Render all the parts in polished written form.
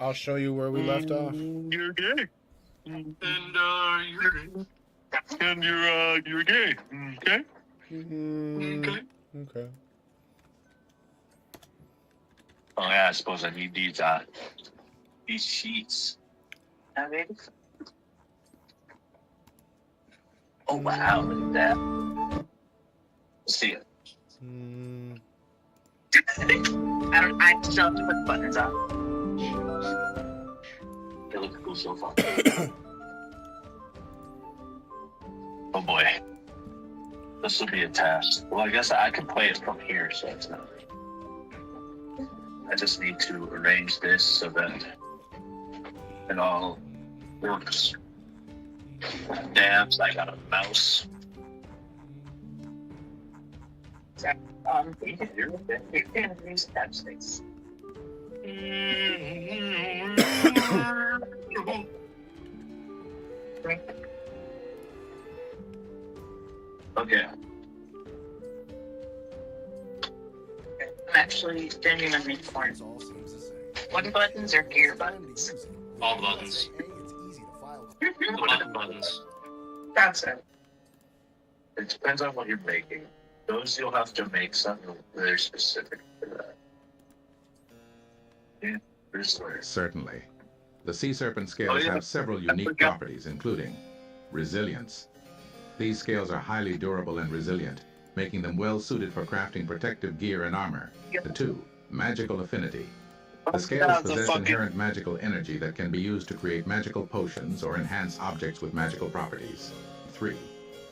I'll show you where we left off. You're gay. And you're gay. And you're gay. Okay? Okay. Okay. Oh yeah, I suppose I need these sheets. Oh wow, look at that. See it. I still have to put buttons on. It looks cool so far. Oh boy. This will be a test. Well, I guess I can play it from here, so it's not. I just need to arrange this so that it all works. Damn, I got a mouse. You can do it. You can use chopsticks. Okay. I'm actually genuinely torn. What buttons are gear buttons? All the buttons. The buttons. That's it. It depends on what you're making. Those you'll have to make something very specific for that. Yeah, certainly. The sea serpent scales have several unique properties, including resilience. These scales are highly durable and resilient, making them well suited for crafting protective gear and armor. 2. Magical affinity. The scales possess inherent magical energy that can be used to create magical potions or enhance objects with magical properties. 3.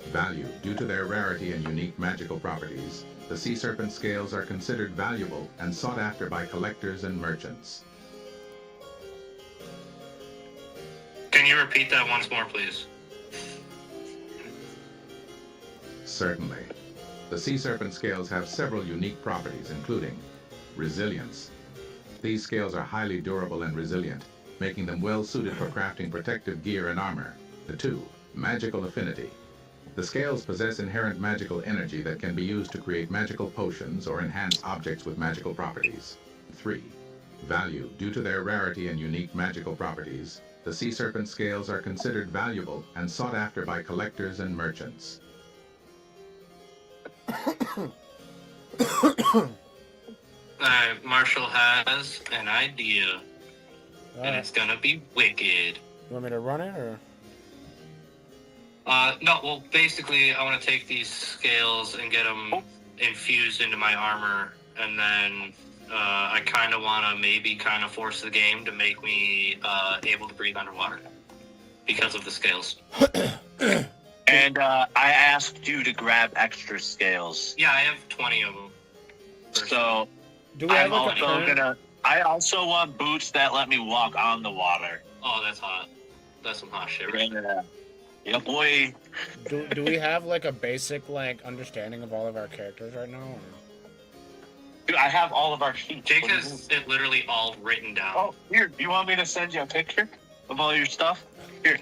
Value. Due to their rarity and unique magical properties, the sea serpent scales are considered valuable and sought after by collectors and merchants. Can you repeat that once more, please? Certainly. The sea serpent scales have several unique properties, including resilience. These scales are highly durable and resilient, making them well suited for crafting protective gear and armor. 2. Magical affinity. The scales possess inherent magical energy that can be used to create magical potions or enhance objects with magical properties. 3. Value. Due to their rarity and unique magical properties, the sea serpent scales are considered valuable and sought after by collectors and merchants. Marshall has an idea, and it's gonna be wicked. You want me to run it, or? No, well, basically, I want to take these scales and get them infused into my armor, and then I kind of want to maybe kind of force the game to make me able to breathe underwater because of the scales. And I asked you to grab extra scales. Yeah, I have 20 of them. So Do we have like I also want boots that let me walk on the water. Oh, that's hot. That's some hot shit. Yeah, boy. Do we have like a basic like understanding of all of our characters right now? Or? Dude, I have all of our sheets. Jake has it literally all written down. Oh, here. You want me to send you a picture of all your stuff? Here.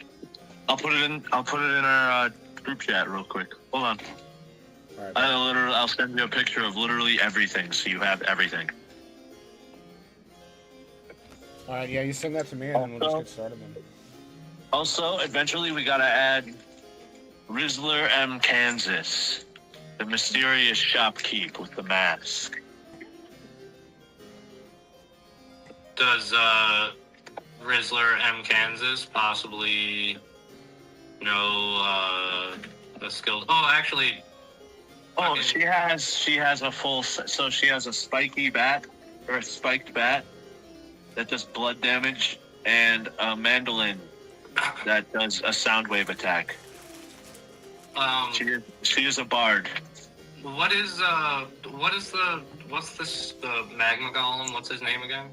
I'll put it in our group chat real quick. Hold on. All right, I'll send you a picture of literally everything, so you have everything. All right, yeah, you send that to me, and then we'll just get started then. Also, eventually we gotta add Rizzler M. Kansas, the mysterious shopkeep with the mask. Does Rizzler M. Kansas possibly know a skill? Oh, actually. Oh, she has a full. So she has a spiky bat or a spiked bat that does blood damage, and a mandolin that does a sound wave attack. She is a bard. What's the magma golem? What's his name again?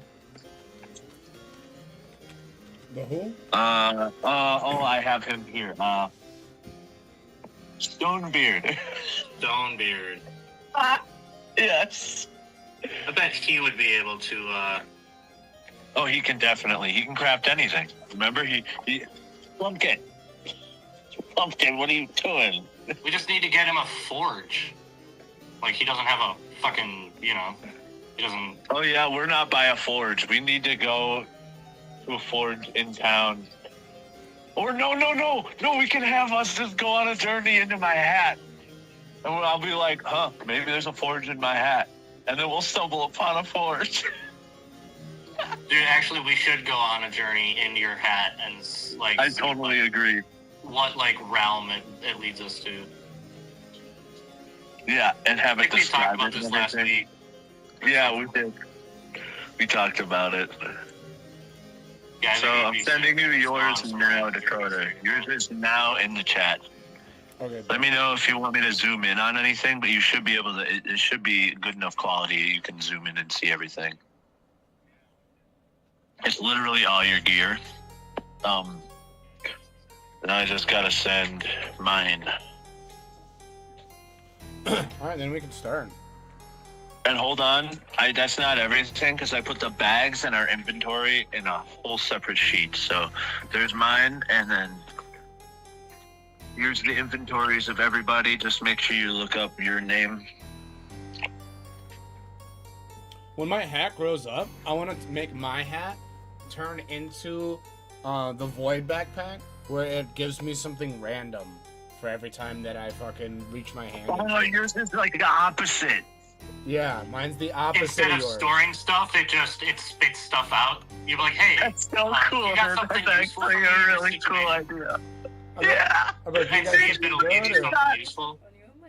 The who? I have him here. Stonebeard. Stonebeard. Yes. I bet he would be able to. Oh, he can definitely. He can craft anything. Remember, he. Pumpkin, what are you doing? We just need to get him a forge. Like, he doesn't have a fucking, He doesn't. Oh yeah, we're not by a forge. We need to go to a forge in town. Or no, we can have us just go on a journey into my hat. And I'll be like, huh, maybe there's a forge in my hat. And then we'll stumble upon a forge. Dude, actually, we should go on a journey into your hat and like. I totally agree. What like realm it leads us to? Yeah, and have I it think we talked described about this last week. Yeah, we did. We talked about it. Yeah, I So think I'm it'd be sending you super yours responsible. now, Dakota. Yours is now in the chat. Okay. Let me know if you want me to zoom in on anything, but you should be able to. It should be good enough quality. You can zoom in and see everything. It's literally all your gear. And I just gotta send mine. All right, then we can start. And hold on, that's not everything because I put the bags and our inventory in a whole separate sheet. So there's mine, and then here's the inventories of everybody. Just make sure you look up your name. When my hat grows up, I want to make my hat turn into the Void backpack, where it gives me something random for every time that I fucking reach my hand. Oh, yours is like the opposite. Yeah, mine's the opposite Instead of of yours. storing stuff, it spits stuff out. You're like, hey, That's so cool. you got Dude. something That's useful actually for me in a this really cool situation? idea. I'm like, Yeah. I'm like, you Hey, guys see think if it'll it's give you good, or- something useful.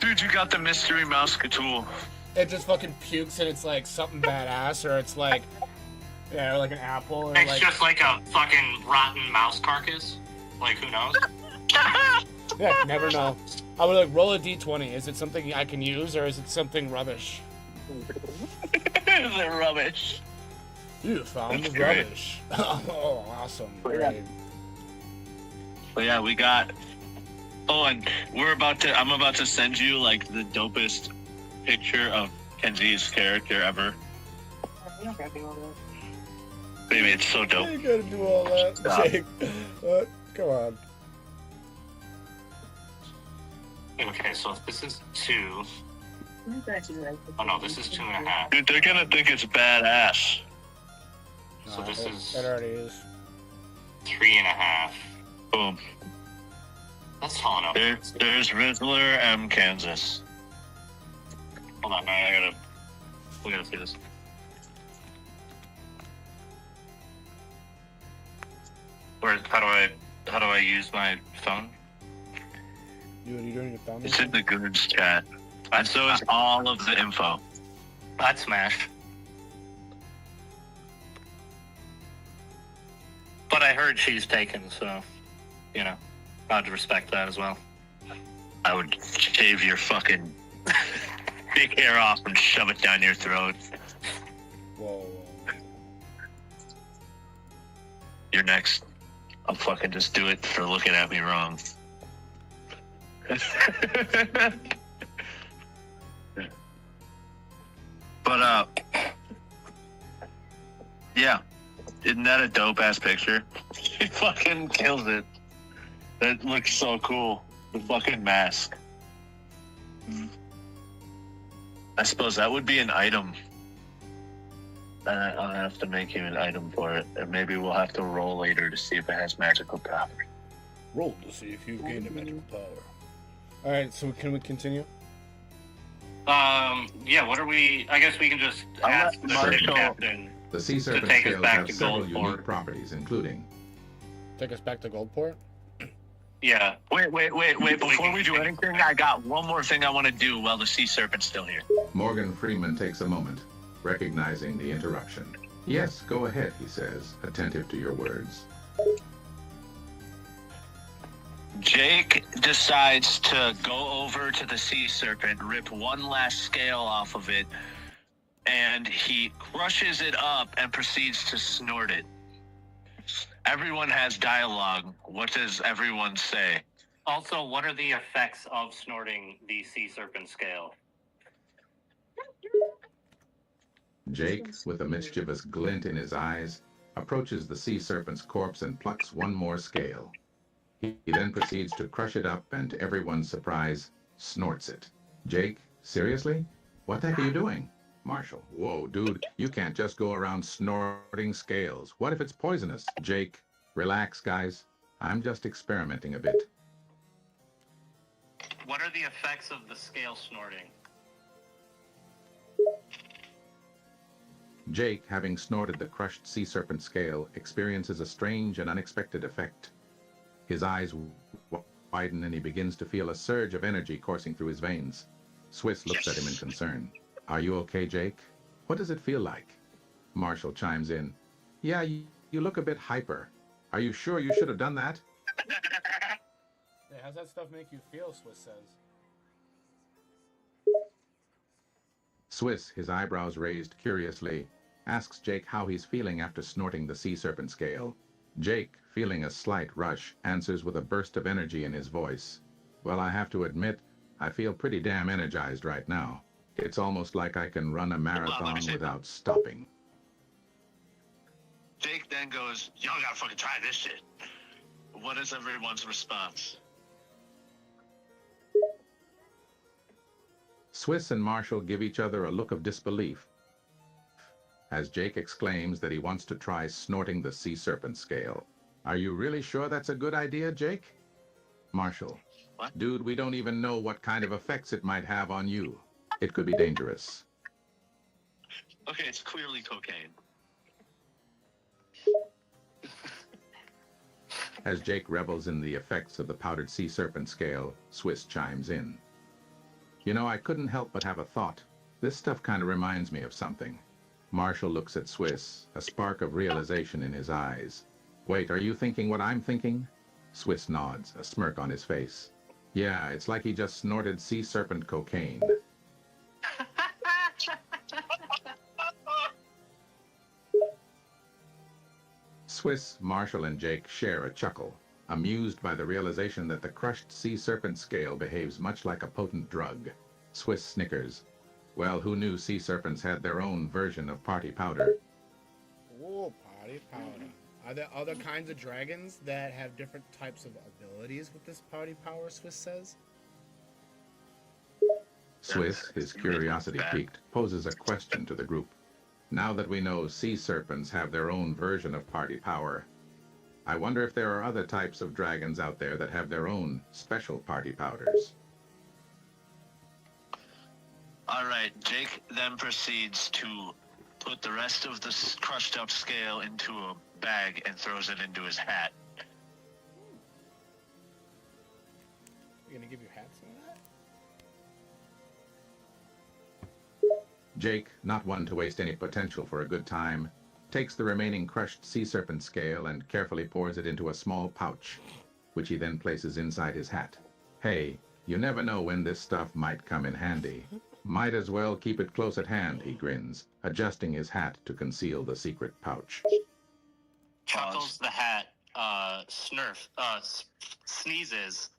Dude, you got the mystery mouse tool. It just fucking pukes and it's like something badass, or it's like, yeah, or like an apple, or It's like, just like a fucking rotten mouse carcass. Like, who knows? yeah, never know. I would like roll a d20. Is it something I can use, or is it something rubbish? They're rubbish. You found That's the great. rubbish. Oh, awesome. Yeah. Great. But yeah, we got. Oh, and I'm about to send you like the dopest picture of Kenzie's character ever. Baby, it's so dope. You gotta do all that, Stop. Jake. What? Come on. Okay, so if this is 2. Oh no, this is 2.5. Dude, they're gonna think it's badass. So this is- It already is. 3.5. Boom. That's tall enough. There's Rizzler M. Kansas. Hold on, we gotta see this. How do I use my phone? You doing your thumb? It's in the Goons chat. And so is all of the info. I'd smash. But I heard she's taken, so, I'd respect that as well. I would shave your fucking big hair off and shove it down your throat. Whoa. You're next. I'll fucking just do it for looking at me wrong. But yeah, isn't that a dope ass picture? She fucking kills it. That looks so cool. The fucking mask. I suppose that would be an item. I'll have to make you an item for it, and maybe we'll have to roll later to see if it has magical power. Roll to see if you've gained a magical power. Alright, so can we continue? Yeah, what are we... I guess we can just ask the Marshall- captain. The sea serpent take us scales back have to several Goldport. unique properties, including Take us back to Goldport? Yeah. Wait. Before we do anything, I got one more thing I want to do while the sea serpent's still here. Morgan Freeman takes a moment, recognizing the interruption. Yes, go ahead, he says, attentive to your words. Jake decides to go over to the sea serpent, rip one last scale off of it, and he crushes it up and proceeds to snort it. Everyone has dialogue. What does everyone say? Also, what are the effects of snorting the sea serpent scale? Jake, with a mischievous glint in his eyes, approaches the sea serpent's corpse and plucks one more scale. He then proceeds to crush it up and, to everyone's surprise, snorts it. Jake, seriously? What the heck are you doing? Marshall, whoa, dude, you can't just go around snorting scales. What if it's poisonous? Jake, relax, guys. I'm just experimenting a bit. What are the effects of the scale snorting? Jake, having snorted the crushed sea serpent scale, experiences a strange and unexpected effect. His eyes widen and he begins to feel a surge of energy coursing through his veins. Swiss looks at him in concern. Are you okay, Jake? What does it feel like? Marshall chimes in. Yeah, you look a bit hyper. Are you sure you should have done that? Hey, how's that stuff make you feel, Swiss says? Swiss, his eyebrows raised curiously, asks Jake how he's feeling after snorting the sea serpent scale. Jake, feeling a slight rush, answers with a burst of energy in his voice. Well, I have to admit, I feel pretty damn energized right now. It's almost like I can run a marathon without stopping. Jake then goes, y'all gotta fucking try this shit. What is everyone's response? Swiss and Marshall give each other a look of disbelief as Jake exclaims that he wants to try snorting the sea serpent scale. Are you really sure that's a good idea, Jake? Marshall. What? Dude, we don't even know what kind of effects it might have on you. It could be dangerous. Okay, it's clearly cocaine. As Jake revels in the effects of the powdered sea serpent scale, Swiss chimes in. You know, I couldn't help but have a thought. This stuff kind of reminds me of something. Marshall looks at Swiss, a spark of realization in his eyes. Wait, are you thinking what I'm thinking? Swiss nods, a smirk on his face. Yeah, it's like he just snorted sea serpent cocaine. Swiss, Marshall, and Jake share a chuckle, amused by the realization that the crushed sea serpent scale behaves much like a potent drug. Swiss snickers. Well, who knew sea serpents had their own version of party powder? Ooh, party powder. Are there other kinds of dragons that have different types of abilities with this party power, Swiss says? Swiss, his curiosity piqued, poses a question to the group. Now that we know sea serpents have their own version of party power, I wonder if there are other types of dragons out there that have their own special party powders. All right, Jake then proceeds to put the rest of the crushed up scale into a bag and throws it into his hat. You gonna give your hat some of that? Jake, not one to waste any potential for a good time, takes the remaining crushed sea serpent scale and carefully pours it into a small pouch, which he then places inside his hat. Hey, you never know when this stuff might come in handy. Might as well keep it close at hand, he grins, adjusting his hat to conceal the secret pouch. Chuckles the hat, sneezes,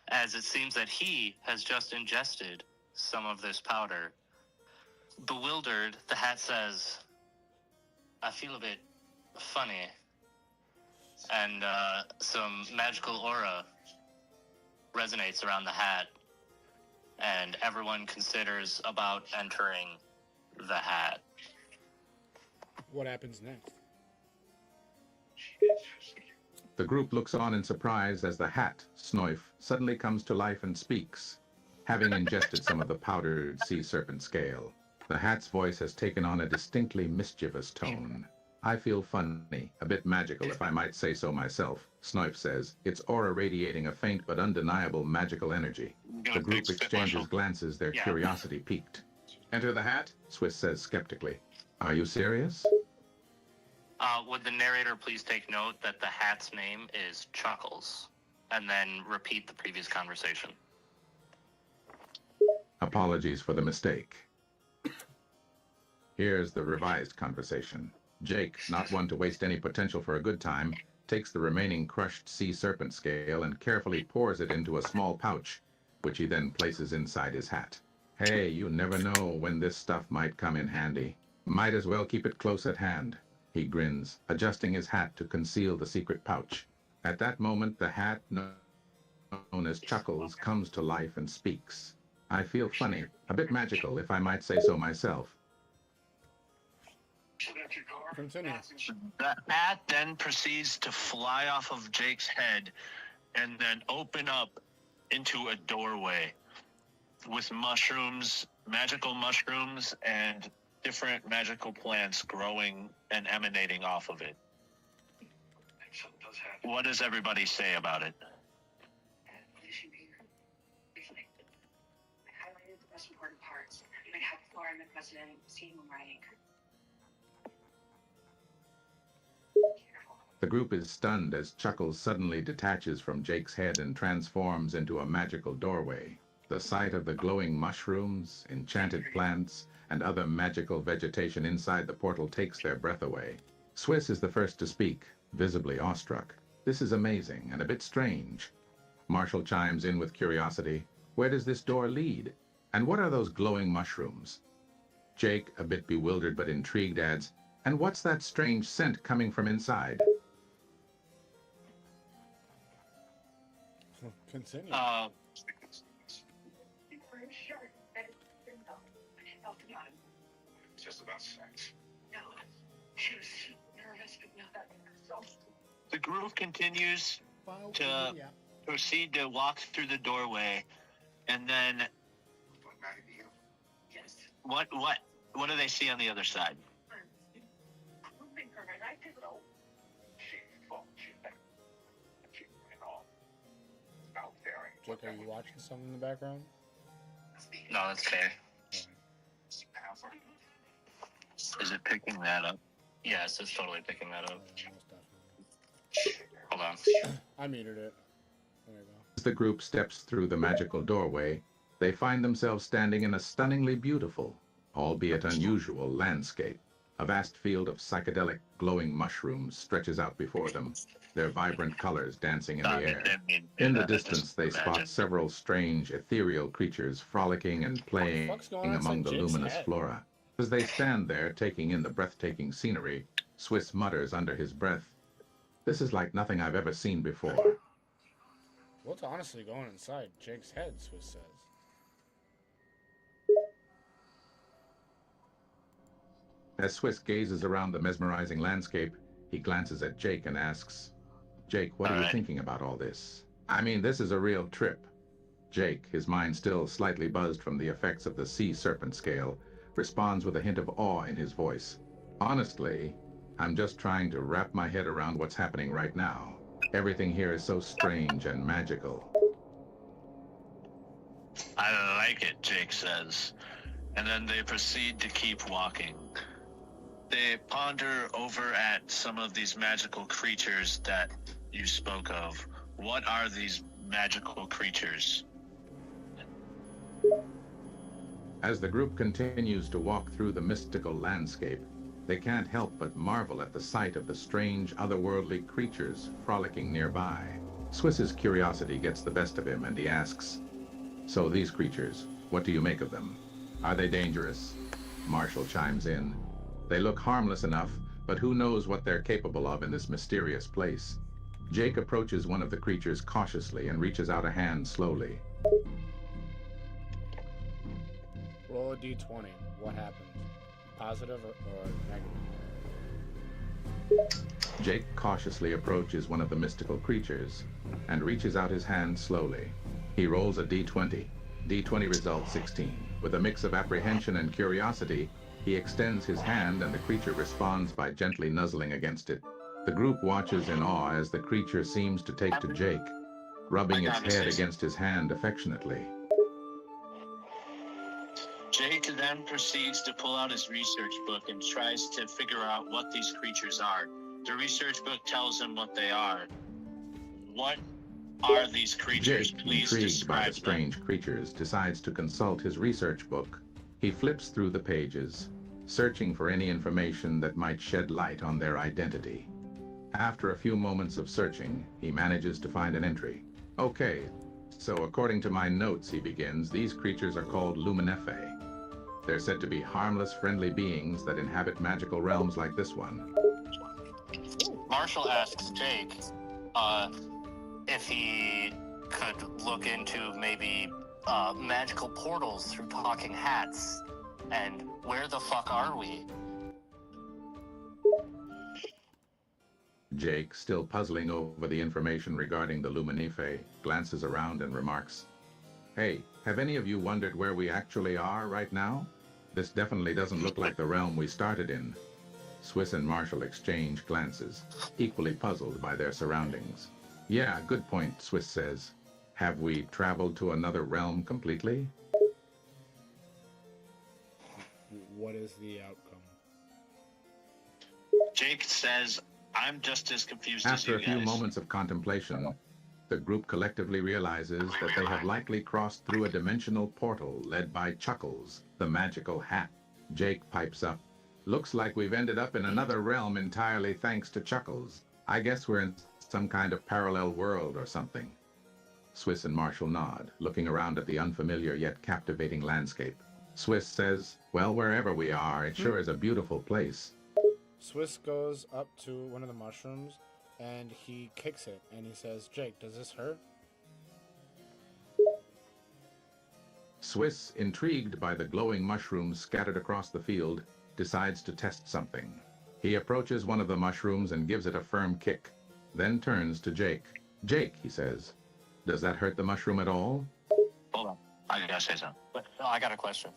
as it seems that he has just ingested some of this powder. Bewildered, the hat says, I feel a bit funny, and some magical aura resonates around the hat, and everyone considers about entering the hat. What happens next? The group looks on in surprise as the hat, Snoif, suddenly comes to life and speaks, having ingested some of the powdered sea serpent scale. The hat's voice has taken on a distinctly mischievous tone. I feel funny, a bit magical if I might say so myself, Snoif says, its aura radiating a faint but undeniable magical energy. The group exchanges glances, their curiosity piqued. Enter the hat? Swiss says skeptically. Are you serious? Would the narrator please take note that the hat's name is Chuckles, and then repeat the previous conversation. Apologies for the mistake. Here's the revised conversation. Jake, not one to waste any potential for a good time, takes the remaining crushed sea serpent scale and carefully pours it into a small pouch, which he then places inside his hat. Hey, you never know when this stuff might come in handy. Might as well keep it close at hand. He grins, adjusting his hat to conceal the secret pouch. At that moment, the hat, known as Chuckles, comes to life and speaks. I feel funny, a bit magical if I might say so myself. Continue. The hat then proceeds to fly off of Jake's head and then open up into a doorway with mushrooms, magical mushrooms, and different magical plants growing and emanating off of it. What does everybody say about it? I highlighted the most important parts. I had Flora and the president see them writing. The group is stunned as Chuckles suddenly detaches from Jake's head and transforms into a magical doorway. The sight of the glowing mushrooms, enchanted plants, and other magical vegetation inside the portal takes their breath away. Swiss is the first to speak, visibly awestruck. This is amazing and a bit strange. Marshall chimes in with curiosity. Where does this door lead? And what are those glowing mushrooms? Jake, a bit bewildered but intrigued, adds, and what's that strange scent coming from inside? Continue. It's just about sex. No, she was nervous, but not that nervous. The group continues to proceed to walk through the doorway, and then Yes. what do they see on the other side? Jake, are you watching something in the background? No, that's fair. Is it picking that up? Yes, it's totally picking that up. Yeah, most definitely. Hold on. I muted it. There you go. As the group steps through the magical doorway, they find themselves standing in a stunningly beautiful, albeit unusual, landscape. A vast field of psychedelic glowing mushrooms stretches out before them, their vibrant colors dancing in the air. In the distance, they spot several strange, ethereal creatures frolicking and playing What's going on among inside the Jake's luminous head? flora. As they stand there, taking in the breathtaking scenery, Swiss mutters under his breath, "This is like nothing I've ever seen before." What's honestly going inside Jake's head, Swiss says. As Swiss gazes around the mesmerizing landscape, he glances at Jake and asks, "Jake, what are you Alright. thinking about all this? I mean, this is a real trip." Jake, his mind still slightly buzzed from the effects of the sea serpent scale, responds with a hint of awe in his voice. "Honestly, I'm just trying to wrap my head around what's happening right now. Everything here is so strange and magical." I like it, Jake says. And then they proceed to keep walking. They ponder over at some of these magical creatures that you spoke of. What are these magical creatures? As the group continues to walk through the mystical landscape, they can't help but marvel at the sight of the strange, otherworldly creatures frolicking nearby. Swiss's curiosity gets the best of him, and he asks, "So these creatures, what do you make of them? Are they dangerous?" Marshall chimes in, "They look harmless enough, but who knows what they're capable of in this mysterious place." Jake approaches one of the creatures cautiously and reaches out a hand slowly. Roll a d20. What happens? Positive or negative? Jake cautiously approaches one of the mystical creatures and reaches out his hand slowly. He rolls a d20. D20 result 16. With a mix of apprehension and curiosity, he extends his hand and the creature responds by gently nuzzling against it. The group watches in awe as the creature seems to take to Jake, rubbing its head against his hand affectionately. Jake then proceeds to pull out his research book and tries to figure out what these creatures are. The research book tells him what they are. What are these creatures? Jake, Please intrigued by describe the strange creatures, decides to consult his research book. He flips through the pages, searching for any information that might shed light on their identity. After a few moments of searching, he manages to find an entry. "Okay, so according to my notes," he begins, "these creatures are called Luminefe. They're said to be harmless, friendly beings that inhabit magical realms like this one." Marshall asks Jake if he could look into maybe magical portals through talking hats. And where the fuck are we? Jake, still puzzling over the information regarding the Luminife, glances around and remarks, "Hey, have any of you wondered where we actually are right now? This definitely doesn't look like the realm we started in." Swiss and Marshall exchange glances, equally puzzled by their surroundings. "Yeah, good point," Swiss says. "Have we traveled to another realm completely?" What is the outcome? Jake says, "I'm just as confused as After you a few guys." moments of contemplation, the group collectively realizes that they have likely crossed through a dimensional portal led by Chuckles, the magical hat. Jake pipes up, "Looks like we've ended up in another realm entirely thanks to Chuckles. I guess we're in some kind of parallel world or something." Swiss and Marshall nod, looking around at the unfamiliar yet captivating landscape. Swiss says, "Well, wherever we are, it sure is a beautiful place." Swiss goes up to one of the mushrooms and he kicks it and he says, "Jake, does this hurt?" Swiss, intrigued by the glowing mushrooms scattered across the field, decides to test something. He approaches one of the mushrooms and gives it a firm kick, then turns to Jake. "Jake," he says, "does that hurt the mushroom at all?" Hold on. I gotta say something. But I got a question.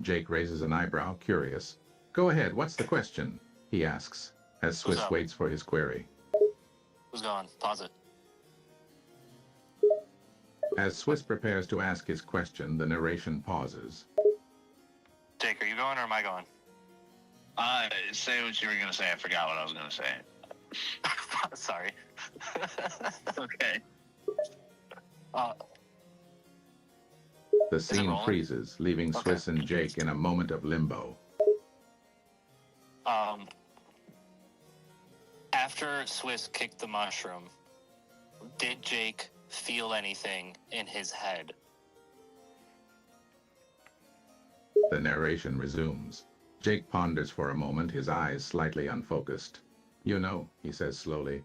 Jake raises an eyebrow, curious. "Go ahead, what's the question?" he asks, as Swiss up? waits for his query. Who's going? Pause it. As Swiss prepares to ask his question, the narration pauses. Jake, are you going or am I going? Say what you were gonna say. I forgot what I was gonna say. Sorry. Okay. The it scene rolling? freezes, leaving Okay. Swiss and Jake in a moment of limbo. After Swiss kicked the mushroom, did Jake feel anything in his head? The narration resumes. Jake ponders for a moment, his eyes slightly unfocused. "You know," he says slowly,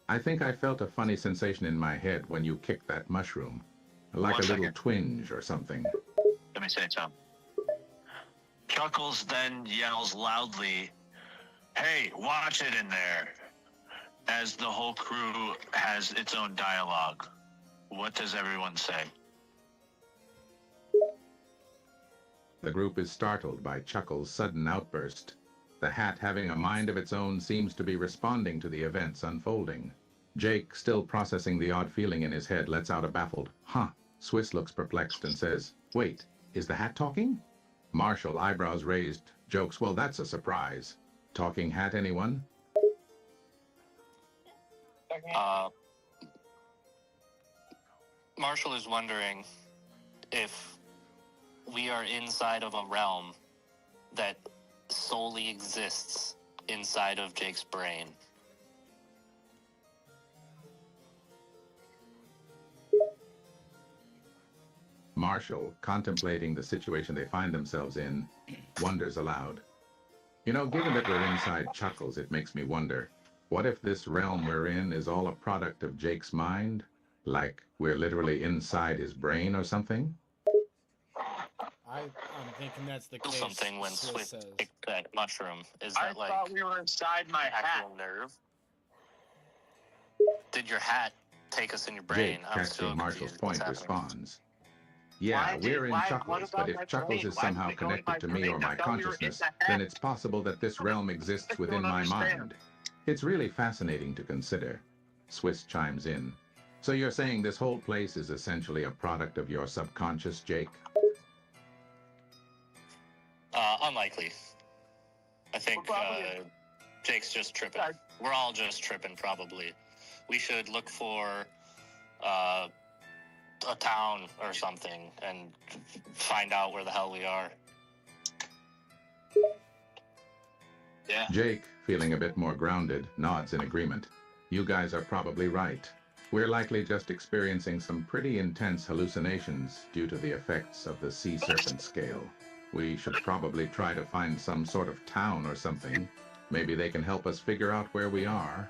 "I think I felt a funny sensation in my head when you kicked that mushroom. Like One a little second. twinge or something." Let me say something. Chuckles then yells loudly, "Hey, watch it in there," as the whole crew has its own dialogue. What does everyone say? The group is startled by Chuckles' sudden outburst. The hat, having a mind of its own, seems to be responding to the events unfolding. Jake, still processing the odd feeling in his head, lets out a baffled, "Huh." Swiss looks perplexed and says, "Wait, is the hat talking?" Marshall, eyebrows raised, jokes, "Well, that's a surprise. Talking hat, anyone?" Marshall is wondering if we are inside of a realm that solely exists inside of Jake's brain. Marshall, contemplating the situation they find themselves in, wonders aloud. "You know, given that we're inside Chuckles, it makes me wonder, what if this realm we're in is all a product of Jake's mind? Like we're literally inside his brain or something?" I'm thinking that's the case. Something when Swiss Swiss says. kicked that mushroom. Is I that like thought we were inside my hat. actual nerve? Did your hat take us in your brain? Jake, I'm still catching Marshall's confused. What's point, happening? responds, "Yeah, Why we're in what Chuckles, about but my if Chuckles brain? is Why somehow did it go in connected my to me or brain? I my thought we were in consciousness, the hat. then it's possible that this realm exists I within don't my understand. mind. It's really fascinating to consider." Swiss chimes in. "So you're saying this whole place is essentially a product of your subconscious, Jake?" Unlikely. I think Well, probably- Jake's just tripping. I- We're all just tripping, probably. We should look for a town or something and find out where the hell we are. Yeah. Jake, feeling a bit more grounded, nods in agreement. "You guys are probably right. We're likely just experiencing some pretty intense hallucinations due to the effects of the sea serpent scale. We should probably try to find some sort of town or something. Maybe they can help us figure out where we are."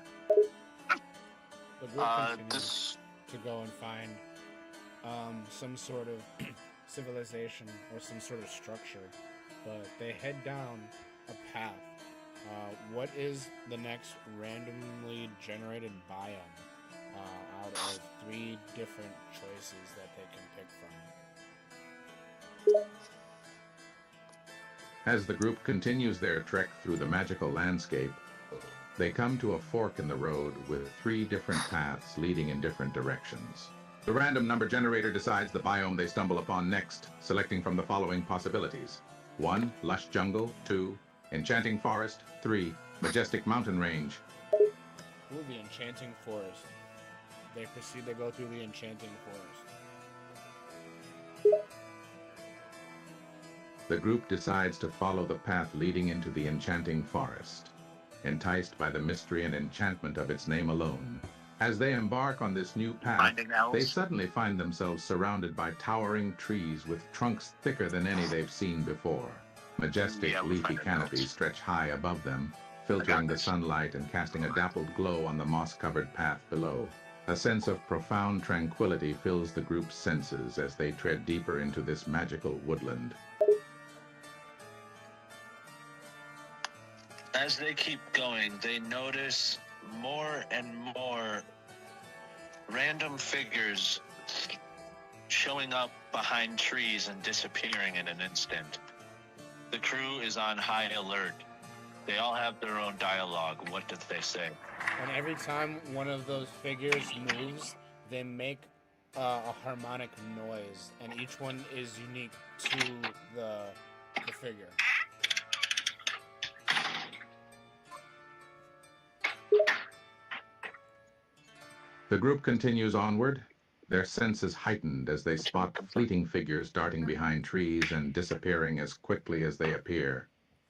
The group continues This to go and find some sort of civilization or some sort of structure, but they head down a path what is the next randomly generated biome out of 3 different choices that they can pick from? As the group continues their trek through the magical landscape, they come to a fork in the road with 3 different paths leading in different directions. The random number generator decides the biome they stumble upon next, selecting from the following possibilities. 1. Lush jungle. 2. Enchanting forest. 3. Majestic mountain range. Ooh, the enchanting forest. They proceed to go through the enchanting forest. The group decides to follow the path leading into the enchanting forest, enticed by the mystery and enchantment of its name alone. As they embark on this new path, Finding elves. they suddenly find themselves surrounded by towering trees with trunks thicker than any they've seen before. Majestic Yeah, we'll leafy find the canopies elves. stretch high above them, filtering the this. sunlight and casting a dappled glow on the moss-covered path below. A sense of profound tranquility fills the group's senses as they tread deeper into this magical woodland. As they keep going, they notice more and more random figures showing up behind trees and disappearing in an instant. The crew is on high alert. They all have their own dialogue. What did they say? And every time one of those figures moves, they make a harmonic noise, and each one is unique to the figure. The group continues onward, their senses heightened as they spot fleeting figures darting behind trees and disappearing as quickly as they appear.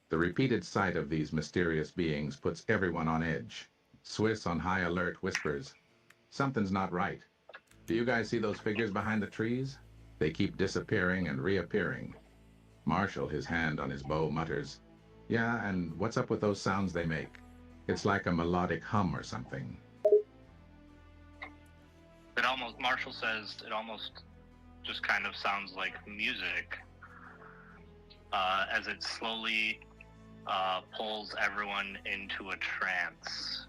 The repeated sight of these mysterious beings puts everyone on edge. Swiss, on high alert, whispers, "Something's not right. Do you guys see those figures behind the trees? They keep disappearing and reappearing." Marshall, his hand on his bow, mutters, "Yeah, and what's up with those sounds they make? It's like a melodic hum or something." Marshall says it almost just kind of sounds like music as it slowly pulls everyone into a trance.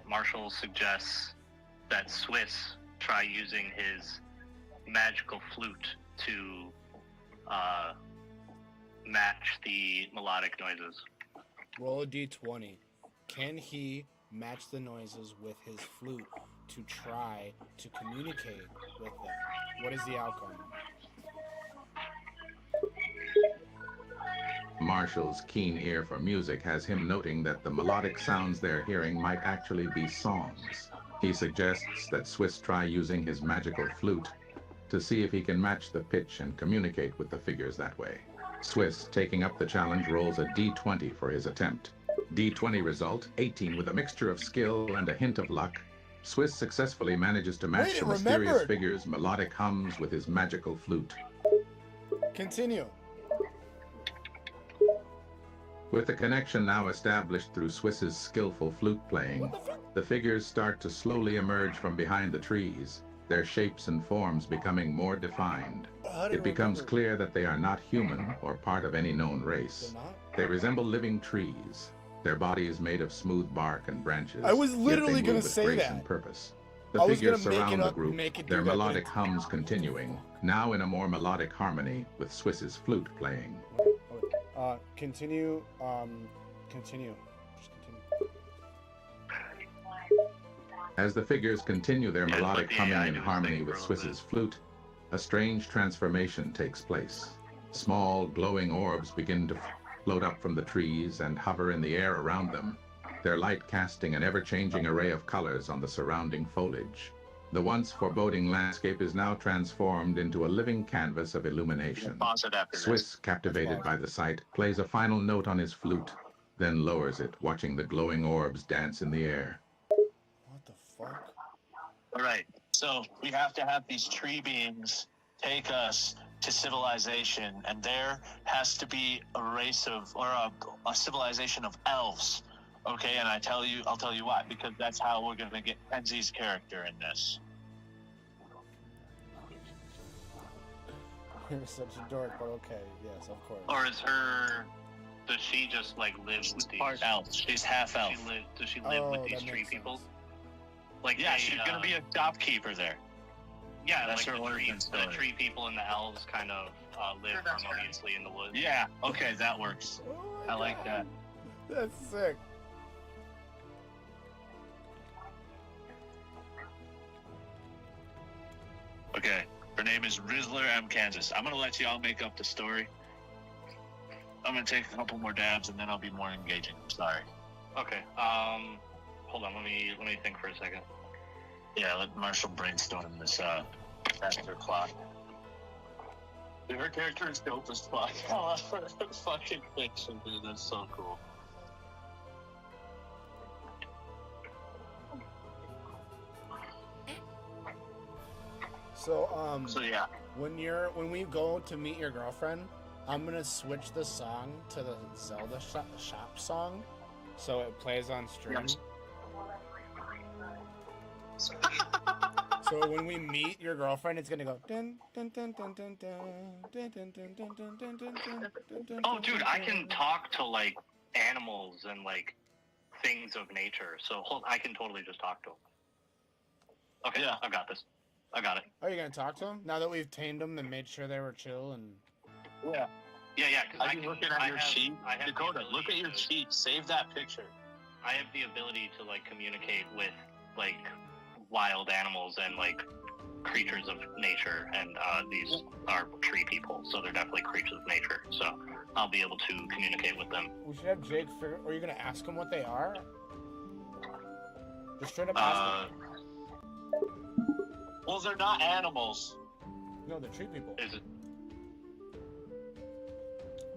Marshall suggests that Swiss try using his magical flute to match the melodic noises. Roll a d20. Can he match the noises with his flute to try to communicate with them? What is the outcome? Marshall's keen ear for music has him noting that the melodic sounds they're hearing might actually be songs. He suggests that Swiss try using his magical flute to see if he can match the pitch and communicate with the figures that way. Swiss, taking up the challenge, rolls a d20 for his attempt. D20 result, 18. With a mixture of skill and a hint of luck, Swiss successfully manages to match the mysterious figure's melodic hums with his magical flute. Continue. With the connection now established through Swiss's skillful flute playing, the figures start to slowly emerge from behind the trees, their shapes and forms becoming more defined. It becomes clear that they are not human or part of any known race. They resemble living trees, their bodies made of smooth bark and branches. I was literally going to say that. And purpose. The I was figures gonna make surround it the up, group, make it do their that, but melodic it- hums continuing, now in a more melodic harmony with Swiss's flute playing. Continue. Continue. Just continue. As the figures continue their Yeah, melodic but the humming AI in do his harmony thing with for a little Swiss's flute, a strange transformation takes place. Small, glowing orbs begin to float up from the trees and hover in the air around them, their light casting an ever-changing array of colors on the surrounding foliage. The once foreboding landscape is now transformed into a living canvas of illumination. Pause it after this. Swiss, captivated by the sight, plays a final note on his flute, then lowers it, watching the glowing orbs dance in the air. What the fuck? All right, so we have to have these tree beings take us to civilization, and there has to be a race of, or a civilization of elves. Okay, and I'll tell you why, because that's how we're gonna get Kenzie's character in this. You're such a dork, but okay, yes, of course. Or is her Does she just like live She's with these? part elf. She's half elf. Does she live Oh, with these that tree makes people? sense. Like Yeah, she's gonna be a shopkeeper there. yeah, That's like her origin the story. tree people and the elves kind of live harmoniously in the woods. Yeah. Okay, that works. Oh my I like God. that. That's sick. Okay. Her name is Rizzler M. Kansas. I'm gonna let y'all make up the story. I'm gonna take a couple more dabs and then I'll be more engaging. I'm sorry. Okay. Hold on. Let me think for a second. Yeah, let Marshall brainstorm this faster clock. Dude, her character is dope as fuck. I love her fucking fiction, dude. That's so cool. So yeah. when we go to meet your girlfriend, I'm gonna switch the song to the Zelda shop song, so it plays on stream. Yes. So when we meet your girlfriend, it's gonna go dun dun dun dun dun dun dun dun dun dun dun dun dun dun dun. Oh, dude, I can talk to like animals and like things of nature. So I can totally just talk to them. Okay, Yeah. I got this. I got it. Are you gonna talk to them now that we've tamed them and made sure they were chill and? Yeah. Yeah, because I'm looking at your sheet. I have the Dakota, look at ability your to- sheet. Save that picture. I have the ability to like communicate with like wild animals and like creatures of nature, and these are tree people, so they're definitely creatures of nature. So I'll be able to communicate with them. We should have Jake figure. Are you gonna ask him what they are? Just straight up ask him. Well, they're not animals. No, they're tree people. Is it?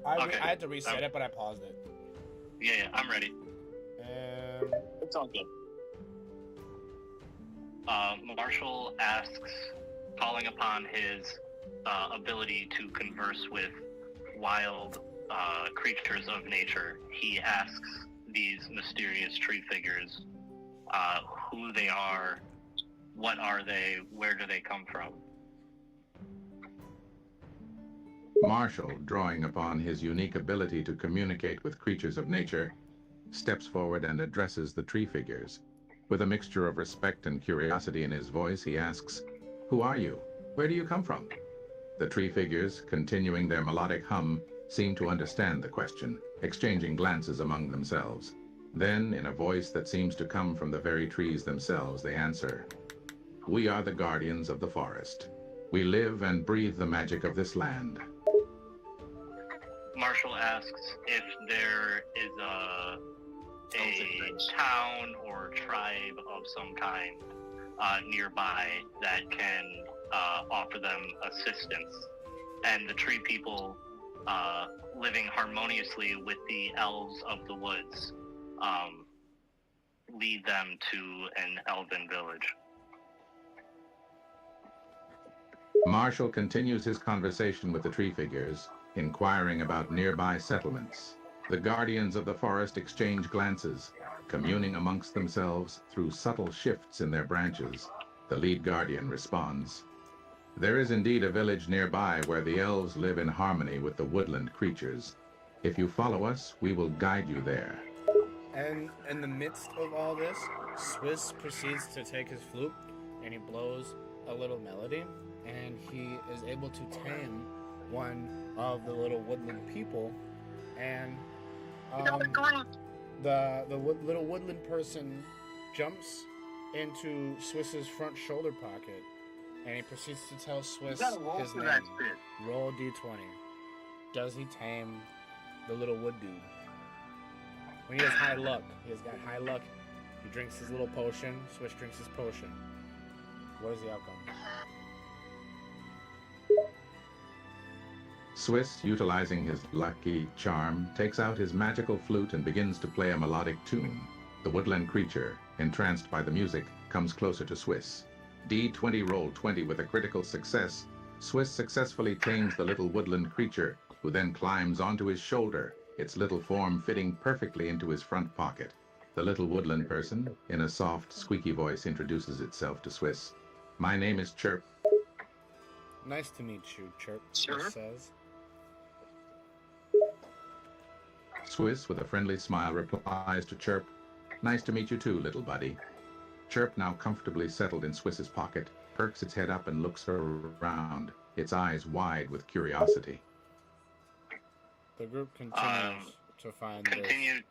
I had to reset it, but I paused it. Yeah, I'm ready. It's all good. Marshall asks, calling upon his ability to converse with wild creatures of nature, he asks these mysterious tree figures who they are, what are they, where do they come from? Marshall, drawing upon his unique ability to communicate with creatures of nature, steps forward and addresses the tree figures. With a mixture of respect and curiosity in his voice, he asks, "Who are you? Where do you come from?" The tree figures, continuing their melodic hum, seem to understand the question, exchanging glances among themselves. Then, in a voice that seems to come from the very trees themselves, they answer, "We are the guardians of the forest. We live and breathe the magic of this land." Marshall asks if there is a town or tribe of some kind nearby that can offer them assistance. And the tree people living harmoniously with the elves of the woods lead them to an elven village. Marshall continues his conversation with the tree figures, inquiring about nearby settlements. The guardians of the forest exchange glances, communing amongst themselves through subtle shifts in their branches. The lead guardian responds, "There is indeed a village nearby where the elves live in harmony with the woodland creatures. If you follow us, we will guide you there." And in the midst of all this, Swiss proceeds to take his flute and he blows a little melody, and he is able to tame one of the little woodland people, and little woodland person jumps into Swiss's front shoulder pocket, and he proceeds to tell Swiss his name. Roll a d20. Does he tame the little wood dude? When he has high luck, he has got high luck. He drinks his little potion. Swiss drinks his potion. What is the outcome? Swiss, utilizing his lucky charm, takes out his magical flute and begins to play a melodic tune. The woodland creature, entranced by the music, comes closer to Swiss. D20 roll 20 with a critical success. Swiss successfully tames the little woodland creature, who then climbs onto his shoulder, its little form fitting perfectly into his front pocket. The little woodland person, in a soft, squeaky voice, introduces itself to Swiss. "My name is Chirp." Nice to meet you, Chirp. Chirp? Swiss says. Swiss, with a friendly smile, replies to Chirp, "Nice to meet you too, little buddy." Chirp, now comfortably settled in Swiss's pocket, perks its head up and looks around, its eyes wide with curiosity. The group continues to find this. Continue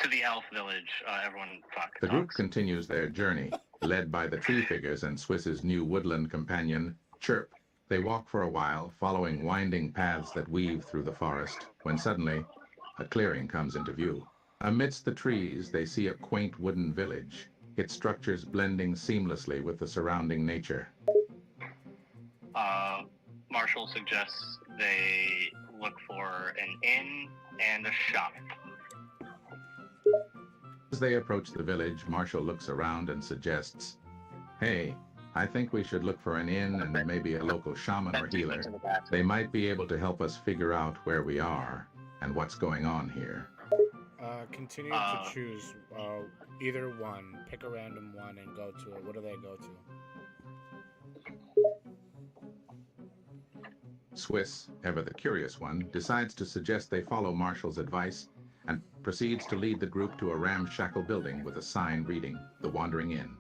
to the elf village. Everyone talks. The group continues their journey, led by the tree figures and Swiss's new woodland companion, Chirp. They walk for a while, following winding paths that weave through the forest, when suddenly, a clearing comes into view. Amidst the trees, they see a quaint wooden village, its structures blending seamlessly with the surrounding nature. Marshall suggests they look for an inn and a shop. As they approach the village, Marshall looks around and suggests, "Hey, I think we should look for an inn and maybe a local shaman or healer. They might be able to help us figure out where we are and what's going on here." Continue to choose either one. Pick a random one and go to it. What do they go to? Swiss, ever the curious one, decides to suggest they follow Marshall's advice and proceeds to lead the group to a ramshackle building with a sign reading, "The Wandering Inn."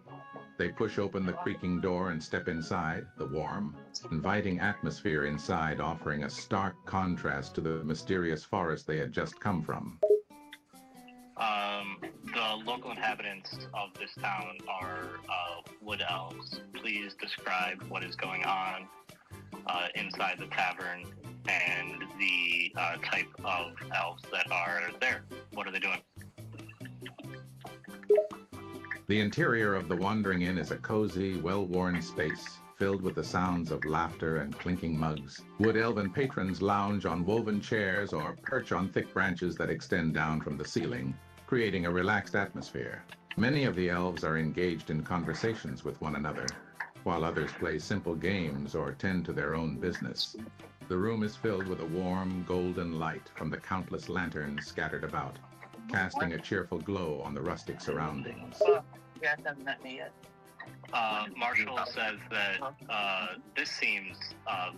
They push open the creaking door and step inside, the warm, inviting atmosphere inside offering a stark contrast to the mysterious forest they had just come from. The local inhabitants of this town are wood elves. Please describe what is going on inside the tavern and the type of elves that are there. What are they doing? The interior of the Wandering Inn is a cozy, well-worn space filled with the sounds of laughter and clinking mugs. Wood elven patrons lounge on woven chairs or perch on thick branches that extend down from the ceiling, creating a relaxed atmosphere. Many of the elves are engaged in conversations with one another, while others play simple games or tend to their own business. The room is filled with a warm, golden light from the countless lanterns scattered about, casting a cheerful glow on the rustic surroundings. You guys haven't met me yet. Marshall says that this seems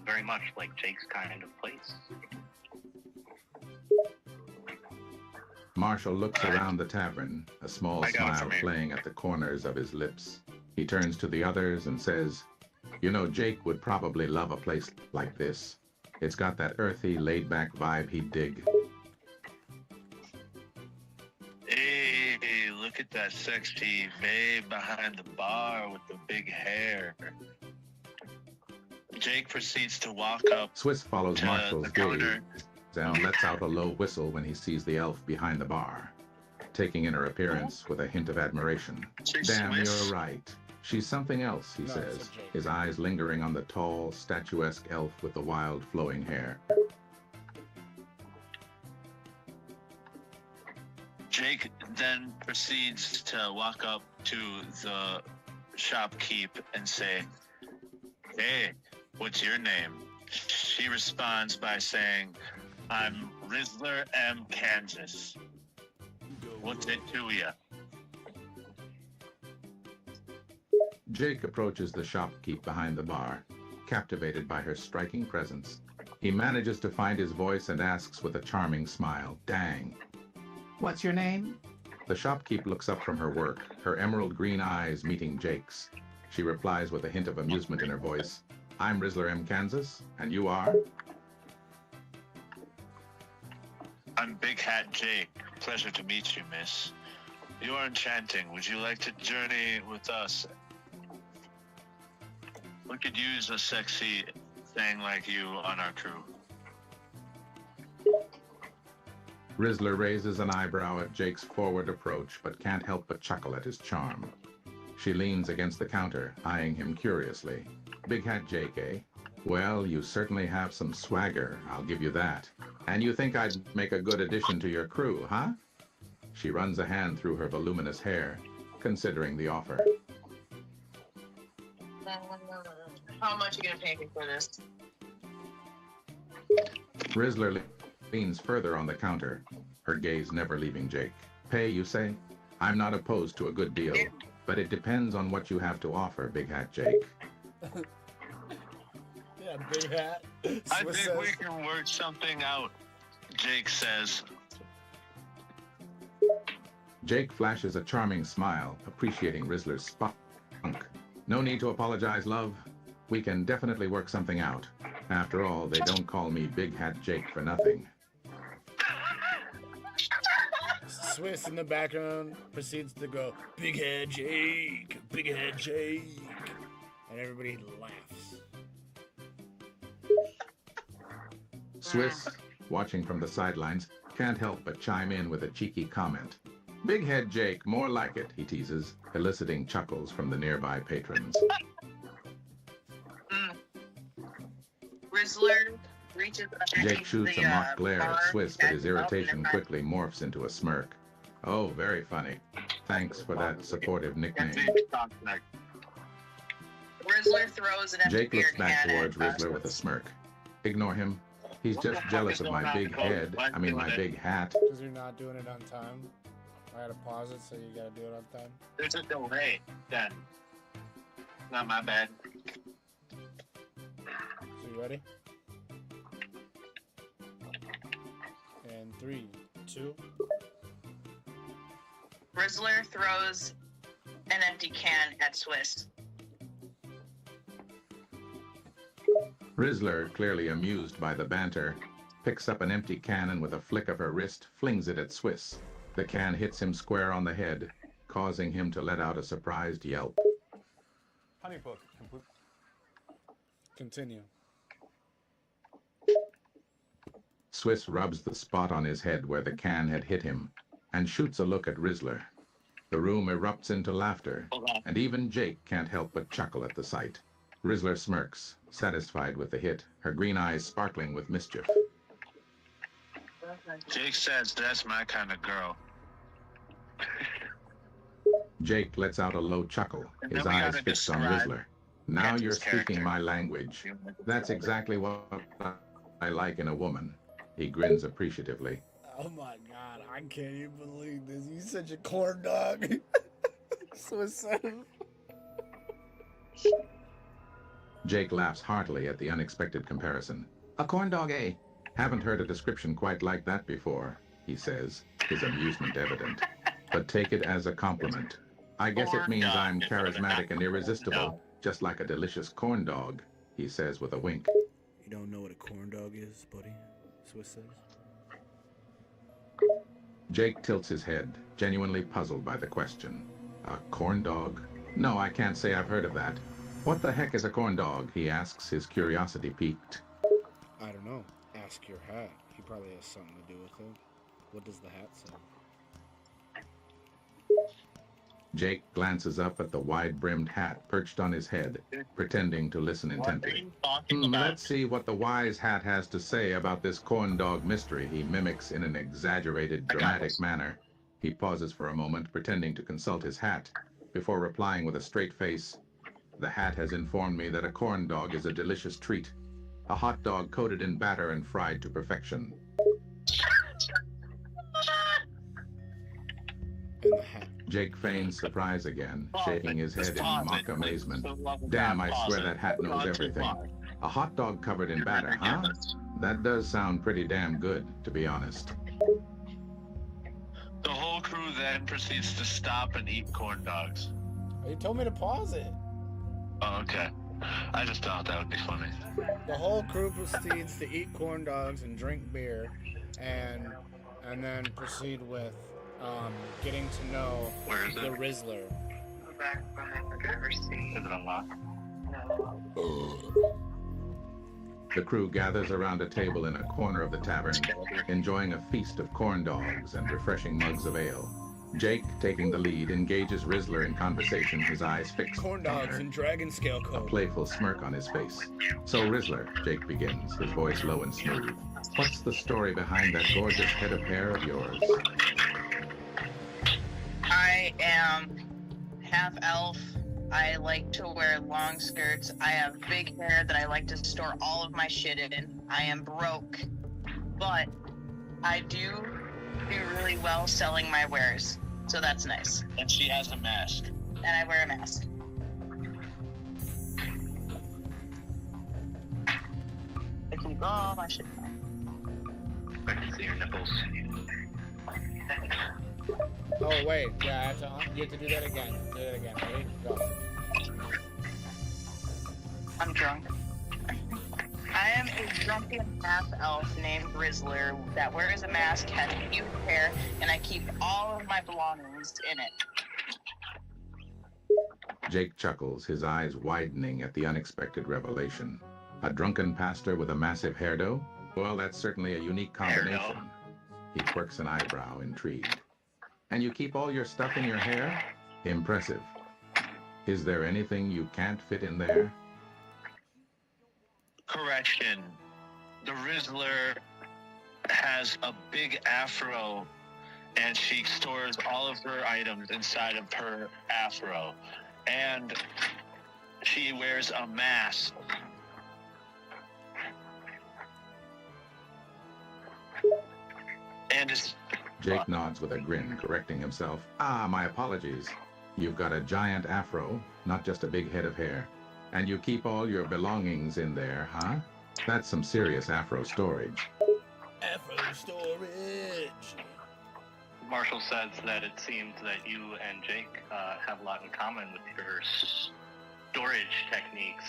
very much like Jake's kind of place. Marshall looks around the tavern, a small smile playing at the corners of his lips. He turns to the others and says, "You know, Jake would probably love a place like this. It's got that earthy, laid-back vibe he'd dig." Hey, look at that sexy babe behind the bar with the big hair. Jake proceeds to walk up Swiss follows to Marshall's the counter. gaze and lets out a low whistle when he sees the elf behind the bar, taking in her appearance with a hint of admiration. "Damn, Swiss. you're right. She's something else," he No, says, it's a Jake. his eyes lingering on the tall, statuesque elf with the wild, flowing hair. Jake then proceeds to walk up to the shopkeep and say, "Hey, what's your name?" She responds by saying, "I'm Rizzler M. Kansas. What's it to ya?" Jake approaches the shopkeep behind the bar, captivated by her striking presence. He manages to find his voice and asks with a charming smile, "Dang. What's your name?" The shopkeep looks up from her work, her emerald green eyes meeting Jake's. She replies with a hint of amusement in her voice, "I'm Rizzler M. Kansas, and you are?" "I'm Big Hat Jake. Pleasure to meet you, miss. You are enchanting. Would you like to journey with us? We could use a sexy thing like you on our crew." Rizzler raises an eyebrow at Jake's forward approach, but can't help but chuckle at his charm. She leans against the counter, eyeing him curiously. "Big Hat Jake, eh? Well, you certainly have some swagger, I'll give you that. And you think I'd make a good addition to your crew, huh?" She runs a hand through her voluminous hair, considering the offer. How much are you gonna pay me for this? Rizzler leans further on the counter, her gaze never leaving Jake. "Pay, you say? I'm not opposed to a good deal, but it depends on what you have to offer, Big Hat Jake." Yeah, big hat. "I Swiss think we says, can work something out. Jake says, Jake flashes a charming smile, appreciating Rizzler's spunk. No need to apologize, love. We can definitely work something out. After all, they don't call me Big Hat Jake for nothing. Swiss in the background proceeds to go, Big Head Jake, Big Head Jake. And everybody laughs. Swiss, watching from the sidelines, can't help but chime in with a cheeky comment. Big Head Jake, more like it, he teases, eliciting chuckles from the nearby patrons. Rizzler reaches underneath Jake shoots a the, mock glare bar, at Swiss, but his catches up, irritation and then quickly morphs into a smirk. Oh, very funny. Thanks for that supportive nickname. Rizzler throws an empty Jake beer looks back can towards at Rizzler with a smirk. Ignore him. He's just jealous of my big head. I mean, my big hat. Because you're not doing it on time. I had to pause it, so you gotta do it on time. there's a delay, then. Not my bad. So you ready? And 3, 2. Rizzler throws an empty can at Swiss. Rizzler, clearly amused by the banter, picks up an empty can and with a flick of her wrist, flings it at Swiss. The can hits him square on the head, causing him to let out a surprised yelp. Honeybook complete. Continue. Swiss rubs the spot on his head where the can had hit him and shoots a look at Rizzler. The room erupts into laughter, and even Jake can't help but chuckle at the sight. Rizzler smirks, satisfied with the hit, her green eyes sparkling with mischief. Jake says that's my kind of girl. Jake lets out a low chuckle, And his then we eyes gotta fixed on describe Rizzler. Now Ken's you're speaking character. my language. That's exactly what I like in a woman. He grins appreciatively. Oh my god, I can't even believe this. He's such a corn dog. Swiss says. Jake laughs heartily at the unexpected comparison. A corn dog, eh? Haven't heard a description quite like that before, he says, his amusement evident. But take it as a compliment. I guess it means I'm charismatic and irresistible, just like a delicious corn dog, he says with a wink. You don't know what a corn dog is, buddy? Swiss says. Jake tilts his head, genuinely puzzled by the question. A corn dog? No, I can't say I've heard of that. What the heck is a corn dog? He asks, his curiosity piqued. I don't know. Ask your hat. He probably has something to do with it. What does the hat say? Jake glances up at the wide-brimmed hat perched on his head, pretending to listen What are intently. you talking about? Let's see what the wise hat has to say about this corn dog mystery he mimics in an exaggerated, I got dramatic this. manner. He pauses for a moment, pretending to consult his hat, before replying with a straight face. The hat has informed me that a corn dog is a delicious treat. A hot dog coated in batter and fried to perfection. And the hat. Jake feigns surprise again, shaking his head in Pause mock it. amazement. For the love of Damn, God, I pause swear it. that hat knows Gone too everything. far. A hot dog covered in batter, huh? That does sound pretty damn good, to be honest. The whole crew then proceeds to stop and eat corn dogs. You told me to pause it. Oh, okay. I just thought that would be funny. The whole crew proceeds to eat corn dogs and drink beer, and then proceed with getting to know Where is the it? Rizzler. Go back behind the driver's seat. Is it unlocked? The crew gathers around a table in a corner of the tavern, enjoying a feast of corn dogs and refreshing mugs of ale. Jake, taking the lead, engages Rizzler in conversation, his eyes fixed Corn on dogs her, and dragon scale a code. playful smirk on his face. So Rizzler, Jake begins, his voice low and smooth. What's the story behind that gorgeous head of hair of yours? I am half elf. I like to wear long skirts. I have big hair that I like to store all of my shit in. I am broke, but I do really well selling my wares, so that's nice. And she has a mask. And I wear a mask. I keep all my shit. I can see your nipples. Oh wait, yeah, I have to. You have to do that again. Do it again. Ready? Go. I'm drunk. I am a drunken half-elf named Rizzler that wears a mask, has huge hair, and I keep all of my belongings in it. Jake chuckles, his eyes widening at the unexpected revelation. A drunken pastor with a massive hairdo? Well, that's certainly a unique combination. He quirks an eyebrow, intrigued. And you keep all your stuff in your hair? Impressive. Is there anything you can't fit in there? Correction. The Rizzler has a big afro, and she stores all of her items inside of her afro. And she wears a mask. And it's... Jake nods with a grin, correcting himself. Ah, my apologies. You've got a giant afro, not just a big head of hair. And you keep all your belongings in there, huh? That's some serious afro storage. Afro storage. Marshall says that it seems that you and Jake have a lot in common with your storage techniques.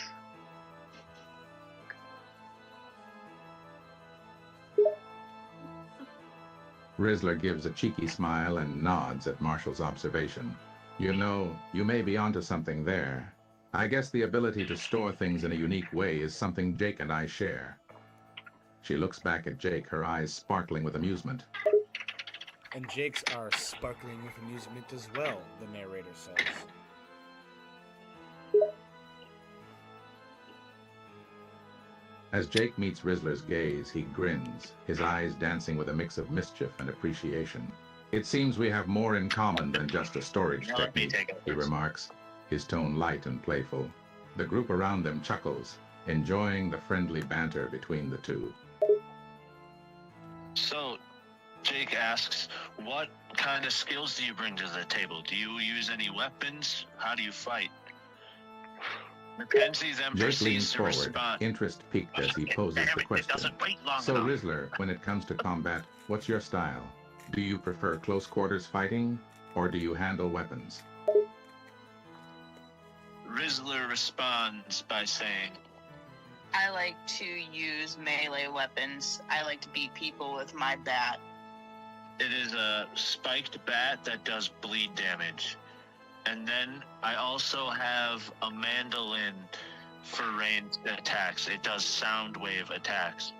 Rizzler gives a cheeky smile and nods at Marshall's observation. You know, you may be onto something there. I guess the ability to store things in a unique way is something Jake and I share. She looks back at Jake, her eyes sparkling with amusement. And Jake's are sparkling with amusement as well, the narrator says. As Jake meets Rizzler's gaze, he grins, his eyes dancing with a mix of mischief and appreciation. It seems we have more in common than just a storage technique, he remarks, his tone light and playful. The group around them chuckles, enjoying the friendly banter between the two. So, Jake asks, what kind of skills do you bring to the table? Do you use any weapons? How do you fight? Mackenzie then Jake proceeds leans to forward, respond. interest piqued as he poses the It question. doesn't wait long So, enough. Rizzler, when it comes to combat, what's your style? Do you prefer close quarters fighting, or do you handle weapons? Rizzler responds by saying, I like to use melee weapons. I like to beat people with my bat. it is a spiked bat that does bleed damage. And then I also have a mandolin for ranged attacks. It does sound wave attacks.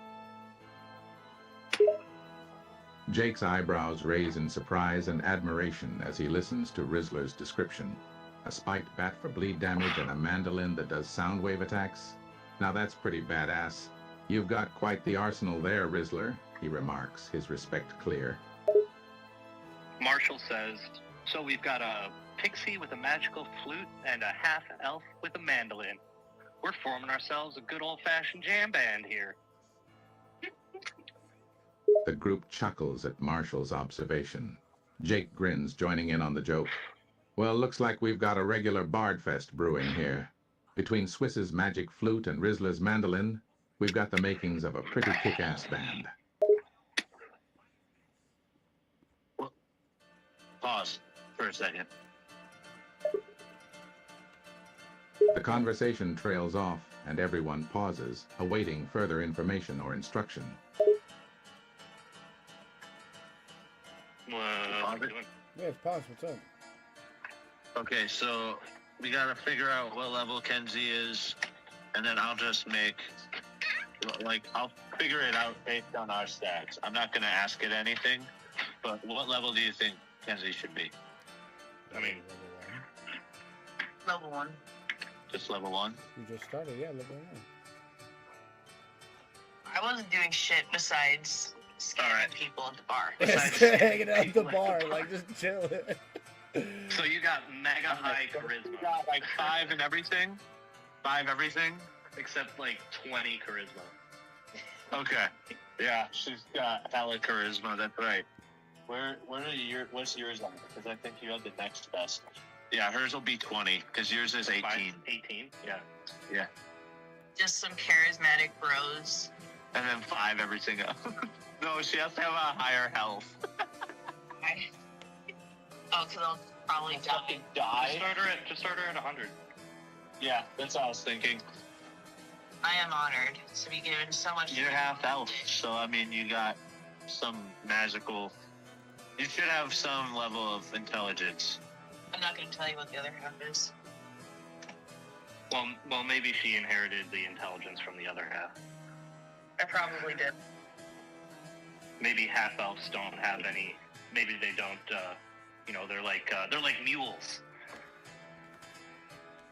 Jake's eyebrows raise in surprise and admiration as he listens to Rizzler's description. A spiked bat for bleed damage and a mandolin that does sound wave attacks? Now that's pretty badass. You've got quite the arsenal there, Rizzler, he remarks, his respect clear. Marshall says, so we've got a pixie with a magical flute and a half-elf with a mandolin. We're forming ourselves a good old-fashioned jam band here. The group chuckles at Marshall's observation. Jake grins, joining in on the joke. Well, looks like we've got a regular bard fest brewing here. Between Swiss's magic flute and Rizzler's mandolin, we've got the makings of a pretty kick-ass band. Pause for a second. The conversation trails off, and everyone pauses, awaiting further information or instruction. What are we doing? Yeah, pause. What's up? Okay, so we gotta figure out what level Kenzie is, and then I'll just make, I'll figure it out based on our stats. I'm not gonna ask it anything, but what level do you think Kenzie should be? I mean, Level 1. Just level 1? you just started, yeah, level 1. I wasn't doing shit besides scaring Alright. people at the bar. Just hanging out at the bar, like just chilling. so you got mega high charisma. You got like 5 and everything? 5 everything? Except like 20 charisma. Okay. Yeah, she's got hella charisma, that's right. What's yours on? Because I think you have the next best. Yeah, hers will be 20, because yours is 18. 18? Yeah. Just some charismatic bros. And then 5 everything else. No, she has to have a higher health. Okay. Oh, because I'll probably die. Just start her at 100. Yeah, that's what I was thinking. I am honored to be given so much. You're half elf, so I mean, you got some magical. You should have some level of intelligence. I'm not going to tell you what the other half is. Well, maybe she inherited the intelligence from the other half. I probably did. Maybe half elves don't have any. Maybe they don't. They're like mules.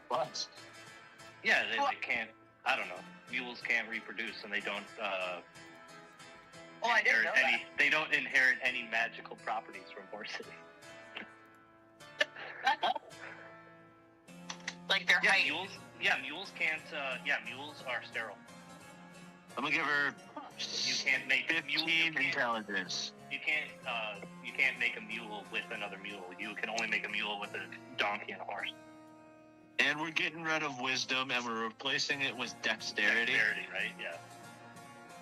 What? Yeah, they can't. I don't know. Mules can't reproduce, and they don't. Oh, I didn't know that. They don't inherit any magical properties from horses. Like their height. Mules can't. Mules are sterile. I'm gonna give her. You can't make 15 intelligence. You can't make a mule with another mule. You can only make a mule with a donkey and a horse. And we're getting rid of wisdom, and we're replacing it with dexterity. Dexterity, right? Yeah.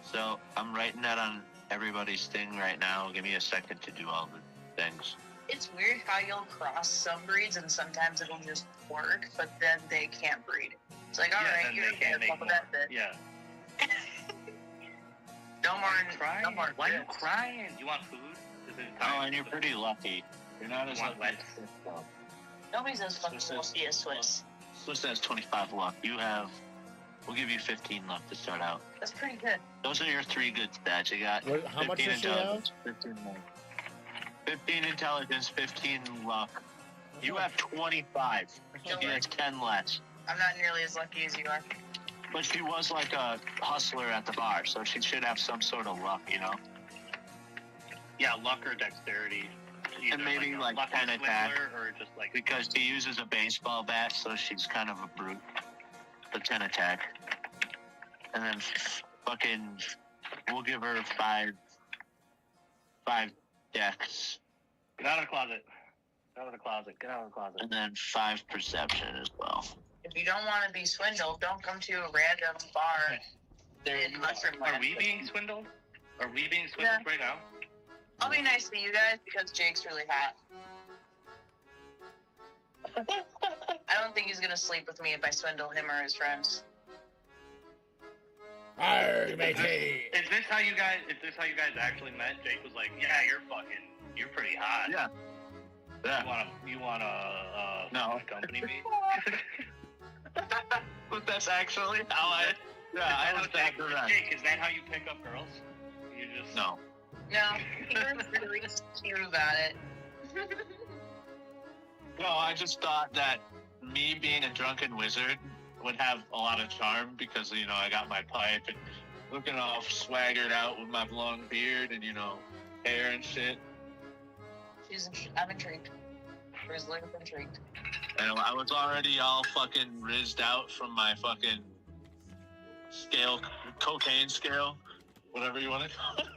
So I'm writing that on everybody's thing right now. Give me a second to do all the things. It's weird how you'll cross some breeds and sometimes it'll just work, but then they can't breed. It's like, all right, you're can't make more. that bit. Yeah. No more. Crying? No more. Why are you crying? You want food? Is it time? Oh, and you're pretty lucky. You're not as lucky. Wet? Nobody's as fucking lucky as Swiss. Swiss has 25 luck. We'll give you 15 luck to start out. That's pretty good. Those are your 3 good stats. You got How much 15 does she have? intelligence, 15 luck. 15 intelligence, 15 luck. You have 25. She has 10 less. I'm not nearly as lucky as you are. But she was like a hustler at the bar, so she should have some sort of luck, you know? Yeah, luck or dexterity. Either And maybe like luck 10 swindler attack. or just like Because she uses a baseball bat, so she's kind of a brute. But 10 attack. And then we'll give her 5 dex. Get out of the closet. Get out of the closet. Get out of the closet. And then 5 perception as well. If you don't want to be swindled, don't come to a random bar in Mushroom Are Land. we being swindled? Are we being swindled right now? I'll be nice to you guys because Jake's really hot. I don't think he's gonna sleep with me if I swindle him or his friends. Arr, matey. Is this how you guys actually met? Jake was like, "Yeah, you're pretty hot. Yeah. You wanna No. accompany me?" But that's actually how I was back to that. Jake, is that how you pick up girls? You just No. No, he was really cute about it. No, I just thought that me being a drunken wizard would have a lot of charm because, you know, I got my pipe and looking all swaggered out with my long beard and, you know, hair and shit. I'm intrigued. Grizzly is intrigued. And I was already all fucking rizzed out from my fucking scale, cocaine scale, whatever you want to call it.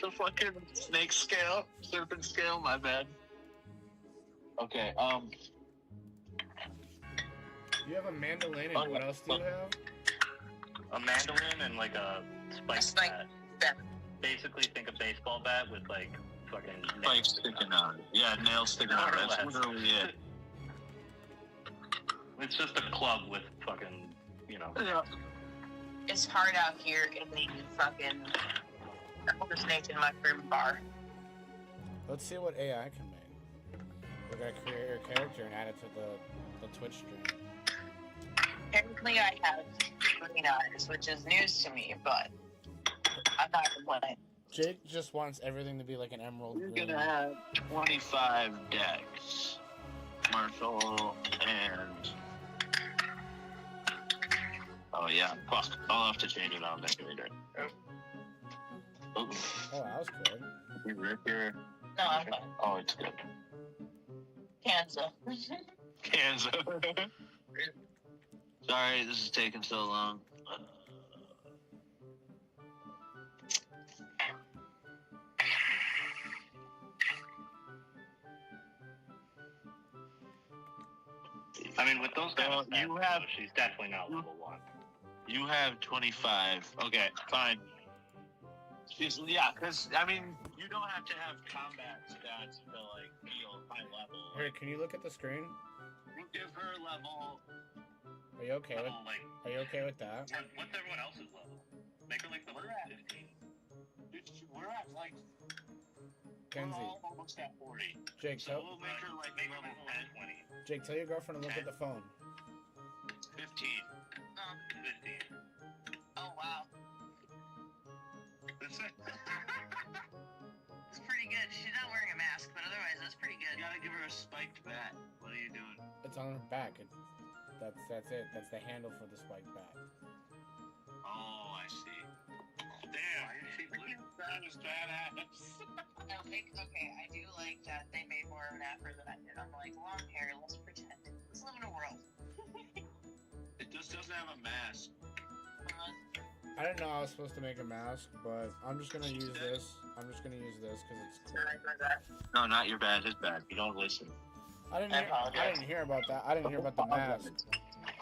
The fucking snake scale, serpent scale, my bad. Okay, You have a mandolin, and what else do you have? a mandolin and like a spike spike bat. bat. Basically, think a baseball bat with like fucking spike sticking out. Yeah, nails sticking out. That's literally it. It's just a club with fucking, you know. Yeah. It's hard out here in the fucking Snake and Mushroom bar. Let's see what AI can make. We're gonna create your character and add it to the Twitch stream. Apparently I have green eyes, which is news to me, but I'm not complaining. Jake just wants everything to be like an emerald You're green. gonna have 25 decks. Marshall and... Oh yeah, fuck. I'll have to change it on next later. Oh, that was good. You rip your... No, I'm fine. Oh, it's good. Kansas. Kansas. Sorry, this is taking so long. I mean, with those kind of you stats, have- she's definitely not level 1. You have 25. Okay, fine. Yeah, because I mean, you don't have to have combat stats to like feel high level. Here, can you look at the screen? We'll give her level. Are you okay with? Level like. Are you okay with that? What's everyone else's level? Make her like the We're at 15. We're at like. Kenzie, We're all almost at 40. Jake, So tell we'll make her like level 10, 20. Jake, tell your girlfriend to look at the phone. 15. 15. Oh wow, That's it. it's pretty good. She's not wearing a mask, but otherwise that's pretty You good. gotta give her a spiked bat. What are you doing? It's on her back. That's it. That's the handle for the spike bat. Oh, I see. Damn, she that is badass. Okay, I do like that they made more of an effort than I did. I'm like, long hair, let's pretend. Let's live in a world. It just doesn't have a mask. I didn't know I was supposed to make a mask, but I'm just gonna use this. I'm just gonna use this because it's cool. No, not your bad. His bad. You don't listen. I didn't hear about that. I didn't hear about the mask.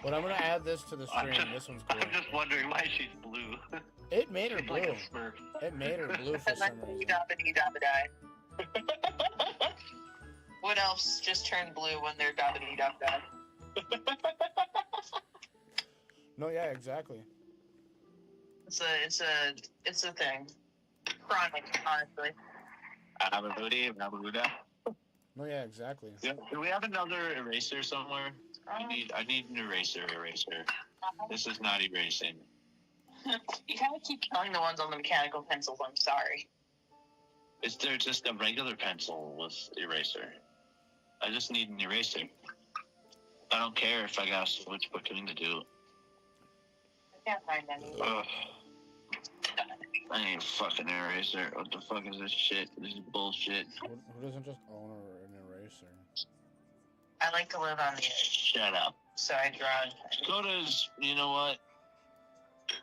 But I'm gonna add this to the stream. This one's cool. I'm just wondering why she's blue. It made her She's like blue. a Smurf. It made her blue for some reason. What else just turned blue when they're da-da-dee-da-da? No, yeah, exactly. It's a thing. Chronic, honestly. No, yeah, exactly. Yeah. Do we have another eraser somewhere? I need an eraser. This is not erasing. You kind of keep killing the ones on the mechanical pencils. I'm sorry. Is there just a regular pencil with eraser? I just need an eraser. I don't care if I gotta switch between the two. I can't find any. Ugh. I need a fucking eraser. What the fuck is this shit? This is bullshit. Who doesn't just own an eraser? I like to live on the edge, Shut up. so I draw. Dakota's, you know what?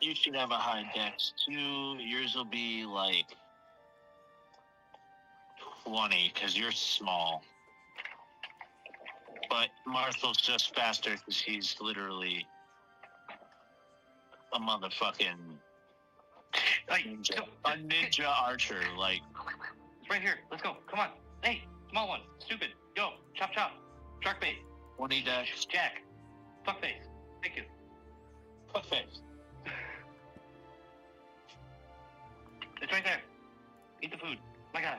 You should have a high dex too. Yours will be like 20 because you're small. But Martha's just faster because he's literally a motherfucking ninja archer. Like, It's right here. Let's go. Come on. Hey, small one. Stupid. Yo, chop chop. Shark bait. 20 dash. Jack. Fuckface. Thank you. Fuckface. It's right there. Eat the food. My God.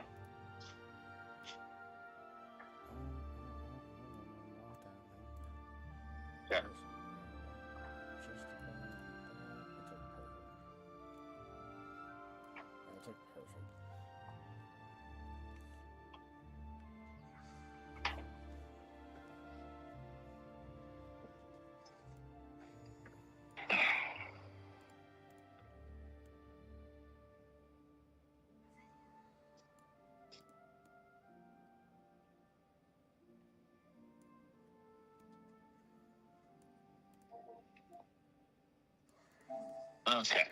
Yeah. That's like perfect. Okay.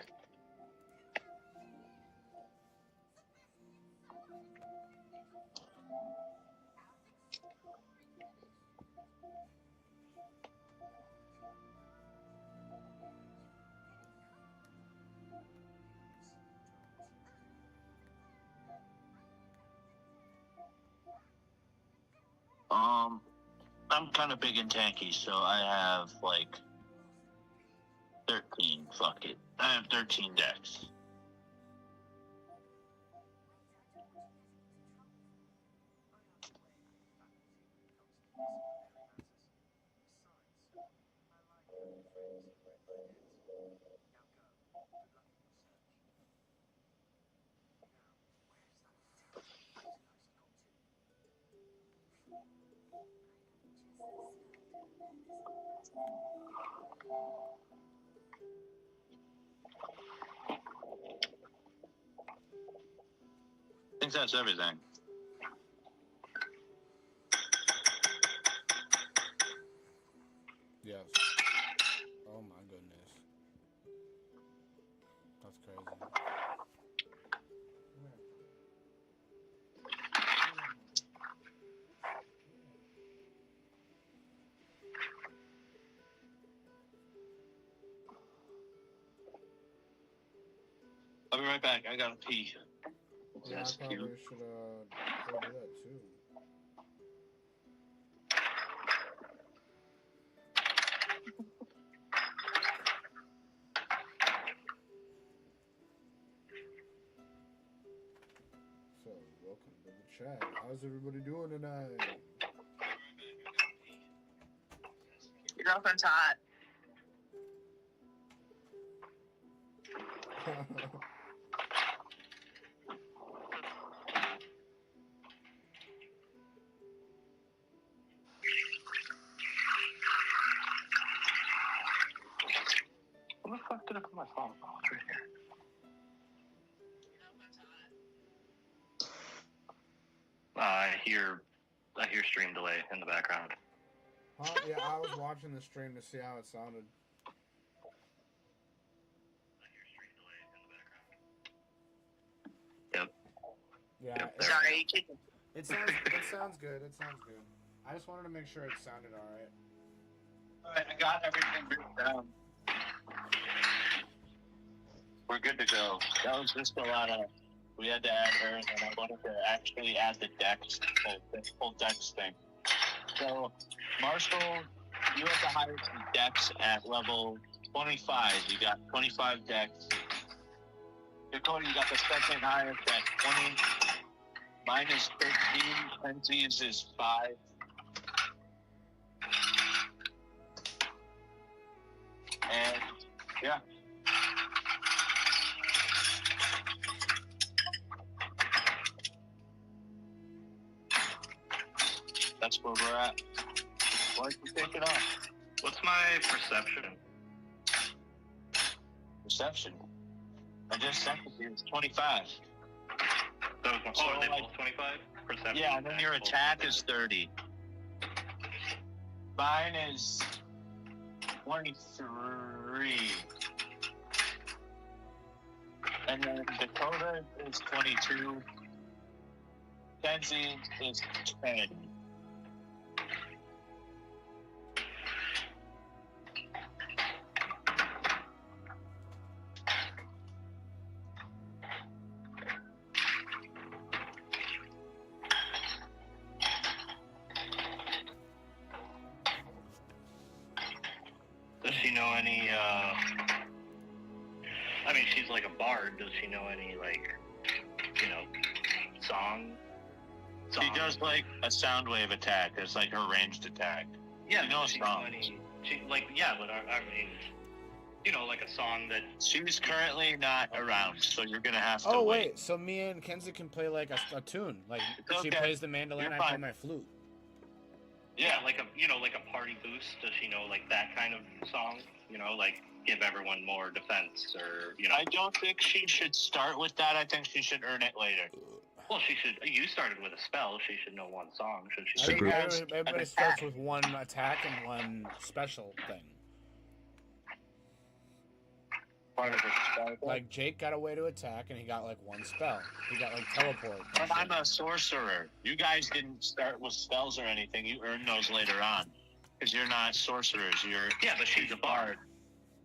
I'm kind of big and tanky, so I have like 13. Fuck it. I have 13 decks. I think that's everything. Yes. Oh my goodness. That's crazy. I'll be right back. I gotta pee. Yeah, That's I probably cute. should go do that too. So, welcome to the chat. How's everybody doing tonight? Your girlfriend's hot. Where the fuck did I put my phone? Oh, it's right here. I hear stream delay in the background. Huh? Yeah, I was watching the stream to see how it sounded. Yep. Yeah, Yep, it, there. Sorry. it sounds good. It sounds good. I just wanted to make sure it sounded alright. Alright, I got everything written down. We're good to go. That was just a lot of. We had to add her, and then I wanted to actually add the dex, the full dex thing. So, Marshall, you have the highest dex at level 25. You got 25 dex. Dakota, you got the second highest at 20. Mine is 13. Pensie's is 5. And, yeah. That's where we're at. Why don't you take it off? What's my perception? Perception. I just sent it to you. It's 25. So, So, are they like- both 25? Perception. Yeah, and then your attack is 30. Mine is 23. And then Dakota is 22. Kenzie is 10. Does she know any, I mean, she's like a bard. Does she know any, like, you know, song? She does like a sound wave attack. It's like her ranged attack. Yeah, she knows does she know songs. any, but I mean, you know, like a song that, She's currently not around, so you're gonna have to Oh wait. wait, so me and Kenzie can play like a tune. Like she Okay. plays the mandolin, You're I play fine. my flute. yeah, like a, you know, like a party boost. Does she know like that kind of song? You know, like give everyone more defense, or you know. I don't think she should start with that. I think she should earn it later. Well, she should. You started with a spell. She should know one song, should I she? think group- everybody an starts attack. with one attack and one special thing. Part of it. Like Jake got a way to attack and he got like one spell. He got like teleport. But I'm a sorcerer. You guys didn't start with spells or anything. You earn those later on. Because you're not sorcerers. You're Yeah, but she's a bard.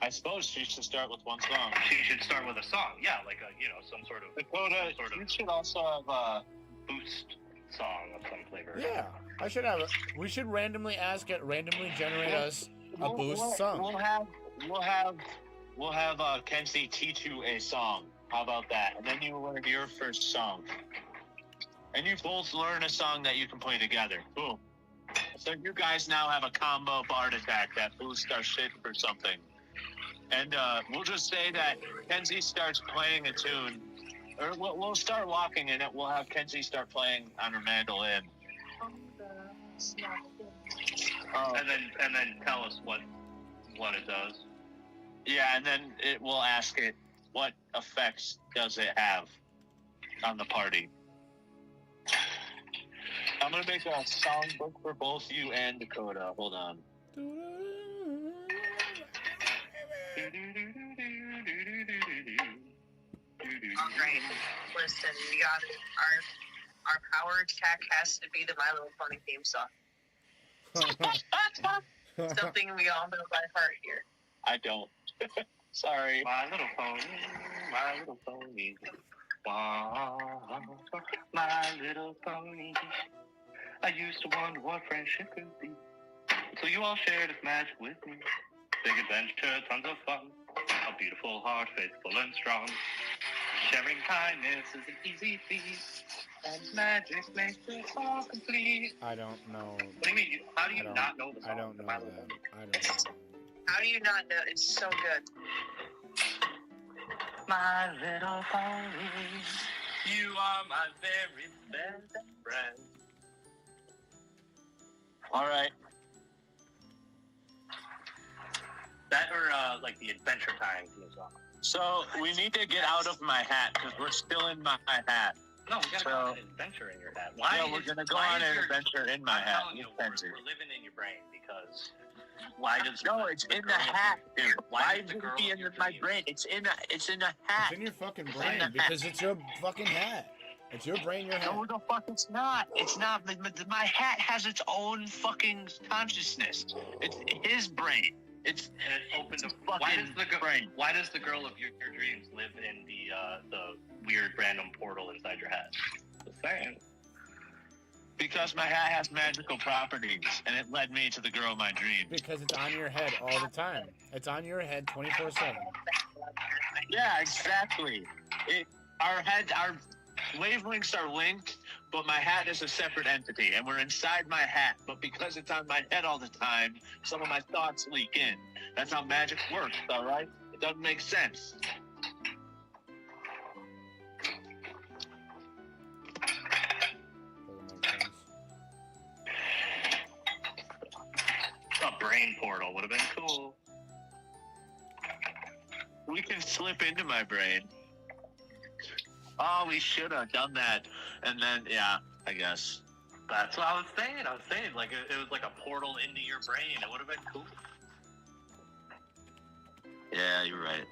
I suppose she should start with one song. She should start with a song. Yeah, like a, you know, some sort of Dakota, Sort of. you should also have boost song of some flavor. Yeah, I should have it. We should randomly ask it, randomly generate us a boost song. We'll have Kenzie teach you a song. How about that? And then you learn your first song. And you both learn a song that you can play together. Boom. So you guys now have a combo bard attack that boosts our shit for something. And we'll just say that Kenzie starts playing a tune, or we'll start walking, and we'll have Kenzie start playing on her mandolin. And then tell us what it does. Yeah, and then it will ask it, what effects does it have on the party? I'm gonna make a songbook for both you and Dakota. Hold on. Alright, listen, we got it. Our power attack has to be the My Little Pony theme song. Something we all know by heart here. I don't. Sorry. My little phone. my little pony. Wow, my little pony. I used to wonder what friendship could be. So you all share this magic with me. Big adventure, tons of fun. A beautiful heart, faithful and strong. Sharing kindness is an easy feat. And magic makes it all complete. I don't know. What do you mean? How do you not know the song? I don't know My that. Little Pony? I don't know. How do you not know? It's so good. My little pony, you are my very best friend. All right. That or like the Adventure Time theme song. So we need to get out of my hat because we're still in my hat. No, we gotta go on an adventure in your hat. Why? Yeah, we're gonna go on an adventure in my I'm hat. telling you, Adventure. we're living in your brain because why does No, it's in the girl- hat, dude. Why does the would girl it be of your in my dreams- brain? It's in the hat. It's in your fucking in brain the hat. because it's your fucking hat. It's your brain, your hat. No, the fuck it's not. It's not. My hat has its own fucking consciousness. It's his brain. It's And it opened up. fucking Why does the brain. Why does the girl of your dreams live in the weird random portal inside your hat? Just saying. Because my hat has magical properties, and it led me to the girl of my dreams. Because it's on your head all the time. It's on your head 24/7. Yeah, exactly. Our wavelengths are linked, but my hat is a separate entity, and we're inside my hat. But because it's on my head all the time, some of my thoughts leak in. That's how magic works, all right? It doesn't make sense. Doesn't make sense. A brain portal would have been cool. We can slip into my brain. Oh, we should have done that. And then, yeah, I guess. That's what I was saying. Like it was like a portal into your brain. It would have been cool. Yeah, you're right.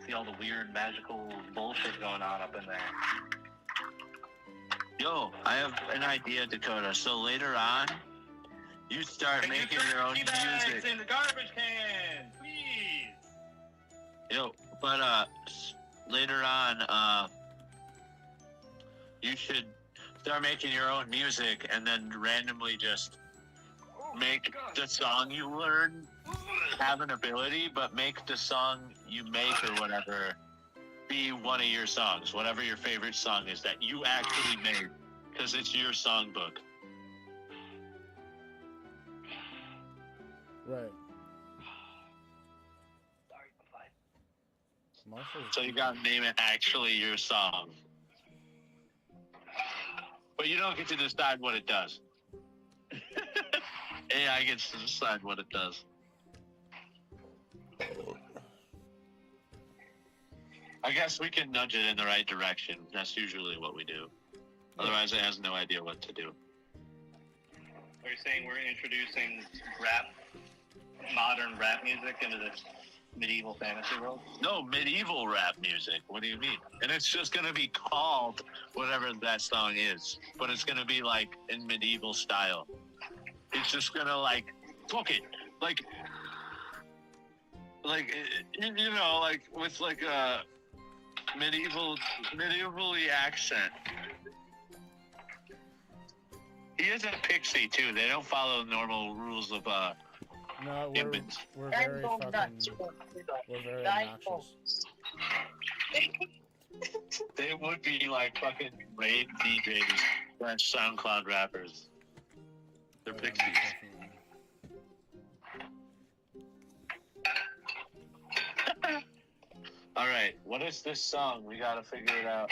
See all the weird magical bullshit going on up in there. Yo, I have an idea, Dakota. So later on, you start making your own music. in the garbage can, please. Yo, but later on, you should start making your own music and then randomly just make the song you learn have an ability, but make the song you make or whatever be one of your songs, whatever your favorite song is that you actually made, because it's your songbook. Right. Sorry, I'm fine. Marshall's So you gotta name it actually your song. But you don't get to decide what it does. AI gets to decide what it does. I guess we can nudge it in the right direction. That's usually what we do. Otherwise, it has no idea what to do. Are you saying we're introducing rap, modern rap music into this medieval fantasy world? No, medieval rap music. What do you mean? And it's just going to be called whatever that song is. But it's going to be like in medieval style. It's just going to like, fuck it. Like, you know, like with like a medievally accent. He is a pixie too. They don't follow the normal rules of No, humans. we're very fucking, we're very obnoxious. They would be like fucking rave DJs slash SoundCloud rappers. They're Yeah, pixies. definitely. All right, what is this song? We gotta figure it out.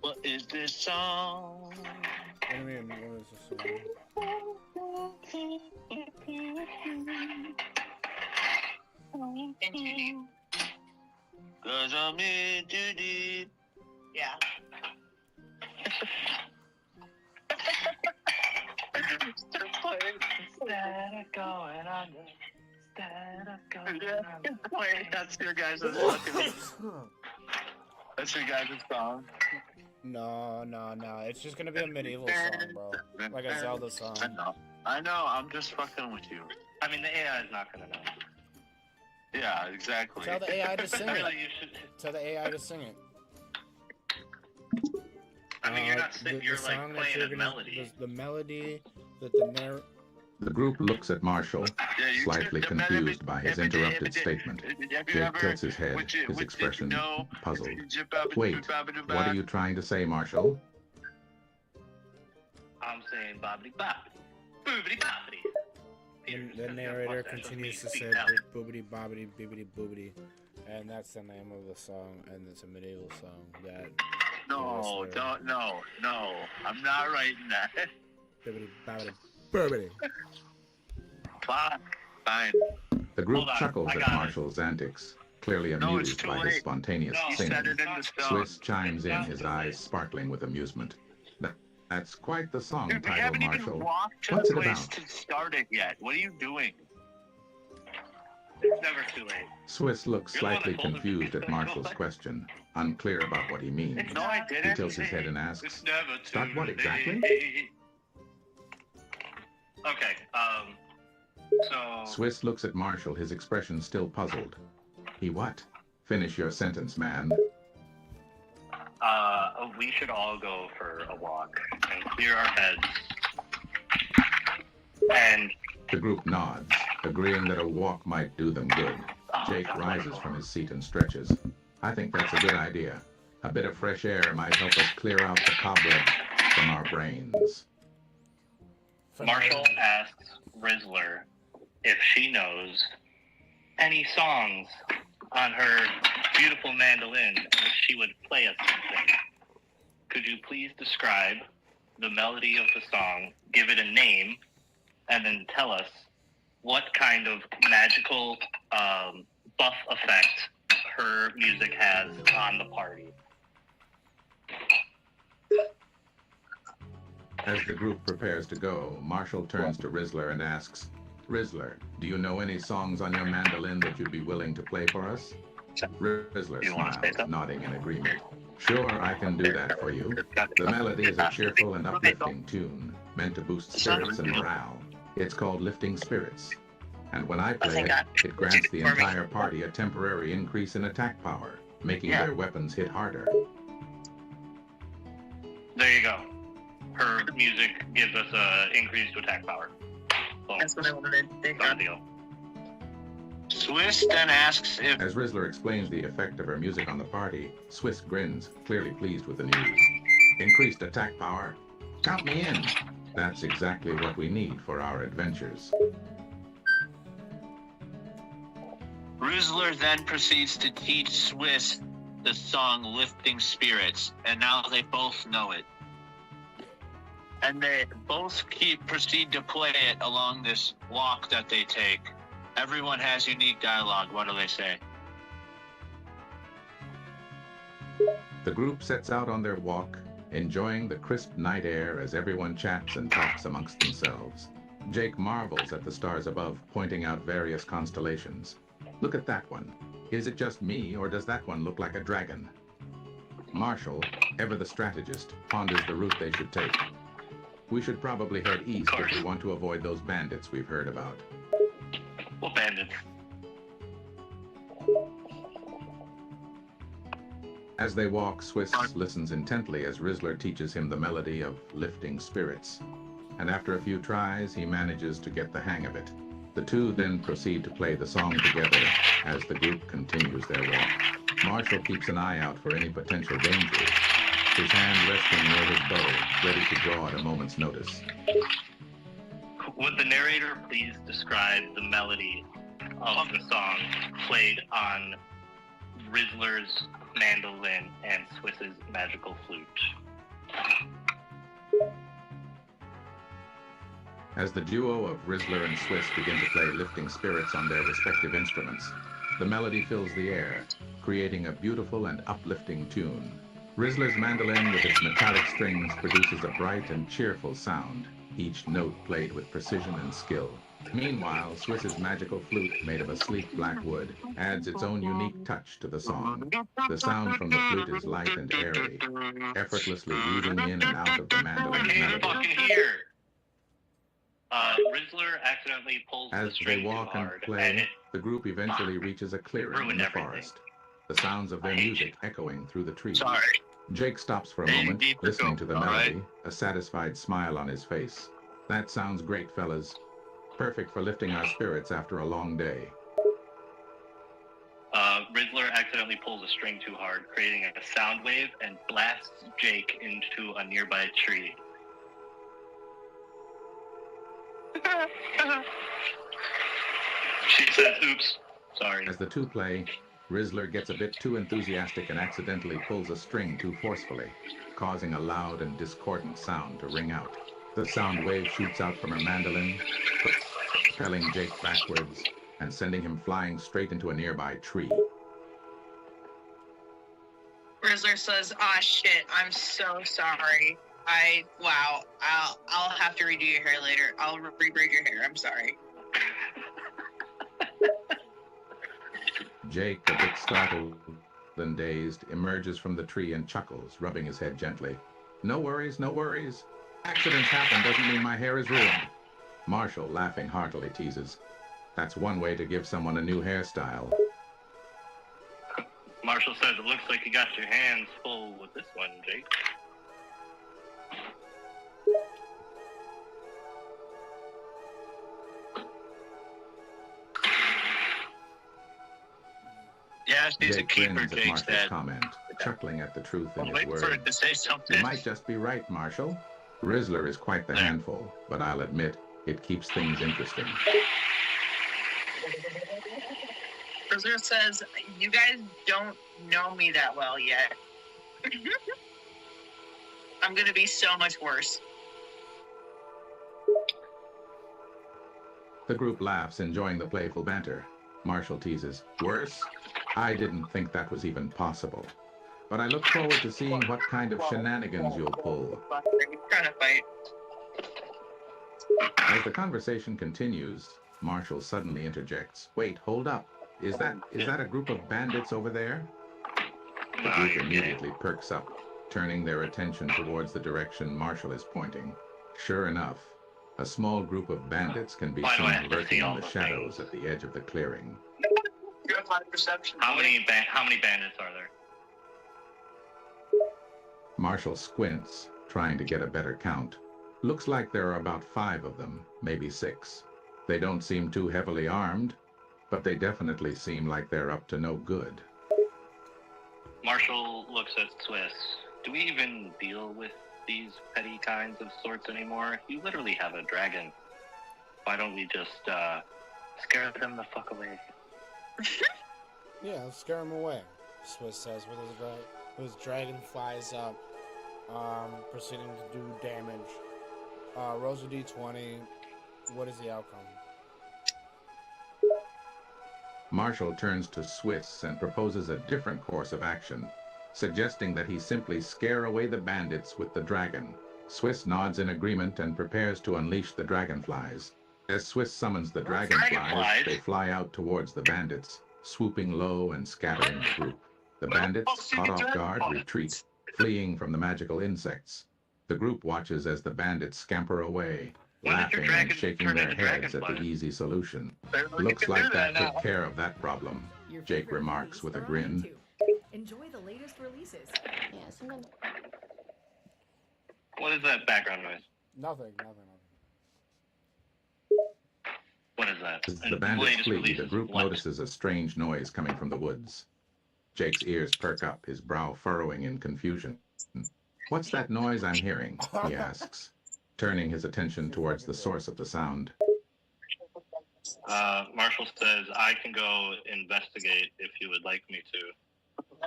What is this song? What do you mean? What is this song? In too deep. 'Cause I'm in too deep. Yeah. Instead of going under, instead of going under. Wait, that's your guys' fucking. That's your guys' song. No. It's just gonna be a medieval song, bro. Like a Zelda song. I know. I'm just fucking with you. I mean, the AI is not gonna know. Yeah, exactly. Tell the AI to sing Really, it. you should. Tell the AI to sing it. I mean, you're not singing. You're like song that playing you're a gonna- melody. The melody that the narr. The group looks at Marshall, Yeah, you slightly the confused by his melody- interrupted statement. Have you Jake ever- tilts his head, would you- his would- expression did you know- puzzled. Jibba- Wait, jibba- what are you trying to say, Marshall? I'm saying bobbity bobbity, boobity bobbity. The narrator continues to say boobity bobbity bibbity boobity, and that's the name of the song, and it's a medieval song that. No, don't, no. I'm not writing that. Bibbity bobbity boobity. Fine. The group Hold on, chuckles I at got it. Marshall's antics, clearly No, it's amused too by his late. spontaneous No, You singing. said it in the song. Swiss chimes in, his eyes sparkling with amusement. That's quite the song Dude, we title, haven't even Marshall. walked to What's the it place about? to start it yet. What are you doing? It's never too late. Swiss looks You're the one that slightly told him. confused at Marshall's question, unclear about what he means. No, I He didn't. tilts his head and It's asks, never too Start what exactly? late. Okay. So. Swiss looks at Marshall, his expression still puzzled. He what? Finish your sentence, man. We should all go for a walk and clear our heads. And The group nods, agreeing that a walk might do them good. Jake rises from his seat and stretches. I think that's a good idea. A bit of fresh air might help us clear out the cobwebs from our brains. Marshall asks Rizzler if she knows any songs on her beautiful mandolin, if she would play us something. Could you please describe the melody of the song, give it a name, and then tell us what kind of magical buff effect her music has on the party? As the group prepares to go, Marshall turns to Rizzler and asks, Rizzler, do you know any songs on your mandolin that you'd be willing to play for us? Rizzler You wanna say smiles, something? nodding in agreement. Sure, I can do that for you. The melody is a cheerful and uplifting tune, meant to boost spirits and morale. It's called Lifting Spirits. And when I play it, it grants the entire party a temporary increase in attack power, making their weapons hit harder. There you go. Her music gives us an increase to attack power. Boom. That's what I wanted. There you go. Done deal. Swiss then asks if As Rizzler explains the effect of her music on the party, Swiss grins, clearly pleased with the news. Increased attack power? Count me in. That's exactly what we need for our adventures. Rizzler then proceeds to teach Swiss the song Lifting Spirits, and now they both know it. And they both proceed to play it along this walk that they take. Everyone has unique dialogue. What do they say? The group sets out on their walk, enjoying the crisp night air as everyone chats and talks amongst themselves. Jake marvels at the stars above, pointing out various constellations. Look at that one. Is it just me, or does that one look like a dragon? Marshall, ever the strategist, ponders the route they should take. We should probably head east if we want to avoid those bandits we've heard about. Well, bandits. As they walk, Swiss listens intently as Rizzler teaches him the melody of Lifting Spirits. And after a few tries, he manages to get the hang of it. The two then proceed to play the song together as the group continues their walk. Marshall keeps an eye out for any potential danger, his hand resting near his bow, ready to draw at a moment's notice. Would the narrator please describe the melody of the song played on Rizzler's mandolin and Swiss's magical flute? As the duo of Rizzler and Swiss begin to play Lifting Spirits on their respective instruments, the melody fills the air, creating a beautiful and uplifting tune. Rizzler's mandolin with its metallic strings produces a bright and cheerful sound, each note played with precision and skill. Meanwhile, Swiss's magical flute, made of a sleek black wood, adds its own unique touch to the song. The sound from the flute is light and airy, effortlessly weaving in and out of the I mandolin's can't melody. fucking hear. Rizzler accidentally pulls As the they string too walk and hard, play, the group eventually reaches a clearing in ruined the everything. forest, the sounds of their I hate music echoing through the trees. Sorry. Jake stops for a Hey, moment, keep it listening to the going, all right? melody, a satisfied smile on his face. That sounds great, fellas. Perfect for lifting our spirits after a long day. Rizzler accidentally pulls a string too hard, creating a sound wave and blasts Jake into a nearby tree. She says, oops, sorry. As the two play, Rizzler gets a bit too enthusiastic and accidentally pulls a string too forcefully, causing a loud and discordant sound to ring out. The sound wave shoots out from her mandolin, propelling Jake backwards and sending him flying straight into a nearby tree. Rizzler says, "Ah, shit, I'm so sorry. Wow, I'll have to redo your hair later. I'll rebraid your hair. I'm sorry." Jake, a bit startled and dazed, emerges from the tree and chuckles, rubbing his head gently. No worries, no worries. Accidents happen doesn't mean my hair is ruined. Marshall, laughing heartily, teases. That's one way to give someone a new hairstyle. Marshall says, it looks like you got your hands full with this one, Jake. Yeah, she's a Jake keeper, grins at Jake Marshall's said. comment, chuckling at the truth in I'm his waiting for words. it to say something. You might just be right, Marshall. Rizzler is quite the handful, but I'll admit, it keeps things interesting. Rizzler says, "You guys don't know me that well yet. I'm gonna be so much worse." The group laughs, enjoying the playful banter. Marshall teases, worse? I didn't think that was even possible. But I look forward to seeing what kind of shenanigans you'll pull. Trying to fight. As the conversation continues, Marshall suddenly interjects. Wait, hold up. Is that a group of bandits over there? The group immediately perks up, turning their attention towards the direction Marshall is pointing. Sure enough, a small group of bandits can be Why do I have seen to lurking see all in the the shadows things? at the edge of the clearing. You have high perception. How many bandits are there? Marshall squints, trying to get a better count. Looks like there are about 5 of them, maybe 6. They don't seem too heavily armed, but they definitely seem like they're up to no good. Marshall looks at Swiss. Do we even deal with these petty kinds of sorts anymore? You literally have a dragon. Why don't we just scare them the fuck away? Yeah, let's scare him away, Swiss says with his dragon flies up, proceeding to do damage. Rolls a d20. What is the outcome? Marshall turns to Swiss and proposes a different course of action, suggesting that he simply scare away the bandits with the dragon. Swiss nods in agreement and prepares to unleash the dragonflies. As Swiss summons the dragonflies, they fly out towards the bandits, swooping low and scattering the group. The bandits, caught off guard, retreat, fleeing from the magical insects. The group watches as the bandits scamper away, When did your laughing and dragon shaking turn their into heads at the dragonflies? easy solution. Barely Looks can like do that now. took care of that problem, Your Jake favorite remarks movies with a are on grin. YouTube. Enjoy the latest releases. Yes, and then What is that background noise? Nothing. What is that? As And the bandits latest flee, release the is group what? notices a strange noise coming from the woods. Jake's ears perk up, his brow furrowing in confusion. What's that noise I'm hearing? He asks, turning his attention towards the source of the sound. Marshall says, I can go investigate if you would like me to.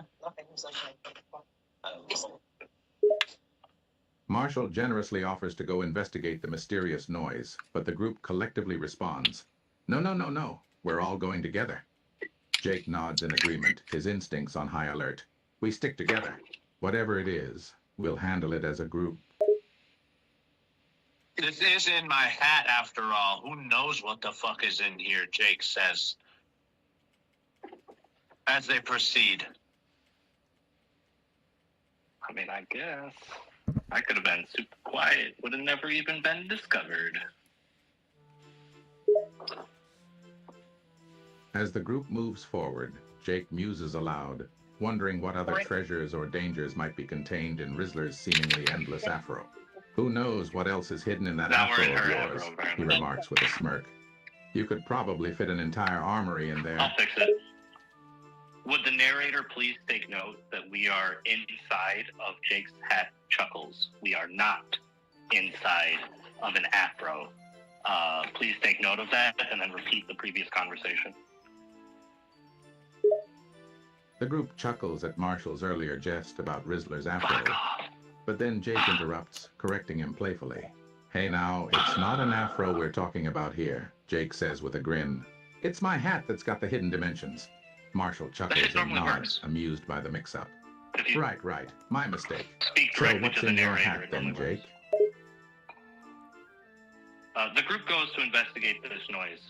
Marshall generously offers to go investigate the mysterious noise, but the group collectively responds, No, we're all going together. Jake nods in agreement, his instincts on high alert. We stick together. Whatever it is, we'll handle it as a group. This is in my hat after all. Who knows what the fuck is in here, Jake says. As they proceed. I mean, I guess. I could have been super quiet. Would have never even been discovered. As the group moves forward, Jake muses aloud, wondering what other treasures or dangers might be contained in Rizzler's seemingly endless afro. Who knows what else is hidden in that Now we're afro in of her yours, afro, he apparently. remarks with a smirk. You could probably fit an entire armory in there. I'll fix it. Would the narrator please take note that we are inside of Jake's hat chuckles? We are not inside of an afro. Please take note of that and then repeat the previous conversation. The group chuckles at Marshall's earlier jest about Rizzler's afro, Fuck off. but then Jake interrupts, correcting him playfully. Hey now, it's not an afro we're talking about here, Jake says with a grin. It's my hat that's got the hidden dimensions. Marshall chuckles shit and normally nods, works. amused by the mix-up. If you Right, my mistake. speak So directly what's to the in your narrator, hat it then, normally works. Jake? The group goes to investigate this noise.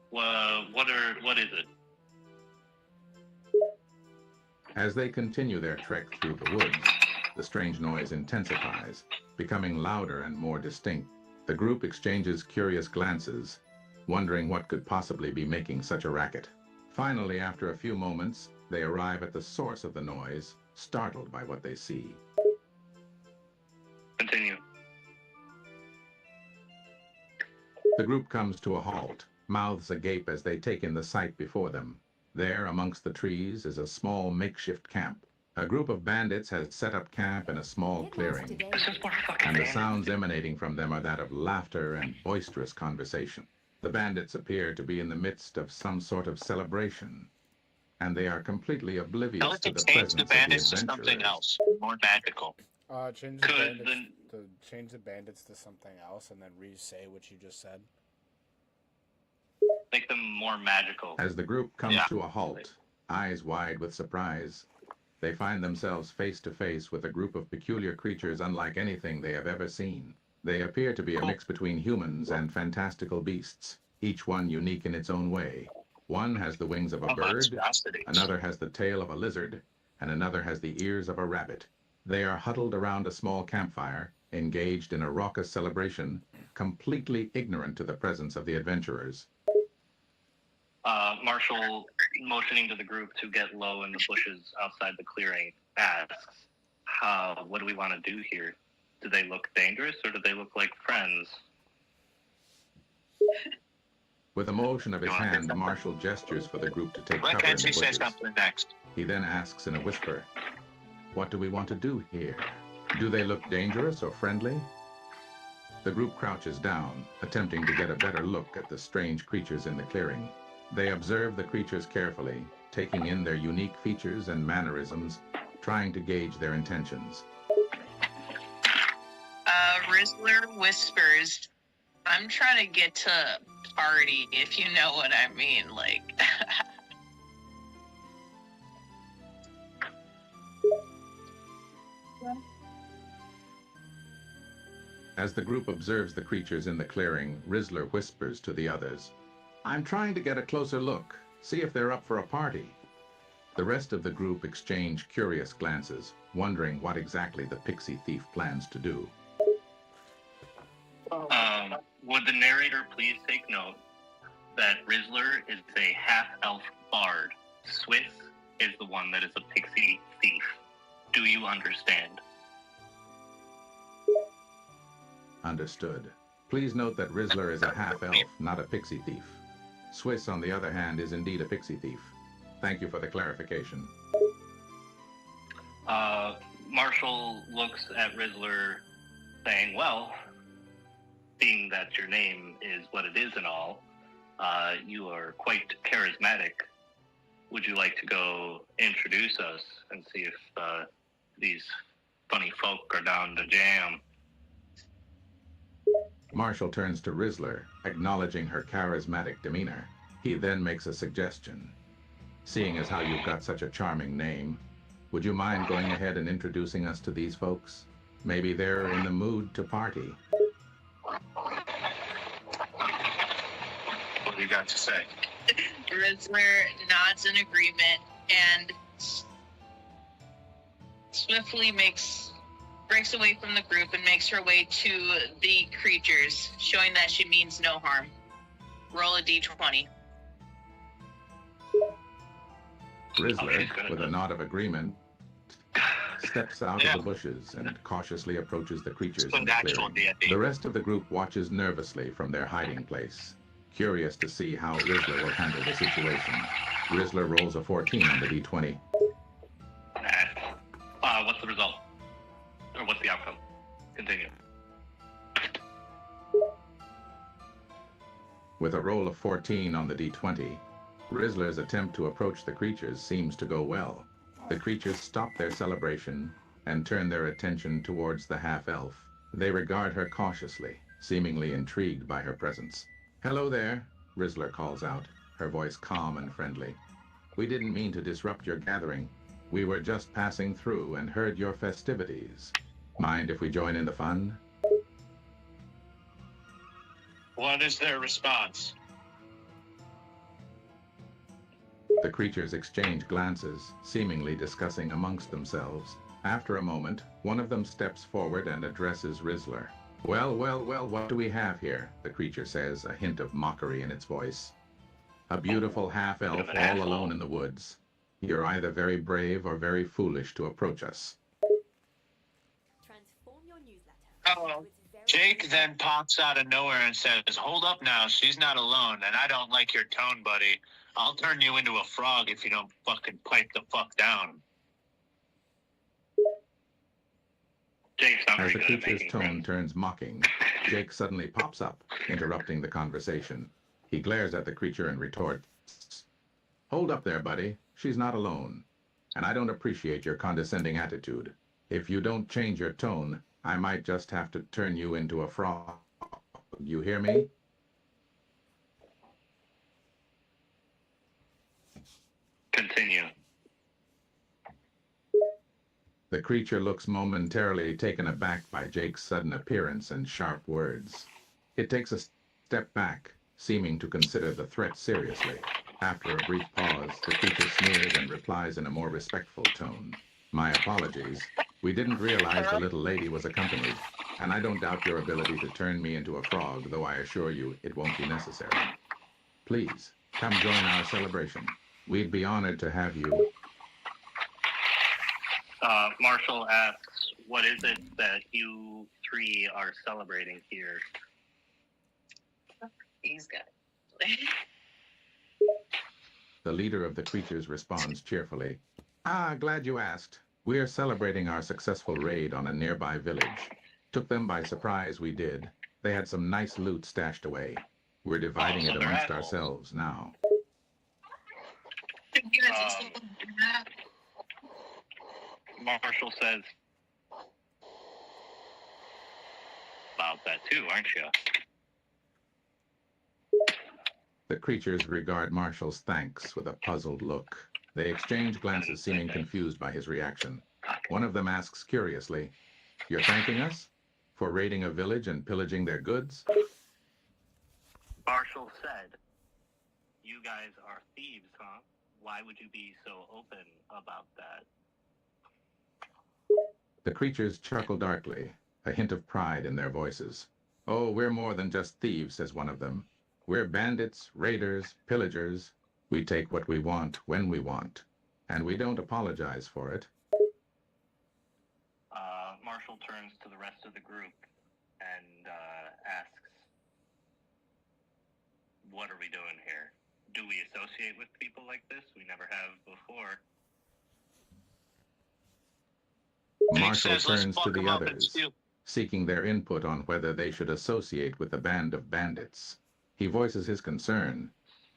What is it? As they continue their trek through the woods, the strange noise intensifies, becoming louder and more distinct. The group exchanges curious glances, wondering what could possibly be making such a racket. Finally, after a few moments, they arrive at the source of the noise, startled by what they see. Continue. The group comes to a halt, mouths agape as they take in the sight before them. There, amongst the trees, is a small makeshift camp. A group of bandits has set up camp in a small Get lost clearing, today. This is more fucking and the random. sounds emanating from them are that of laughter and boisterous conversation. The bandits appear to be in the midst of some sort of celebration, and they are completely oblivious Tell it to to the change presence the of the bandits to something adventurers. else. More magical. Change the Could bandits change the bandits to something else, and then re-say what you just said. Make them more magical. As the group comes Yeah. to a halt, eyes wide with surprise, they find themselves face to face with a group of peculiar creatures unlike anything they have ever seen. They appear to be a mix between humans and fantastical beasts, each one unique in its own way. One has the wings of a bird, Monstrosities. another has the tail of a lizard, and another has the ears of a rabbit. They are huddled around a small campfire, engaged in a raucous celebration, completely ignorant to the presence of the adventurers. Marshall, motioning to the group to get low in the bushes outside the clearing, asks, what do we want to do here? Do they look dangerous, or do they look like friends? With a motion of his You wanna say hand, something? Marshall gestures for the group to take Why cover in can't the she say bushes. something next? He then asks in a whisper, "What do we want to do here? Do they look dangerous or friendly?" The group crouches down, attempting to get a better look at the strange creatures in the clearing. They observe the creatures carefully, taking in their unique features and mannerisms, trying to gauge their intentions. Rizzler whispers, I'm trying to get to party, if you know what I mean. Like, As the group observes the creatures in the clearing, Rizzler whispers to the others, "I'm trying to get a closer look, see if they're up for a party." The rest of the group exchange curious glances, wondering what exactly the pixie thief plans to do. Would the narrator please take note that Rizzler is a half-elf bard. Swiss is the one that is a pixie thief. Do you understand? Understood. Please note that Rizzler is a half-elf, not a pixie thief. Swiss, on the other hand, is indeed a pixie thief. Thank you for the clarification. Marshall looks at Rizzler saying, well, being that your name is what it is and all, you are quite charismatic. Would you like to go introduce us and see if these funny folk are down to jam? Marshall turns to Rizzler, acknowledging her charismatic demeanor. He then makes a suggestion. "Seeing as how you've got such a charming name, would you mind going ahead and introducing us to these folks? Maybe they're in the mood to party." you got to say? Rizzler nods in agreement and swiftly breaks away from the group and makes her way to the creatures, showing that she means no harm. Roll a d20. Rizzler, with a nod of agreement, steps out of the bushes and cautiously approaches the creatures in the clearing. D&D. The rest of the group watches nervously from their hiding place, curious to see how Rizzler will handle the situation. Rizzler rolls a 14 on the d20. What's the result? Or what's the outcome? Continue. With a roll of 14 on the d20, Rizzler's attempt to approach the creatures seems to go well. The creatures stop their celebration and turn their attention towards the half-elf. They regard her cautiously, seemingly intrigued by her presence. "Hello there," Rizzler calls out, her voice calm and friendly. "We didn't mean to disrupt your gathering. We were just passing through and heard your festivities. Mind if we join in the fun?" What is their response? The creatures exchange glances, seemingly discussing amongst themselves. After a moment, one of them steps forward and addresses Rizzler. Well, what do we have here?" the creature says, a hint of mockery in its voice. "A beautiful half-elf all alone in the woods. You're either very brave or very foolish to approach us." Transform your newsletter. Oh. Jake then pops out of nowhere and says, "Hold up now, she's not alone, and I don't like your tone, buddy. I'll turn you into a frog if you don't fucking pipe the fuck down." Jake's not As very the good at creature's making tone friends. turns mocking, Jake suddenly pops up, interrupting the conversation. He glares at the creature and retorts, "Hold up there, buddy. She's not alone. And I don't appreciate your condescending attitude. If you don't change your tone, I might just have to turn you into a frog. You hear me?" Continue. The creature looks momentarily taken aback by Jake's sudden appearance and sharp words. It takes a step back, seeming to consider the threat seriously. After a brief pause, the creature sneers and replies in a more respectful tone. "My apologies. We didn't realize the little lady was accompanied, and I don't doubt your ability to turn me into a frog, though I assure you it won't be necessary. Please, come join our celebration. We'd be honored to have you." Marshall asks, what is it that you three are celebrating here? He's got it. The leader of the creatures responds cheerfully. "Ah, glad you asked. We're celebrating our successful raid on a nearby village. Took them by surprise, we did. They had some nice loot stashed away. We're dividing so it they're amongst assholes. ourselves now." Marshall says, about that too, aren't you? The creatures regard Marshall's thanks with a puzzled look. They exchange glances, seeming confused by his reaction. One of them asks curiously, "You're thanking us? For raiding a village and pillaging their goods?" Marshall said, "You guys are thieves, huh? Why would you be so open about that?" The creatures chuckle darkly, a hint of pride in their voices. "Oh, we're more than just thieves," says one of them. "We're bandits, raiders, pillagers. We take what we want when we want, and we don't apologize for it." Marshall turns to the rest of the group and asks, "What are we doing here? Do we associate with people like this? We never have before." Marshall says, "Let's turns to fuck the 'em up and others, steal." seeking their input on whether they should associate with the band of bandits. He voices his concern,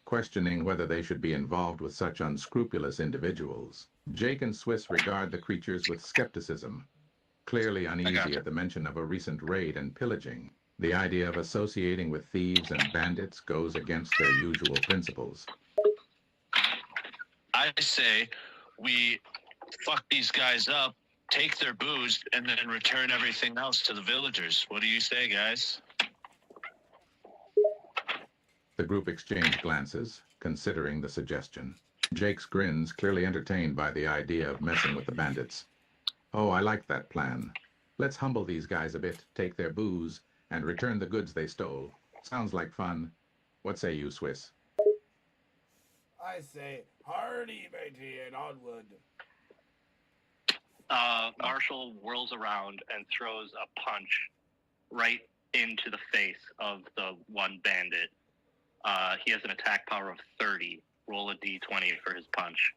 questioning whether they should be involved with such unscrupulous individuals. Jake and Swiss regard the creatures with skepticism, clearly uneasy at the mention of a recent raid and pillaging. The idea of associating with thieves and bandits goes against their usual principles. I say we fuck these guys up, take their booze, and then return everything else to the villagers. What do you say, guys? The group exchanged glances, considering the suggestion. Jake's grins, clearly entertained by the idea of messing with the bandits. Oh, I like that plan. Let's humble these guys a bit, take their booze, and return the goods they stole. Sounds like fun. What say you, Swiss? I say, hardy, matey, and onward. Marshall whirls around and throws a punch right into the face of the one bandit. He has an attack power of 30. Roll a d20 for his punch.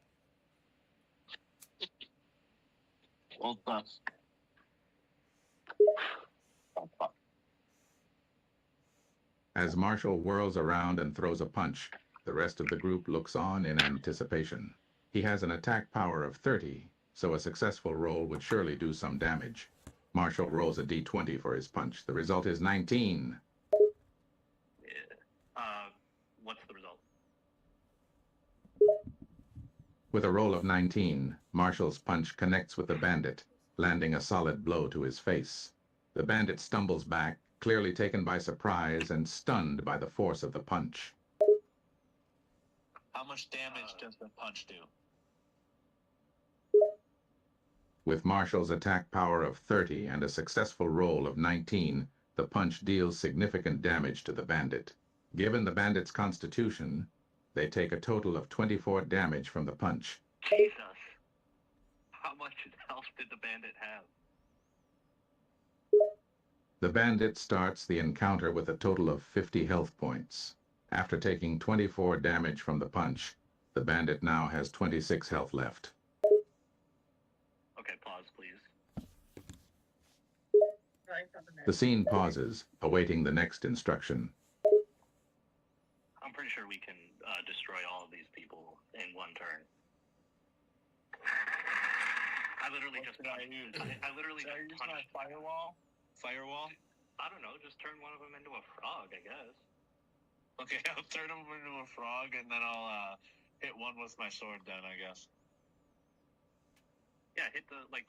Well done. As Marshall whirls around and throws a punch, the rest of the group looks on in anticipation. He has an attack power of 30, so a successful roll would surely do some damage. Marshall rolls a d20 for his punch. The result is 19. What's the result? With a roll of 19, Marshall's punch connects with the bandit, landing a solid blow to his face. The bandit stumbles back, clearly taken by surprise and stunned by the force of the punch. How much damage does the punch do? With Marshall's attack power of 30 and a successful roll of 19, the punch deals significant damage to the bandit. Given the bandit's constitution, they take a total of 24 damage from the punch. Jesus. How much health did the bandit have? The bandit starts the encounter with a total of 50 health points. After taking 24 damage from the punch, the bandit now has 26 health left. Okay, pause, please. The scene pauses, awaiting the next instruction. I'm pretty sure we can destroy all of these people in one turn. I literally just punched. I literally just punched. Firewall? Firewall? I don't know. Just turn one of them into a frog, I guess. Okay, I'll turn him into a frog, and then I'll hit one with my sword. Then I guess. Yeah,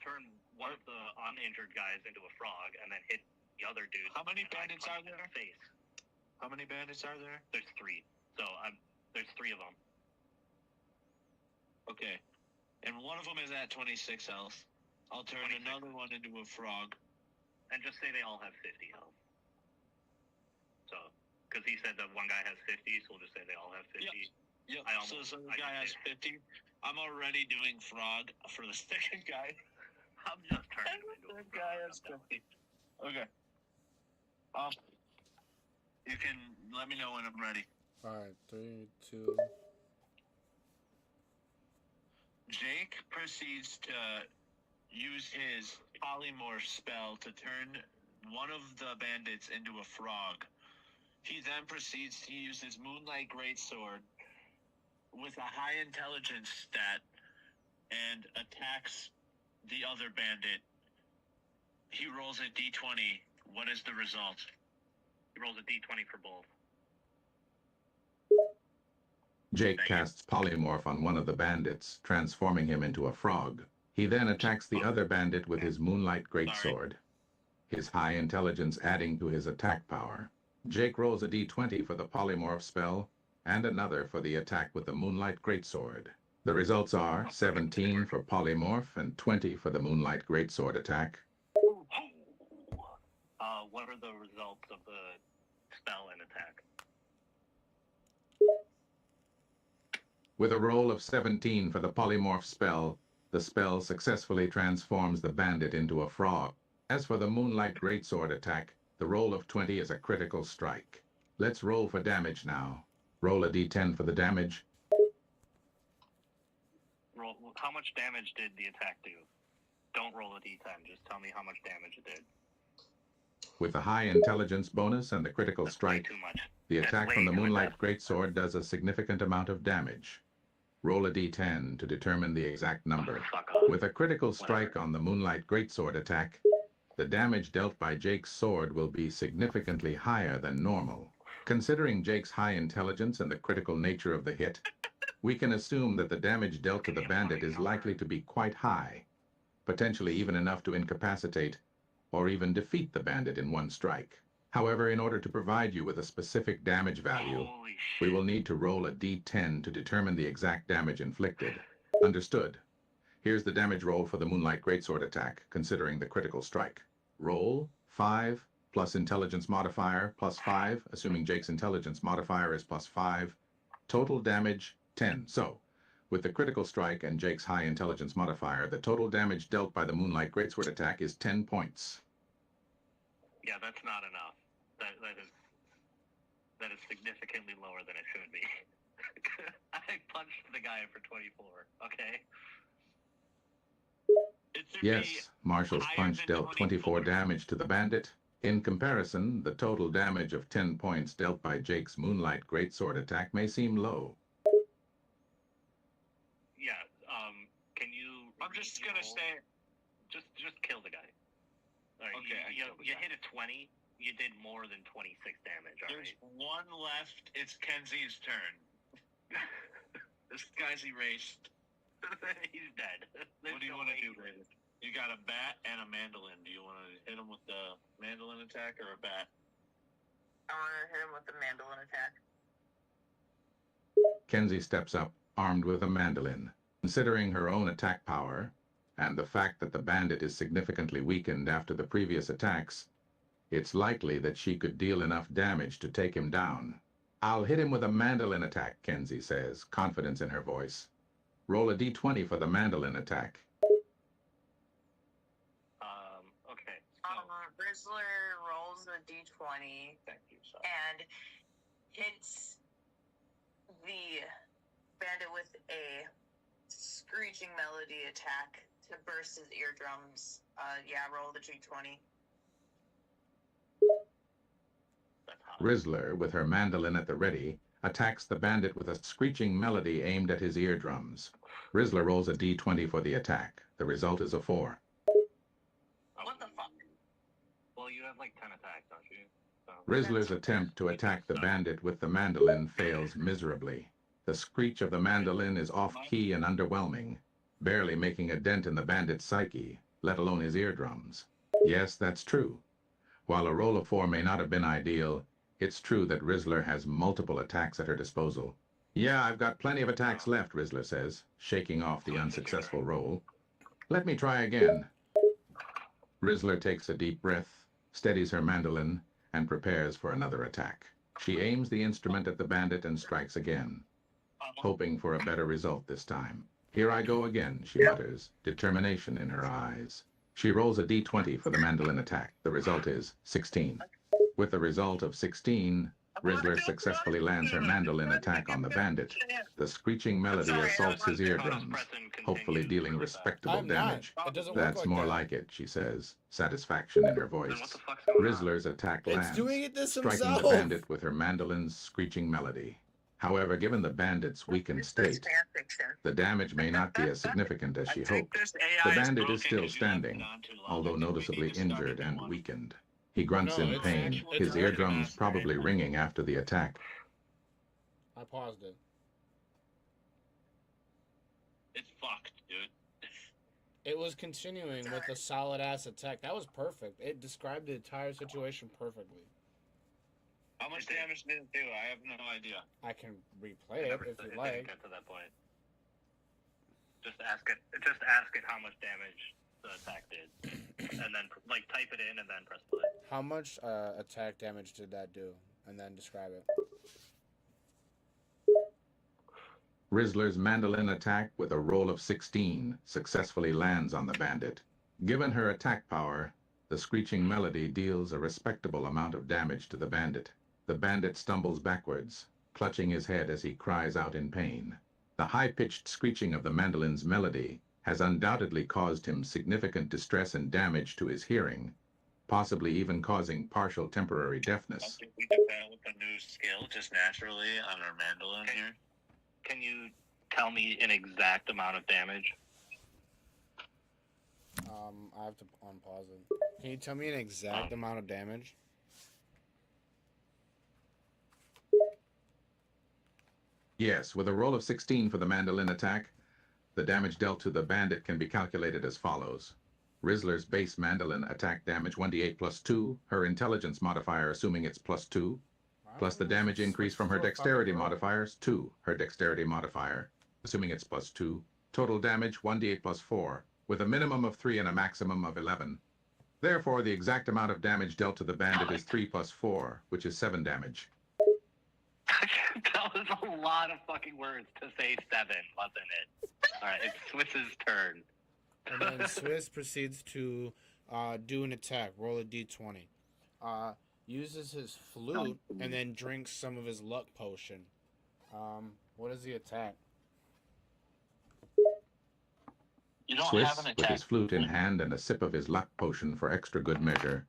turn one of the uninjured guys into a frog, and then hit the other dude. How many bandits are in there? the face. How many bandits are there? There's 3. So there's 3 of them. Okay, and one of them is at 26 health. I'll turn 26. another one into a frog. And just say they all have 50 health. So, because he said that one guy has 50, so we'll just say they all have 50. Yep. I So the I guy has just did. 50. I'm already doing frog for the second guy. I'm just turning him into a Third guy frog. has 50. Okay. You can let me know when I'm ready. Alright, 3, 2. Jake proceeds to use his polymorph spell to turn one of the bandits into a frog. He then proceeds to use his Moonlight Greatsword with a high intelligence stat and attacks the other bandit. He rolls a d20. What is the result? He rolls a d20 for both. Jake casts polymorph on one of the bandits, transforming him into a frog. He then attacks the other bandit with his Moonlight Greatsword, his high intelligence adding to his attack power. Jake rolls a d20 for the polymorph spell, and another for the attack with the Moonlight Greatsword. The results are 17 for polymorph and 20 for the Moonlight Greatsword attack. What are the results of the spell and attack? With a roll of 17 for the polymorph spell, the spell successfully transforms the bandit into a frog. As for the Moonlight Greatsword attack, the roll of 20 is a critical strike. Let's roll for damage now. Roll a d10 for the damage. How much damage did the attack do? Don't roll a d10. Just tell me how much damage it did. With a high intelligence bonus and the critical That's way strike, too much. the That's attack way from the too Moonlight much. Greatsword does a significant amount of damage. Roll a d10 to determine the exact number. Fuck off. With a critical strike on the Moonlight Greatsword attack, the damage dealt by Jake's sword will be significantly higher than normal. Considering Jake's high intelligence and the critical nature of the hit, we can assume that the damage dealt to the bandit is likely to be quite high, potentially even enough to incapacitate or even defeat the bandit in one strike. However, in order to provide you with a specific damage value, Holy we shit. will need to roll a d10 to determine the exact damage inflicted. Understood. Here's the damage roll for the Moonlight Greatsword attack, considering the critical strike. Roll 5 plus intelligence modifier plus 5, assuming Jake's intelligence modifier is plus 5. Total damage 10. So, with the critical strike and Jake's high intelligence modifier, the total damage dealt by the Moonlight Greatsword attack is 10 points. Yeah, that's not enough. That is significantly lower than it should be. I punched the guy for 24. Okay. It should Yes, Marshall's higher punch than dealt 24 24. damage to the bandit. In comparison, the total damage of 10 points dealt by Jake's Moonlight Greatsword attack may seem low. Yeah. Can you? I'm just gonna say, just kill the guy. All right. Okay, You hit a 20. You did more than 26 damage. All There's right. one left. It's Kenzie's turn. This guy's erased. He's dead. What do you want to do, David? You got a bat and a mandolin. Do you want to hit him with the mandolin attack or a bat? I want to hit him with the mandolin attack. Kenzie steps up, armed with a mandolin. Considering her own attack power, and the fact that the bandit is significantly weakened after the previous attacks, it's likely that she could deal enough damage to take him down. I'll hit him with a mandolin attack, Kenzie says, confidence in her voice. Roll a d20 for the mandolin attack. Okay. Rizzler rolls a d20 Thank you. Sorry. and hits the bandit with a screeching melody attack to burst his eardrums. Roll the d20. That's hot. Rizzler, with her mandolin at the ready, attacks the bandit with a screeching melody aimed at his eardrums. Rizzler rolls a d20 for the attack. The result is a 4. What the fuck? Well, you have like 10 attacks, don't you? So. Rizzler's attempt to attack the bandit with the mandolin fails miserably. The screech of the mandolin is off-key and underwhelming, barely making a dent in the bandit's psyche, let alone his eardrums. Yes, that's true. While a roll of 4 may not have been ideal, it's true that Rizzler has multiple attacks at her disposal. Yeah, I've got plenty of attacks left, Rizzler says, shaking off the unsuccessful roll. Let me try again. Rizzler takes a deep breath, steadies her mandolin, and prepares for another attack. She aims the instrument at the bandit and strikes again, hoping for a better result this time. Here I go again, she mutters, determination in her eyes. She rolls a d20 for the mandolin attack. The result is 16. With the result of 16, Rizzler successfully lands her mandolin attack on the bandit. The screeching melody assaults his eardrums, hopefully dealing respectable I'm not. damage. It doesn't work That's like more that. like it, she says, satisfaction in her Then what voice. the fuck's going on? Rizzler's attack It's lands, doing it this striking himself. the bandit with her mandolin's screeching melody. However, given the bandit's weakened state, the damage may not be as significant as she hoped. The bandit is still standing, although noticeably injured and weakened. He grunts No, in it's pain, actually- his it's eardrums probably ringing after the attack. I paused it. It's fucked, dude. It was continuing with a solid ass attack. That was perfect. It described the entire situation perfectly. How much damage did it do? I have no idea. I can replay it if you Didn't like. get to that point. Just ask it how much damage the attack did, and then like type it in and then press play. How much attack damage did that do? And then describe it. Rizzler's mandolin attack with a roll of 16 successfully lands on the bandit. Given her attack power, the screeching melody deals a respectable amount of damage to the bandit. The bandit stumbles backwards, clutching his head as he cries out in pain. The high-pitched screeching of the mandolin's melody has undoubtedly caused him significant distress and damage to his hearing, possibly even causing partial temporary deafness. Can we do that with a new skill just naturally on our mandolin here? Can you tell me an exact amount of damage? I have to unpause it. Can you tell me an exact amount of damage? Yes, with a roll of 16 for the mandolin attack, the damage dealt to the bandit can be calculated as follows. Rizzler's base mandolin attack damage 1d8 plus 2, her intelligence modifier assuming it's plus 2, plus the damage increase from her dexterity modifiers 2, her dexterity modifier, assuming it's plus 2. Total damage 1d8 plus 4, with a minimum of 3 and a maximum of 11. Therefore, the exact amount of damage dealt to the bandit is 3 plus 4, which is 7 damage. That was a lot of fucking words to say 7, wasn't it? Alright, it's Swiss's turn. And then Swiss proceeds to do an attack. Roll a d20. Uses his flute and then drinks some of his luck potion. What is the attack? You don't Swiss, have an with attack. his flute in hand and a sip of his luck potion for extra good measure,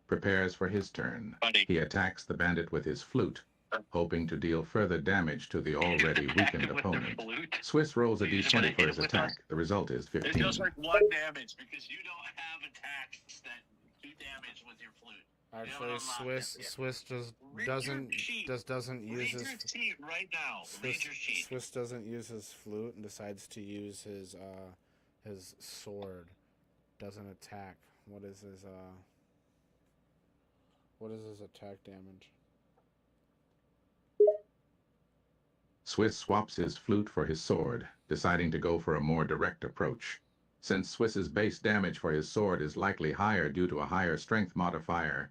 prepares for his turn. Buddy. He attacks the bandit with his flute, hoping to deal further damage to the already weakened With opponent. the flute? Swiss rolls a You just wanna d20 for hit his it with attack. us? The result is It 15. does like 1 damage because you don't have attacks that do damage with your flute. Actually, I'm not Swiss just Read your doesn't sheet. doesn't use Read his your sheet right now. Read your sheet. Swiss doesn't use his flute and decides to use his sword. Doesn't attack. What is his attack damage? Swiss swaps his flute for his sword, deciding to go for a more direct approach. Since Swiss's base damage for his sword is likely higher due to a higher strength modifier,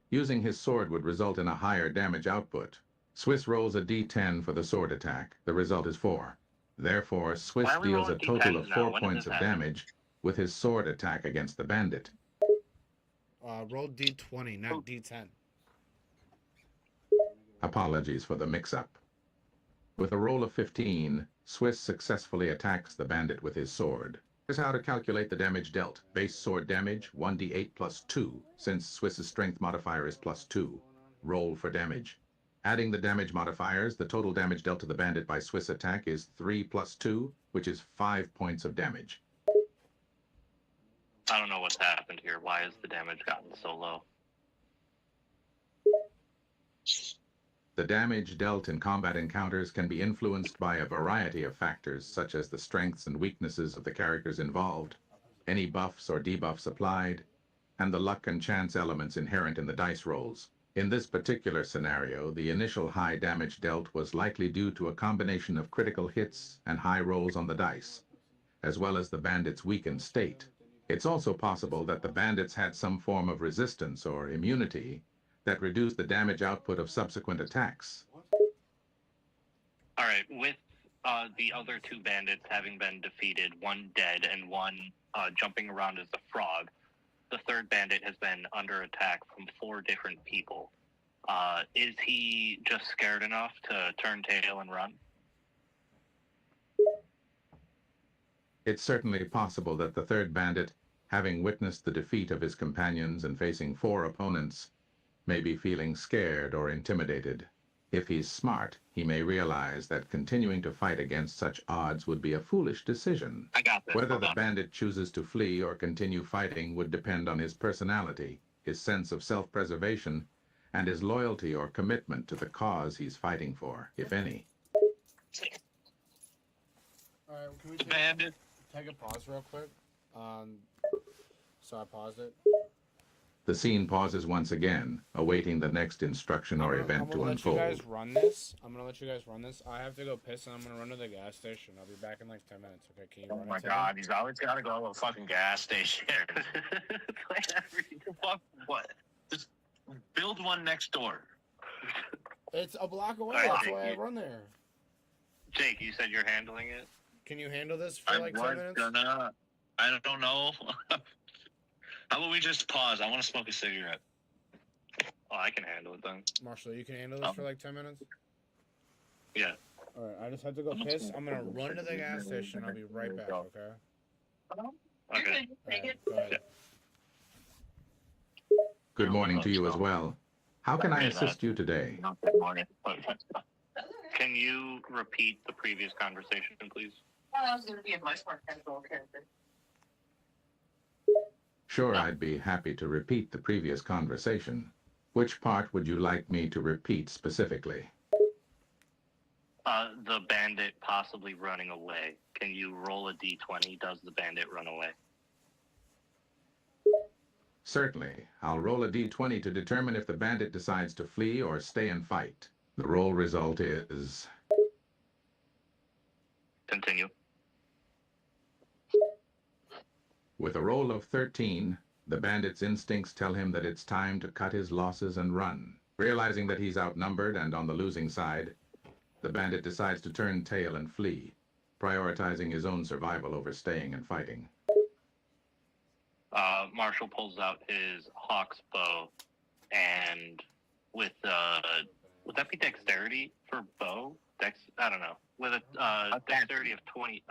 using his sword would result in a higher damage output. Swiss rolls a d10 for the sword attack. The result is 4. Therefore, Swiss Why are we deals a rolling total D10s of now? 4 When did points this of happen? damage with his sword attack against the bandit. Roll d20, not d10. Apologies for the mix-up. With a roll of 15, Swiss successfully attacks the bandit with his sword. Here's how to calculate the damage dealt. Base sword damage, 1d8 plus 2, since Swiss's strength modifier is plus 2. Roll for damage. Adding the damage modifiers, the total damage dealt to the bandit by Swiss attack is 3 plus 2, which is 5 points of damage. I don't know what's happened here. Why has the damage gotten so low? The damage dealt in combat encounters can be influenced by a variety of factors, such as the strengths and weaknesses of the characters involved, any buffs or debuffs applied, and the luck and chance elements inherent in the dice rolls. In this particular scenario, the initial high damage dealt was likely due to a combination of critical hits and high rolls on the dice, as well as the bandit's weakened state. It's also possible that the bandits had some form of resistance or immunity that reduced the damage output of subsequent attacks. Alright, with the other 2 bandits having been defeated, one dead and one jumping around as a frog, the 3rd bandit has been under attack from 4 different people. Is he just scared enough to turn tail and run? It's certainly possible that the 3rd bandit, having witnessed the defeat of his companions and facing 4 opponents, may be feeling scared or intimidated. If he's smart, he may realize that continuing to fight against such odds would be a foolish decision. I got this. Whether Hold the on. bandit chooses to flee or continue fighting would depend on his personality, his sense of self-preservation, and his loyalty or commitment to the cause he's fighting for, if any. Alright, can we The bandit. take a pause real quick? So I paused it. The scene pauses once again, awaiting the next instruction or event to I'm unfold. gonna let you guys run this. I have to go piss and I'm gonna run to the gas station. I'll be back in like 10 minutes. Okay, can you Oh run my it? god, he's always got to go to a fucking gas station. Fuck what? Just build one next door. It's a block away. Alright, That's why I Jake, run there. Jake, you said you're handling it? Can you handle this for I like 10 was minutes? gonna. I don't know. How about we just pause? I want to smoke a cigarette. Oh, I can handle it then. Marshall, you can handle this for like 10 minutes? Yeah. Alright, I just had to go piss. I'm gonna run to the gas station. I'll be right back, okay? Okay. Alright, go ahead. Good morning to you as well. How can I assist you today? Good morning. Can you repeat the previous conversation, please? I was going to be a much more casual character. Sure, I'd be happy to repeat the previous conversation. Which part would you like me to repeat specifically? The bandit possibly running away. Can you roll a d20? Does the bandit run away? Certainly. I'll roll a d20 to determine if the bandit decides to flee or stay and fight. The roll result is... Continue. With a roll of 13, the bandit's instincts tell him that it's time to cut his losses and run. Realizing that he's outnumbered and on the losing side, the bandit decides to turn tail and flee, prioritizing his own survival over staying and fighting. Marshall pulls out his hawk's bow, and with would that be dexterity for bow? I don't know. With a dexterity of 20,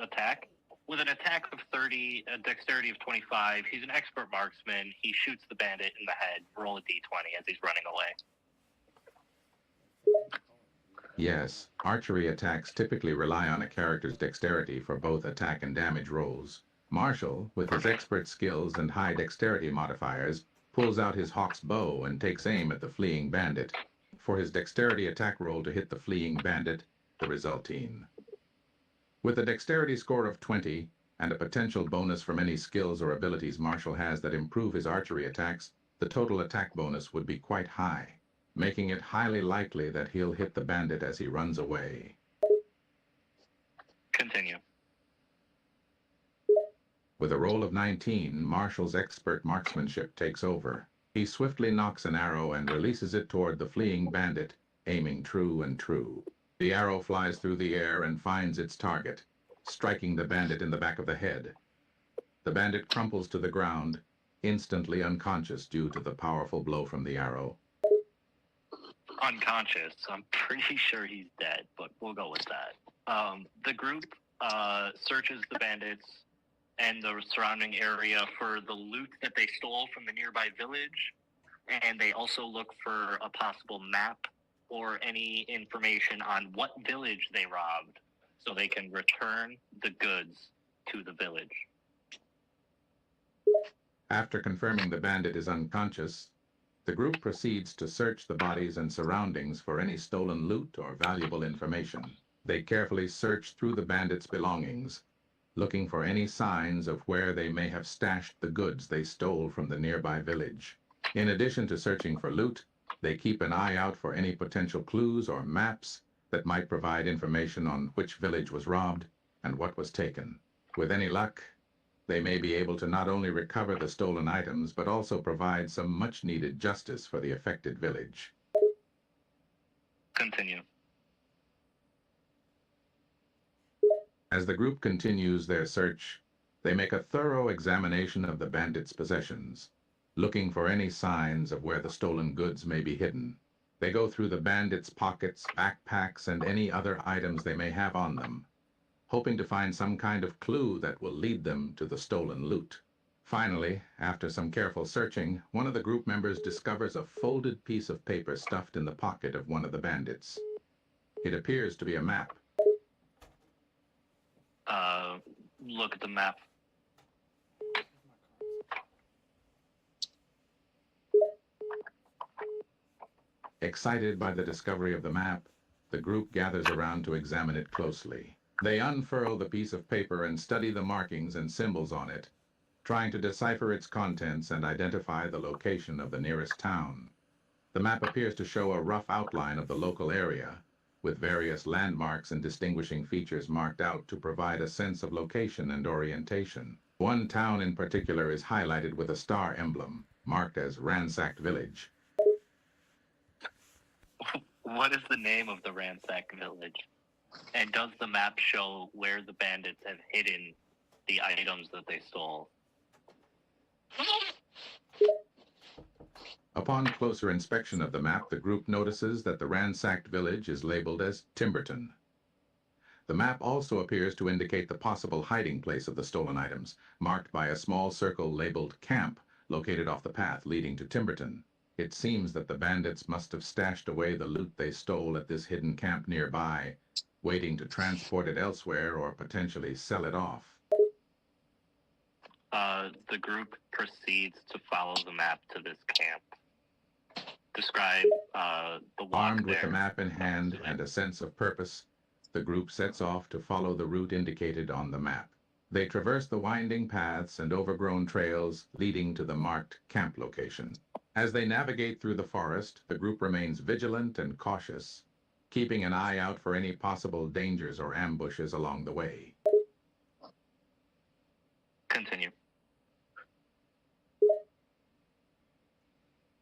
attack. With an attack of 30, a dexterity of 25, he's an expert marksman. He shoots the bandit in the head. Roll a d20 as he's running away. Yes, archery attacks typically rely on a character's dexterity for both attack and damage rolls. Marshall, with his expert skills and high dexterity modifiers, pulls out his hawk's bow and takes aim at the fleeing bandit. For his dexterity attack roll to hit the fleeing bandit, the resultine. With a dexterity score of 20, and a potential bonus from any skills or abilities Marshall has that improve his archery attacks, the total attack bonus would be quite high, making it highly likely that he'll hit the bandit as he runs away. Continue. With a roll of 19, Marshall's expert marksmanship takes over. He swiftly nocks an arrow and releases it toward the fleeing bandit, aiming true and true. The arrow flies through the air and finds its target, striking the bandit in the back of the head. The bandit crumples to the ground, instantly unconscious due to the powerful blow from the arrow. Unconscious. I'm pretty sure he's dead, but we'll go with that. The group searches the bandits and the surrounding area for the loot that they stole from the nearby village, and they also look for a possible map or any information on what village they robbed so they can return the goods to the village. After confirming the bandit is unconscious, the group proceeds to search the bodies and surroundings for any stolen loot or valuable information. They carefully search through the bandits' belongings, looking for any signs of where they may have stashed the goods they stole from the nearby village. In addition to searching for loot, they keep an eye out for any potential clues or maps that might provide information on which village was robbed and what was taken. With any luck, they may be able to not only recover the stolen items, but also provide some much-needed justice for the affected village. Continue. As the group continues their search, they make a thorough examination of the bandits' possessions, looking for any signs of where the stolen goods may be hidden. They go through the bandits' pockets, backpacks, and any other items they may have on them, hoping to find some kind of clue that will lead them to the stolen loot. Finally, after some careful searching, one of the group members discovers a folded piece of paper stuffed in the pocket of one of the bandits. It appears to be a map. Look at the map. Excited by the discovery of the map, the group gathers around to examine it closely. They unfurl the piece of paper and study the markings and symbols on it, trying to decipher its contents and identify the location of the nearest town. The map appears to show a rough outline of the local area, with various landmarks and distinguishing features marked out to provide a sense of location and orientation. One town in particular is highlighted with a star emblem, marked as Ransacked Village. What is the name of the ransacked village? And does the map show where the bandits have hidden the items that they stole? Upon closer inspection of the map, the group notices that the ransacked village is labeled as Timberton. The map also appears to indicate the possible hiding place of the stolen items, marked by a small circle labeled Camp, located off the path leading to Timberton. It seems that the bandits must have stashed away the loot they stole at this hidden camp nearby, waiting to transport it elsewhere or potentially sell it off. The group proceeds to follow the map to this camp. Describe the walk Armed there. with the map in hand and a sense of purpose, the group sets off to follow the route indicated on the map. They traverse the winding paths and overgrown trails leading to the marked camp location. As they navigate through the forest, the group remains vigilant and cautious, keeping an eye out for any possible dangers or ambushes along the way. Continue.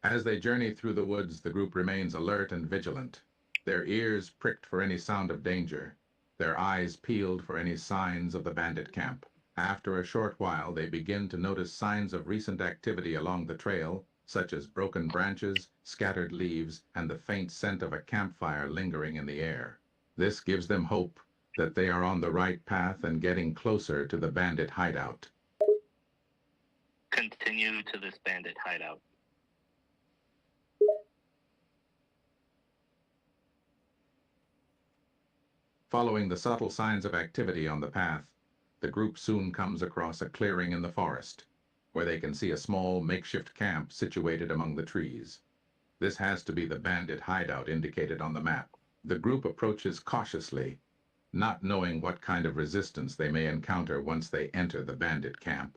As they journey through the woods, the group remains alert and vigilant, their ears pricked for any sound of danger, their eyes peeled for any signs of the bandit camp. After a short while, they begin to notice signs of recent activity along the trail, such as broken branches, scattered leaves, and the faint scent of a campfire lingering in the air. This gives them hope that they are on the right path and getting closer to the bandit hideout. Continue to this bandit hideout. Following the subtle signs of activity on the path, the group soon comes across a clearing in the forest, where they can see a small makeshift camp situated among the trees. This has to be the bandit hideout indicated on the map. The group approaches cautiously, not knowing what kind of resistance they may encounter once they enter the bandit camp.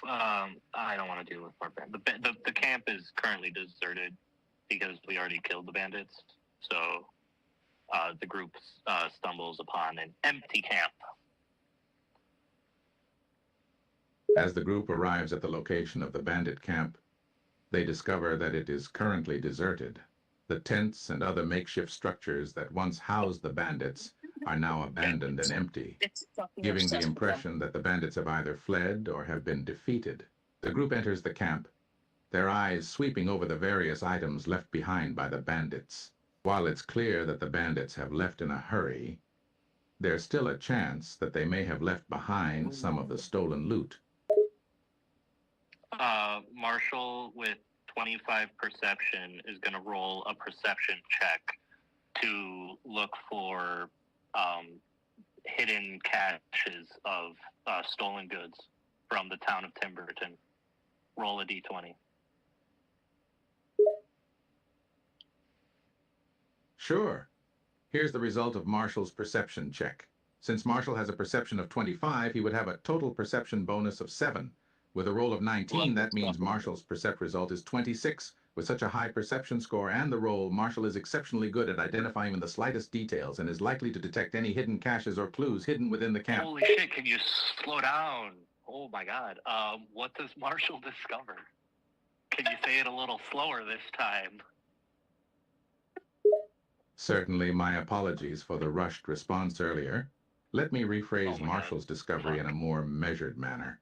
I don't want to deal with more bandits. The camp is currently deserted because we already killed the bandits. So the group stumbles upon an empty camp. As the group arrives at the location of the bandit camp, they discover that it is currently deserted. The tents and other makeshift structures that once housed the bandits are now abandoned and empty, giving the impression that the bandits have either fled or have been defeated. The group enters the camp, their eyes sweeping over the various items left behind by the bandits. While it's clear that the bandits have left in a hurry, there's still a chance that they may have left behind some of the stolen loot. Marshall, with 25 perception, is going to roll a perception check to look for hidden caches of stolen goods from the town of Timberton. Roll a d20. Sure. Here's the result of Marshall's perception check. Since Marshall has a perception of 25, he would have a total perception bonus of 7. With a roll of 19, that means Marshall's percept result is 26. With such a high perception score and the roll, Marshall is exceptionally good at identifying the slightest details and is likely to detect any hidden caches or clues hidden within the camp. Holy shit, can you slow down? Oh my god. What does Marshall discover? Can you say it a little slower this time? Certainly, my apologies for the rushed response earlier. Let me rephrase Marshall's discovery in a more measured manner.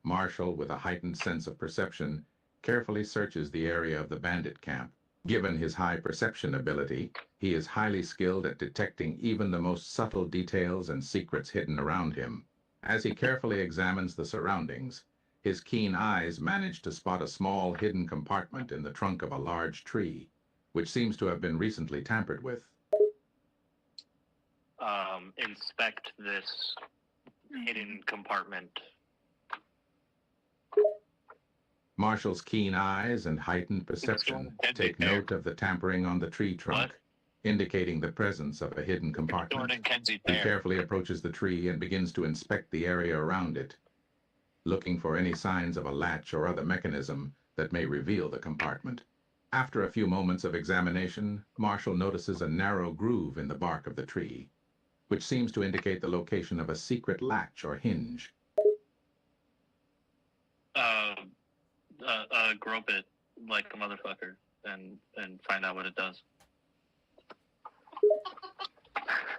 Marshall, with a heightened sense of perception, carefully searches the area of the bandit camp. Given his high perception ability, he is highly skilled at detecting even the most subtle details and secrets hidden around him. As he carefully examines the surroundings, his keen eyes manage to spot a small hidden compartment in the trunk of a large tree, which seems to have been recently tampered with. Inspect this hidden compartment. Marshall's keen eyes and heightened perception take note of the tampering on the tree trunk, indicating the presence of a hidden compartment. He carefully approaches the tree and begins to inspect the area around it, looking for any signs of a latch or other mechanism that may reveal the compartment. After a few moments of examination, Marshall notices a narrow groove in the bark of the tree, which seems to indicate the location of a secret latch or hinge. Grope it like a motherfucker and find out what it does.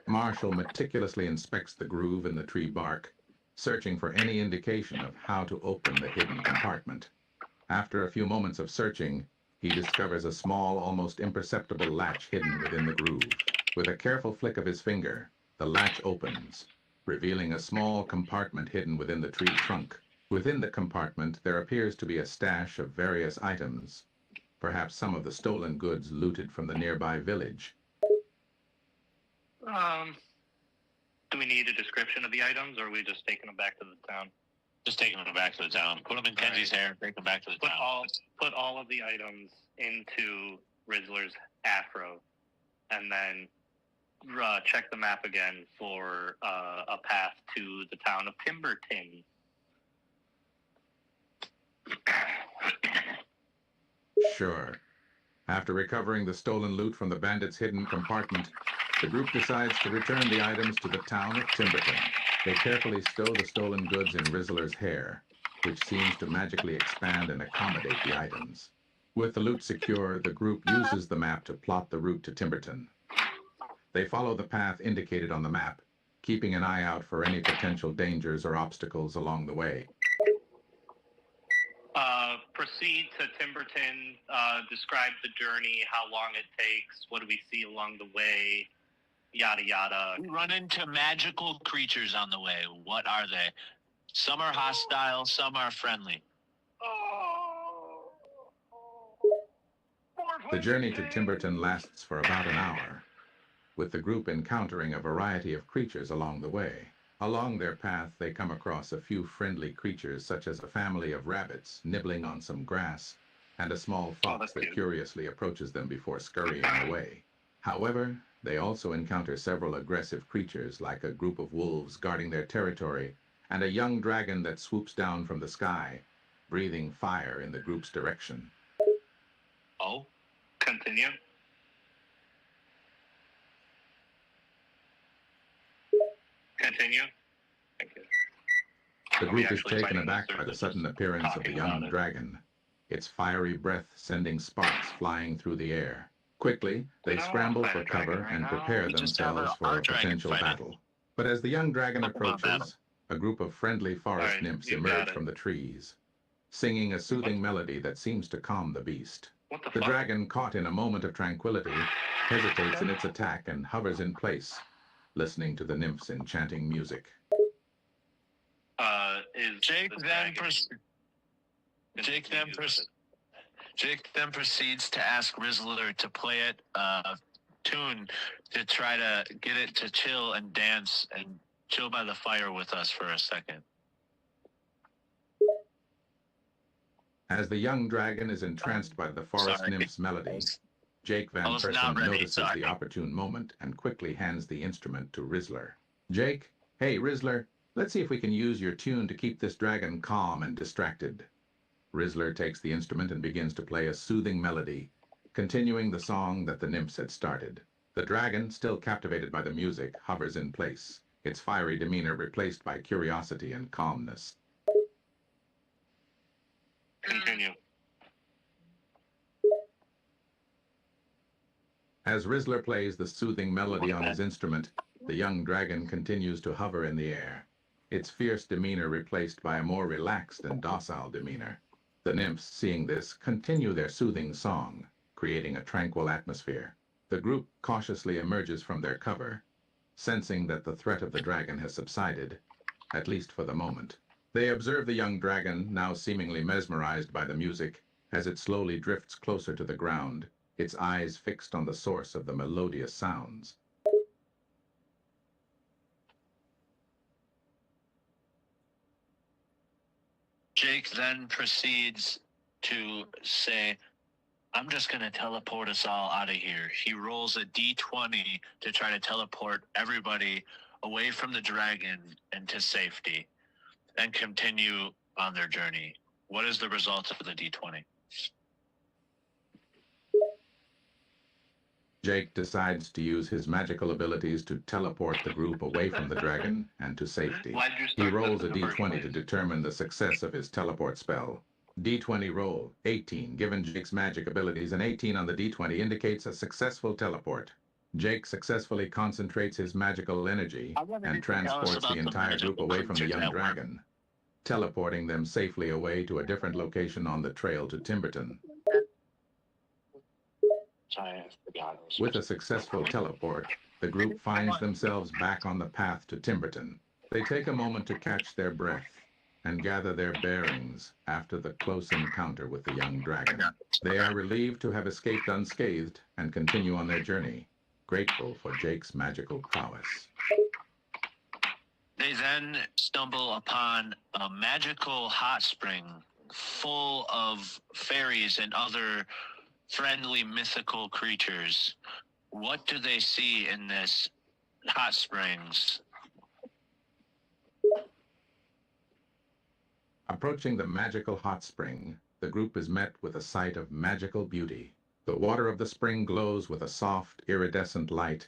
Marshall meticulously inspects the groove in the tree bark, searching for any indication of how to open the hidden compartment. After a few moments of searching, he discovers a small, almost imperceptible latch hidden within the groove. With a careful flick of his finger, the latch opens, revealing a small compartment hidden within the tree trunk. Within the compartment, there appears to be a stash of various items, perhaps some of the stolen goods looted from the nearby village. Do we need a description of the items, or are we just taking them back to the town? Just taking them back to the town. Put them in Kenzie's hair and take them back to the town. Put all of the items into Rizzler's afro, and then check the map again for a path to the town of Timberton. Sure. After recovering the stolen loot from the bandits' hidden compartment, the group decides to return the items to the town of Timberton. They carefully stow the stolen goods in Rizzler's hair, which seems to magically expand and accommodate the items. With the loot secure, the group uses the map to plot the route to Timberton. They follow the path indicated on the map, keeping an eye out for any potential dangers or obstacles along the way. Proceed to Timberton, describe the journey, how long it takes, what do we see along the way, yada yada. We run into magical creatures on the way. What are they? Some are hostile, some are friendly. The journey to Timberton lasts for about an hour, with the group encountering a variety of creatures along the way. Along their path, they come across a few friendly creatures, such as a family of rabbits nibbling on some grass, and a small fox that curiously approaches them before scurrying away. However, they also encounter several aggressive creatures, like a group of wolves guarding their territory, and a young dragon that swoops down from the sky, breathing fire in the group's direction. Oh, continue. Continue. Thank you. The group is taken aback by the sudden appearance of the young dragon, its fiery breath sending sparks flying through the air. Quickly, they scramble for cover and prepare themselves for a potential battle. But as the young dragon approaches, a group of friendly forest nymphs emerge from the trees, singing a soothing melody that seems to calm the beast. The dragon, caught in a moment of tranquility, hesitates in its attack and hovers in place, listening to the nymphs' enchanting music. Jake then proceeds to ask Rizzler to play it a tune to try to get it to chill and dance and chill by the fire with us for a second. As the young dragon is entranced by the forest nymph's melody, Jake Van Person notices the opportune moment and quickly hands the instrument to Rizzler. Jake, hey Rizzler, let's see if we can use your tune to keep this dragon calm and distracted. Rizzler takes the instrument and begins to play a soothing melody, continuing the song that the nymphs had started. The dragon, still captivated by the music, hovers in place, its fiery demeanor replaced by curiosity and calmness. Continue. As Rizzler plays the soothing melody on his instrument, the young dragon continues to hover in the air, its fierce demeanor replaced by a more relaxed and docile demeanor. The nymphs, seeing this, continue their soothing song, creating a tranquil atmosphere. The group cautiously emerges from their cover, sensing that the threat of the dragon has subsided, at least for the moment. They observe the young dragon, now seemingly mesmerized by the music, as it slowly drifts closer to the ground, its eyes fixed on the source of the melodious sounds. Jake then proceeds to say, I'm just going to teleport us all out of here. He rolls a d20 to try to teleport everybody away from the dragon and to safety and continue on their journey. What is the result of the d20? Jake decides to use his magical abilities to teleport the group away from the dragon and to safety. He rolls a d20 to determine the success of his teleport spell. D20 roll, 18. Given Jake's magic abilities, an 18 on the d20 indicates a successful teleport. Jake successfully concentrates his magical energy and transports the entire group away from the young dragon, teleporting them safely away to a different location on the trail to Timberton. With a successful teleport, the group finds themselves back on the path to Timberton. They take a moment to catch their breath and gather their bearings after the close encounter with the young dragon. They are relieved to have escaped unscathed and continue on their journey, grateful for Jake's magical prowess. They then stumble upon a magical hot spring full of fairies and other friendly mythical creatures. What do they see in this hot springs? Approaching the magical hot spring, the group is met with a sight of magical beauty. The water of the spring glows with a soft, iridescent light,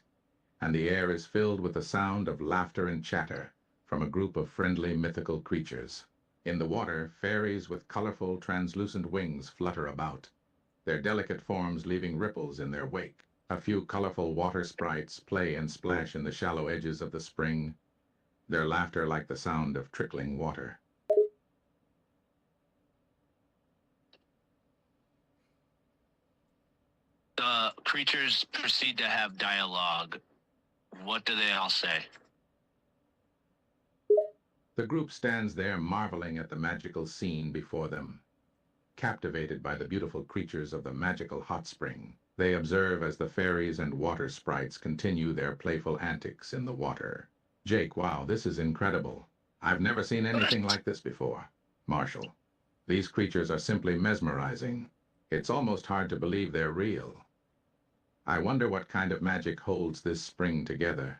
and the air is filled with the sound of laughter and chatter from a group of friendly mythical creatures. In the water, fairies with colorful, translucent wings flutter about, their delicate forms leaving ripples in their wake. A few colorful water sprites play and splash in the shallow edges of the spring, their laughter like the sound of trickling water. The creatures proceed to have dialogue. What do they all say? The group stands there marveling at the magical scene before them. Captivated by the beautiful creatures of the magical hot spring, they observe as the fairies and water sprites continue their playful antics in the water. Jake, wow, this is incredible. I've never seen anything like this before. Marshall, these creatures are simply mesmerizing. It's almost hard to believe they're real. I wonder what kind of magic holds this spring together.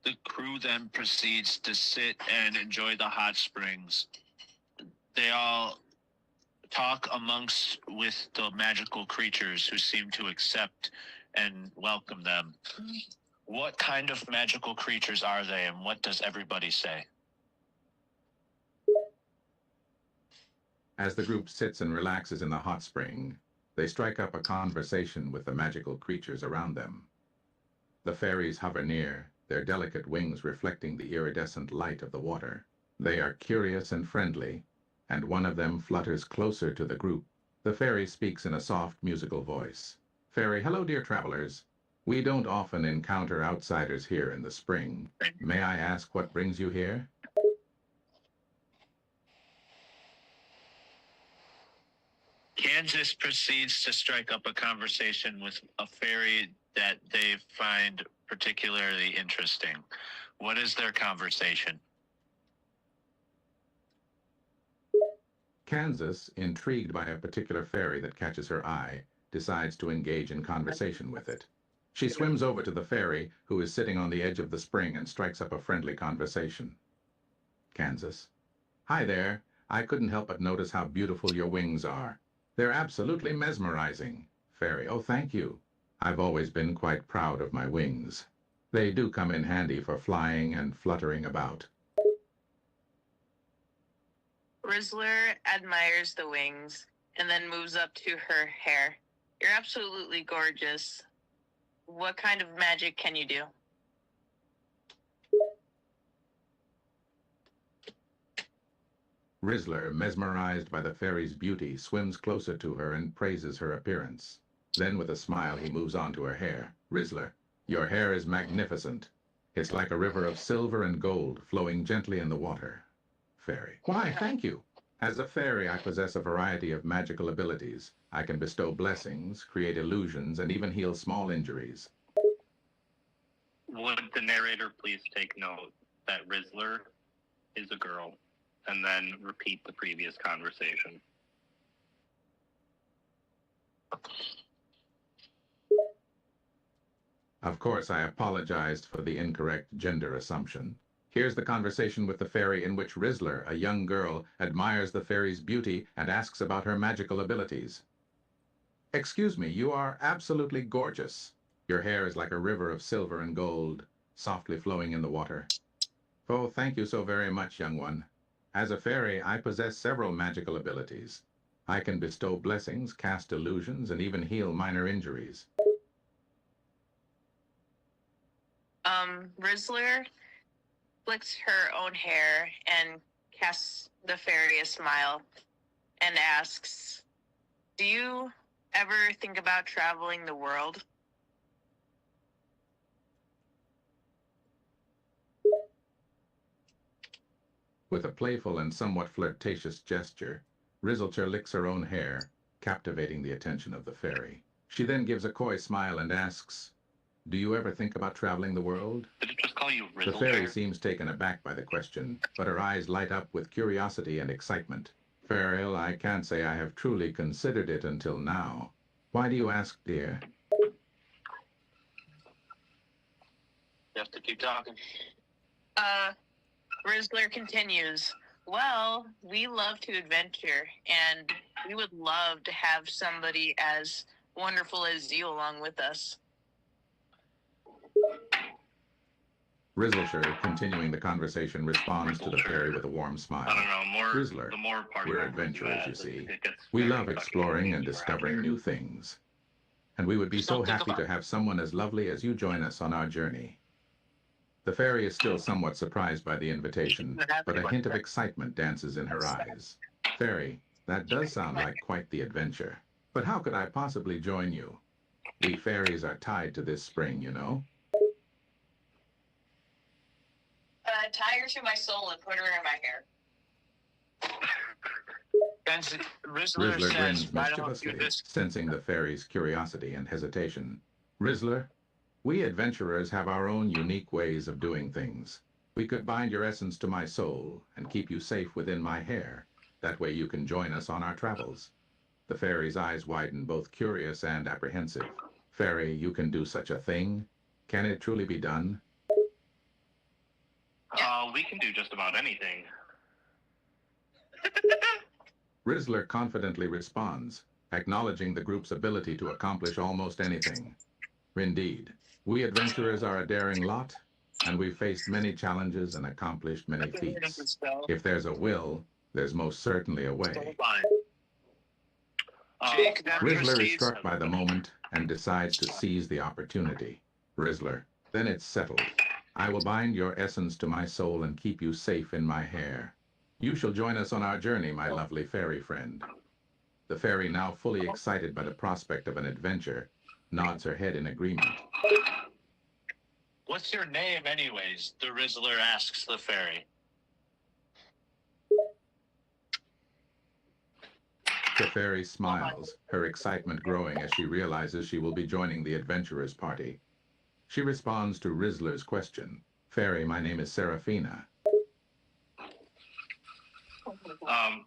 The crew then proceeds to sit and enjoy the hot springs. They all talk amongst with the magical creatures who seem to accept and welcome them. What kind of magical creatures are they, and what does everybody say? As the group sits and relaxes in the hot spring, they strike up a conversation with the magical creatures around them. The fairies hover near, their delicate wings reflecting the iridescent light of the water. They are curious and friendly, and one of them flutters closer to the group. The fairy speaks in a soft musical voice. Fairy, hello dear travelers. We don't often encounter outsiders here in the spring. May I ask what brings you here? Kansas proceeds to strike up a conversation with a fairy that they find particularly interesting. What is their conversation? Kansas, intrigued by a particular fairy that catches her eye, decides to engage in conversation with it. She swims over to the fairy, who is sitting on the edge of the spring, and strikes up a friendly conversation. Kansas. Hi there. I couldn't help but notice how beautiful your wings are. They're absolutely mesmerizing. Fairy. Oh, thank you. I've always been quite proud of my wings. They do come in handy for flying and fluttering about. Rizzler admires the wings and then moves up to her hair. You're absolutely gorgeous. What kind of magic can you do? Rizzler, mesmerized by the fairy's beauty, swims closer to her and praises her appearance. Then with a smile he moves on to her hair. Rizzler, your hair is magnificent. It's like a river of silver and gold flowing gently in the water. Fairy. Why, thank you. As a fairy, I possess a variety of magical abilities. I can bestow blessings, create illusions, and even heal small injuries. Would the narrator please take note that Rizzler is a girl, and then repeat the previous conversation? Of course, I apologized for the incorrect gender assumption. Here's the conversation with the fairy in which Rizzler, a young girl, admires the fairy's beauty and asks about her magical abilities. Excuse me, you are absolutely gorgeous. Your hair is like a river of silver and gold, softly flowing in the water. Oh, thank you so very much, young one. As a fairy, I possess several magical abilities. I can bestow blessings, cast illusions, and even heal minor injuries. Rizzler flicks her own hair and casts the fairy a smile and asks, do you ever think about traveling the world? With a playful and somewhat flirtatious gesture, Rizzler licks her own hair, captivating the attention of the fairy. She then gives a coy smile and asks, do you ever think about traveling the world? Did it just call you Rizzler? The fairy seems taken aback by the question, but her eyes light up with curiosity and excitement. Fariel, I can't say I have truly considered it until now. Why do you ask, dear? You have to keep talking. Rizzler continues. Well, we love to adventure, and we would love to have somebody as wonderful as you along with us. Rizzleshire, continuing the conversation, responds to the fairy with a warm smile. I don't know. Rizzler, The more party we're members you adventurers, add, you see. it gets We very love fucking exploring and easy around discovering here. new things. And we would be Just so don't think happy about to have someone as lovely as you join us on our journey. The fairy is still somewhat surprised by the invitation, but a hint of excitement dances in her eyes. Fairy, that does sound like quite the adventure. But how could I possibly join you? We fairies are tied to this spring, you know. Tie her to my soul and put her in my hair. Rizzler grins mischievously, sensing the fairy's curiosity and hesitation. Rizzler, we adventurers have our own unique ways of doing things. We could bind your essence to my soul and keep you safe within my hair. That way you can join us on our travels. The fairy's eyes widen, both curious and apprehensive. Fairy, you can do such a thing? Can it truly be done? We can do just about anything. Rizzler confidently responds, acknowledging the group's ability to accomplish almost anything. Indeed, we adventurers are a daring lot, and we've faced many challenges and accomplished many feats. If there's a will, there's most certainly a way. Rizzler is struck by the moment and decides to seize the opportunity. Rizzler, then it's settled. I will bind your essence to my soul and keep you safe in my hair. You shall join us on our journey, my lovely fairy friend. The fairy, now fully excited by the prospect of an adventure, nods her head in agreement. What's your name, anyways? The Rizzler asks the fairy. The fairy smiles, her excitement growing as she realizes she will be joining the adventurers' party. She responds to Rizzler's question. Fairy, my name is Seraphina.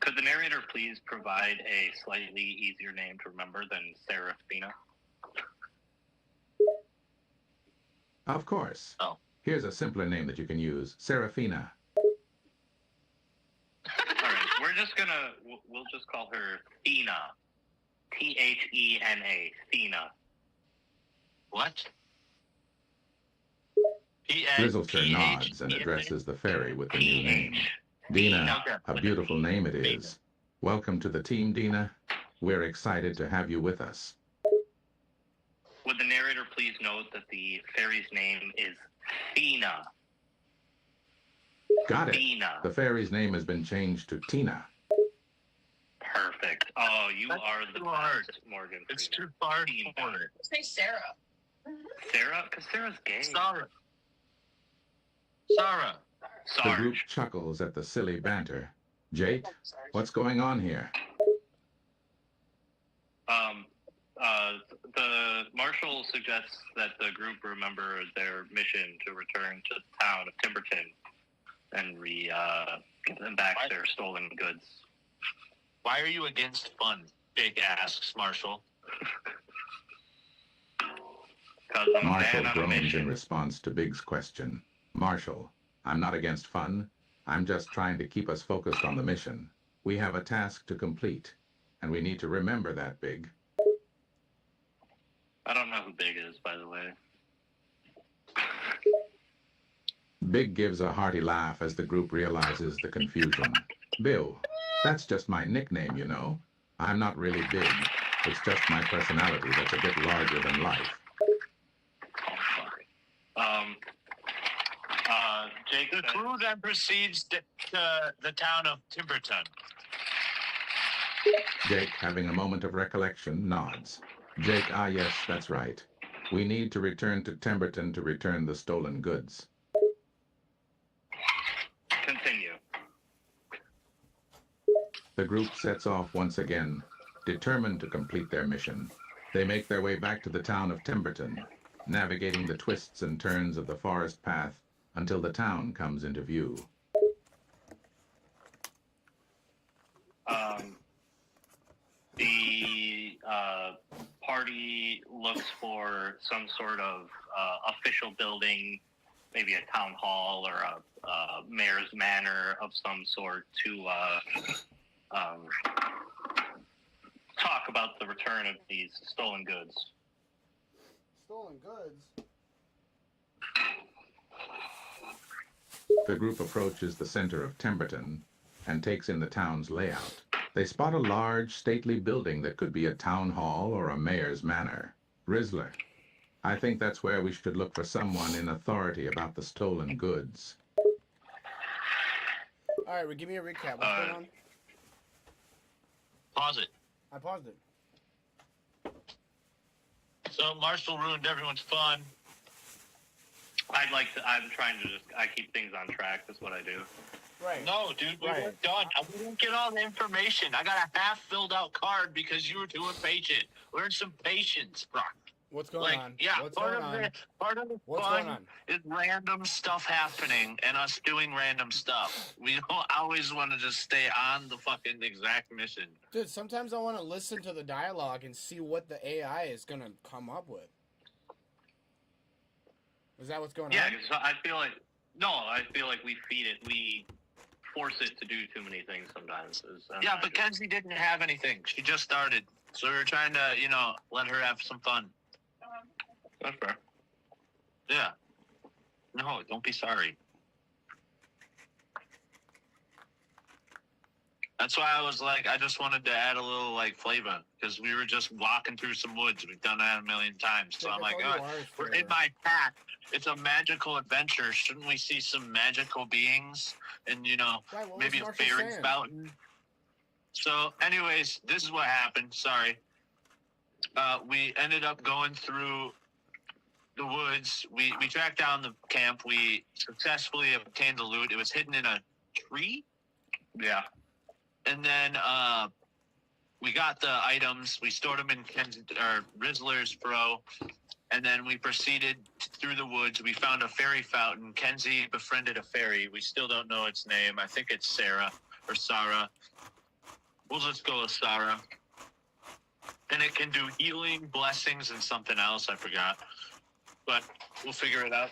Could the narrator please provide a slightly easier name to remember than Seraphina? Of course. Oh. Here's a simpler name that you can use. Seraphina. Alright, we'll just call her Thena. Thena. Thena. What? Rizzleshire nods and addresses the fairy with the new name. Dina, a beautiful name it is. Welcome to the team, Dina. We're excited to have you with us. Would the narrator please note that the fairy's name is Thena? Got it. Thena. The fairy's name has been changed to Tina. Perfect. Oh, you That's are the too hard. best, Morgan. It's Freeman. too far Tina. for it. Say Sarah. Sarah? Because Sarah's gay. Sarah. Sarah. The group Sarge. chuckles at the silly banter. Jate, what's going on here? The marshal suggests that the group remember their mission to return to the town of Timberton and give them back their stolen goods. Why are you against fun? Big asks Marshall. Because I'm a Marshall man on a groans in mission. response to Big's question. Marshall, I'm not against fun. I'm just trying to keep us focused on the mission. We have a task to complete, and we need to remember that, Big. I don't know who Big is, by the way. Big gives a hearty laugh as the group realizes the confusion. Bill, that's just my nickname, you know. I'm not really big. It's just my personality that's a bit larger than life. Jake, The crew then proceeds to the town of Timberton. Jake, having a moment of recollection, nods. Jake, ah yes, that's right. We need to return to Timberton to return the stolen goods. continue. The group sets off once again, determined to complete their mission. They make their way back to the town of Timberton, navigating the twists and turns of the forest path until the town comes into view. The party looks for some sort of official building, maybe a town hall or a mayor's manor of some sort to talk about the return of these stolen goods. Stolen goods? The group approaches the center of Timberton and takes in the town's layout. They spot a large, stately building that could be a town hall or a mayor's manor. Rizzler, I think that's where we should look for someone in authority about the stolen goods. All right, well, give me a recap. What's going on? Pause it. I paused it. So Marshall ruined everyone's fun. I'm trying to I keep things on track. That's what I do. Right. No, dude, we Right. weren't done. We didn't get all the information. I got a half filled out card because you were too impatient. Learn some patience, bro. What's going on? Yeah, What's part going of on? part of the What's fun going on? is random stuff happening and us doing random stuff. We don't always want to just stay on the fucking exact mission. Dude, sometimes I want to listen to the dialogue and see what the AI is going to come up with. Is that what's going Yeah, on? 'cause I feel like we feed it. We force it to do too many things sometimes. Yeah, but Kenzie didn't have anything. She just started. So we were trying to, let her have some fun. That's fair. Yeah. No, don't be sorry. That's why I was like, I just wanted to add a little flavor because we were just walking through some woods. We've done that a million times. So Yeah, I'm like, that's all you oh, are is we're in flavor. my pack. It's a magical adventure. Shouldn't we see some magical beings and Right, what maybe was a Marshall fairy saying? fountain? So, anyways, this is what happened. Sorry. We ended up going through the woods. We tracked down the camp. We successfully obtained the loot. It was hidden in a tree. Yeah. And then we got the items. We stored them in Rizzler's bro. And then we proceeded through the woods. We found a fairy fountain. Kenzie befriended a fairy. We still don't know its name. I think it's Sarah or Sarah. We'll just go with Sarah. And it can do healing, blessings, and something else. I forgot. But we'll figure it out.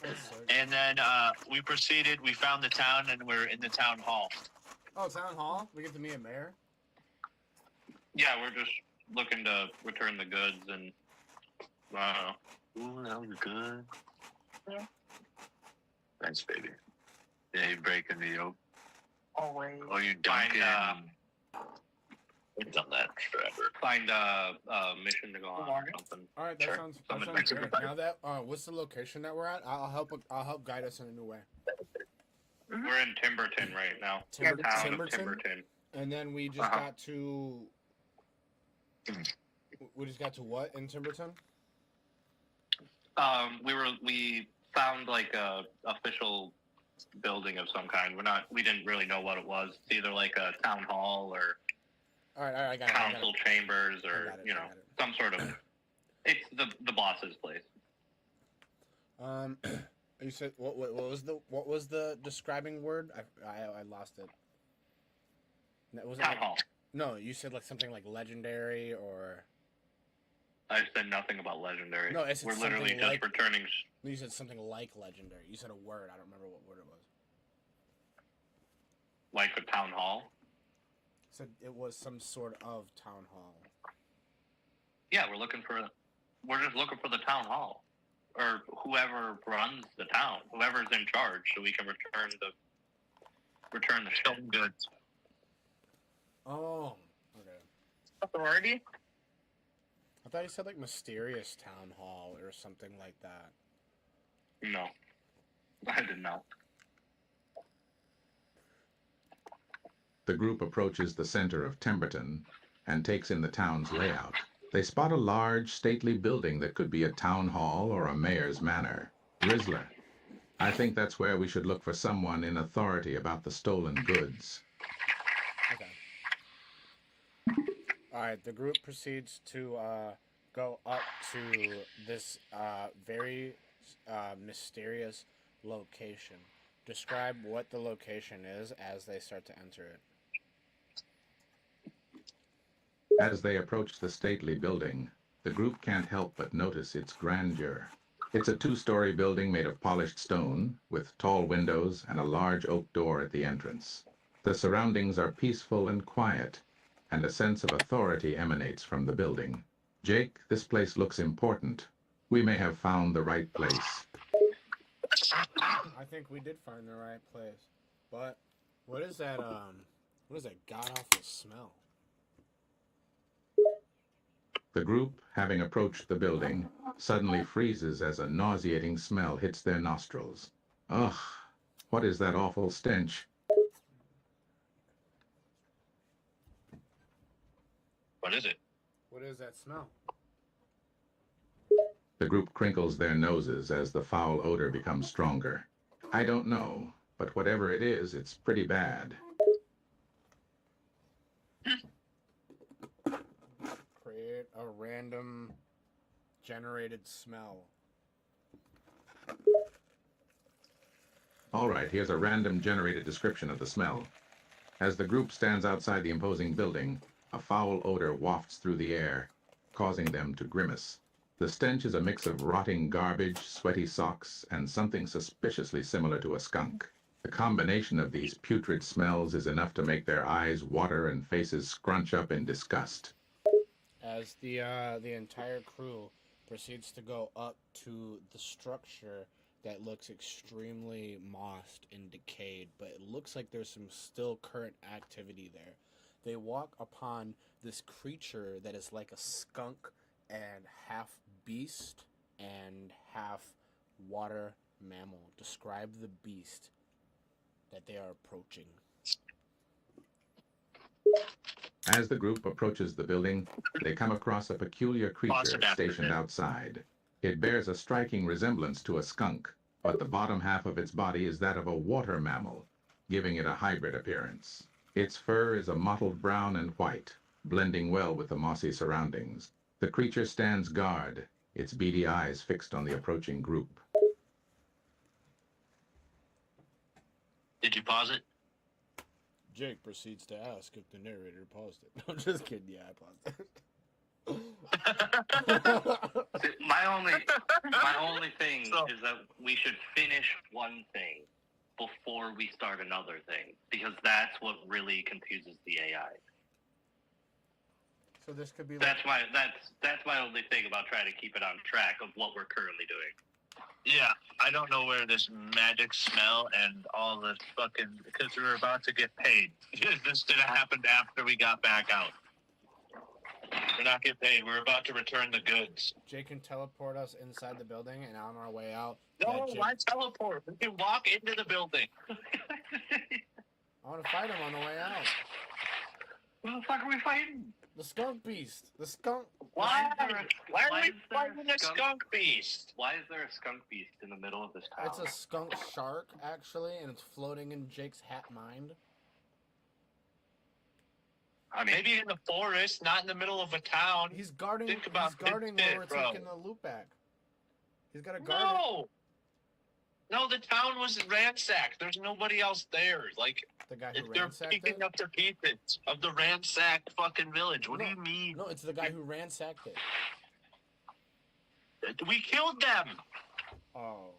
That's sick. And then we proceeded. We found the town, and we're in the town hall. Oh, town hall? We get to meet a mayor? Yeah, we're just looking to return the goods and I don't know. Ooh, that was good. Yeah. Thanks, baby. Yeah, you breaking the yoke. Always. Oh, you dunking. We've done that forever. Find a mission to go on or something. All right, that Sure. sounds Some great. adventure. Now that what's the location that we're at? I'll help guide us in a new way. We're in Timberton right now. Timber- Town of Timberton? Timberton. And then we just got to. We just got to what in Timberton? We found like a official building of some kind. We didn't really know what it was. It's either like a town hall or All right, I got it. council chambers I or got it, I got it. some sort of. It's the boss's place. You said what was the describing word? I lost it. Was it Town like, hall. no, you said like something like legendary or I said nothing about legendary. No, it's We're something literally just like- returning. you said something like legendary. You said a word. I don't remember what word it was. Like a town hall. Said it was some sort of town hall. Yeah, we're just looking for the town hall, or whoever runs the town, whoever's in charge, so we can return the stolen goods. Oh, okay. Authority? I thought you said like mysterious town hall or something like that. No, I did not. The group approaches the center of Timberton and takes in the town's layout. They spot a large, stately building that could be a town hall or a mayor's manor. Rizzler, I think that's where we should look for someone in authority about the stolen goods. Okay. All right. The group proceeds to go up to this very mysterious location. Describe what the location is as they start to enter it. As they approach the stately building, the group can't help but notice its grandeur. It's a two-story building made of polished stone, with tall windows and a large oak door at the entrance. The surroundings are peaceful and quiet, and a sense of authority emanates from the building. Jake, this place looks important. We may have found the right place. I think we did find the right place. But what is that god-awful smell? The group, having approached the building, suddenly freezes as a nauseating smell hits their nostrils. Ugh, what is that awful stench? What is it? What is that smell? The group crinkles their noses as the foul odor becomes stronger. I don't know, but whatever it is, it's pretty bad. Create a random generated smell. All right, here's a random generated description of the smell. As the group stands outside the imposing building, a foul odor wafts through the air, causing them to grimace. The stench is a mix of rotting garbage, sweaty socks, and something suspiciously similar to a skunk. The combination of these putrid smells is enough to make their eyes water and faces scrunch up in disgust. As the entire crew proceeds to go up to the structure that looks extremely mossed and decayed, but it looks like there's some still current activity there. They walk upon this creature that is like a skunk and half beast and half water mammal. Describe the beast that they are approaching. As the group approaches the building, they come across a peculiar creature stationed outside. It bears a striking resemblance to a skunk, but the bottom half of its body is that of a water mammal, giving it a hybrid appearance. Its fur is a mottled brown and white, blending well with the mossy surroundings. The creature stands guard, its beady eyes fixed on the approaching group. Did you pause it? Jake proceeds to ask if the narrator paused it. I'm just kidding. Yeah, I paused it. My only thing is that we should finish one thing before we start another thing, because that's what really confuses the AI. So this could be. That's my only thing about trying to keep it on track of what we're currently doing. Yeah, I don't know where this magic smell and all this fucking, because we were about to get paid. This didn't happen after we got back out. We're not getting paid. We're about to return the goods. Jake can teleport us inside the building, and on our way out. No, why teleport? We can walk into the building. I want to fight him on the way out. What the fuck are we fighting? The skunk beast. The skunk. Why are we fighting a skunk beast? Why is there a skunk beast in the middle of this town? It's a skunk shark, actually, and it's floating in Jake's hat mind. I mean, maybe in the forest, not in the middle of a town. He's guarding. Think about he's guarding this where we're shit, taking the loot back. He's got a guard. No, the town was ransacked. There's nobody else there. Like, the guy who they're ransacked picking it? up the pieces of the ransacked fucking village. What do you mean? No, it's the guy who ransacked it. We killed them. Oh,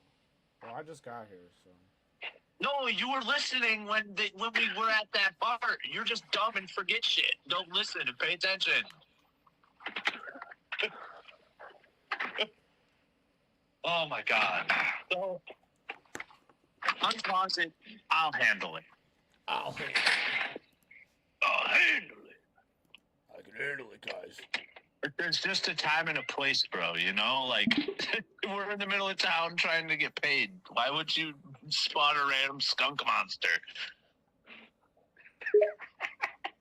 well, I just got here, so. No, you were listening when we were at that bar. You're just dumb and forget shit. Don't listen and pay attention. Oh my god. So, unpause it. I'll handle it. I'll handle it. I can handle it, guys. There's just a time and a place, bro, you know? Like, we're in the middle of town trying to get paid. Why would you spawn a random skunk monster?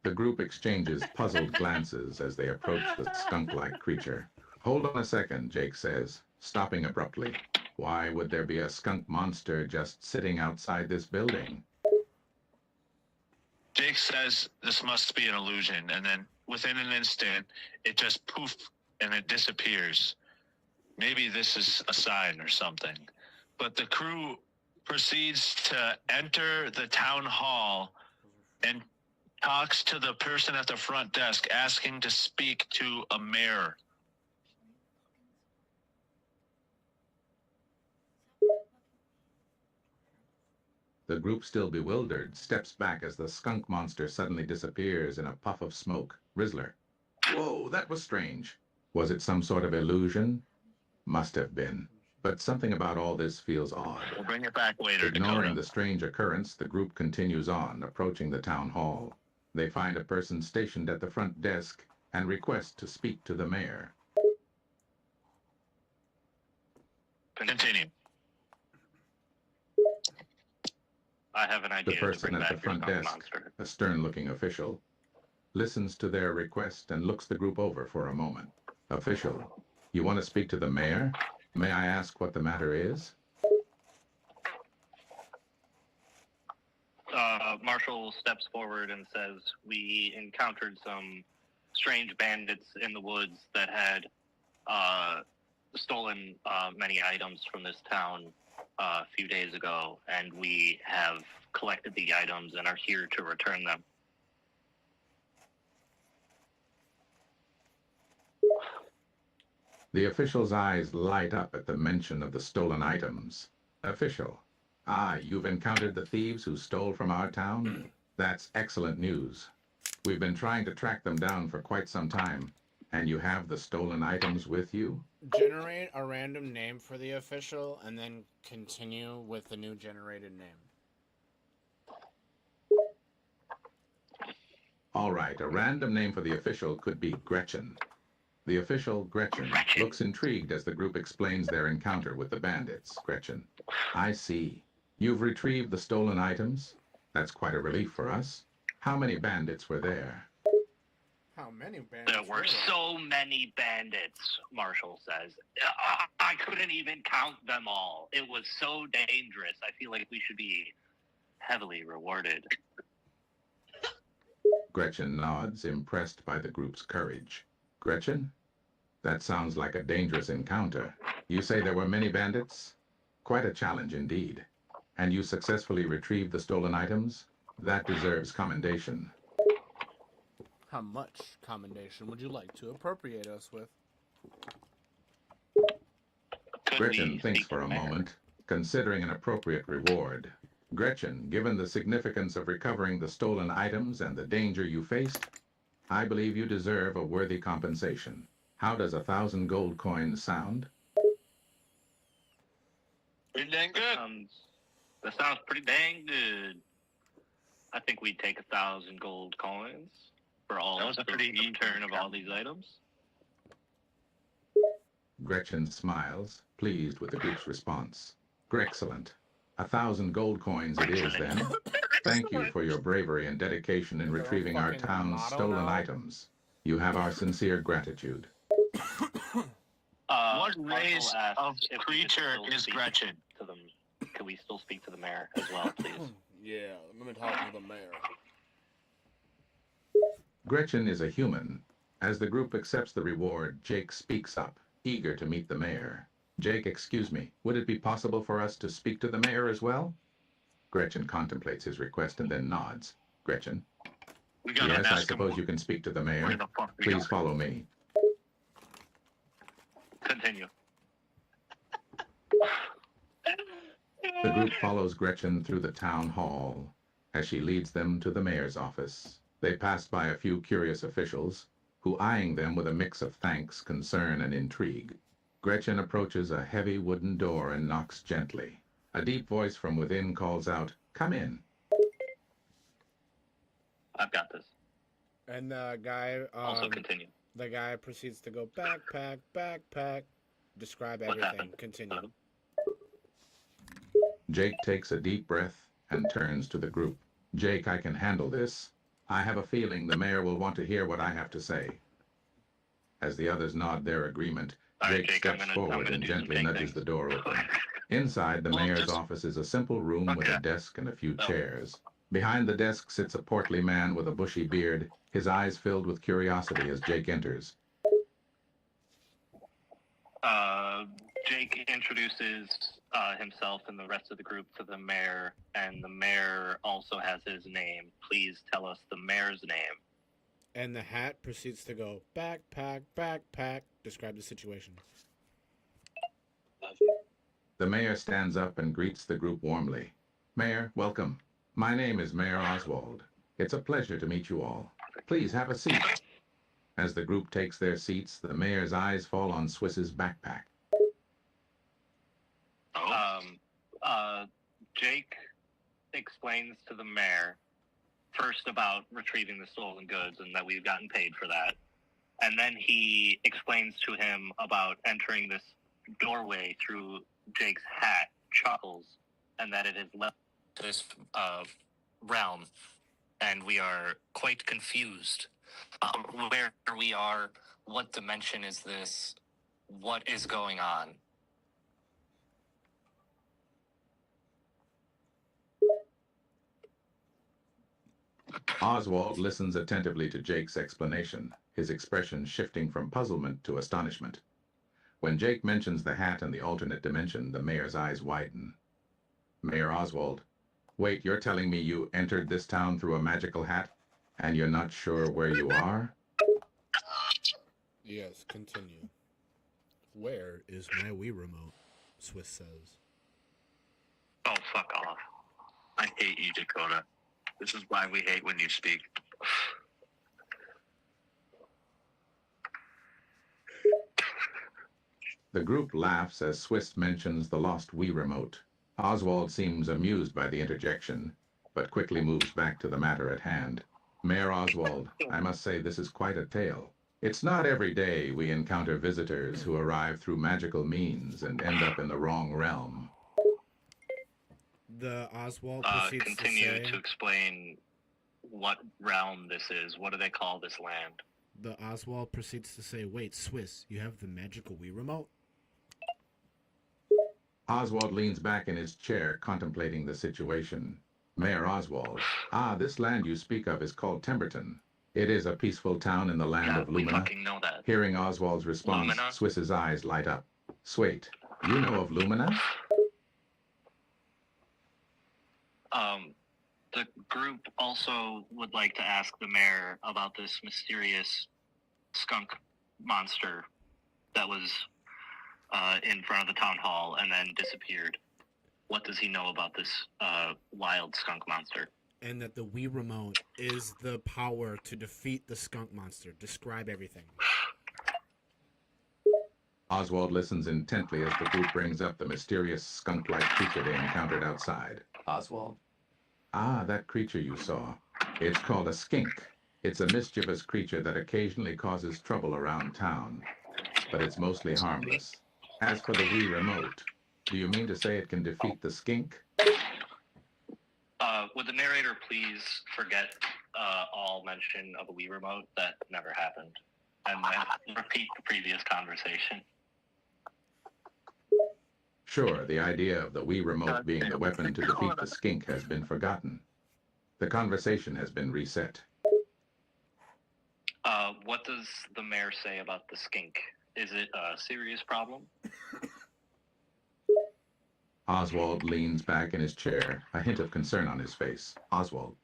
The group exchanges puzzled glances as they approach the skunk-like creature. Hold on a second, Jake says, stopping abruptly. Why would there be a skunk monster just sitting outside this building? Jake says this must be an illusion, and then within an instant, it just poof, and it disappears. Maybe this is a sign or something. But the crew proceeds to enter the town hall and talks to the person at the front desk asking to speak to a mayor. The group, still bewildered, steps back as the skunk monster suddenly disappears in a puff of smoke. Rizzler. Whoa, that was strange. Was it some sort of illusion? Must have been. But something about all this feels odd. We'll bring it back later, Ignoring Dakota. the strange occurrence, the group continues on, approaching the town hall. They find a person stationed at the front desk and request to speak to the mayor. Continue. I have an The idea to person bring at back the front your skunk desk, monster. a stern-looking official, listens to their request and looks the group over for a moment. Official, you want to speak to the mayor? May I ask what the matter is? Marshall steps forward and says, "We encountered some strange bandits in the woods that had stolen many items from this town a few days ago, and we have collected the items and are here to return them." The official's eyes light up at the mention of the stolen items. Official, you've encountered the thieves who stole from our town? That's excellent news. We've been trying to track them down for quite some time, and you have the stolen items with you? Generate a random name for the official, and then continue with the new generated name. All right, a random name for the official could be Gretchen. The official, Gretchen, looks intrigued as the group explains their encounter with the bandits. Gretchen, I see. You've retrieved the stolen items? That's quite a relief for us. How many bandits were there? How many bandits? There were so many bandits, Marshall says. I couldn't even count them all. It was so dangerous. I feel like we should be heavily rewarded. Gretchen nods, impressed by the group's courage. Gretchen? That sounds like a dangerous encounter. You say there were many bandits? Quite a challenge indeed. And you successfully retrieved the stolen items? That deserves commendation. How much commendation would you like to appropriate us with? Gretchen thinks for a moment, considering an appropriate reward. Gretchen, given the significance of recovering the stolen items and the danger you faced, I believe you deserve a worthy compensation. How does 1,000 gold coins sound? Pretty dang good. That sounds pretty dang good. I think we'd take 1,000 gold coins for all That was a pretty the return of all these items. Gretchen smiles, pleased with the group's response. Excellent. 1,000 gold coins it is then. Thank you for your bravery and dedication in retrieving our town's stolen items. You have our sincere gratitude. What race of creature is Gretchen? To them. Can we still speak to the mayor as well, please? Yeah, let me talk to the mayor. Gretchen is a human. As the group accepts the reward, Jake speaks up, eager to meet the mayor. Jake, excuse me, would it be possible for us to speak to the mayor as well? Gretchen contemplates his request and then nods. Gretchen? We gotta Yes, I ask him. suppose you can speak to the mayor. Where the fuck we Please are. follow me. Continue. The group follows Gretchen through the town hall. As she leads them to the mayor's office, they pass by a few curious officials, who eyeing them with a mix of thanks, concern, and intrigue. Gretchen approaches a heavy wooden door and knocks gently. A deep voice from within calls out, "Come in." I've got this. And the guy, Also continue. the guy proceeds to go backpack, backpack. Describe What everything. happened? Continue. Jake takes a deep breath and turns to the group. Jake, I can handle this. I have a feeling the mayor will want to hear what I have to say. As the others nod their agreement, All right, Jake Jake, I'm steps gonna forward and do some gently big nudges things. the door open. Inside, the Well, mayor's just- office is a simple room with Okay. a desk and a few Oh. chairs. Behind the desk sits a portly man with a bushy beard, his eyes filled with curiosity as Jake enters. Jake introduces himself and the rest of the group to the mayor, and the mayor also has his name. Please tell us the mayor's name. And the hat proceeds to go, backpack, backpack. Describe the situation. The mayor stands up and greets the group warmly. Mayor, welcome. My name is Mayor Oswald. It's a pleasure to meet you all. Please have a seat. As the group takes their seats, the mayor's eyes fall on Swiss's backpack. Jake explains to the mayor first about retrieving the stolen goods and that we've gotten paid for that. And then he explains to him about entering this doorway through Jake's hat, chuckles, and that it has left this realm. And we are quite confused. Where we are, what dimension is this, what is going on? Oswald listens attentively to Jake's explanation, his expression shifting from puzzlement to astonishment. When Jake mentions the hat and the alternate dimension, the mayor's eyes widen. Mayor Oswald, wait, you're telling me you entered this town through a magical hat, and you're not sure where you are? Yes, continue. Where is my Wii remote? Swiss says. Oh, fuck off. I hate you, Dakota. This is why we hate when you speak. The group laughs as Swiss mentions the lost Wii remote. Oswald seems amused by the interjection, but quickly moves back to the matter at hand. Mayor Oswald, I must say this is quite a tale. It's not every day we encounter visitors who arrive through magical means and end up in the wrong realm. The Oswald proceeds Continue to say... to explain what realm this is. What do they call this land? The Oswald proceeds to say, wait, Swiss, you have the magical Wii remote? Oswald leans back in his chair, contemplating the situation. Mayor Oswald, this land you speak of is called Timberton. It is a peaceful town in the land of we Lumina. fucking know that. Hearing Oswald's response, Lumina? Swiss's eyes light up. Swait, you know of Lumina? The group also would like to ask the mayor about this mysterious skunk monster that was in front of the town hall and then disappeared. What does he know about this wild skunk monster? And that the Wii remote is the power to defeat the skunk monster. Describe everything. Oswald listens intently as the group brings up the mysterious skunk-like creature they encountered outside. Oswald. That creature you saw. It's called a skink. It's a mischievous creature that occasionally causes trouble around town, but it's mostly harmless. As for the Wii remote, do you mean to say it can defeat the skink? Would the narrator please forget all mention of a Wii remote? That never happened. And repeat the previous conversation. Sure, the idea of the Wii remote being the weapon to defeat the skink has been forgotten. The conversation has been reset. What does the mayor say about the skink? Is it a serious problem? Oswald leans back in his chair, a hint of concern on his face. Oswald.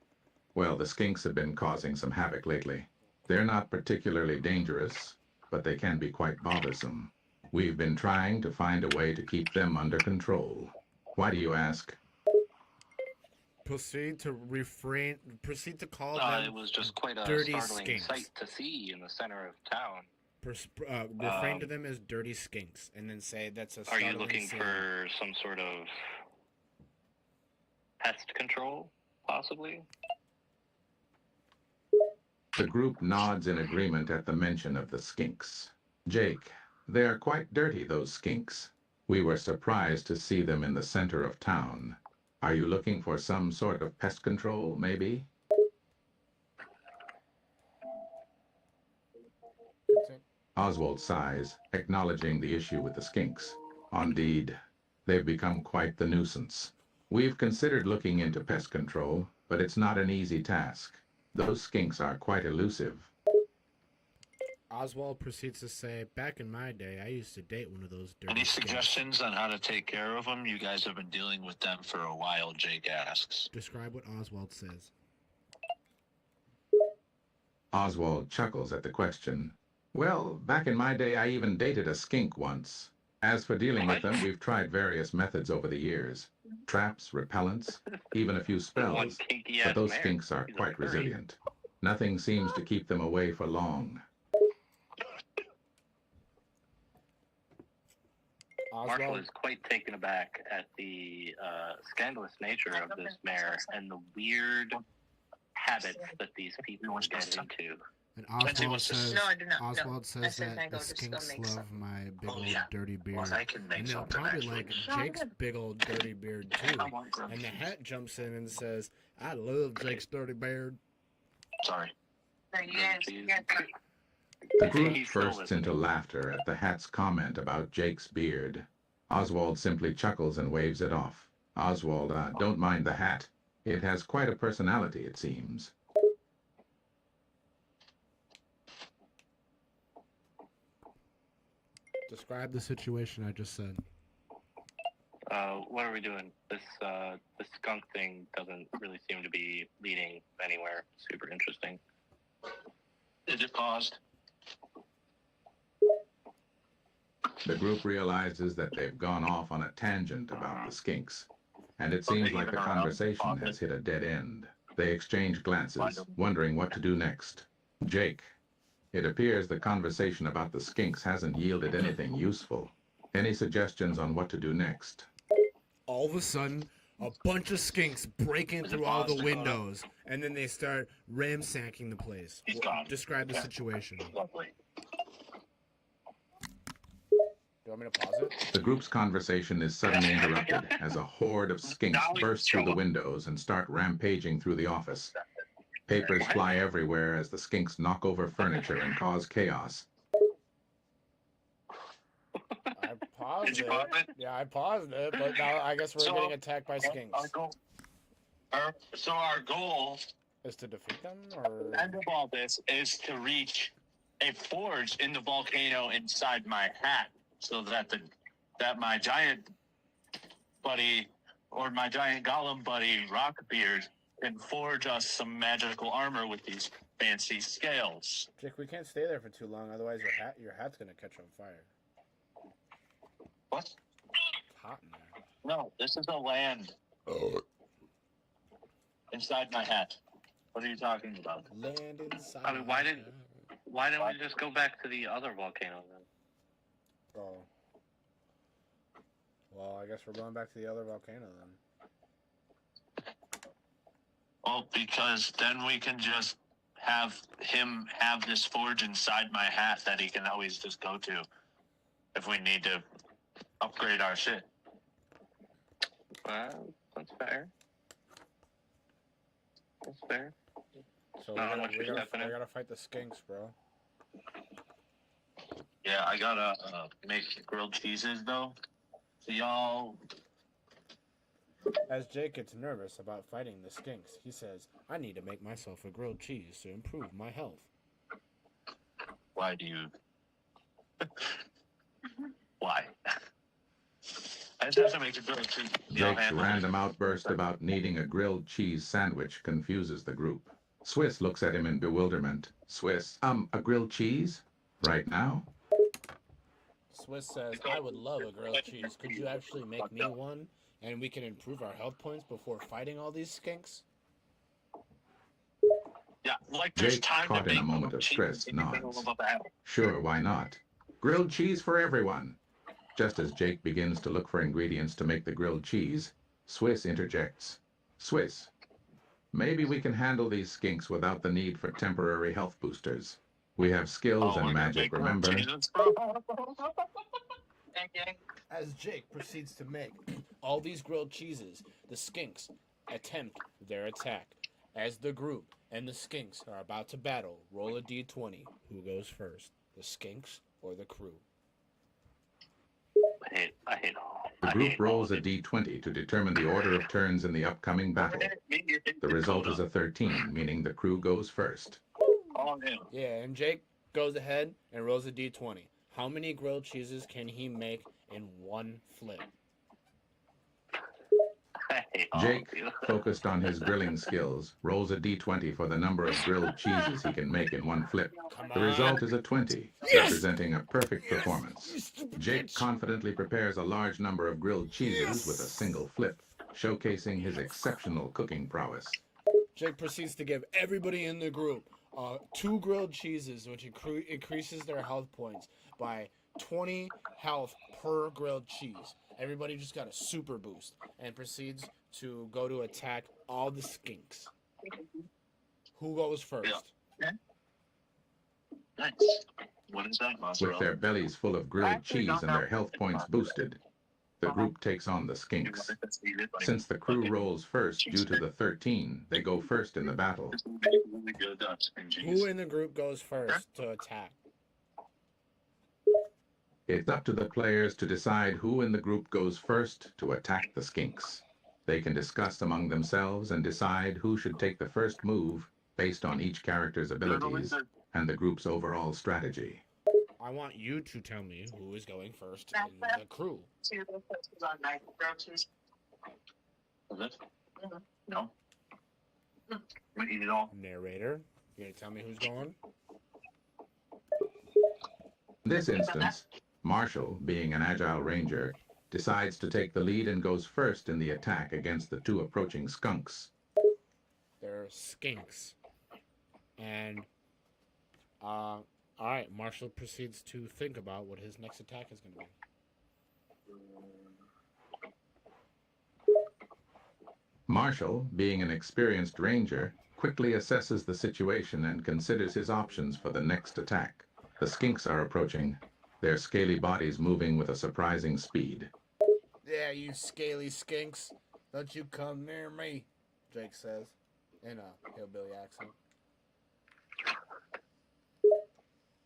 Well, the skinks have been causing some havoc lately. They're not particularly dangerous, but they can be quite bothersome. We've been trying to find a way to keep them under control. Why do you ask? Proceed to call them It was just quite a dirty startling skinks. sight to see in the center of town. Refrain to them as dirty skinks, and then say that's a Are startling you looking scene. for some sort of pest control, possibly? The group nods in agreement at the mention of the skinks. Jake, they are quite dirty, those skinks. We were surprised to see them in the center of town. Are you looking for some sort of pest control, maybe? Oswald sighs, acknowledging the issue with the skinks. Indeed, they've become quite the nuisance. We've considered looking into pest control, but it's not an easy task. Those skinks are quite elusive. Oswald proceeds to say, back in my day, I used to date one of those dirty Any skanks." suggestions on how to take care of them? You guys have been dealing with them for a while, Jake asks. Describe what Oswald says. Oswald chuckles at the question. Well, back in my day, I even dated a skink once. As for dealing with them, we've tried various methods over the years. Traps, repellents, even a few One spells. kinky But ass those man. skinks are He's a quite furry. resilient. Nothing seems to keep them away for long. Marshall Oswald, is quite taken aback at the scandalous nature of this mayor and the weird habits that these people get into. and Lindsay Oswald wants to- says, No, I do not. No. Oswald I says said that mango, the just go skinks make love some. my big Oh, old yeah. dirty beard. Well, I can make And they'll something, probably actually. like Jake's big old dirty beard too. I want grilled And the cheese. hat jumps in and says, I love Jake's dirty beard. Sorry. No, you guys The group He's still bursts listening. into laughter at the hat's comment about Jake's beard. Oswald simply chuckles and waves it off. Oswald, don't mind the hat. It has quite a personality, it seems. Describe the situation I just said. What are we doing? This skunk thing doesn't really seem to be leading anywhere super interesting. Is it paused? The group realizes that they've gone off on a tangent about the skinks, and it seems like the conversation has hit a dead end. They exchange glances, wondering what to do next. Jake, it appears the conversation about the skinks hasn't yielded anything useful. Any suggestions on what to do next? All of a sudden, a bunch of skinks break in through all the windows, and then they start ransacking the place. He's gone. Describe the Yeah. situation. Lovely. Do you want me to pause it? The group's conversation is suddenly interrupted as a horde of skinks burst through the windows and start rampaging through the office. Papers fly everywhere as the skinks knock over furniture and cause chaos. I paused Did you it. pause it? Yeah, I paused it, but now I guess we're So- getting attacked by skinks. So our goal Is to defeat them, or end of all this is to reach a forge in the volcano inside my hat, so that my giant buddy or my giant golem buddy Rockbeard can forge us some magical armor with these fancy scales. Jake, we can't stay there for too long, otherwise your hat's gonna catch on fire. What? It's hot in there. No, this is a land inside my hat. What are you talking about? Land inside. I mean, why didn't we just go back to the other volcano then? Oh. Well, I guess we're going back to the other volcano then. Well, because then we can just have him have this forge inside my hat that he can always just go to if we need to upgrade our shit. That's fair. That's fair. So Not how much we you're gotta stepping in. fight the skinks, bro. Yeah, I gotta make grilled cheeses though. So y'all, As Jake gets nervous about fighting the skinks, he says, I need to make myself a grilled cheese to improve my health. why do you? Why? I just have to make a grilled cheese. Y'all Jake's handle it. random outburst about needing a grilled cheese sandwich confuses the group. Swiss looks at him in bewilderment. Swiss, a grilled cheese? Right now? Swiss says, I would love a grilled cheese. Could you actually make me one? And we can improve our health points before fighting all these skinks? Yeah, like there's Jake, time caught to in make a moment of cheese stress, and you make nods. them up ahead. Sure, why not? Grilled cheese for everyone. Just as Jake begins to look for ingredients to make the grilled cheese, Swiss interjects. Swiss, maybe we can handle these skinks without the need for temporary health boosters. We have skills Oh, and we're gonna magic, make grilled remember? cheeses, bro? As Jake proceeds to make all these grilled cheeses, the skinks attempt their attack. As the group and the skinks are about to battle, roll a d20. Who goes first? The skinks or the crew? I hate all. The group rolls a d20 to determine the order of turns in the upcoming battle. The result is a 13, meaning the crew goes first. Oh, yeah. Yeah, and Jake goes ahead and rolls a d20. How many grilled cheeses can he make in one flip? Jake, focused on his grilling skills, rolls a d20 for the number of grilled cheeses he can make in one flip. Come The on. result is a 20, Yes! representing a perfect You performance. stupid Jake bitch. confidently prepares a large number of grilled cheeses with a Yes! single flip, showcasing his exceptional cooking prowess. Jake proceeds to give everybody in the group 2 grilled cheeses, which increases their health points by 20 health per grilled cheese. Everybody just got a super boost and proceeds to go to attack all the skinks. Who goes first? Yeah. Nice. What is that, With mozzarella? their bellies full of grilled cheese and their health points boosted, the group takes on the skinks. Since the crew rolls first due to the 13, they go first in the battle. Really good string cheese. Who in the group goes first to attack? It's up to the players to decide who in the group goes first to attack the skinks. They can discuss among themselves and decide who should take the first move based on each character's abilities and the group's overall strategy. I want you to tell me who is going first in the crew. Is it? No. We eat it all. Narrator, you gonna tell me who's going? In this instance, Marshall, being an agile ranger, decides to take the lead and goes first in the attack against the 2 approaching skunks. They're skinks. And, alright, Marshall proceeds to think about what his next attack is going to be. Marshall, being an experienced ranger, quickly assesses the situation and considers his options for the next attack. The skinks are approaching, their scaly bodies moving with a surprising speed. Yeah, you scaly skinks. Don't you come near me, Jake says, in a hillbilly accent.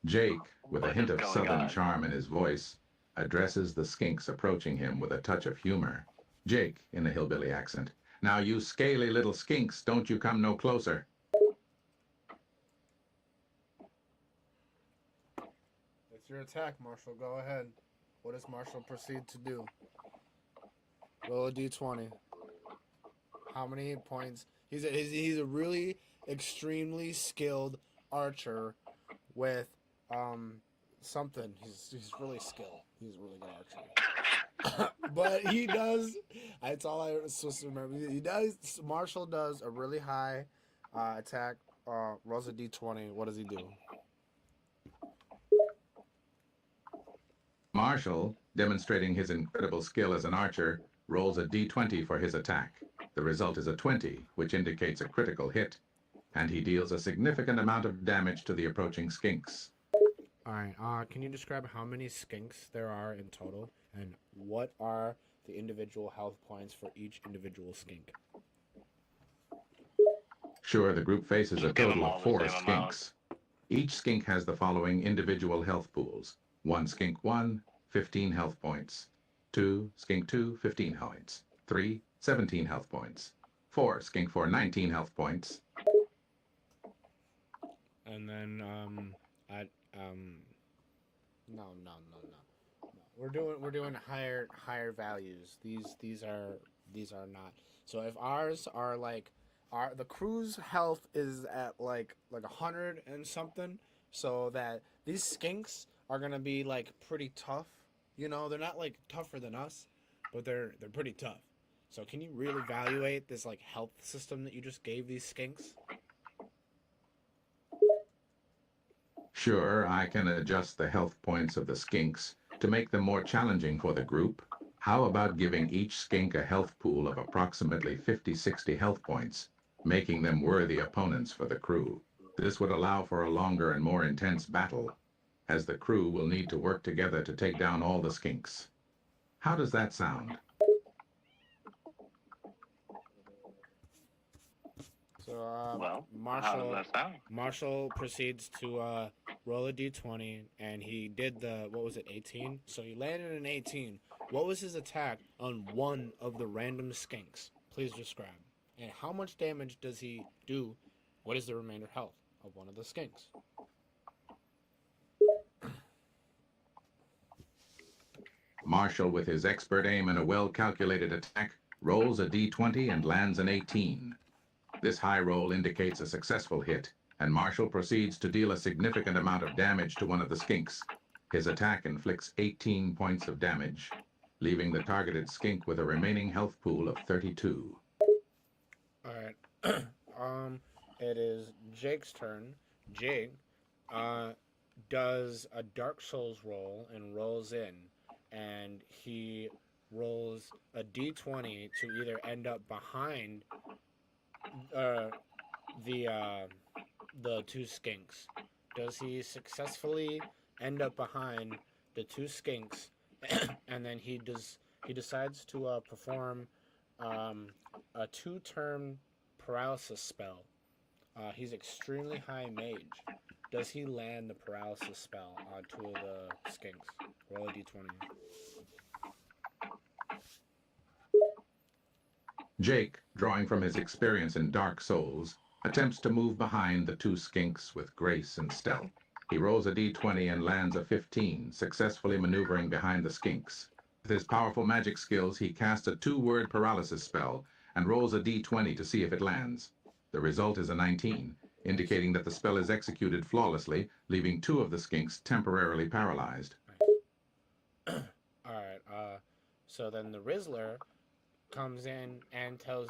Jake, with a hint of southern charm in his voice, addresses the skinks approaching him with a touch of humor. Jake, in a hillbilly accent, "Now you scaly little skinks, don't you come no closer." It's your attack, Marshall. Go ahead. What does Marshall proceed to do? Roll a d20. How many points? He's a really extremely skilled archer with something. He's really skilled. He's a really good archer. But he does. That's all I was supposed to remember. He does. Marshall does a really high attack. Rolls a d20. What does he do? Marshall, demonstrating his incredible skill as an archer, rolls a d20 for his attack. The result is a 20, which indicates a critical hit, and he deals a significant amount of damage to the approaching skinks. Alright, can you describe how many skinks there are in total, and what are the individual health points for each individual skink? Sure, the group faces a Give them total all of the 4 same amount. skinks. Each skink has the following individual health pools. 1 skink 1, 15 health points. 2, skink 2, 15 points. 3, 17 health points. 4, skink 4, 19 health points. And then, no. We're doing higher values. These are not. So if ours are like, the crew's health is at like 100 and something, so that these skinks are gonna be like pretty tough. You know, they're not like tougher than us, but they're pretty tough. So can you really evaluate this like health system that you just gave these skinks? Sure, I can adjust the health points of the skinks to make them more challenging for the group. How about giving each skink a health pool of approximately 50-60 health points, making them worthy opponents for the crew? This would allow for a longer and more intense battle, as the crew will need to work together to take down all the skinks. How does that sound? So, Well, how does that sound? Marshall proceeds to roll a d20, and he did what was it, 18? So he landed an 18. What was his attack on one of the random skinks? Please describe. And how much damage does he do? What is the remainder health of one of the skinks? Marshall, with his expert aim and a well-calculated attack, rolls a d20 and lands an 18. This high roll indicates a successful hit, and Marshall proceeds to deal a significant amount of damage to one of the skinks. His attack inflicts 18 points of damage, leaving the targeted skink with a remaining health pool of 32. Alright. It is Jake's turn. Jake does a Dark Souls roll and rolls in, and he rolls a d20 to either end up behind the two skinks. Does he successfully end up behind the two skinks, and then he decides to perform a 2-turn paralysis spell. He's extremely high mage. Does he land the paralysis spell on 2 of the skinks? Roll a d20. Jake, drawing from his experience in Dark Souls, attempts to move behind the two skinks with grace and stealth. He rolls a d20 and lands a 15, successfully maneuvering behind the skinks. With his powerful magic skills, he casts a 2-word paralysis spell and rolls a d20 to see if it lands. The result is a 19, indicating that the spell is executed flawlessly, leaving 2 of the skinks temporarily paralyzed. Alright, so then the Rizzler comes in and tells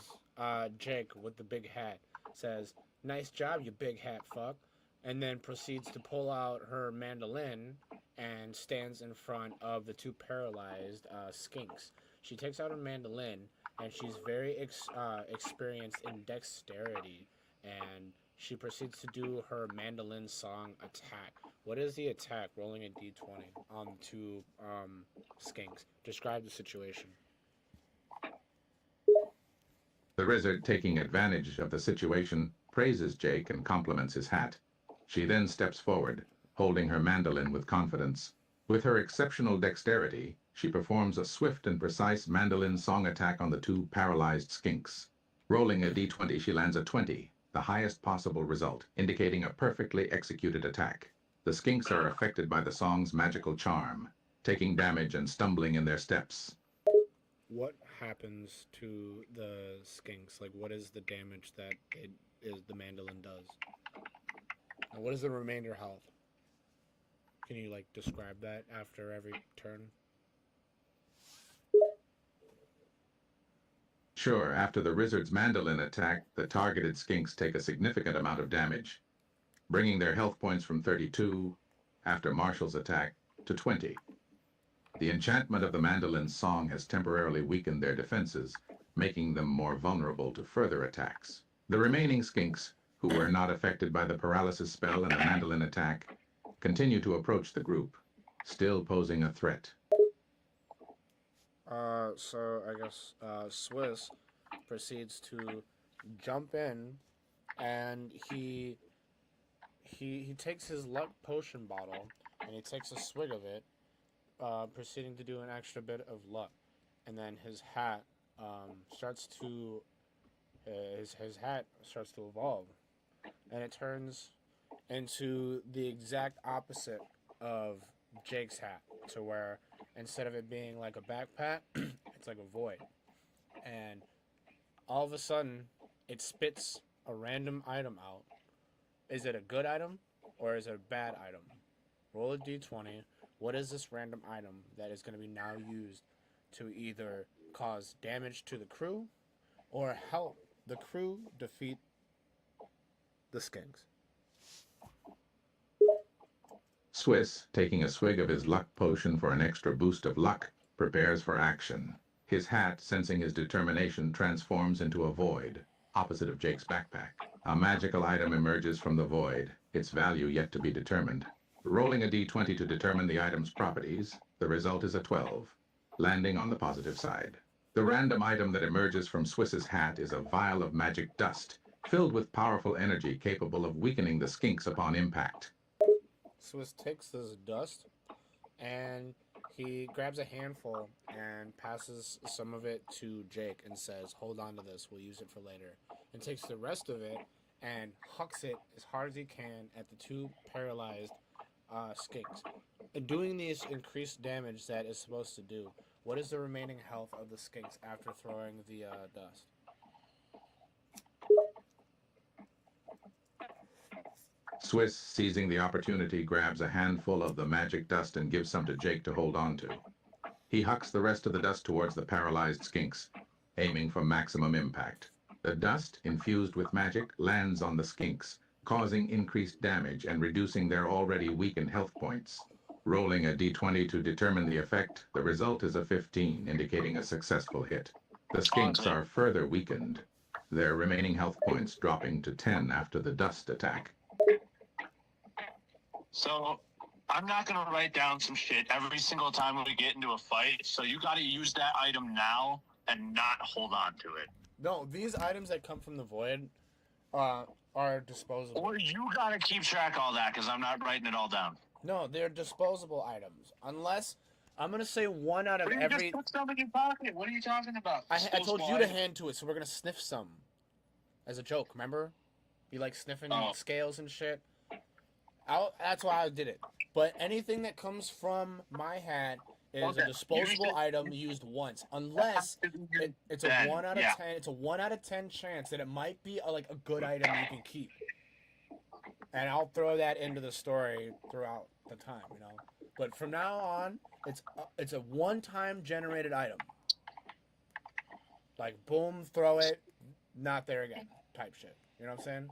Jake with the big hat, says, "Nice job, you big hat fuck," and then proceeds to pull out her mandolin and stands in front of the 2 paralyzed skinks. She takes out her mandolin, and she's very experienced in dexterity, and she proceeds to do her mandolin song attack. What is the attack? Rolling a d20 on the 2 skinks. Describe the situation. The Rizzard, taking advantage of the situation, praises Jake and compliments his hat. She then steps forward, holding her mandolin with confidence. With her exceptional dexterity, she performs a swift and precise mandolin song attack on the 2 paralyzed skinks. Rolling a d20, she lands a 20, the highest possible result, indicating a perfectly executed attack. The skinks are affected by the song's magical charm, taking damage and stumbling in their steps. What happens to the skinks? Like, what is the damage that the mandolin does? And what is the remainder health? Can you, like, describe that after every turn? Sure, after the Rizzard's mandolin attack, the targeted skinks take a significant amount of damage, bringing their health points from 32, after Marshall's attack, to 20. The enchantment of the mandolin's song has temporarily weakened their defenses, making them more vulnerable to further attacks. The remaining skinks, who were not affected by the paralysis spell and the mandolin attack, continue to approach the group, still posing a threat. So I guess Swiss proceeds to jump in, and he takes his luck potion bottle and he takes a swig of it, proceeding to do an extra bit of luck, and then his hat starts to evolve, and it turns into the exact opposite of Jake's hat, to where instead of it being like a backpack, it's like a void. And all of a sudden, it spits a random item out. Is it a good item or is it a bad item? Roll a d20. What is this random item that is going to be now used to either cause damage to the crew or help the crew defeat the skinks? Swiss, taking a swig of his luck potion for an extra boost of luck, prepares for action. His hat, sensing his determination, transforms into a void, opposite of Jake's backpack. A magical item emerges from the void, its value yet to be determined. Rolling a d20 to determine the item's properties, the result is a 12, landing on the positive side. The random item that emerges from Swiss's hat is a vial of magic dust, filled with powerful energy capable of weakening the skinks upon impact. Swiss takes this dust and he grabs a handful and passes some of it to Jake and says, "Hold on to this, we'll use it for later." And takes the rest of it and hucks it as hard as he can at the 2 paralyzed skinks. doing these increased damage that is supposed to do, what is the remaining health of the skinks after throwing the dust? Swiss, seizing the opportunity, grabs a handful of the magic dust and gives some to Jake to hold on to. He hucks the rest of the dust towards the paralyzed skinks, aiming for maximum impact. The dust, infused with magic, lands on the skinks, causing increased damage and reducing their already weakened health points. Rolling a d20 to determine the effect, the result is a 15, indicating a successful hit. The skinks are further weakened, their remaining health points dropping to 10 after the dust attack. So I'm not going to write down some shit every single time we get into a fight. So you got to use that item now and not hold on to it. No, these items that come from the void are disposable. Or you got to keep track of all that because I'm not writing it all down. No, they're disposable items. Unless, I'm going to say one out of But you every... just put some in your pocket. What are you talking about? I told you to hand to it, so we're going to sniff some. As a joke, remember? You like sniffing scales and shit? That's why I did it. But anything that comes from my hat is a disposable item used once, unless it's a 1 out of 10. It's a 1 out of 10 chance that it might be a good item you can keep. And I'll throw that into the story throughout the time, you know. But from now on, it's a one-time generated item. Like boom, throw it, not there again, type shit. You know what I'm saying?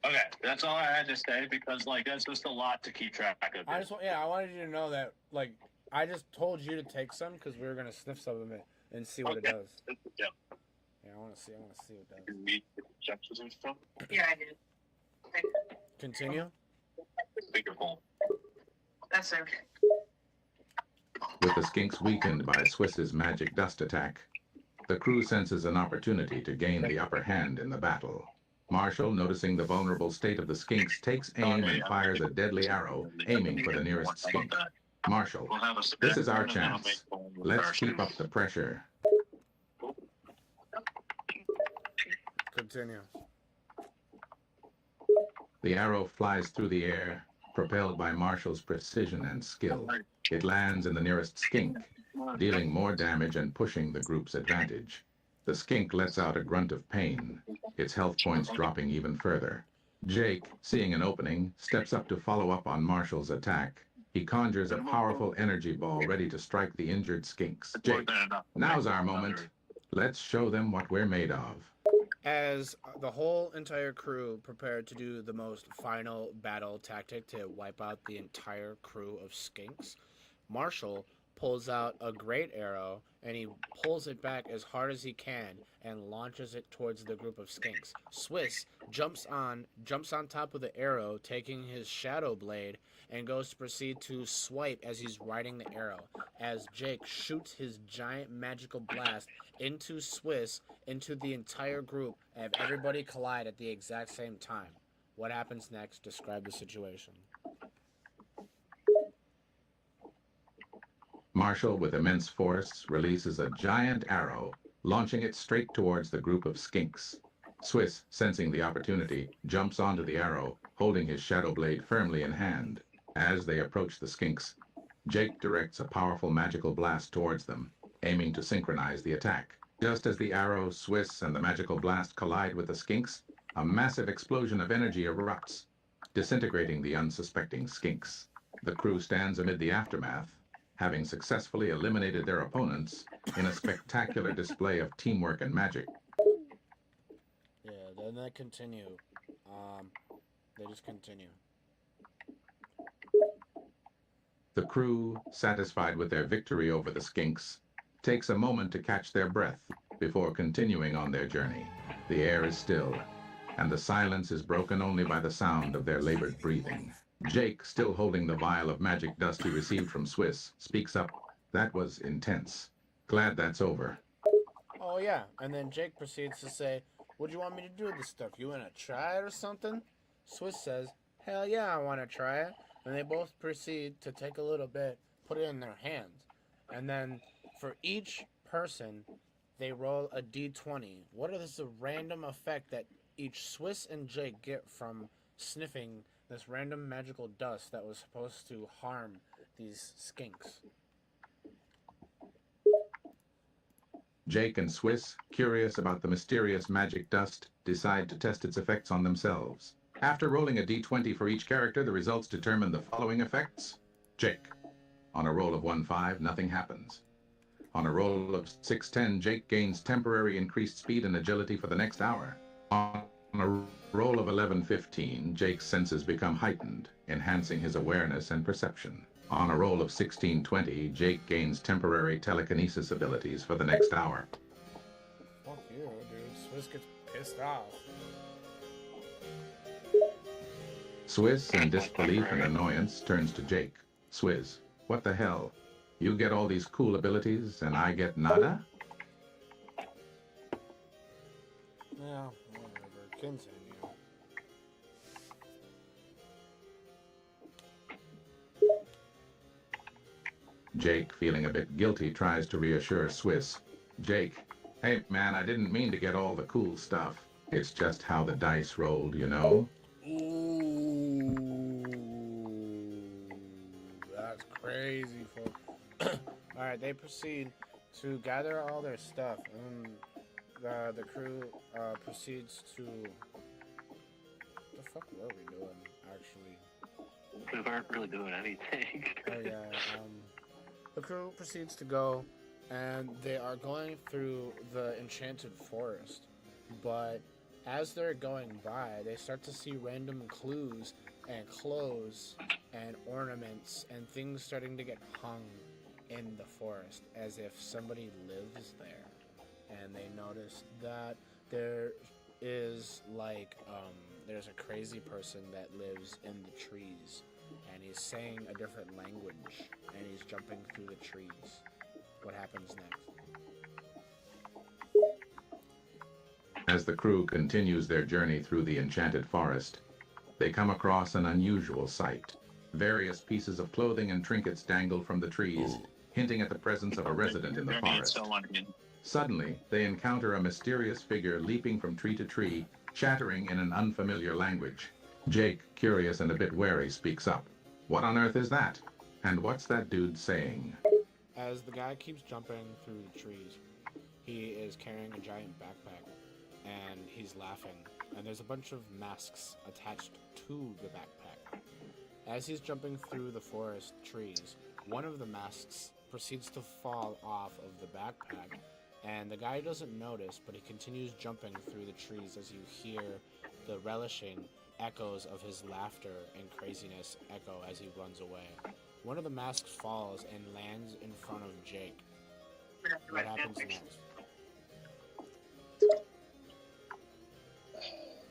Okay, that's all I had to say because that's just a lot to keep track of. I wanted you to know that I just told you to take some because we were gonna sniff some of it and see what it does. Yeah. Yeah, I want to see what it does. You read the objectives and stuff. Yeah, I did. Continue. Speakerphone. That's okay. With the skinks weakened by Swiss's magic dust attack, the crew senses an opportunity to gain the upper hand in the battle. Marshall, noticing the vulnerable state of the skinks, takes aim and fires a deadly arrow, aiming for the nearest skink. Marshall, this is our chance. Let's keep up the pressure. Continue. The arrow flies through the air, propelled by Marshall's precision and skill. It lands in the nearest skink, dealing more damage and pushing the group's advantage. The skink lets out a grunt of pain, its health points dropping even further. Jake, seeing an opening, steps up to follow up on Marshall's attack. He conjures a powerful energy ball ready to strike the injured skinks. Jake, now's our moment. Let's show them what we're made of. As the whole entire crew prepared to do the most final battle tactic to wipe out the entire crew of skinks, Marshall pulls out a great arrow and he pulls it back as hard as he can and launches it towards the group of skinks. Swiss jumps on top of the arrow, taking his shadow blade, and goes to proceed to swipe as he's riding the arrow, as Jake shoots his giant magical blast into Swiss, into the entire group, and everybody collide at the exact same time. What happens next? Describe the situation. Marshall, with immense force, releases a giant arrow, launching it straight towards the group of skinks. Swiss, sensing the opportunity, jumps onto the arrow, holding his shadow blade firmly in hand. As they approach the skinks, Jake directs a powerful magical blast towards them, aiming to synchronize the attack. Just as the arrow, Swiss, and the magical blast collide with the skinks, a massive explosion of energy erupts, disintegrating the unsuspecting skinks. The crew stands amid the aftermath, having successfully eliminated their opponents in a spectacular display of teamwork and magic. Yeah, then they continue. They just continue. The crew, satisfied with their victory over the skinks, takes a moment to catch their breath before continuing on their journey. The air is still, and the silence is broken only by the sound of their labored breathing. Jake, still holding the vial of magic dust he received from Swiss, speaks up. That was intense. Glad that's over. Oh yeah, and then Jake proceeds to say, what do you want me to do with this stuff? You want to try it or something? Swiss says, hell yeah, I want to try it. And they both proceed to take a little bit, put it in their hands. And then for each person, they roll a d20. What is the random effect that each Swiss and Jake get from sniffing this random magical dust that was supposed to harm these skinks. Jake and Swiss, curious about the mysterious magic dust, decide to test its effects on themselves. After rolling a d20 for each character, the results determine the following effects. Jake. On a roll of 1-5, nothing happens. On a roll of 6-10, Jake gains temporary increased speed and agility for the next hour. On a roll of 11-15, Jake's senses become heightened, enhancing his awareness and perception. On a roll of 16-20, Jake gains temporary telekinesis abilities for the next hour. Fuck you, dude. Swiss gets pissed off. Swiss, in disbelief and annoyance, turns to Jake. Swizz, what the hell? You get all these cool abilities, and I get nada? Yeah, whatever. Continue. Jake, feeling a bit guilty, tries to reassure Swiss. Jake, hey man, I didn't mean to get all the cool stuff. It's just how the dice rolled, you know? Ooh, that's crazy, folks. Alright, they proceed to gather all their stuff. The crew proceeds to... What the fuck were we doing, actually? We weren't really doing anything. Oh yeah, the crew proceeds to go, and they are going through the enchanted forest, but as they're going by, they start to see random clues and clothes and ornaments and things starting to get hung in the forest as if somebody lives there. And they notice that there is there's a crazy person that lives in the trees, and he's saying a different language, and he's jumping through the trees. What happens next? As the crew continues their journey through the enchanted forest, they come across an unusual sight. Various pieces of clothing and trinkets dangle from the trees, hinting at the presence of a resident in the forest. Suddenly, they encounter a mysterious figure leaping from tree to tree, chattering in an unfamiliar language. Jake, curious and a bit wary, speaks up. What on earth is that? And what's that dude saying? As the guy keeps jumping through the trees, he is carrying a giant backpack, and he's laughing, and there's a bunch of masks attached to the backpack. As he's jumping through the forest trees, one of the masks proceeds to fall off of the backpack, and the guy doesn't notice, but he continues jumping through the trees as you hear the relishing echoes of his laughter and craziness echo as he runs away. One of the masks falls and lands in front of Jake. What happens next?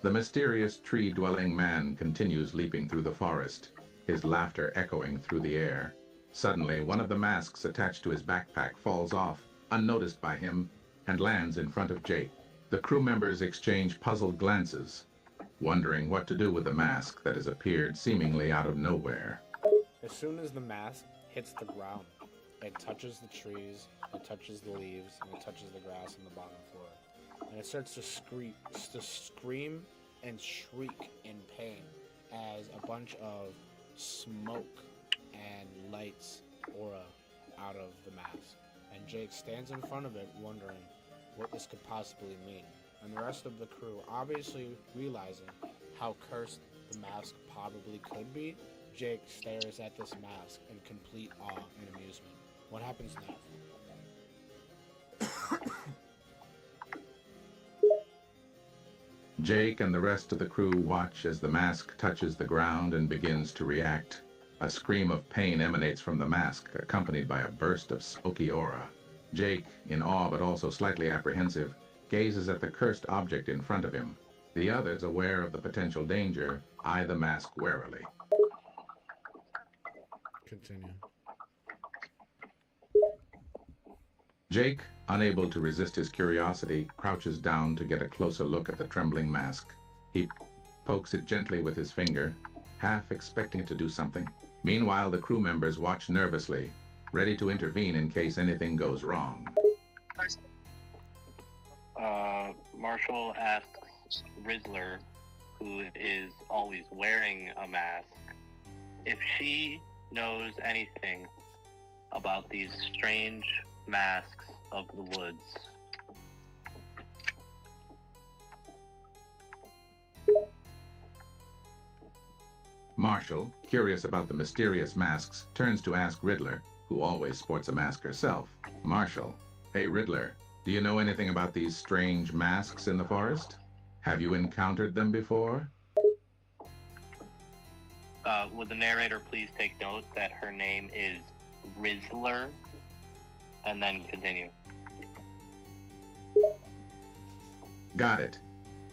The mysterious tree-dwelling man continues leaping through the forest, his laughter echoing through the air. Suddenly, one of the masks attached to his backpack falls off, unnoticed by him, and lands in front of Jake. The crew members exchange puzzled glances, wondering what to do with the mask that has appeared seemingly out of nowhere. As soon as the mask hits the ground, it touches the trees, it touches the leaves, and it touches the grass on the bottom floor. And it starts to scream and shriek in pain as a bunch of smoke and lights aura out of the mask. And Jake stands in front of it wondering what this could possibly mean. And the rest of the crew, obviously realizing how cursed the mask probably could be, Jake stares at this mask in complete awe and amusement. What happens next? Jake and the rest of the crew watch as the mask touches the ground and begins to react. A scream of pain emanates from the mask, accompanied by a burst of smoky aura. Jake, in awe but also slightly apprehensive, gazes at the cursed object in front of him. The others, aware of the potential danger, eye the mask warily. Continue. Jake, unable to resist his curiosity, crouches down to get a closer look at the trembling mask. He pokes it gently with his finger, half expecting it to do something. Meanwhile, the crew members watch nervously, ready to intervene in case anything goes wrong. Marshall asks Rizzler who is always wearing a mask, if she knows anything about these strange masks of the woods. Marshall, curious about the mysterious masks, turns to ask Riddler, who always sports a mask herself. Marshall, hey Riddler, do you know anything about these strange masks in the forest? Have you encountered them before? Would the narrator please take note that her name is Rizzler, and then continue. Got it.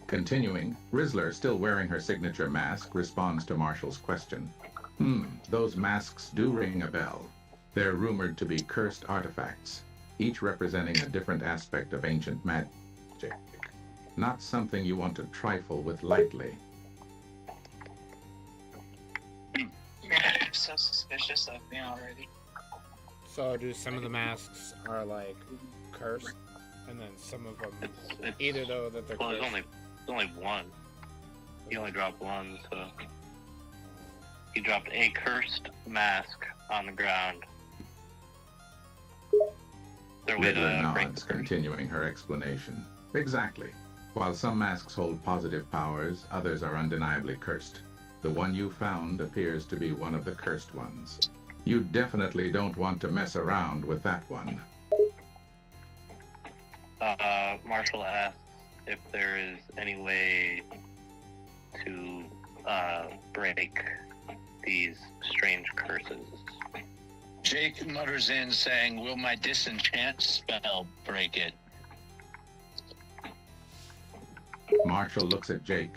Continuing, Rizzler, still wearing her signature mask, responds to Marshall's question. Those masks do ring a bell. They're rumored to be cursed artifacts, each representing a different aspect of ancient magic. Not something you want to trifle with lightly. So suspicious of me already. So do some of the masks are like cursed, and then some of them It's either though that they're well, cursed. there's only one. He only dropped one, so he dropped a cursed mask on the ground. Their way Riddler to break nods, the curse. continuing her explanation. Exactly. While some masks hold positive powers, others are undeniably cursed. The one you found appears to be one of the cursed ones. You definitely don't want to mess around with that one. Marshall asks if there is any way to break these strange curses. Jake mutters in saying, will my disenchant spell break it? Marshall looks at Jake,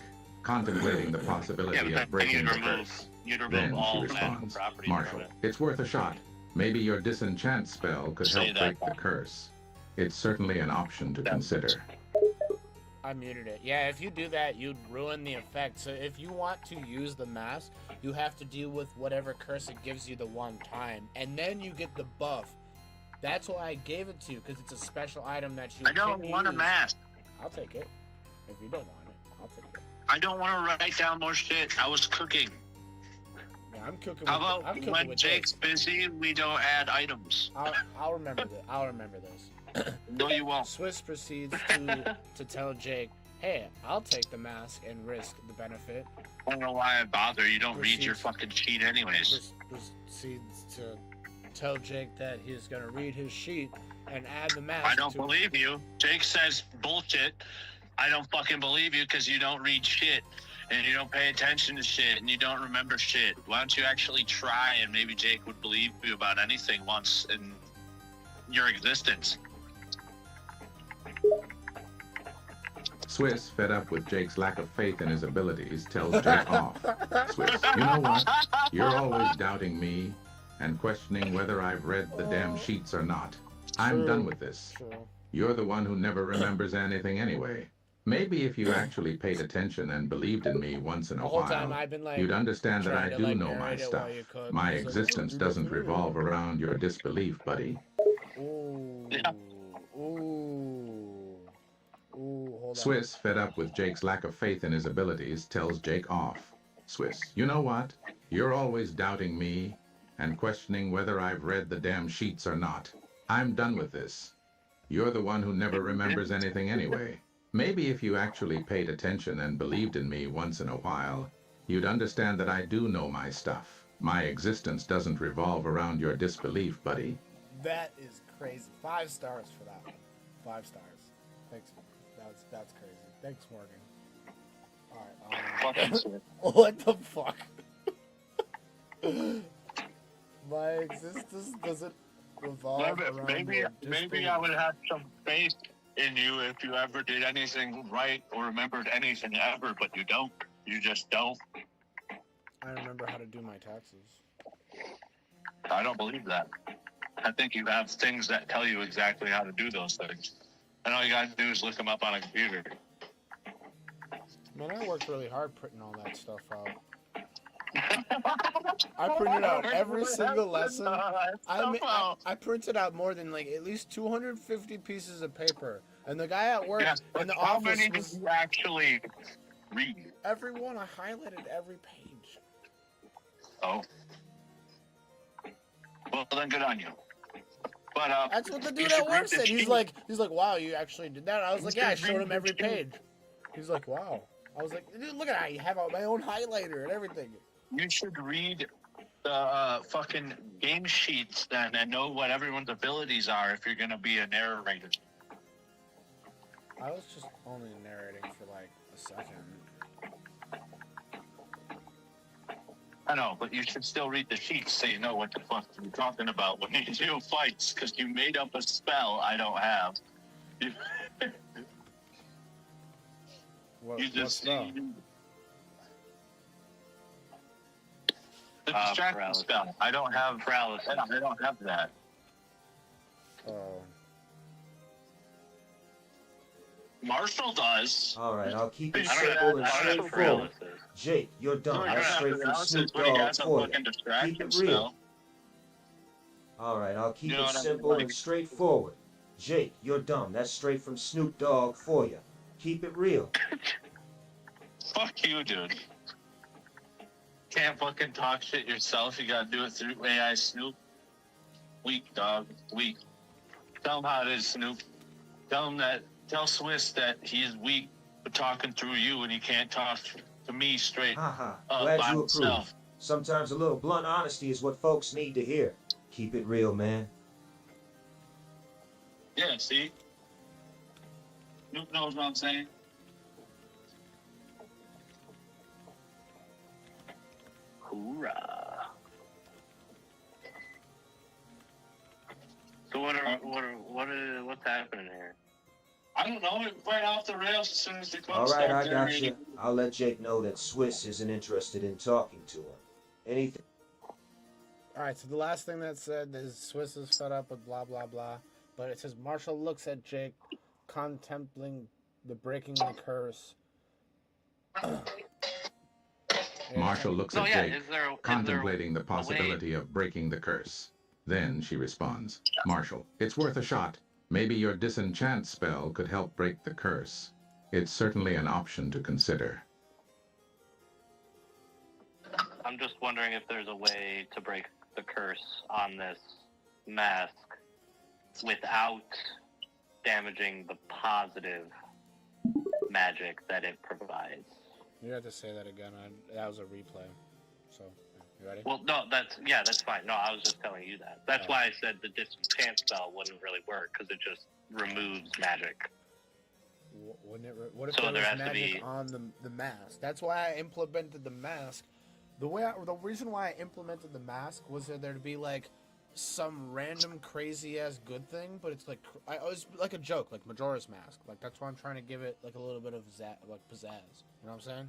contemplating the possibility Yeah, but of then breaking you'd the remove, curse. you'd remove Then she all magical responds, properties Marshall, from it. it's worth a shot. Maybe your disenchant spell could Say help that. break the curse. It's certainly an option to consider. I muted it. Yeah, if you do that, you'd ruin the effect. So if you want to use the mask, you have to deal with whatever curse it gives you the one time, and then you get the buff. That's why I gave it to you, because it's a special item that you I don't can want a use. mask. I'll take it. If you don't want it, I'll take it. I don't want to write down more shit. I was cooking. Yeah, I'm cooking. How with, about I'm cooking when with Jake's this. busy, we don't add items? I'll remember this. I'll remember this. No, you won't. Swiss proceeds to tell Jake, "Hey, I'll take the mask and risk the benefit." I don't know why I bother. You don't read your Proceeds- fucking sheet anyways. Proceeds to tell Jake that he's gonna read his sheet and add the mask. I don't to believe you. Jake says bullshit. I don't fucking believe you because you don't read shit and you don't pay attention to shit and you don't remember shit. Why don't you actually try and maybe Jake would believe you about anything once in your existence? Swiss, fed up with Jake's lack of faith in his abilities, tells Jake off. Swiss, you know what? You're always doubting me and questioning whether I've read the damn sheets or not. I'm True. done with this. True. You're the one who never remembers anything anyway. Maybe if you actually paid attention and believed in me once in a The whole time while, I've been like, you'd understand that I trying to, do like, know my narrate it stuff. while you cook. My It's like, existence doesn't revolve around your disbelief, buddy. Ooh. Yeah. Ooh. Ooh. Hold on. Swiss, fed up with Jake's lack of faith in his abilities, tells Jake off. Swiss, you know what? You're always doubting me and questioning whether I've read the damn sheets or not. I'm done with this. You're the one who never remembers anything anyway. Maybe if you actually paid attention and believed in me once in a while, you'd understand that I do know my stuff. My existence doesn't revolve around your disbelief, buddy. That is crazy. 5 stars for that one. 5 stars. Thanks. That's crazy. Thanks, Morgan. Alright, what the fuck? My existence doesn't revolve around Maybe your I disbelief. would have some faith in you if you ever did anything right or remembered anything ever, but you don't. You just don't. I remember how to do my taxes. I don't believe that. I think you have things that tell you exactly how to do those things. And all you gotta do is look them up on a computer. Man, I worked really hard printing all that stuff out. I printed out every single lesson. I printed out more than like at least 250 pieces of paper. And the guy at work in the How office many did was... you actually read? Everyone, I highlighted every page. Oh. Well, then good on you. But That's what the you dude should at read work the said. He's sheet. like, wow, you actually did that. I was You like, yeah, I should showed read him the every sheet. page. He's like, wow. I was like, dude, look at that. You have my own highlighter and everything. You should read the fucking game sheets then and know what everyone's abilities are if you're gonna be a narrator. I was just only narrating for like a second. I know, but you should still read the sheets so you know what the fuck you're talking about when you do fights, because you made up a spell I don't have. What, You what's just that? the distraction paralysis. spell. I don't have Paralysis. I don't have that. Oh. Marshall does. All right, I'll keep it I don't simple and I don't have straightforward. paralysis. Jake, you're done. No, you That's don't have straight from paralysis Snoop when he Dogg has a for you. fucking Keep distraction it real. spell. All right, I'll keep You know it what I mean? simple Like- and straightforward. Jake, you're dumb. That's straight from Snoop Dogg for you. Keep it real. Fuck you, dude. Can't fucking talk shit yourself. You gotta do it through AI Snoop. Weak, dog. Weak. Tell him how it is, Snoop. Tell Swiss that he is weak for talking through you and he can't talk to me straight Haha. up Glad by you approve. himself. Sometimes a little blunt honesty is what folks need to hear. Keep it real, man. Yeah, see? Snoop knows what I'm saying. Hoorah. So what's happening here? I don't know. It went off the rails as soon as the All right, I got you. I'll let Jake know that Swiss isn't interested in talking to him. Anything? Alright, so the last thing that said is Swiss is fed up with blah blah blah. But it says Marshall looks at Jake, contemplating the breaking the curse. Marshall looks So at yeah, Jake, is there contemplating the way- possibility of breaking the curse. Then she responds, Marshall, it's worth a shot. Maybe your disenchant spell could help break the curse. It's certainly an option to consider. I'm just wondering if there's a way to break the curse on this mask without damaging the positive magic that it provides. You have to say that again. That was a replay. So, you ready? Well, no, that's fine. No, I was just telling you that. That's why I said the disenchant spell wouldn't really work, because it just removes magic. Wouldn't it? What if So there there was has to magic be- on the mask? That's why I implemented the mask. The reason why I implemented the mask was that there to be like some random crazy ass good thing, but it's like it was like a joke, like Majora's Mask. Like that's why I'm trying to give it like a little bit of like pizzazz. You know what I'm saying?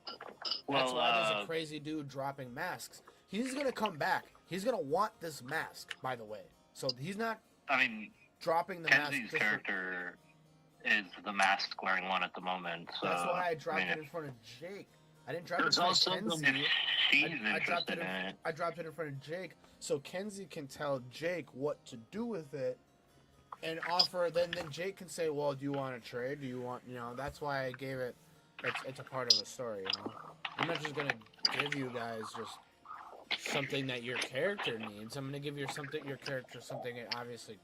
That's Well, why there's a crazy dude dropping masks. He's gonna come back. He's gonna want this mask, by the way. So he's not I mean, dropping the mask. Kenzie's just for- character is the mask wearing one at the moment. So That's why I dropped mean, it in front of Jake. I didn't drop it in There's front also of Kenzie. if she's I dropped interested it in it. I dropped it in front of Jake, so Kenzie can tell Jake what to do with it, and offer. Then Jake can say, "Well, do you want to trade? Do you want?" You know, that's why I gave it. It's a part of a story. You know, I'm not just gonna give you guys just something that your character needs. I'm gonna give your character something it obviously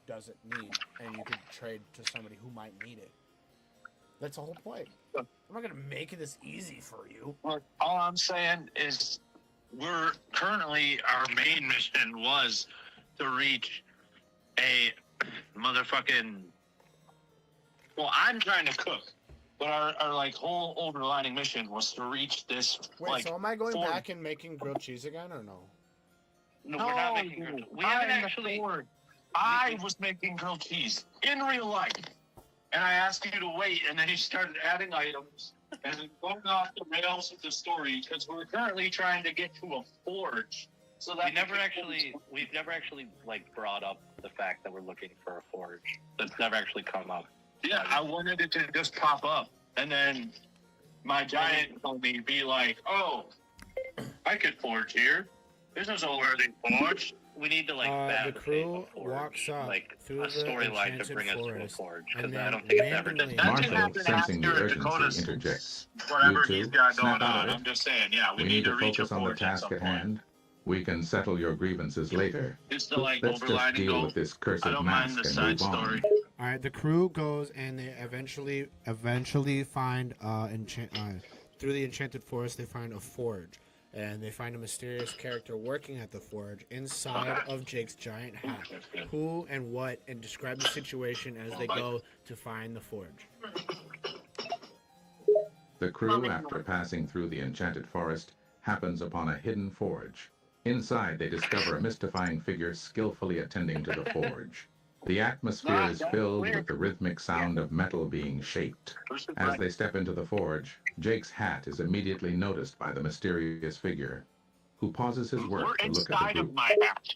doesn't need, and you could trade to somebody who might need it. That's the whole point. I'm not gonna make it this easy for you. Look, all I'm saying is we're currently, our main mission was to reach a motherfucking, well, I'm trying to cook, but our like whole overlining mission was to reach this. Wait, like, so am I going forward. back and making grilled cheese again or no? No, we're not making. dude, We haven't I'm actually. forward. I was making grilled cheese in real life, and I asked you to wait, and then you started adding items and going off the rails with the story because we're currently trying to get to a forge. So that We've never actually like brought up the fact that we're looking for a forge. That's never actually come up. Yeah, I wanted it to just pop up, and then my giant told me be like, "Oh, I could forge here. This is a worthy forge. We need to like the fabricate crew a forge, walks up like through a the storyline to enchanted bring us to a forest, forge, and because I then don't think it's ever randomly- done. That can Marshall, happen sensing the after urgency, Dakota's interjects. whatever You two, he's got snap going out on. of it. I'm just saying, yeah, we We need to reach a focus on the forge at task some at point. hand. We can settle your grievances later. Just to like Let's overline just and deal go. with this cursed I don't mind mask the and side move story. on. All right, the crew goes and they eventually find through the enchanted forest. They find a forge, and they find a mysterious character working at the forge inside of Jake's giant hat. Who and what, and describe the situation as they go to find the forge. The crew, after passing through the enchanted forest, happens upon a hidden forge. Inside, they discover a mystifying figure skillfully attending to the forge. The atmosphere is filled with the rhythmic sound of metal being shaped. As they step into the forge, Jake's hat is immediately noticed by the mysterious figure, who pauses his work to look at the Inside of group. my hat.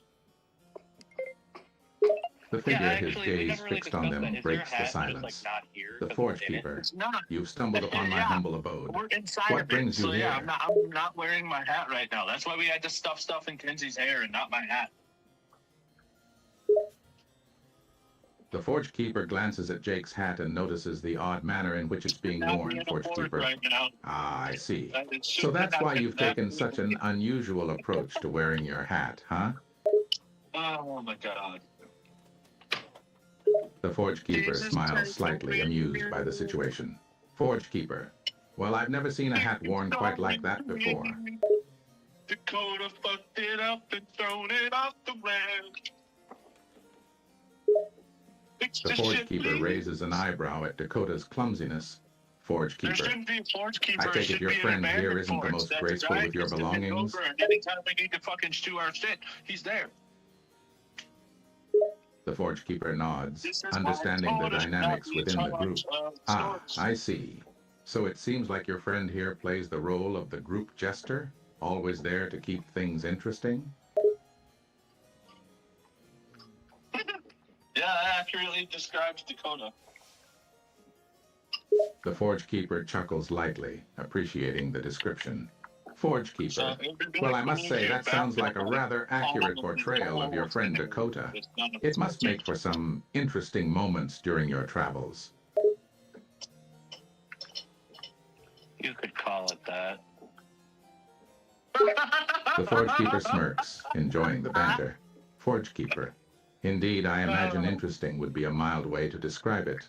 The figure, Yeah, his actually, we gaze never really fixed on discussed them, that. Is breaks your the hat silence. just, like, not here The 'cause forge it's in it? keeper, It's not. you've stumbled upon my Yeah. humble abode. We're inside What of brings it. you So yeah, here? I'm not wearing my hat right now. That's why we had to stuff stuff in Kenzie's hair and not my hat. The forge keeper glances at Jake's hat and notices the odd manner in which it's being Not worn, being a forge forge keeper. right now. Ah, I see. It So shouldn't that's why happen. you've taken such an unusual approach to wearing your hat, huh? Oh my god. The forge keeper Jesus smiles Christ, slightly don't amused by the situation. Forge keeper, well, I've never seen a hat worn quite like that before. Dakota fucked it up and thrown it off the rack. The forge keeper raises an eyebrow at Dakota's clumsiness. Forge There keeper, shouldn't be a forge keeper. I take it should your be an friend here abandoned isn't the forge. most That's graceful right. with your He's the big belongings? ogre, and anytime we need to fucking stew our shit, he's there. The forge keeper nods, This is understanding the my dynamics total within the group. Ah, storage. I see. So it seems like your friend here plays the role of the group jester, always there to keep things interesting? Yeah, that accurately describes Dakota. The forge keeper chuckles lightly, appreciating the description. Forge keeper, well, I must say that sounds like a rather accurate portrayal of your friend Dakota. It must make for some interesting moments during your travels. You could call it that. The forge keeper smirks, enjoying the banter. Forge keeper. Indeed, I imagine interesting would be a mild way to describe it.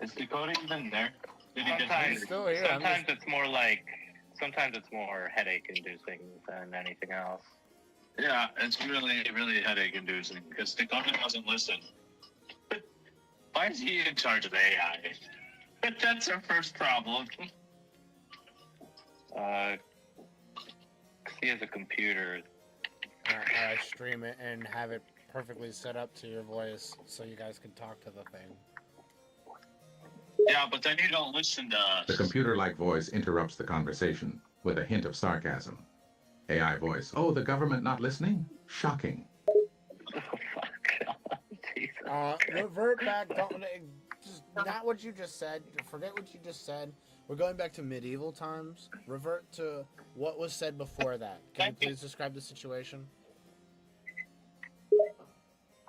Is Dakota even there? Did he get Sometimes, hungry? Still here, I'm sometimes it's more headache inducing than anything else. Yeah, it's really, really headache inducing because Dakota doesn't listen. Why is he in charge of AI? That's our first problem. He has a computer. I stream it and have it perfectly set up to your voice so you guys can talk to the thing. Yeah, but then you don't listen to us. The computer-like voice interrupts the conversation with a hint of sarcasm. AI voice, oh, the government not listening? Shocking. Revert back. Just not what you just said. Forget what you just said. We're going back to medieval times. Revert to what was said before that. Can you please describe the situation?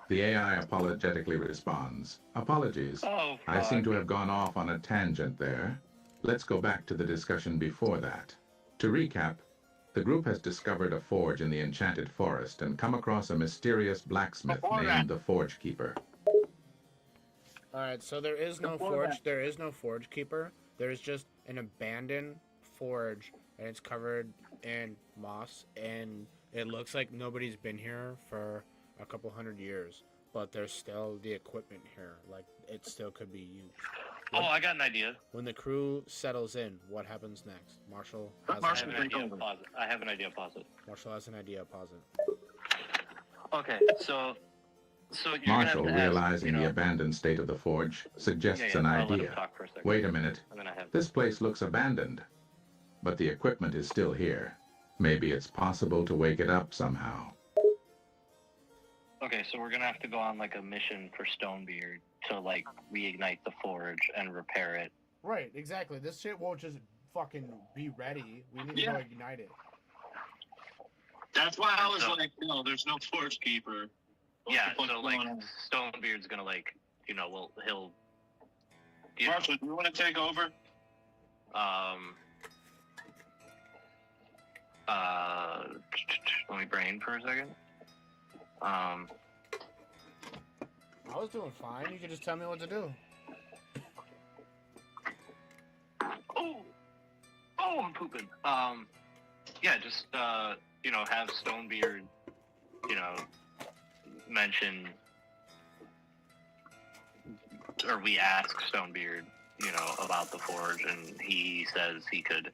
The AI apologetically responds, apologies. Oh, I seem to have gone off on a tangent there. Let's go back to the discussion before that. To recap, the group has discovered a forge in the enchanted forest and come across a mysterious blacksmith named the Forge Keeper. Alright, so there is no forge. There is no forge keeper. There is just an abandoned forge, and it's covered in moss, and it looks like nobody's been here for a couple hundred years, but there's still the equipment here. Like, it still could be used. Oh, I got an idea. When the crew settles in, what happens next? Marshall has I have an idea. Pause it. I have an idea. Pause it. Marshall has an idea. Pause it. Okay, so you're Marshall, gonna have to ask, realizing the abandoned state of the forge, suggests an I'll let him idea. talk for a second. Wait a minute. And then I have. This place looks abandoned, but the equipment is still here. Maybe it's possible to wake it up somehow. Okay, so we're gonna have to go on like a mission for Stonebeard to like reignite the forge and repair it. Right, exactly. This shit won't just fucking be ready. We need to go ignite it. That's why I was So- like, no, there's no forge keeper. Yeah, What's so like going on? Stonebeard's gonna like, you know, he'll Marshall, do you want to take over? Let me brain for a second. I was doing fine. You could just tell me what to do. Oh, I'm pooping. Yeah, just you know, have Stonebeard, you know, mention, or we ask Stonebeard, you know, about the forge, and he says he could,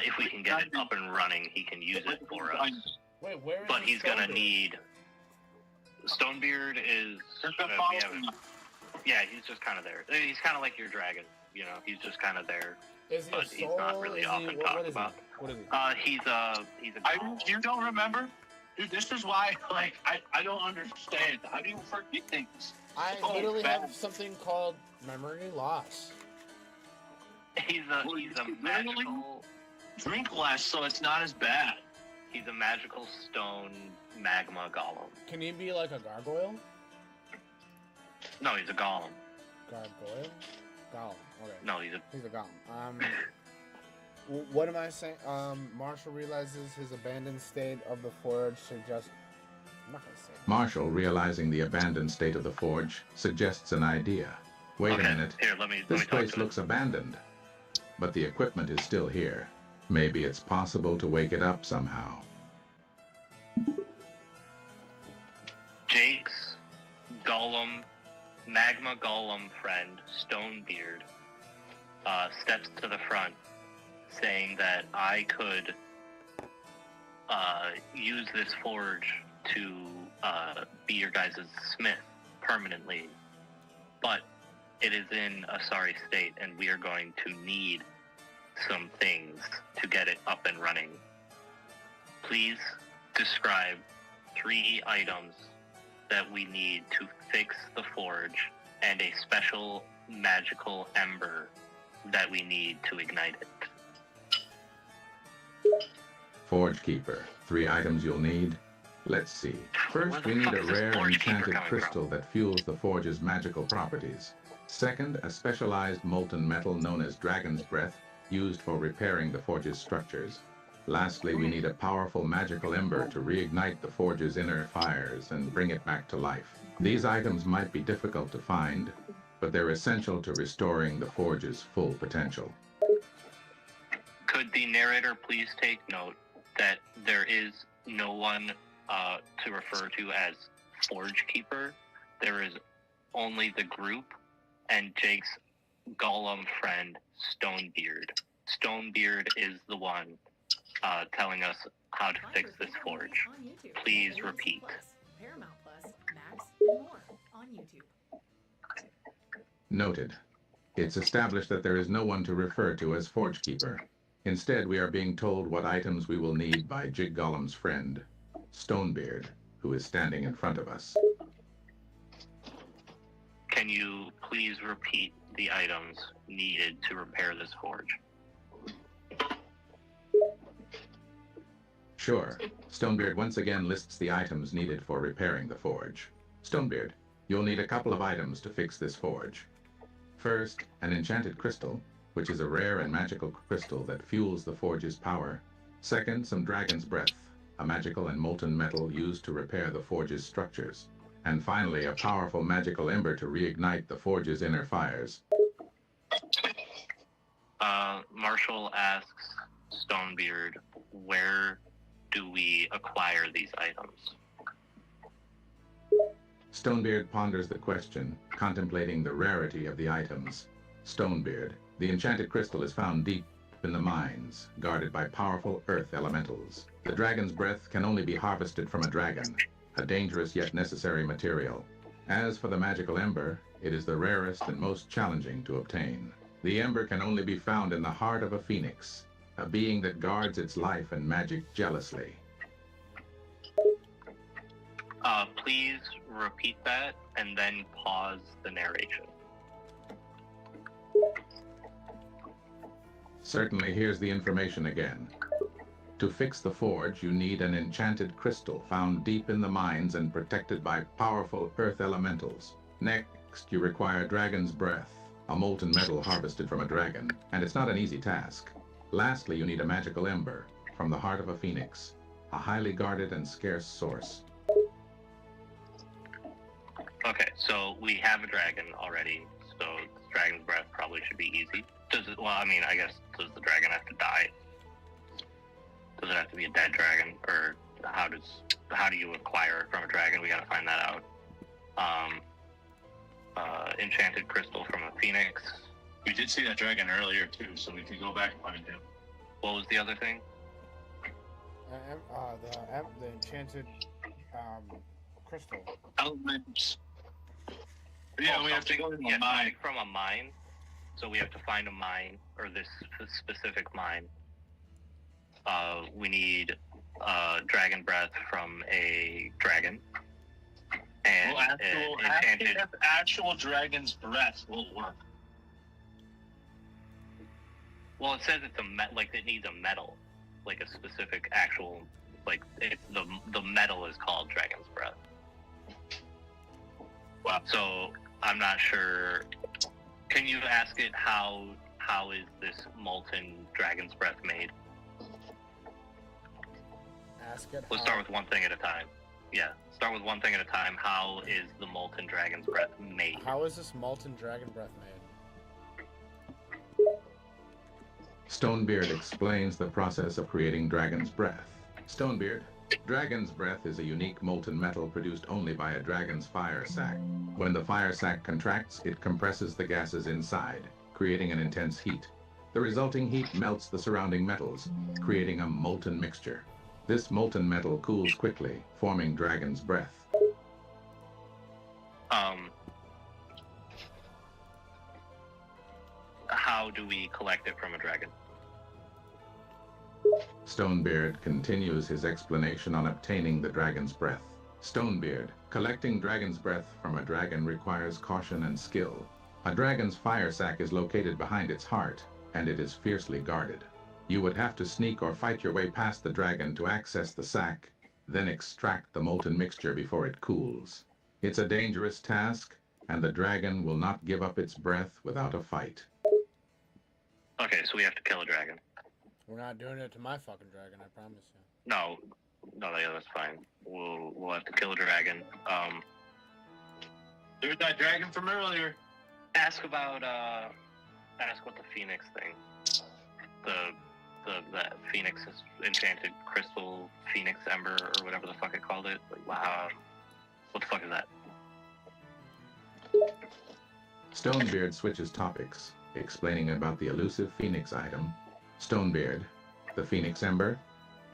if we can get it up and running, he can use it for us. Wait, where is But the he's gonna Stonebeard? need. Stonebeard is. Just been we following haven't- me. Yeah, he's just kind of there. He's kind of like your dragon. You know, he's just kind of there. Is he a but soul? he's not really Is often he, what talked is about. He? What is he? He's a golem. You don't remember? Dude, this is why, like, I don't understand. How do you forget things? I Oh, literally bad. have something called memory loss. He's a magical. Drink less, so it's not as bad. He's a magical stone magma golem. Can he be like a gargoyle? No, he's a golem. Gargoyle? Golem. Okay. No, he's a. He's a golem. What am I saying? Marshall realizes his abandoned state of the forge suggests. I'm not gonna say. Marshall, realizing the abandoned state of the forge, suggests an idea. Wait Okay, a minute. Here, let me This talk place to looks abandoned, but the equipment is still here. Maybe it's possible to wake it up somehow. Jake's golem, magma golem friend, Stonebeard, steps to the front, saying that I could use this forge to be your guys' smith permanently, but it is in a sorry state, and we are going to need some things to get it up and running. Please describe 3 items that we need to fix the forge and a special magical ember that we need to ignite it. Forge Keeper. 3 items you'll need. Let's see. First, we need a rare enchanted crystal that fuels the forge's magical properties. Second, a specialized molten metal known as Dragon's Breath, used for repairing the forge's structures. Lastly, we need a powerful magical ember to reignite the forge's inner fires and bring it back to life. These items might be difficult to find, but they're essential to restoring the forge's full potential. Could the narrator please take note that there is no one to refer to as Forge Keeper? There is only the group and Jake's golem friend, Stonebeard. Stonebeard is the one telling us how to fix this forge. On YouTube. Please DND repeat. Plus, Paramount Plus, Max, and more on YouTube. Noted. It's established that there is no one to refer to as Forge Keeper. Instead, we are being told what items we will need by Jig Golem's friend, Stonebeard, who is standing in front of us. Can you please repeat the items needed to repair this forge? Sure. Stonebeard once again lists the items needed for repairing the forge. Stonebeard, you'll need a couple of items to fix this forge. First, an enchanted crystal, which is a rare and magical crystal that fuels the forge's power. Second, some Dragon's Breath, a magical and molten metal used to repair the forge's structures. And finally, a powerful magical ember to reignite the forge's inner fires. Marshall asks Stonebeard, where do we acquire these items? Stonebeard ponders the question, contemplating the rarity of the items. Stonebeard, the enchanted crystal is found deep in the mines, guarded by powerful earth elementals. The Dragon's Breath can only be harvested from a dragon, a dangerous yet necessary material. As for the magical ember, it is the rarest and most challenging to obtain. The ember can only be found in the heart of a phoenix, a being that guards its life and magic jealously. Please repeat that and then pause the narration. Certainly, here's the information again. To fix the forge, you need an enchanted crystal found deep in the mines and protected by powerful earth elementals. Next, you require dragon's breath, a molten metal harvested from a dragon, and it's not an easy task. Lastly, you need a magical ember from the heart of a phoenix, a highly guarded and scarce source. Okay, so we have a dragon already, so dragon's breath probably should be easy. Does it? Well, I mean, I guess, does the dragon have to die? Does it have to be a dead dragon, or how do you acquire it from a dragon? We gotta find that out. Enchanted crystal from a phoenix. We did see that dragon earlier too, so we could go back and find him. What was the other thing? The enchanted crystal. Elements. Yeah, we have to go to a mine. From a mine. So we have to find a mine, or this specific mine. We need dragon breath from a dragon. And enchanted. Actual dragon's breath will work. Well, it says it's like it needs a metal, like a specific actual, like the metal is called dragon's breath. Wow. So I'm not sure. Can you ask it how is this molten dragon's breath made? Ask it. Let's start with one thing at a time. Yeah, start with one thing at a time. How is the molten dragon's breath made? How is this molten dragon breath made? Stonebeard explains the process of creating dragon's breath. Stonebeard, dragon's breath is a unique molten metal produced only by a dragon's fire sac. When the fire sac contracts, it compresses the gases inside, creating an intense heat. The resulting heat melts the surrounding metals, creating a molten mixture. This molten metal cools quickly, forming dragon's breath. How do we collect it from a dragon? Stonebeard continues his explanation on obtaining the dragon's breath. Stonebeard, collecting dragon's breath from a dragon requires caution and skill. A dragon's fire sac is located behind its heart, and it is fiercely guarded. You would have to sneak or fight your way past the dragon to access the sac, then extract the molten mixture before it cools. It's a dangerous task, and the dragon will not give up its breath without a fight. Okay, so we have to kill a dragon. We're not doing it to my fucking dragon, I promise you. No, yeah, that's fine. We'll have to kill a dragon. There's that dragon from earlier. Ask about ask what the phoenix thing. The phoenix's enchanted crystal phoenix ember or whatever the fuck it called it. Like, wow. What the fuck is that? Stonebeard switches topics, explaining about the elusive phoenix item. Stonebeard, the phoenix ember.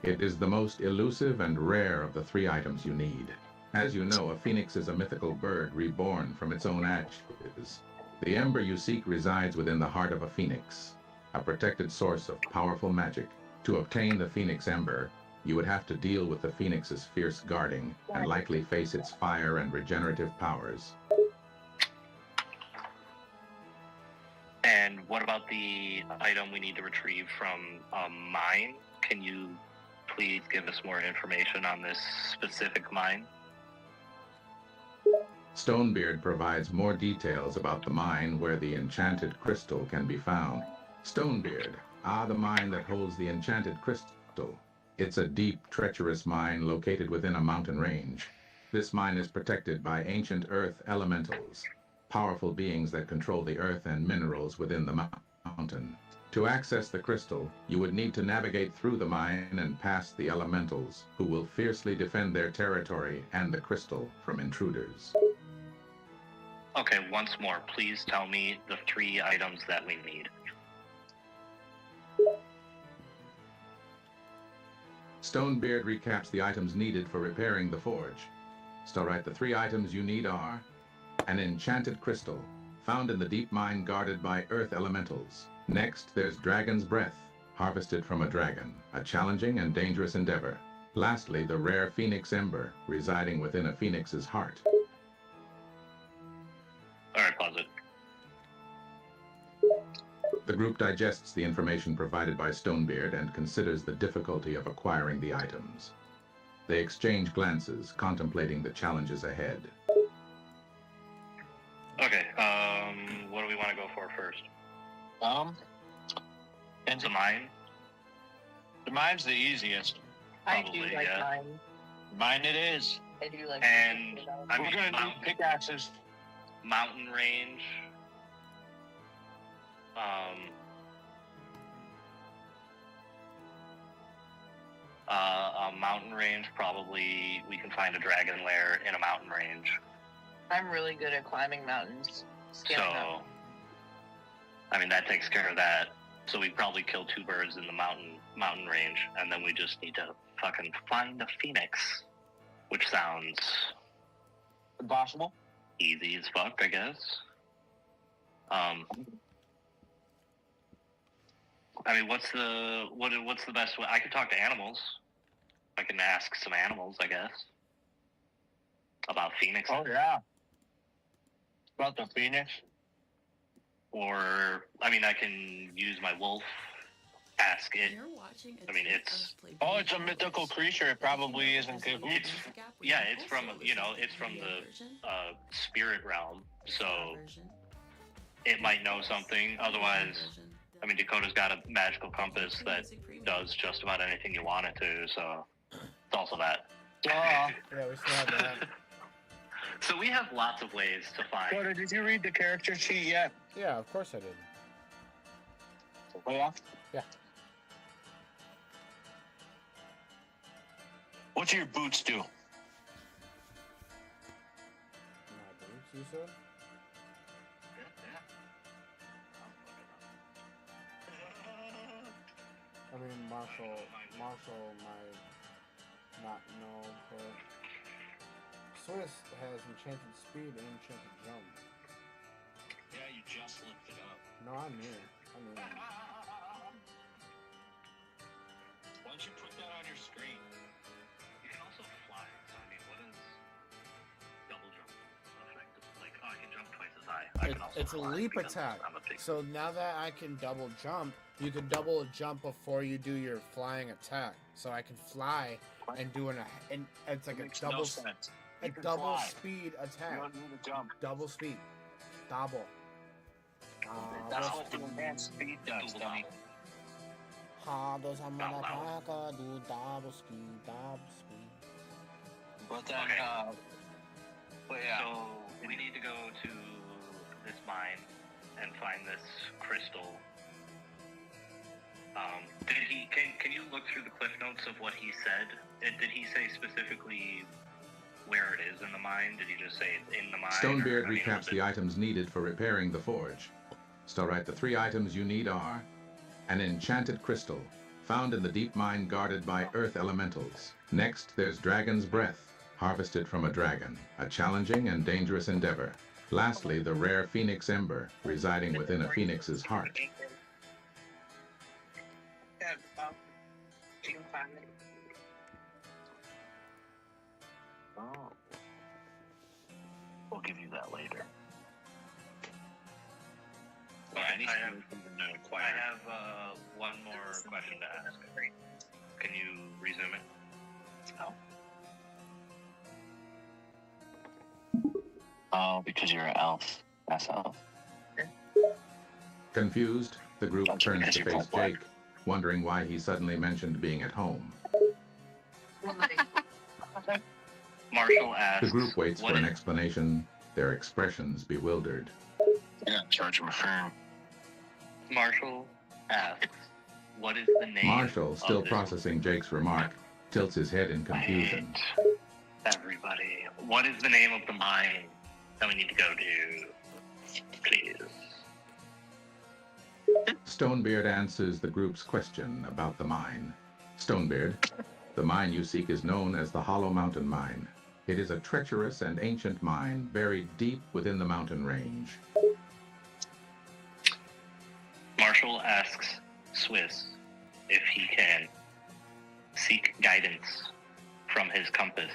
It is the most elusive and rare of the 3 items you need. As you know, a phoenix is a mythical bird reborn from its own ashes. The ember you seek resides within the heart of a phoenix, a protected source of powerful magic. To obtain the phoenix ember, you would have to deal with the phoenix's fierce guarding and likely face its fire and regenerative powers. And what about the item we need to retrieve from a mine? Can you please give us more information on this specific mine? Stonebeard provides more details about the mine where the enchanted crystal can be found. Stonebeard, the mine that holds the enchanted crystal. It's a deep, treacherous mine located within a mountain range. This mine is protected by ancient earth elementals, powerful beings that control the earth and minerals within the mountain. To access the crystal, you would need to navigate through the mine and past the elementals, who will fiercely defend their territory and the crystal from intruders. Okay, once more, please tell me the 3 items that we need. Stonebeard recaps the items needed for repairing the forge. Starright, the 3 items you need are an enchanted crystal, found in the deep mine guarded by earth elementals. Next, there's dragon's breath, harvested from a dragon, a challenging and dangerous endeavor. Lastly, the rare phoenix ember, residing within a phoenix's heart. Alright, pause it. The group digests the information provided by Stonebeard and considers the difficulty of acquiring the items. They exchange glances, contemplating the challenges ahead. Okay, what do we want to go for first? And The mine? the mine's the easiest. I do Probably, like yeah. mine. Mine it is. I do like And mine. I We're mean, gonna need pickaxes. mountain range. A mountain range, probably we can find a dragon lair in a mountain range. I'm really good at climbing mountains. Scaling So, up. I mean, that takes care of that. So we probably kill 2 birds in the mountain range, and then we just need to fucking find a phoenix, which sounds Impossible. easy as fuck, I guess. I mean, what's the best way? I could talk to animals. I can ask some animals, I guess, about phoenix. Oh yeah. About the phoenix. Or, I mean, I can use my wolf, ask it. You're watching I mean, it's- It's a mythical creature. It probably isn't good. It's from, it's from the spirit realm, so it might know something. Otherwise, I mean, Dakota's got a magical compass that does just about anything you want it to, so it's also that. Yeah, we still have that. So we have lots of ways to find. Dakota, did you read the character sheet yet? Yeah, of course I did. Oh yeah. Yeah. What do your boots do? My boots, you said? I mean, Marshall might not know, but Swiss has enchanted speed and enchanted jump. Yeah, you just looked it up. No, I knew. Why don't you put that on your screen? You can also fly. So, I mean, what is double jump effective? Like, I can jump twice as high. I can also It's a fly leap because attack. I'm a big So now that I can double jump, you can double jump before you do your flying attack. So I can fly and do and it's like a Makes double no sense. a You can double fly. speed You attack. don't need to jump. Double speed. Double. That's what the enhanced speed does, dummy. How does a motherfucker do double speed, double speed? But then, Okay. but yeah. So we need to go to this mine and find this crystal. Can you look through the cliff notes of what he said? Did he say specifically where it is in the mine? Did he just say it's in the mine? Stonebeard or, I mean, recaps was the it- items needed for repairing the forge. Starlight, the 3 items you need are an enchanted crystal, found in the deep mine guarded by earth elementals. Next, there's Dragon's Breath, harvested from a dragon, a challenging and dangerous endeavor. Lastly, the rare Phoenix Ember, residing within a phoenix's heart. You can find it. Oh. We'll give you that later. Alright, I have one more question to ask. Can you resume it? Oh, because you're an elf. That's elf. Confused, the group That's turns because to you're face black. Jake, wondering why he suddenly mentioned being at home. Marshall The asks. group waits what for an is- explanation, their expressions bewildered. Yeah, charge him a firm. Marshall asks, "What is the name?" Marshall, of still this- processing Jake's remark, tilts his head in confusion. Everybody, what is the name of the mine that we need to go to? Please. Stonebeard answers the group's question about the mine. Stonebeard, the mine you seek is known as the Hollow Mountain Mine. It is a treacherous and ancient mine buried deep within the mountain range. Marshall asks Swiss if he can seek guidance from his compass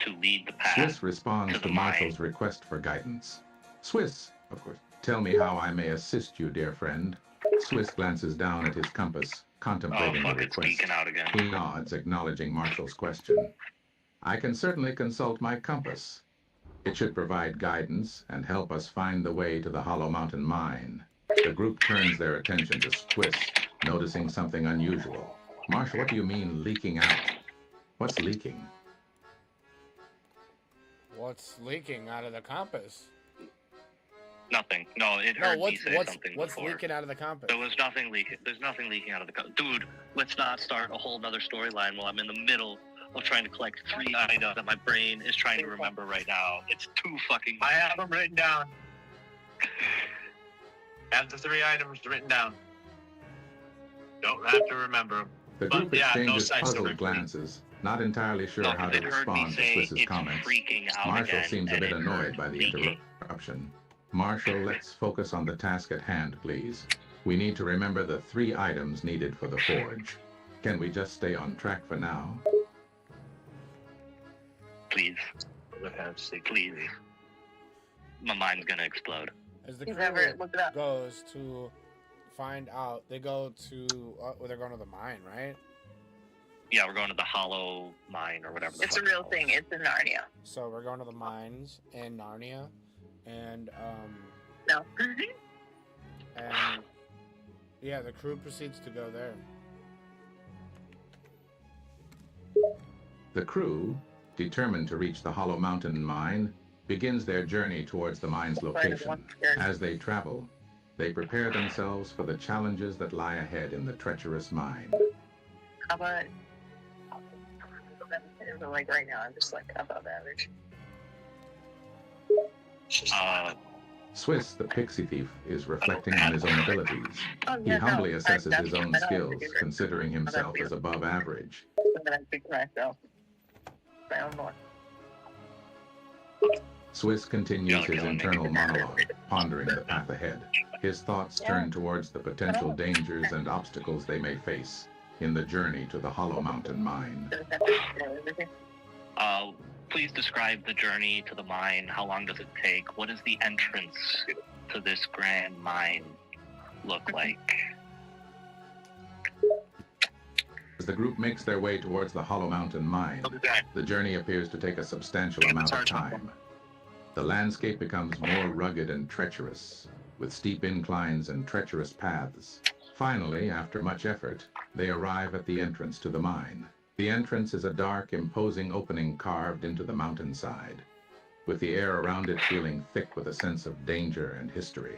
to lead the path. Swiss responds to to the Marshall's request for guidance. Swiss, of course, tell me how I may assist you, dear friend. Swiss glances down at his compass, contemplating the Fuck, it's request. geeking out again. He nods, acknowledging Marshall's question. I can certainly consult my compass. It should provide guidance and help us find the way to the Hollow Mountain mine. The group turns their attention to Swiss, noticing something unusual. Marshall, what do you mean leaking out? What's leaking? What's leaking out of the compass? Nothing. No, it heard me say something what's before. leaking out of the compass? There was nothing leaking. There's nothing leaking out of the Dude, let's not start a whole nother storyline while I'm in the middle of trying to collect 3 items that my brain is trying to remember right now. It's too fucking much. I have them written down. Have the 3 items written down. Don't have to remember them. The But group yeah, no exchanges side story. puzzled glances, not entirely sure No, how to it heard me respond to say Swiss's it's comments. freaking out Marshall again, seems a and bit it annoyed heard by the leaking. interruption. Marshall, let's focus on the task at hand, please. We need to remember the 3 items needed for the forge. Can we just stay on track for now? Please. Please. My mind's gonna explode. As the He's crew never looked it up. goes to find out, they go to, they're going to the mine, right? Yeah, we're going to the Hollow Mine or whatever. It's a real thing. It's in Narnia. So we're going to the mines in Narnia, and No. and yeah, the crew proceeds to go there. The crew, determined to reach the Hollow Mountain mine, begins their journey towards the mine's location. As they travel, they prepare themselves for the challenges that lie ahead in the treacherous mine. How about like right now? I'm just like above average. Swiss, the pixie thief, is reflecting on his own abilities. Oh, He yeah, humbly no, assesses his own I know, skills, you're right. considering himself as above average. And then I speak for myself. My own more. Swiss continues his internal monologue, pondering the path ahead. His thoughts turn towards the potential dangers and obstacles they may face in the journey to the Hollow Mountain mine. Please describe the journey to the mine. How long does it take? What does the entrance to this grand mine look like? As the group makes their way towards the Hollow Mountain mine, the journey appears to take a substantial amount of time. The landscape becomes more rugged and treacherous, with steep inclines and treacherous paths. Finally, after much effort, they arrive at the entrance to the mine. The entrance is a dark, imposing opening carved into the mountainside, with the air around it feeling thick with a sense of danger and history.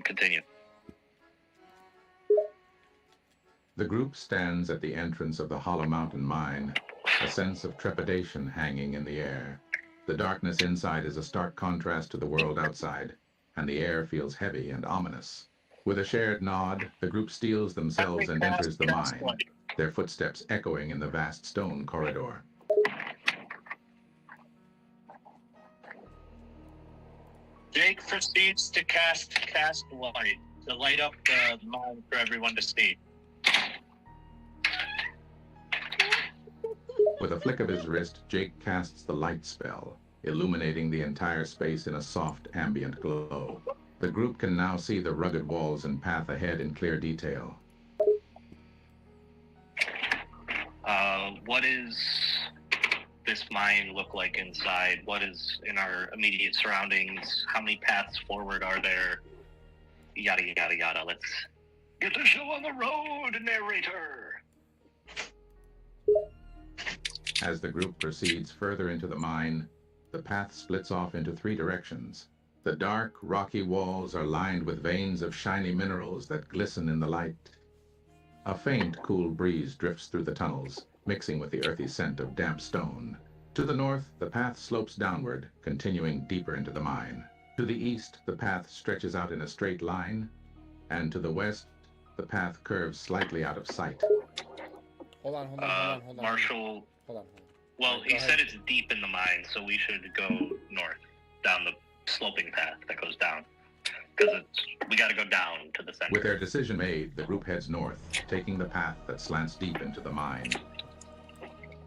Continue. The group stands at the entrance of the Hollow Mountain mine, a sense of trepidation hanging in the air. The darkness inside is a stark contrast to the world outside, and the air feels heavy and ominous. With a shared nod, the group steels themselves and enters the mine, their footsteps echoing in the vast stone corridor. Jake proceeds to cast light to light up the mine for everyone to see. With a flick of his wrist, Jake casts the light spell, illuminating the entire space in a soft, ambient glow. The group can now see the rugged walls and path ahead in clear detail. What does this mine look like inside? What is in our immediate surroundings? How many paths forward are there? Yada, yada, yada. Let's get the show on the road, narrator! As the group proceeds further into the mine, the path splits off into 3 directions. The dark, rocky walls are lined with veins of shiny minerals that glisten in the light. A faint, cool breeze drifts through the tunnels, mixing with the earthy scent of damp stone. To the north, the path slopes downward, continuing deeper into the mine. To the east, the path stretches out in a straight line, and to the west, the path curves slightly out of sight. Hold on. Marshall. Hold on. Well, he said it's deep in the mine, so we should go north, down the sloping path that goes down. Because we gotta go down to the center. With their decision made, the group heads north, taking the path that slants deep into the mine.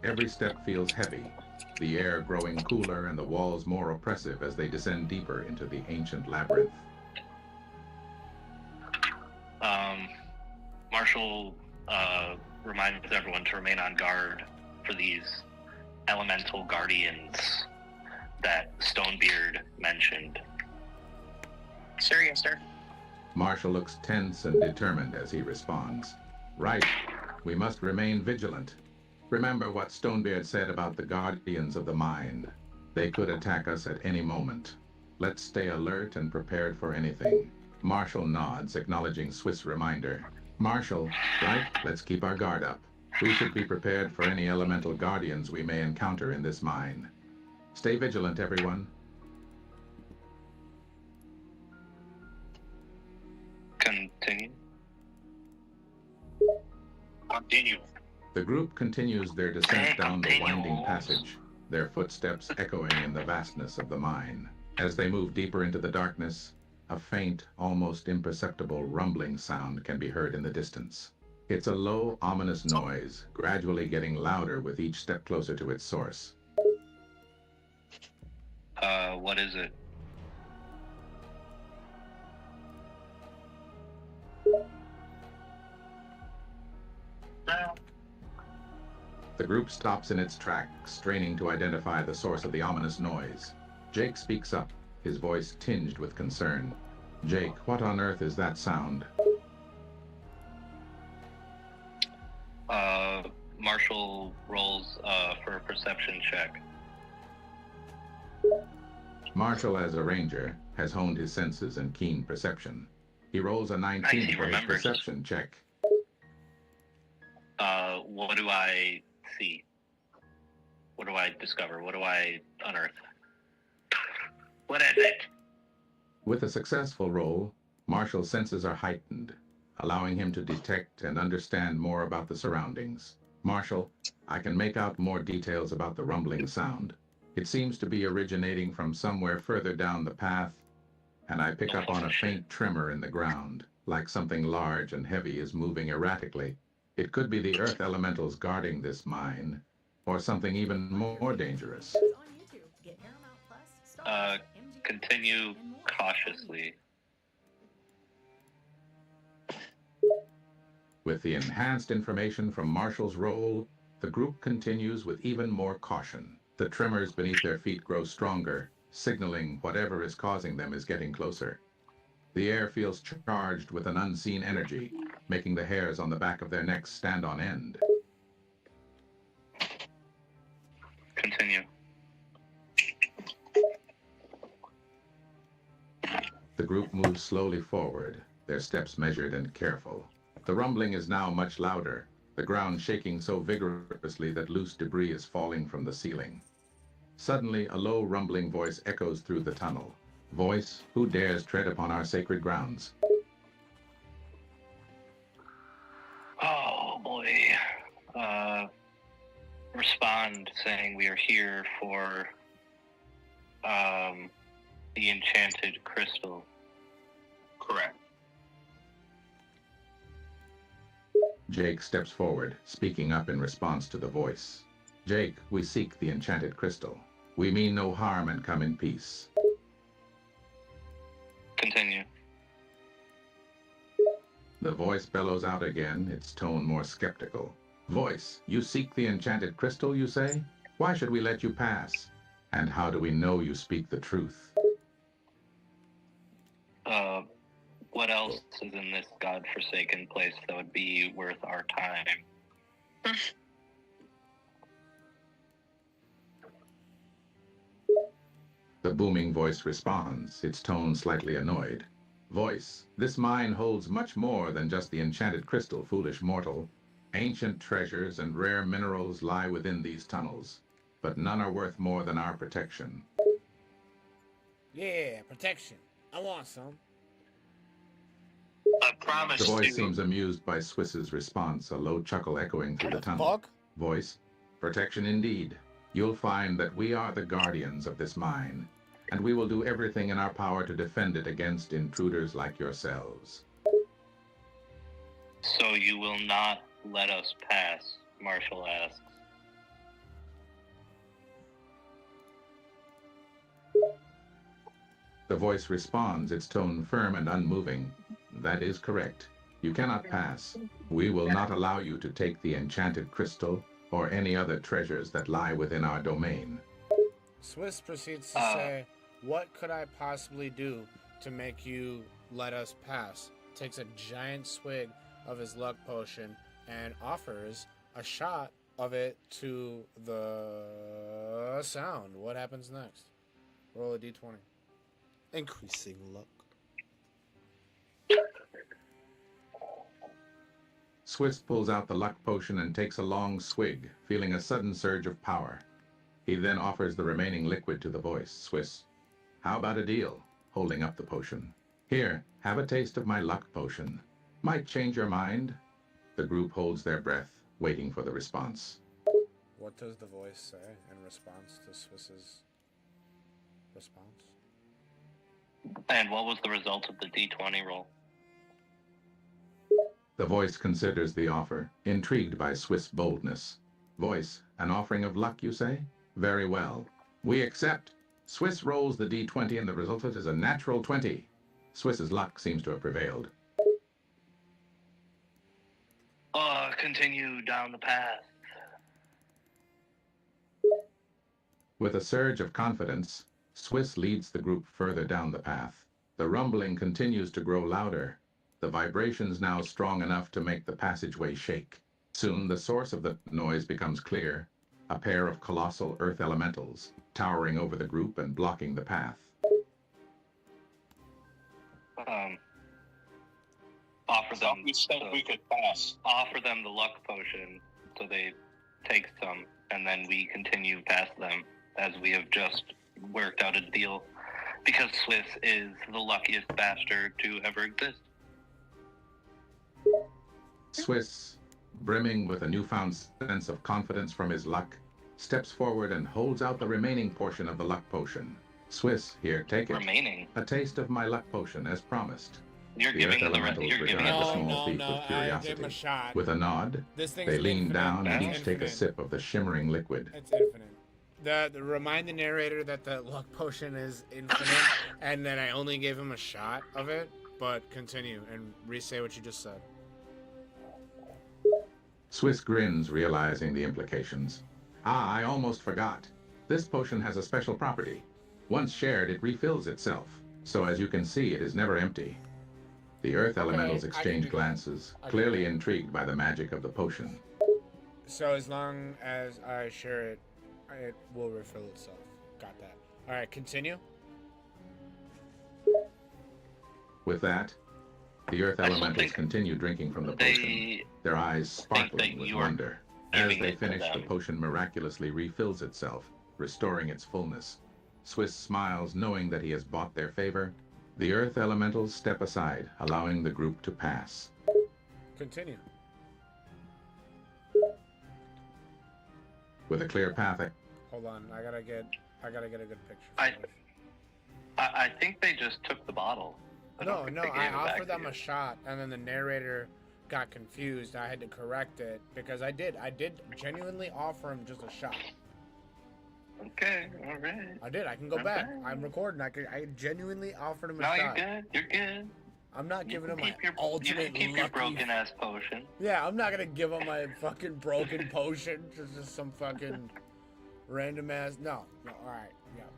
Every step feels heavy, the air growing cooler and the walls more oppressive as they descend deeper into the ancient labyrinth. Marshall reminds everyone to remain on guard for these elemental guardians that Stonebeard mentioned. Sir, yes, sir. Marshall looks tense and determined as he responds. Right, we must remain vigilant. Remember what Stonebeard said about the guardians of the mind. They could attack us at any moment. Let's stay alert and prepared for anything. Marshall nods, acknowledging Swiss' reminder. Marshall, right, let's keep our guard up. We should be prepared for any elemental guardians we may encounter in this mine. Stay vigilant, everyone. Continue. Continue. The group continues their descent down the winding passage, their footsteps echoing in the vastness of the mine. As they move deeper into the darkness, a faint, almost imperceptible rumbling sound can be heard in the distance. It's a low, ominous noise, gradually getting louder with each step closer to its source. What is it? The group stops in its tracks, straining to identify the source of the ominous noise. Jake speaks up, his voice tinged with concern. Jake, what on earth is that sound? Marshall rolls for a perception check. Marshall, as a ranger, has honed his senses and keen perception. He rolls a 19 Nice, he for his remembers. perception check. What do I see? What do I discover? What do I unearth? What is it? With a successful roll, Marshall's senses are heightened, allowing him to detect and understand more about the surroundings. Marshall, I can make out more details about the rumbling sound. It seems to be originating from somewhere further down the path, and I pick up on a faint tremor in the ground, like something large and heavy is moving erratically. It could be the earth elementals guarding this mine, or something even more dangerous. On YouTube. Get Paramount Plus, Star Wars, MGM, Continue and more. cautiously. With the enhanced information from Marshall's roll, the group continues with even more caution. The tremors beneath their feet grow stronger, signaling whatever is causing them is getting closer. The air feels charged with an unseen energy, making the hairs on the back of their necks stand on end. Continue. The group moves slowly forward, their steps measured and careful. The rumbling is now much louder, the ground shaking so vigorously that loose debris is falling from the ceiling. Suddenly, a low rumbling voice echoes through the tunnel. Voice, who dares tread upon our sacred grounds? Oh boy. Respond saying we are here for the enchanted crystal. Correct. Jake steps forward, speaking up in response to the voice. Jake, we seek the enchanted crystal. We mean no harm and come in peace. Continue. The voice bellows out again, its tone more skeptical. Voice, you seek the enchanted crystal, you say? Why should we let you pass? And how do we know you speak the truth? What else is in this godforsaken place that would be worth our time? The booming voice responds, its tone slightly annoyed. Voice, this mine holds much more than just the enchanted crystal, foolish mortal. Ancient treasures and rare minerals lie within these tunnels, but none are worth more than our protection. Yeah, protection. I want some. I promise The voice to. seems amused by Swiss's response, a low chuckle echoing through the tunnel. Fuck? Voice, protection indeed. You'll find that we are the guardians of this mine, and we will do everything in our power to defend it against intruders like yourselves. So you will not let us pass, Marshall asks. The voice responds, its tone firm and unmoving. That is correct. You cannot pass. We will not allow you to take the enchanted crystal or any other treasures that lie within our domain. Swiss proceeds to say, "What could I possibly do to make you let us pass?" Takes a giant swig of his luck potion and offers a shot of it to the sound. What happens next? Roll a d20. Increasing luck. Swiss pulls out the luck potion and takes a long swig, feeling a sudden surge of power. He then offers the remaining liquid to the voice. Swiss, how about a deal? Holding up the potion. Here, have a taste of my luck potion. Might change your mind. The group holds their breath, waiting for the response. What does the voice say in response to Swiss's response? And what was the result of the D20 roll? The voice considers the offer, intrigued by Swiss' boldness. Voice, an offering of luck, you say? Very well. We accept. Swiss rolls the d20 and the result is a natural 20. Swiss's luck seems to have prevailed. Continue down the path. With a surge of confidence, Swiss leads the group further down the path. The rumbling continues to grow louder, the vibrations now strong enough to make the passageway shake. Soon the source of the noise becomes clear, a pair of colossal earth elementals, towering over the group and blocking the path. Offer them. We said we could pass. Offer them the luck potion, so they take some, and then we continue past them, as we have just worked out a deal. Because Swiss is the luckiest bastard to ever exist. Swiss, brimming with a newfound sense of confidence from his luck, steps forward and holds out the remaining portion of the luck potion. Swiss, here, take it. Remaining? A taste of my luck potion, as promised. You're The giving earth the elementals you're regard giving the No, small no, thief no, with I curiosity. gave him a shot. With a nod, This thing's they lean infinite. down and It's each take a infinite. sip of the shimmering liquid. It's infinite. The remind the narrator that the luck potion is infinite, and then I only gave him a shot of it. But continue and re-say what you just said. Swiss grins, realizing the implications. Ah, I almost forgot. This potion has a special property. Once shared, it refills itself. So as you can see, it is never empty. The earth elementals I can exchange do that. glances, I can clearly do that. intrigued by the magic of the potion. So as long as I share it, it will refill itself. Got that. All right, continue. With that, the earth I still elementals think continue drinking from the potion, They their eyes sparkling that with you are wonder. As giving they it to finish, the them. potion miraculously refills itself, restoring its fullness. Swiss smiles, knowing that he has bought their favor. The earth elementals step aside, allowing the group to pass. Continue. With a clear path, Hold on. I gotta get a good picture. I- for this. I think they just took the bottle. I don't No, think no. they gave I it back offered to them you. a shot, and then the narrator got confused. I had to correct it because I did genuinely offer him just a shot. Okay, all right. I did. I can go Okay. back. I'm recording. I genuinely offered him a No, you're shot. good. You're good. I'm not giving him You my can keep your ultimate keep your lucky. broken ass potion. Yeah, I'm not gonna give him my fucking broken potion. Just some fucking random ass. No. All right.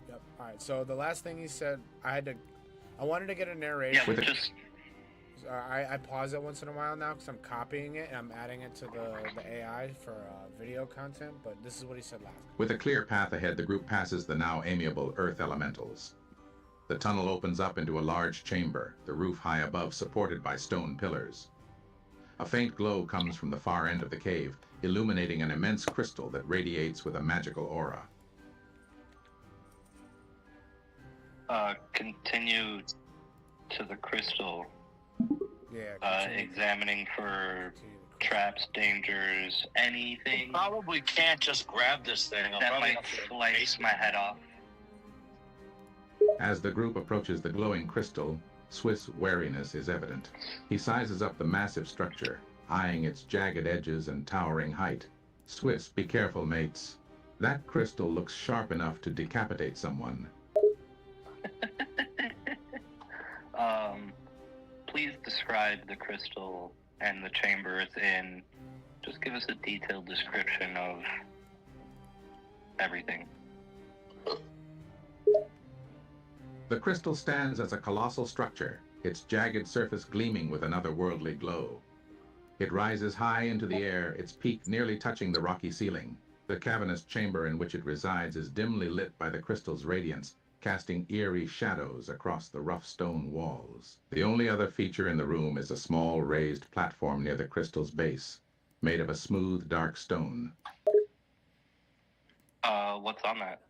Yep. All right. So the last thing he said, I wanted to get a narration. Yeah, just I pause it once in a while now because I'm copying it and I'm adding it to the AI for video content. But this is what he said last. with a clear path ahead, the group passes the now amiable earth elementals. The tunnel opens up into a large chamber, the roof high above supported by stone pillars. A faint glow comes from the far end of the cave, illuminating an immense crystal that radiates with a magical aura. continue to the crystal, Yeah. examining for traps, dangers, anything Probably can't just grab this thing. I'll that probably might have to slice my head off. As the group approaches the glowing crystal, Swiss wariness is evident. He sizes up the massive structure, eyeing its jagged edges and towering height. Swiss, be careful, mates. That crystal looks sharp enough to decapitate someone. please describe the crystal and the chamber it's in? Just give us a detailed description of everything. The crystal stands as a colossal structure, its jagged surface gleaming with an otherworldly glow. It rises high into the air, its peak nearly touching the rocky ceiling. The cavernous chamber in which it resides is dimly lit by the crystal's radiance, casting eerie shadows across the rough stone walls. The only other feature in the room is a small raised platform near the crystal's base, made of a smooth, dark stone. What's on that?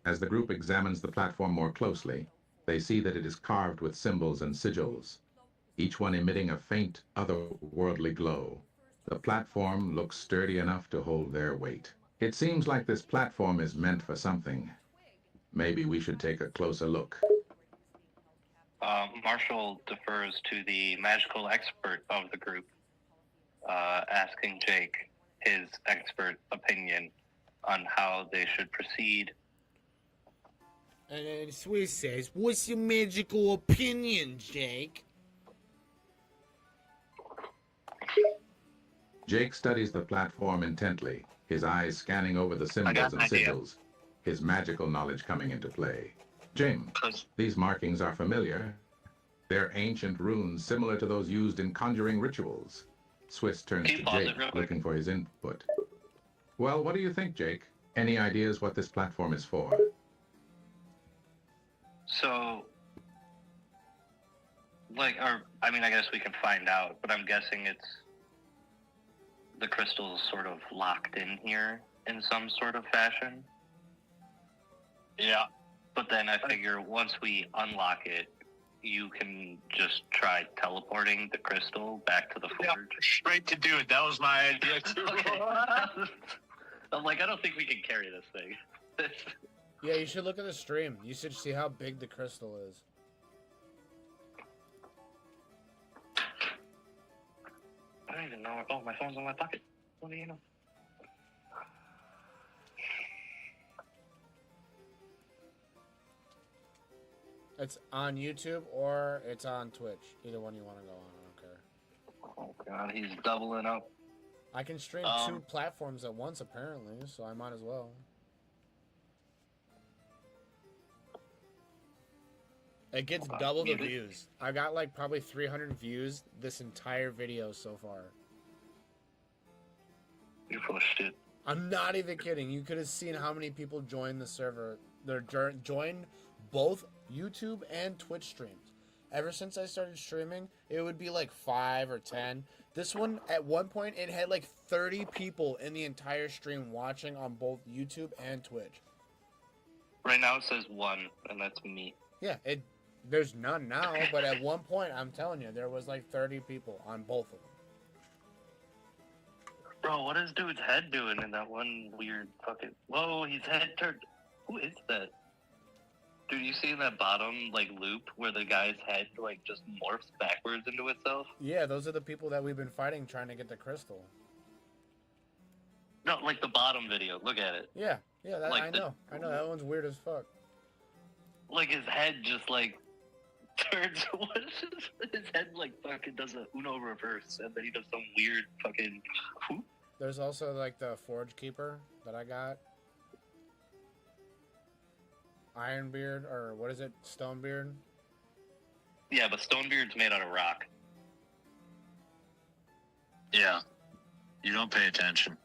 As the group examines the platform more closely, they see that it is carved with symbols and sigils, each one emitting a faint, otherworldly glow. The platform looks sturdy enough to hold their weight. It seems like this platform is meant for something. Maybe we should take a closer look. Marshall defers to the magical expert of the group, asking Jake his expert opinion on how they should proceed. And then Swiss says, "What's your magical opinion, Jake?" Jake studies the platform intently, his eyes scanning over the symbols and sigils, his magical knowledge coming into play. James, these markings are familiar. They're ancient runes similar to those used in conjuring rituals. Swiss turns to Jake, looking for his input. Well, what do you think, Jake? Any ideas what this platform is for? So, I guess we can find out, but I'm guessing it's the crystal's sort of locked in here in some sort of fashion. Yeah. But then I figure once we unlock it, you can just try teleporting the crystal back to the forge. Yeah, straight to do it. That was my idea too. Okay. I'm like, I don't think we can carry this thing. Yeah, you should look at the stream. You should see how big the crystal is. I don't even know. Oh, my phone's in my pocket. What do you know? It's on YouTube or it's on Twitch. Either one you want to go on. I don't care. Oh, God, he's doubling up. I can stream 2 platforms at once, apparently, so I might as well. It gets double the views. I got like probably 300 views this entire video so far. You're full of shit. I'm not even kidding. You could have seen how many people joined the server. They're joined both YouTube and Twitch streams. Ever since I started streaming, it would be like 5 or 10. This one, at one point, it had like 30 people in the entire stream watching on both YouTube and Twitch. Right now it says 1, and that's me. Yeah, there's none now, but at one point, I'm telling you, there was like 30 people on both of them. Bro, what is dude's head doing in that one weird fucking... Whoa, his head turned... Who is that? Dude, you see in that bottom, like, loop where the guy's head, like, just morphs backwards into itself? Yeah, those are the people that we've been fighting trying to get the crystal. No, like the bottom video. Look at it. Yeah, that, like I know. That one's weird as fuck. Like, his head just, like, turns... His head, like, fucking does a Uno reverse, and then he does some weird fucking... Whoop. There's also, like, the Forge Keeper that I got. Ironbeard, or what is it? Stonebeard? Yeah, but Stonebeard's made out of rock. Yeah. You don't pay attention.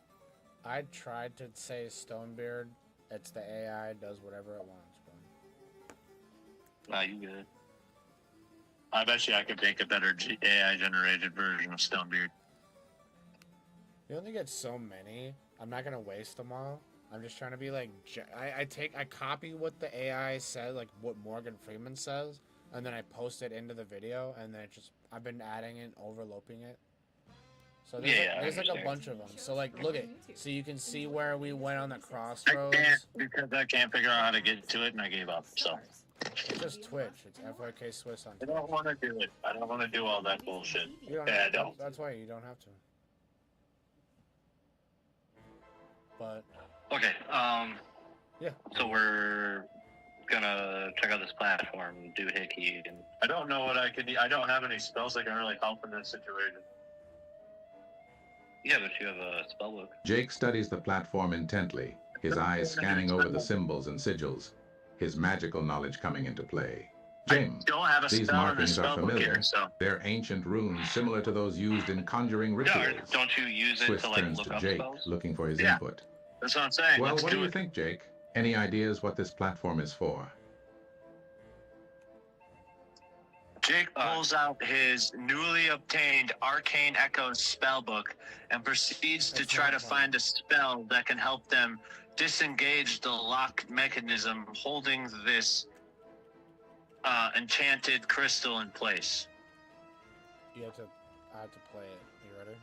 I tried to say Stonebeard. It's the AI, does whatever it wants, bro. Nah, you good. I bet you I could make a better AI-generated version of Stonebeard. You only get so many. I'm not gonna waste them all. I'm just trying to be like, I copy what the AI says, like what Morgan Freeman says, and then I post it into the video, and then I've been adding it, overlooping it. So there's like a bunch of them. So like, look at, so you can see where we went on the crossroads. I can't, because I can't figure out how to get to it, and I gave up, so. It's just Twitch. It's FYK Swiss on Twitch. I don't want to do it. I don't want to do all that bullshit. I don't. That's why you don't have to. But... Okay, yeah. So we're gonna check out this platform, do Hickey, and I don't know what I could. I don't have any spells that can really help in this situation. yeah, but you have a spell book. Jake studies the platform intently, his eyes scanning over the symbols and sigils, his magical knowledge coming into play. Jim, I don't have a these spell in markings this are spell book familiar. here, so They're ancient runes similar to those used in conjuring rituals. Don't you use it Swiss to like turns look to up Jake, spells? looking for his Yeah. input. that's what I'm saying. Well, Let's what do you it. think, Jake? Any ideas what this platform is for? Jake pulls out his newly obtained Arcane Echoes spellbook and proceeds to That's try not to fun. find a spell that can help them disengage the lock mechanism holding this enchanted crystal in place. I have to play it. You ready?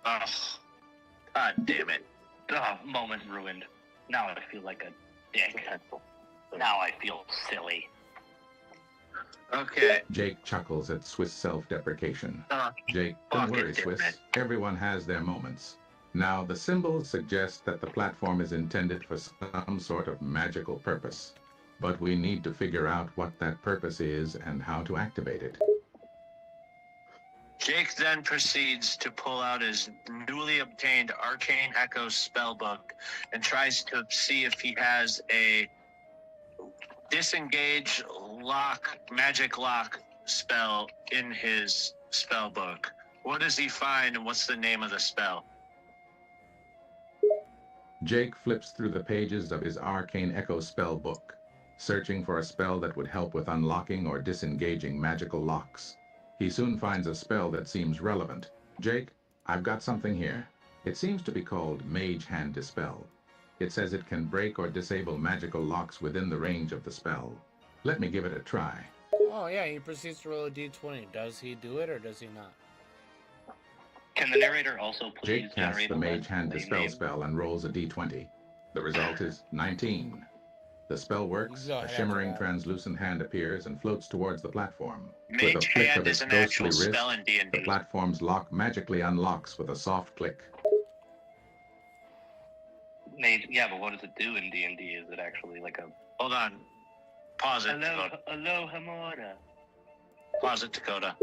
Ugh. God damn it. Moment ruined. Now I feel like a dick. Now I feel silly. Okay. Jake chuckles at Swiss self-deprecation. Uh, Jake, don't fuck worry, it, damn Swiss. it. Everyone has their moments. Now, the symbols suggest that the platform is intended for some sort of magical purpose. But we need to figure out what that purpose is and how to activate it. Jake then proceeds to pull out his newly obtained Arcane Echoes spellbook and tries to see if he has a disengage magic lock spell in his spellbook. What does he find and what's the name of the spell? Jake flips through the pages of his Arcane Echo spell book, searching for a spell that would help with unlocking or disengaging magical locks. He soon finds a spell that seems relevant. Jake, I've got something here. It seems to be called Mage Hand Dispel. It says it can break or disable magical locks within the range of the spell. Let me give it a try. Oh yeah, he proceeds to roll a d20. Does he do it or does he not? Can the narrator also please Jake casts generate the a Mage list Hand they Dispel made? spell and rolls a d20. The result is 19. The spell works, Go a ahead shimmering after that. translucent hand appears and floats towards the platform. With a Mage flick Hand of its is an ghostly actual wrist, spell in the D&D. platform's lock magically unlocks with a soft click. Yeah, but what does it do in D&D? Is it actually like a... Hold on. Pause it. Hello, Dakota. aloha mora. Pause it, Dakota.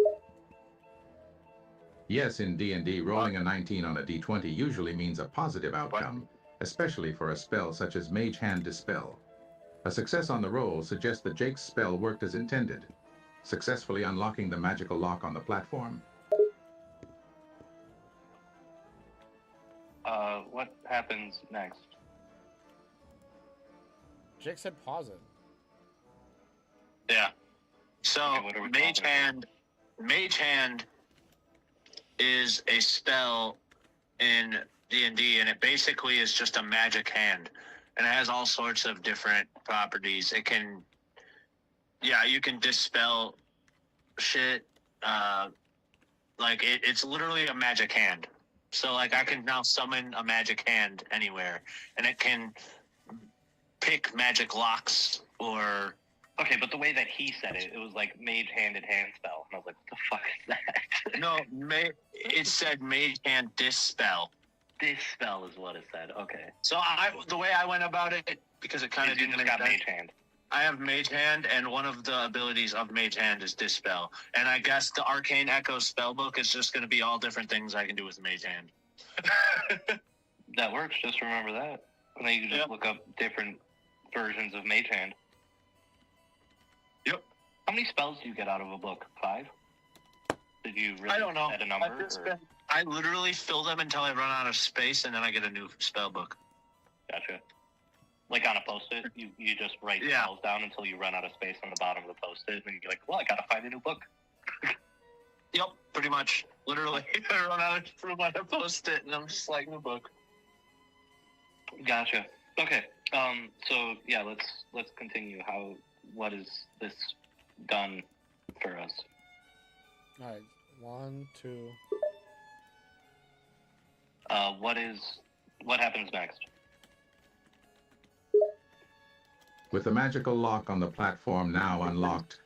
Yes, in D&D, rolling a 19 on a d20 usually means a positive outcome, especially for a spell such as Mage Hand Dispel. A success on the roll suggests that Jake's spell worked as intended, successfully unlocking the magical lock on the platform. What happens next? Jake said pause it. Yeah. So, Okay, what are we Mage talking about? Mage Hand is a spell in D&D, and it basically is just a magic hand. And it has all sorts of different properties. It can, you can dispel shit. It's literally a magic hand. So, like, I can now summon a magic hand anywhere, and it can pick magic locks or... Okay, but the way that he said it, it was like mage-handed hand spell. And I was like, what the fuck is that? No, it said Mage Hand Dispel. This spell is what it said. Okay. So the way I went about it, because it kind of You didn't just make got sense, mage hand. I have Mage Hand, and one of the abilities of Mage Hand is Dispel. And I guess the Arcane Echo spellbook is just going to be all different things I can do with Mage Hand. That works. Just remember that. And then you can just Yep. look up different versions of mage hand. Yep. How many spells do you get out of a book? 5? Did you really I don't know. set a number? I literally fill them until I run out of space, and then I get a new spellbook. Gotcha. Like on a post-it, you just write Yeah. spells down until you run out of space on the bottom of the post-it, and you're like, well, I gotta find a new book. Yep, pretty much. Literally, I run out of room on a post-it, and I'm just like, new book. Gotcha. Okay. So yeah, let's continue. What is this done for us? All right, 1, 2. What happens next? With the magical lock on the platform now unlocked,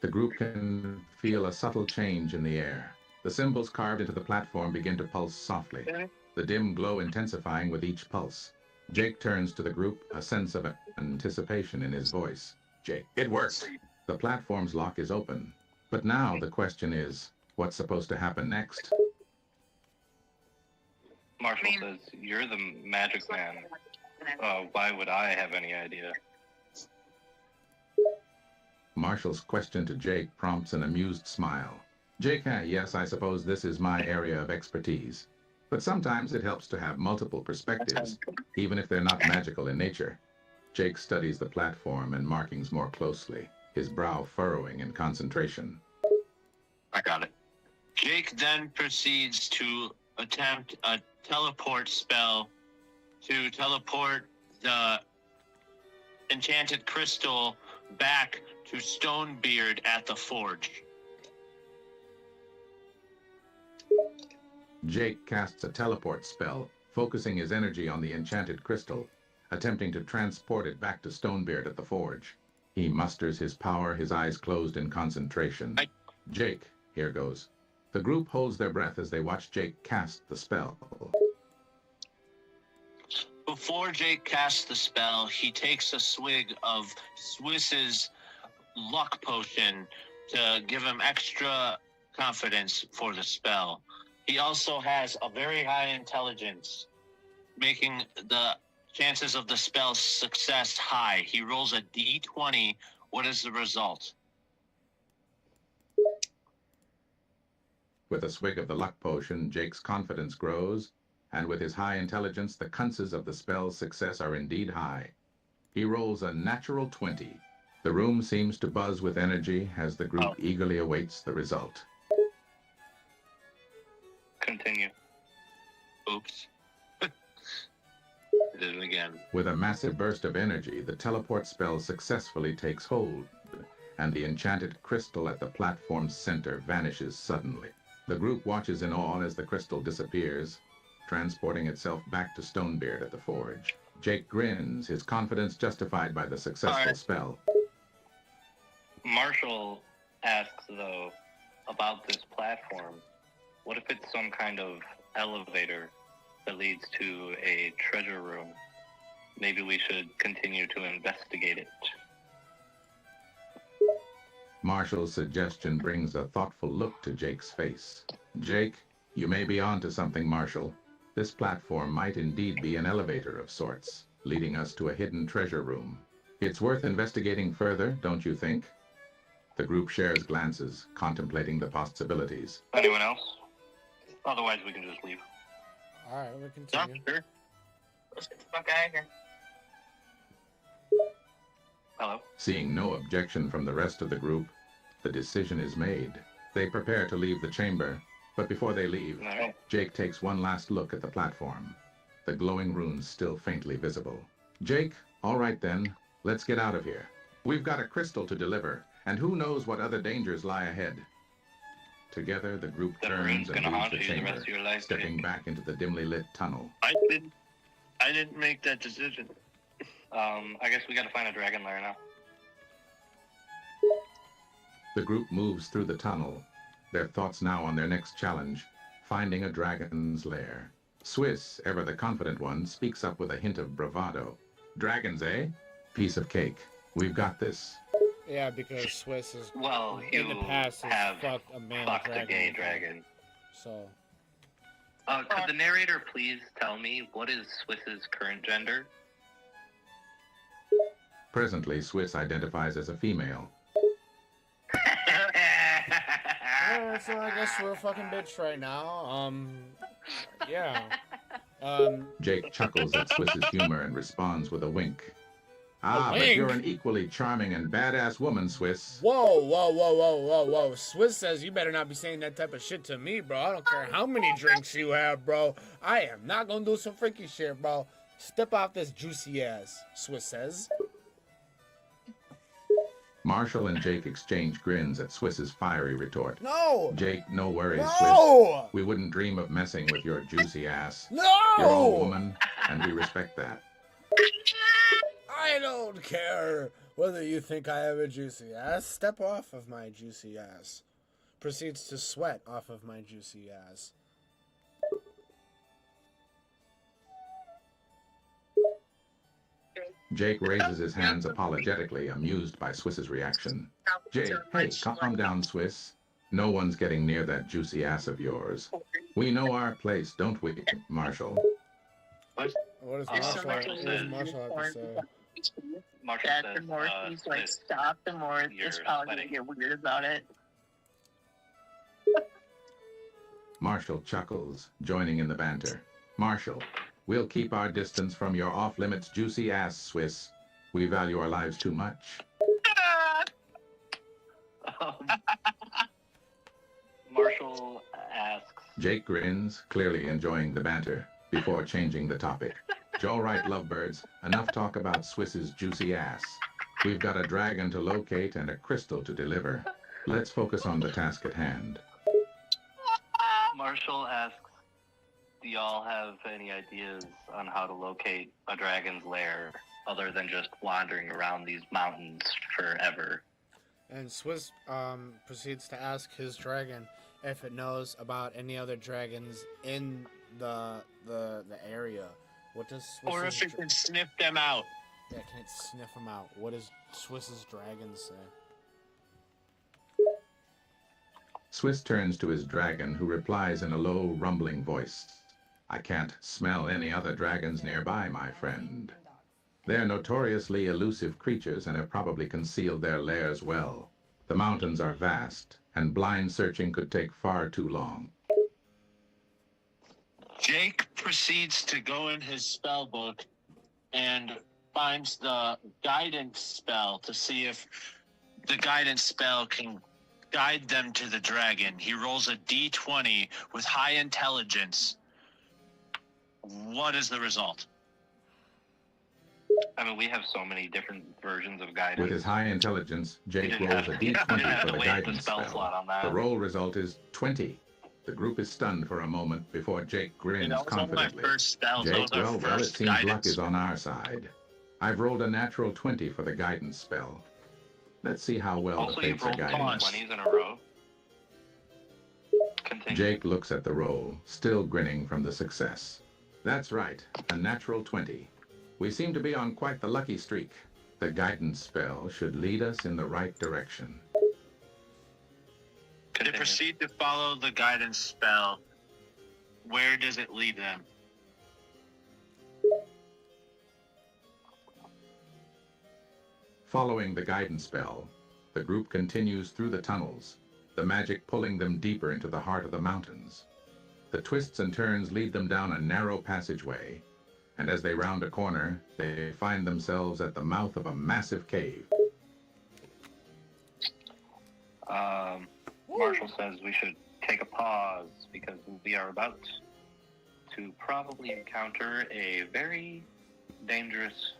the group can feel a subtle change in the air. The symbols carved into the platform begin to pulse softly, the dim glow intensifying with each pulse. Jake turns to the group, a sense of anticipation in his voice. Jake, it worked. The platform's lock is open. But now the question is, what's supposed to happen next? Marshall says, "You're the magic man. Why would I have any idea?" Marshall's question to Jake prompts an amused smile. Jake, yes, I suppose this is my area of expertise. But sometimes it helps to have multiple perspectives, even if they're not magical in nature. Jake studies the platform and markings more closely, his brow furrowing in concentration. I got it. Jake then proceeds to attempt a teleport spell to teleport the enchanted crystal back to Stonebeard at the forge. Jake casts a teleport spell, focusing his energy on the enchanted crystal, attempting to transport it back to Stonebeard at the forge. He musters his power, his eyes closed in concentration. Jake, here goes. The group holds their breath as they watch Jake cast the spell. Before Jake casts the spell, he takes a swig of Swiss's luck potion to give him extra confidence for the spell. He also has a very high intelligence, making the chances of the spell's success high. He rolls a d20. What is the result? With a swig of the luck potion, Jake's confidence grows, and with his high intelligence, the chances of the spell's success are indeed high. He rolls a natural 20. The room seems to buzz with energy as the group eagerly awaits the result. Continue. Oops. Did it again. With a massive burst of energy, the teleport spell successfully takes hold, and the enchanted crystal at the platform's center vanishes suddenly. The group watches in awe as the crystal disappears, transporting itself back to Stonebeard at the forge. Jake grins, his confidence justified by the successful spell. Marshall asks, though, about this platform. What if it's some kind of elevator that leads to a treasure room? Maybe we should continue to investigate it. Marshall's suggestion brings a thoughtful look to Jake's face. Jake, you may be onto something, Marshall. This platform might indeed be an elevator of sorts, leading us to a hidden treasure room. It's worth investigating further, don't you think? The group shares glances, contemplating the possibilities. Anyone else? Otherwise, we can just leave. Alright, we continue. Sure. Let's get the fuck out of here. Hello? Seeing no objection from the rest of the group, the decision is made. They prepare to leave the chamber, but before they leave, Alright. Jake takes one last look at the platform. The glowing runes still faintly visible. Jake, all right then, let's get out of here. We've got a crystal to deliver, and who knows what other dangers lie ahead. Together, the group That turns rune's and gonna leaves haunt the you the chamber, rest of your life, stepping Jake. back into the dimly lit tunnel. I didn't make that decision. I guess we gotta find a dragon lair now. The group moves through the tunnel, their thoughts now on their next challenge, finding a dragon's lair. Swiss, ever the confident one, speaks up with a hint of bravado. Dragons, eh? Piece of cake. We've got this. Yeah, because Swiss is Well, in the you past has have fucked a male fucked dragon. a gay dragon. So Could the narrator please tell me what is Swiss's current gender? Presently, Swiss identifies as a female. so I guess we're a fucking bitch right now. Yeah. Jake chuckles at Swiss's humor and responds with a wink. Ah, but wink? you're an equally charming and badass woman, Swiss. Whoa. Swiss says you better not be saying that type of shit to me, bro. I don't care how many drinks you have, bro. I am not gonna do some freaky shit, bro. Step off this juicy ass, Swiss says. Marshall and Jake exchange grins at Swiss's fiery retort. No! Jake, no worries, No! Swiss. We wouldn't dream of messing with your juicy ass. No! You're all woman, and we respect that. I don't care whether you think I have a juicy ass. Step off of my juicy ass. Proceeds to sweat off of my juicy ass. Jake raises his hands apologetically, amused by Swiss's reaction. Jake, hey, calm down, Swiss. No one's getting near that juicy ass of yours. We know our place, don't we, Marshall? What does Marshall have to say? Marshall That says, the more he's like, Swiss, stop, the more you're it's probably gonna sweating. get weird about it. Marshall chuckles, joining in the banter. Marshall, we'll keep our distance from your off-limits juicy ass, Swiss. We value our lives too much. Marshall asks, Jake grins, clearly enjoying the banter, before changing the topic. All right, lovebirds, enough talk about Swiss's juicy ass. We've got a dragon to locate and a crystal to deliver. Let's focus on the task at hand. Marshall asks, do y'all have any ideas on how to locate a dragon's lair other than just wandering around these mountains forever? And Swiss proceeds to ask his dragon if it knows about any other dragons in the area. What does Swiss's or if it can sniff them out. Yeah, can it sniff them out? What does Swiss's dragon say? Swiss turns to his dragon, who replies in a low, rumbling voice. I can't smell any other dragons nearby, my friend. They're notoriously elusive creatures and have probably concealed their lairs well. The mountains are vast, and blind searching could take far too long. Jake proceeds to go in his spell book and finds the guidance spell to see if the guidance spell can guide them to the dragon. He rolls a d20 with high intelligence. What is the result? I mean, we have so many different versions of guidance. With his high intelligence, Jake didn't rolls have- a you didn't d20 have for to the wait for the guidance spell slot on that. The roll result is 20. The group is stunned for a moment before Jake grins That was one of my confidently. first spells. That Jake, was our well, it first seems luck guidance. is on our side. I've rolled a natural 20 for the guidance spell. Let's see how well Also, the you've fates are rolled guiding us. 20s in a row. Continue. Jake looks at the roll, still grinning from the success. That's right, a natural 20. We seem to be on quite the lucky streak. The guidance spell should lead us in the right direction. They Continue. proceed to follow the guidance spell. Where does it lead them? Following the guidance spell, the group continues through the tunnels, the magic pulling them deeper into the heart of the mountains. The twists and turns lead them down a narrow passageway, and as they round a corner, they find themselves at the mouth of a massive cave. Marshall says we should take a pause because we are about to probably encounter a very dangerous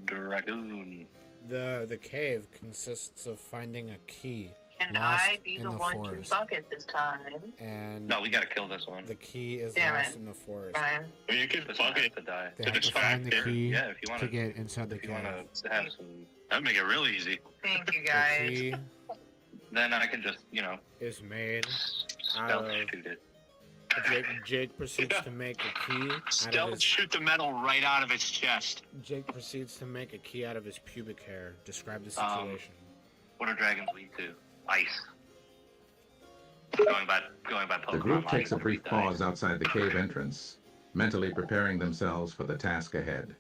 dragoon. The cave consists of finding a key Can lost I be in the the one forest. to bucket this time? And No, we gotta kill this one. the key is Damn lost it. in the forest. Fine. You can This one fuck has it. to die. They To have to distract find the her. key Yeah, if you to want to, get inside the if you cave. want to have some, That'd make it real easy. Thank you The guys. key then I can just, is made. stealth shoot it. Jake proceeds to make a key out of Stealth his. shoot the metal right out of its chest. Jake proceeds to make a key out of his pubic hair. Describe the Um, situation. What are dragons lead to? Ice. Going by Pokemon The group takes a logic, brief we die. pause outside the cave entrance, mentally preparing themselves for the task ahead.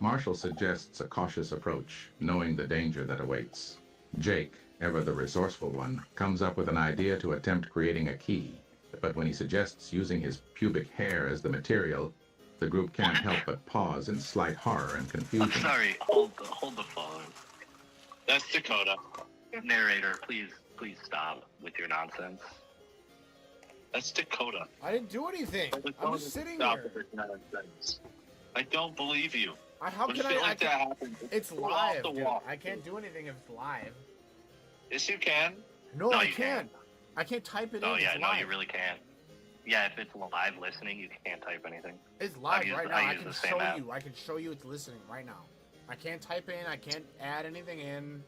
Marshall suggests a cautious approach, knowing the danger that awaits. Jake, ever the resourceful one, comes up with an idea to attempt creating a key, but when he suggests using his pubic hair as the material, the group can't help but pause in slight horror and I'm confusion. sorry. Hold the phone. That's Dakota. Narrator, please stop with your nonsense. That's Dakota. I didn't do anything. I'm just sitting Stop here. with your nonsense. I don't believe you. How When can shit I? like that happens, It's pull off live, the dude. wall. I can't do anything if it's live. Yes, you can. No, No, I you can't. I can't type it Oh in. yeah, It's no, live. you really can't. Yeah, if it's live listening, you can't type anything. It's live use- right now. I I use can the same show app. you. I can show you it's listening right now. I can't type in. I can't add anything in.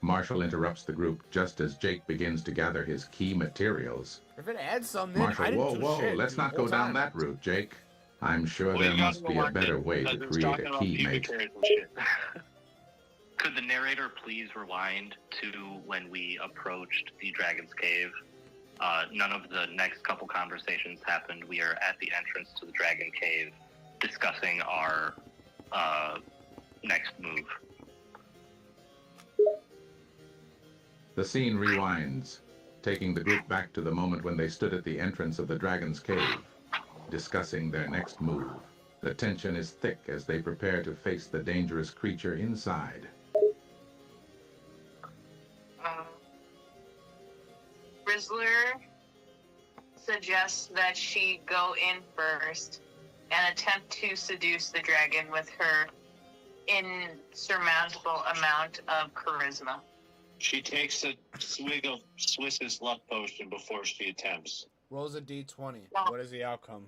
Marshall interrupts the group just as Jake begins to gather his key materials. If it adds something, I Marshall, didn't whoa, do whoa, shit let's the not whole go down time. that route, Jake. I'm sure Well, there you must gotta be a watch better it, way to because it's create talking a about key, pubic mate. hairs and shit. Could the narrator please rewind to when we approached the Dragon's Cave? None of the next couple conversations happened. We are at the entrance to the Dragon Cave discussing our next move. The scene rewinds, taking the group back to the moment when they stood at the entrance of the Dragon's Cave, discussing their next move. The tension is thick as they prepare to face the dangerous creature inside. Rizzler suggests that she go in first and attempt to seduce the dragon with her insurmountable amount of charisma. She takes a swig of Swiss's luck potion before she attempts. Rolls a d20. What is the outcome?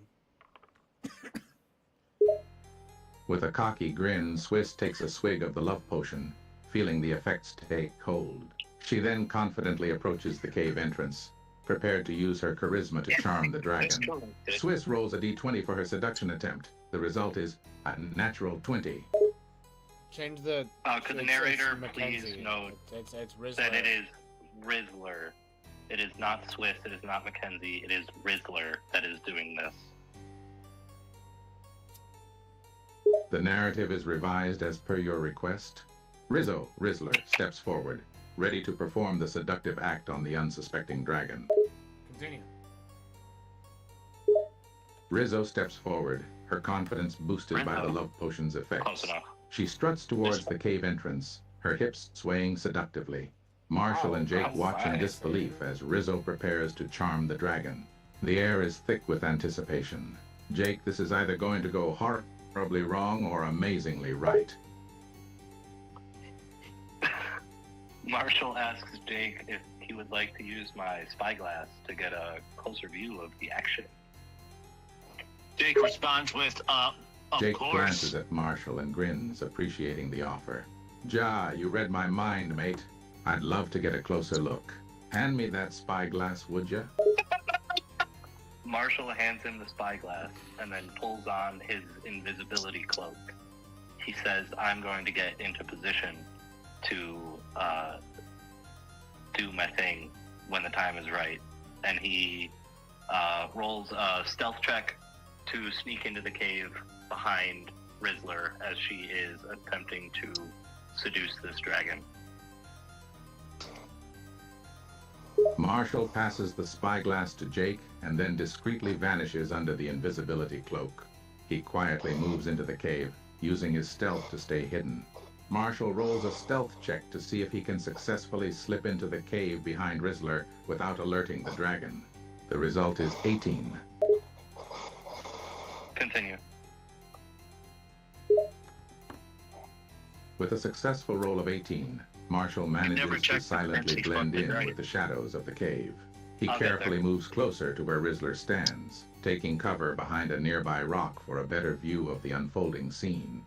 With a cocky grin, Swiss takes a swig of the love potion, feeling the effects take hold. She then confidently approaches the cave entrance, prepared to use her charisma to charm the dragon. Swiss rolls a d20 for her seduction attempt. The result is a natural 20. Change the... Could the narrator please Mackenzie. note It's Rizzler. that it is Rizzler. It is not Swiss, it is not Mackenzie, it is Rizzler that is doing this. The narrative is revised as per your request. Rizzler steps forward, ready to perform the seductive act on the unsuspecting dragon. Continue. Rizzo steps forward, her confidence boosted by the love potion's Close effects. enough. She struts towards the cave entrance, her hips swaying seductively. Marshall and Jake watch in disbelief as Rizzo prepares to charm the dragon. The air is thick with anticipation. Jake, this is either going to go horribly wrong or amazingly right. Marshall asks Jake if he would like to use my spyglass to get a closer view of the action. Jake responds with, of Jake course. glances at Marshall and grins, appreciating the offer. Ja, you read my mind, mate. I'd love to get a closer look. Hand me that spyglass, would ya? Marshall hands him the spyglass and then pulls on his invisibility cloak. He says, I'm going to get into position to do my thing when the time is right. And he rolls a stealth check to sneak into the cave behind Rizzler as she is attempting to seduce this dragon. Marshall passes the spyglass to Jake and then discreetly vanishes under the invisibility cloak. He quietly moves into the cave, using his stealth to stay hidden. Marshall rolls a stealth check to see if he can successfully slip into the cave behind Rizzler without alerting the dragon. The result is 18. Continue. With a successful roll of 18, Marshall manages to silently blend in with the shadows of the cave. He carefully moves closer to where Rizzler stands, taking cover behind a nearby rock for a better view of the unfolding scene.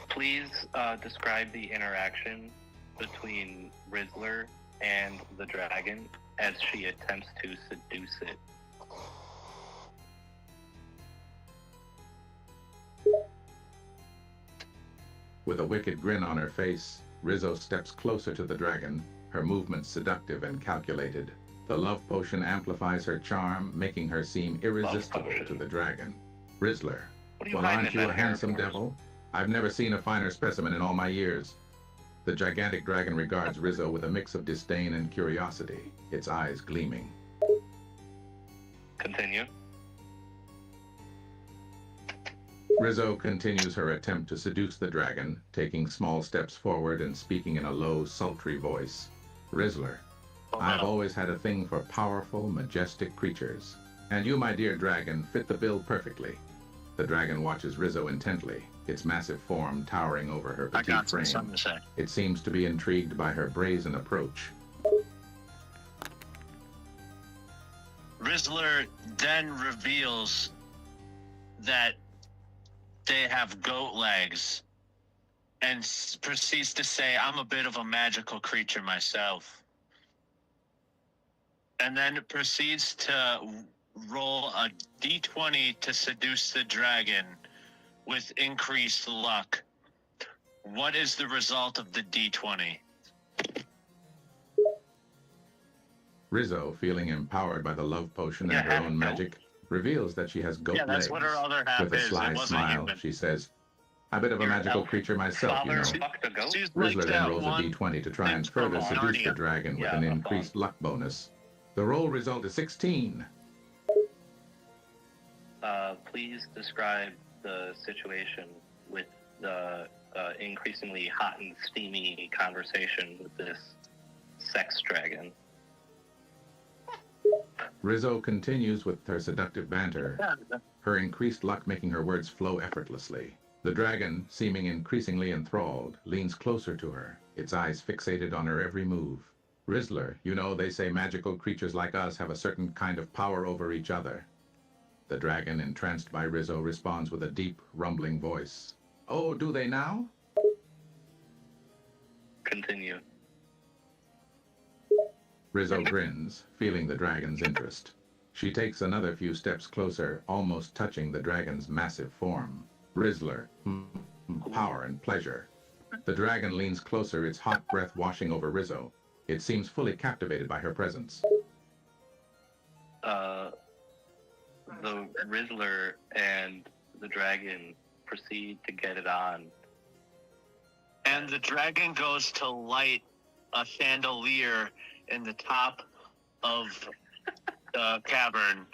Please describe the interaction between Rizzler and the dragon as she attempts to seduce it. With a wicked grin on her face, Rizzo steps closer to the dragon, her movements seductive and calculated. The love potion amplifies her charm, making her seem irresistible to the dragon. Rizzler, well, aren't you a handsome devil? I've never seen a finer specimen in all my years. The gigantic dragon regards Rizzo with a mix of disdain and curiosity, its eyes gleaming. Continue. Rizzo continues her attempt to seduce the dragon, taking small steps forward and speaking in a low, sultry voice. Rizzler, I've always had a thing for powerful, majestic creatures. And you, my dear dragon, fit the bill perfectly. The dragon watches Rizzo intently, its massive form towering over her petite frame. Something to say. It seems to be intrigued by her brazen approach. Rizzler then reveals that they have goat legs and proceeds to say, I'm a bit of a magical creature myself. And then proceeds to roll a d20 to seduce the dragon with increased luck. What is the result of the d20? Rizzo, feeling empowered by the love potion and her own magic, reveals that she has goat Yeah, that's legs. what her other half With a is. sly It wasn't smile, human. she says, "I'm a bit of a magical creature myself, you know." Fuck the goat. She's like Rizzler then that rolls a one d20 to try and that's from further seduce the Narnia. dragon with Yeah, an a increased luck bonus. The roll result is 16. Please describe the situation with the increasingly hot and steamy conversation with this sex dragon. Rizzo continues with her seductive banter, her increased luck making her words flow effortlessly. The dragon, seeming increasingly enthralled, leans closer to her, its eyes fixated on her every move. "Rizzler, you know they say magical creatures like us have a certain kind of power over each other." The dragon, entranced by Rizzo, responds with a deep, rumbling voice. "Oh, do they now?" Continue. Rizzo grins, feeling the dragon's interest. She takes another few steps closer, almost touching the dragon's massive form. Rizzler, power and pleasure. The dragon leans closer, its hot breath washing over Rizzo. It seems fully captivated by her presence. The Rizzler and the dragon proceed to get it on. And the dragon goes to light a chandelier in the top of the cavern.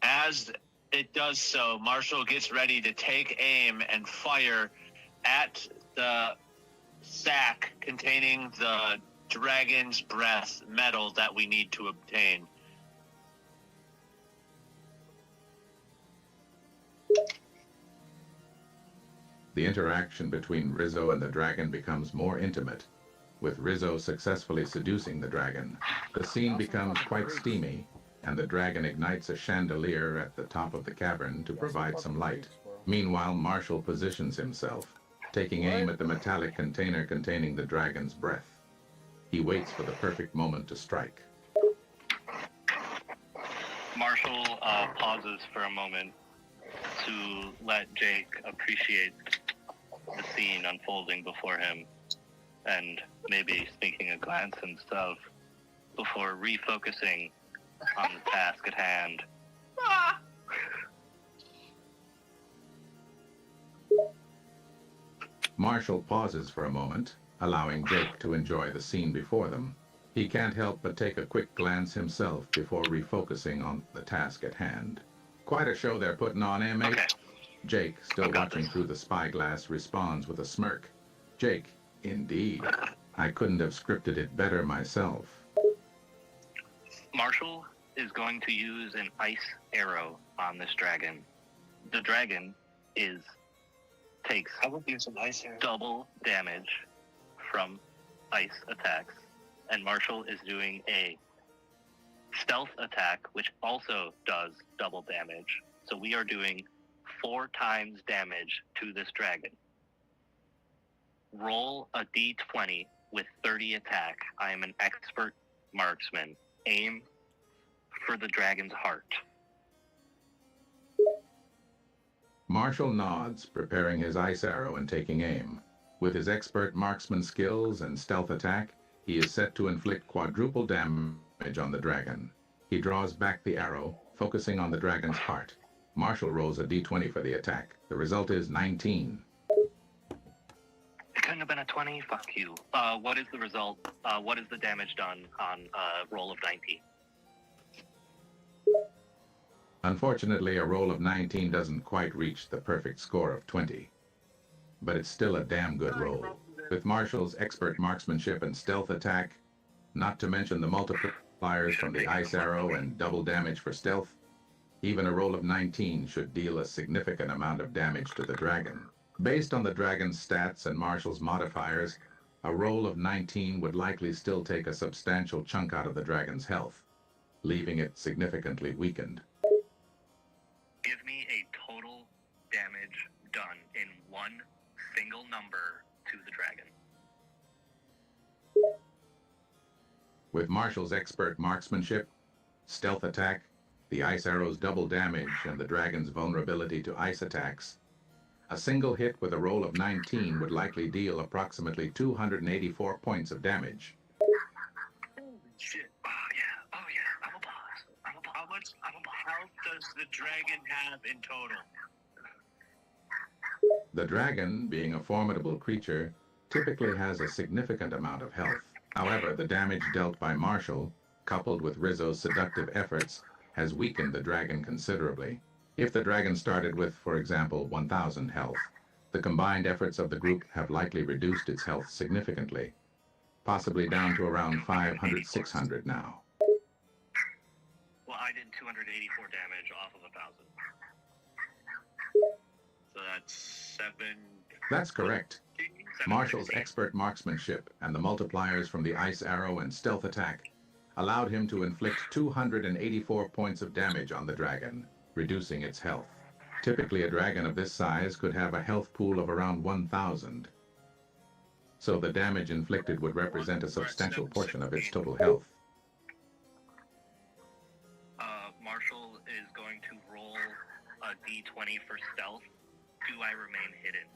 As it does so, Marshall gets ready to take aim and fire at the sack containing the dragon's breath metal that we need to obtain. The interaction between Rizzo and the dragon becomes more intimate, with Rizzo successfully seducing the dragon. The scene becomes quite steamy, and the dragon ignites a chandelier at the top of the cavern to provide some light. Meanwhile, Marshall positions himself, taking aim at the metallic container containing the dragon's breath. He waits for the perfect moment to strike. Marshall pauses for a moment to let Jake appreciate the scene unfolding before him, and maybe sneaking a glance himself before refocusing on the task at hand. Marshall pauses for a moment, allowing Jake to enjoy the scene before them. He can't help but take a quick glance himself before refocusing on the task at hand. Quite a show they're putting on, eh, mate? Okay. Jake, still I've got watching this. through the spyglass, responds with a smirk. Jake, indeed. I couldn't have scripted it better myself. Marshall is going to use an ice arrow on this dragon. The dragon takes I would use an ice arrow. double damage from ice attacks, and Marshall is doing a stealth attack, which also does double damage. So we are doing 4 times damage to this dragon. Roll a d20 with 30 attack. I am an expert marksman. Aim for the dragon's heart. Marshall nods, preparing his ice arrow and taking aim. With his expert marksman skills and stealth attack, he is set to inflict quadruple damage on the dragon. He draws back the arrow, focusing on the dragon's heart. Marshall rolls a d20 for the attack. The result is 19. It couldn't have been a 20. Fuck you. What is the result? What is the damage done on a roll of 19? Unfortunately, a roll of 19 doesn't quite reach the perfect score of 20. But it's still a damn good roll. With Marshall's expert marksmanship and stealth attack, not to mention the multipliers from the ice arrow and double damage for stealth, even a roll of 19 should deal a significant amount of damage to the dragon. Based on the dragon's stats and Marshall's modifiers, a roll of 19 would likely still take a substantial chunk out of the dragon's health, leaving it significantly weakened. Give me a total damage done in one single number to the dragon. With Marshall's expert marksmanship, stealth attack, the ice arrow's double damage, and the dragon's vulnerability to ice attacks, a single hit with a roll of 19 would likely deal approximately 284 points of damage. Holy shit. Oh yeah. I'm a boss. How much health does the dragon have in total? The dragon, being a formidable creature, typically has a significant amount of health. However, the damage dealt by Marshall, coupled with Rizzo's seductive efforts, has weakened the dragon considerably. If the dragon started with, for example, 1,000 health, the combined efforts of the group have likely reduced its health significantly, possibly down to around 500, 600 now. Well, I did 284 damage off of 1,000. So that's 7. That's correct. Marshall's expert marksmanship and the multipliers from the ice arrow and stealth attack allowed him to inflict 284 points of damage on the dragon, reducing its health. Typically, a dragon of this size could have a health pool of around 1,000. So the damage inflicted would represent a substantial portion of its total health. Marshall is going to roll a d20 for stealth. Do I remain hidden?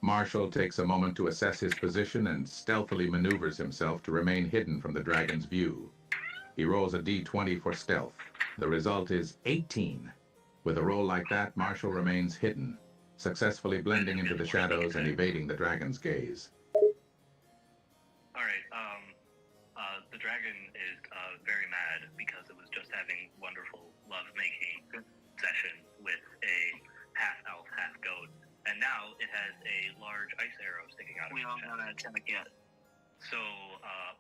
Marshall takes a moment to assess his position and stealthily maneuvers himself to remain hidden from the dragon's view. He rolls a d20 for stealth. The result is 18. With a roll like that, Marshall remains hidden, successfully blending into the shadows and evading the dragon's gaze. Alright, the dragon is very mad because it was just having wonderful love-making session with a half-elf, half-goat, and now it has a large ice arrow sticking out of its chest. We don't know that attack yet. So,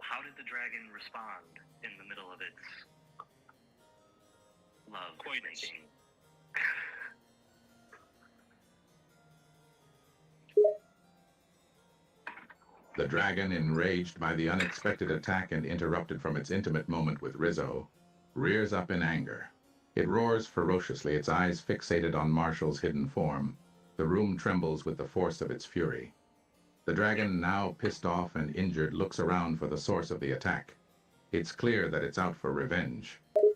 how did the dragon respond in the middle of its love-making? The dragon, enraged by the unexpected attack and interrupted from its intimate moment with Rizzo, rears up in anger. It roars ferociously, its eyes fixated on Marshall's hidden form. The room trembles with the force of its fury. The dragon, now pissed off and injured, looks around for the source of the attack. It's clear that it's out for revenge. Okay,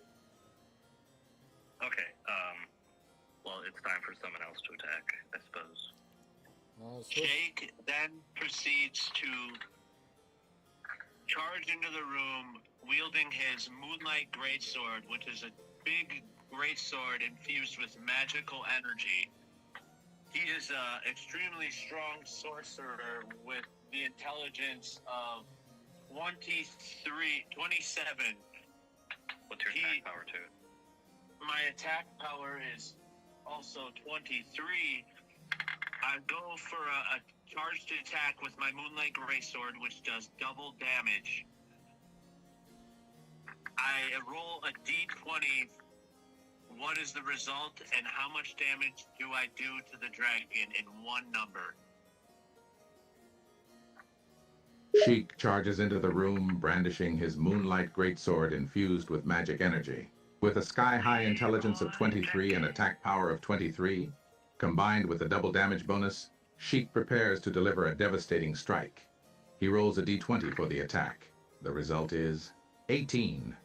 well, it's time for someone else to attack, I suppose. Jake then proceeds to charge into the room, wielding his Moonlight Greatsword, which is a big greatsword infused with magical energy. He is an extremely strong sorcerer with the intelligence of 27. What's your attack power, too? My attack power is also 23. I go for a charged attack with my Moonlight Greatsword, which does double damage. I roll a d20. What is the result, and how much damage do I do to the dragon in one number? Sheik charges into the room, brandishing his Moonlight Greatsword infused with magic energy. With a sky-high intelligence of 23 and attack power of 23, combined with a double damage bonus, Sheik prepares to deliver a devastating strike. He rolls a d20 for the attack. The result is 18.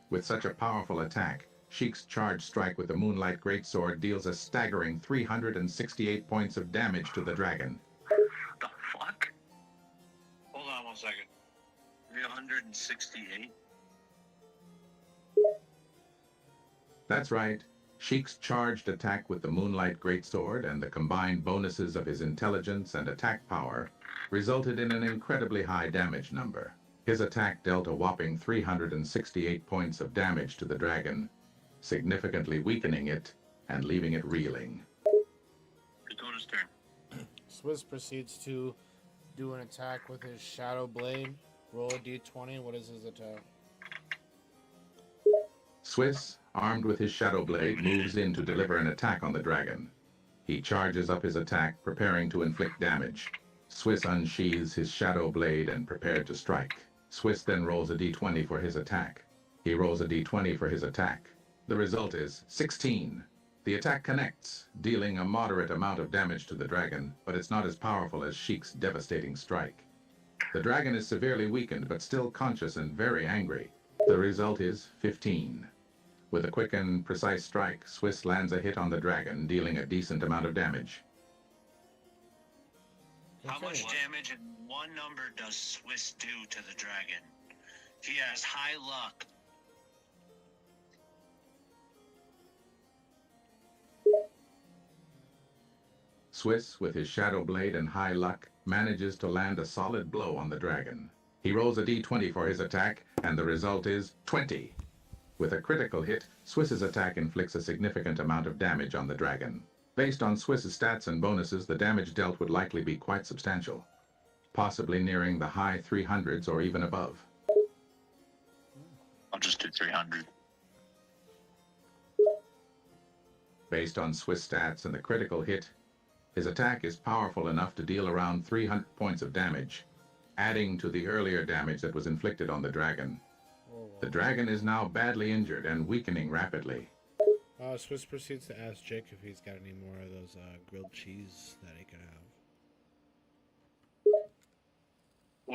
With such a powerful attack, Sheik's charged strike with the Moonlight Greatsword deals a staggering 368 points of damage to the dragon. The fuck? Hold on 1 second. 368? That's right. Sheik's charged attack with the Moonlight Greatsword and the combined bonuses of his intelligence and attack power resulted in an incredibly high damage number. His attack dealt a whopping 368 points of damage to the dragon, significantly weakening it and leaving it reeling. Dakota's turn. Swizz proceeds to do an attack with his Shadow Blade. Roll a d20. What is his attack? Swiss, armed with his Shadow Blade, moves in to deliver an attack on the dragon. He charges up his attack, preparing to inflict damage. Swiss unsheathes his Shadow Blade and prepared to strike. Swiss then rolls a d20 for his attack. He rolls a d20 for his attack. The result is 16. The attack connects, dealing a moderate amount of damage to the dragon, but it's not as powerful as Sheik's devastating strike. The dragon is severely weakened, but still conscious and very angry. The result is 15. With a quick and precise strike, Swiss lands a hit on the dragon, dealing a decent amount of damage. How much damage in one number does Swiss do to the dragon? He has high luck. Swiss, with his shadow blade and high luck, manages to land a solid blow on the dragon. He rolls a d20 for his attack, and the result is 20. With a critical hit, Swiss's attack inflicts a significant amount of damage on the dragon. Based on Swiss's stats and bonuses, the damage dealt would likely be quite substantial, possibly nearing the high 300s or even above. I'll just do 300. Based on Swiss stats and the critical hit, his attack is powerful enough to deal around 300 points of damage, adding to the earlier damage that was inflicted on the dragon. The dragon is now badly injured and weakening rapidly. Swiss proceeds to ask Jake if he's got any more of those grilled cheese that he could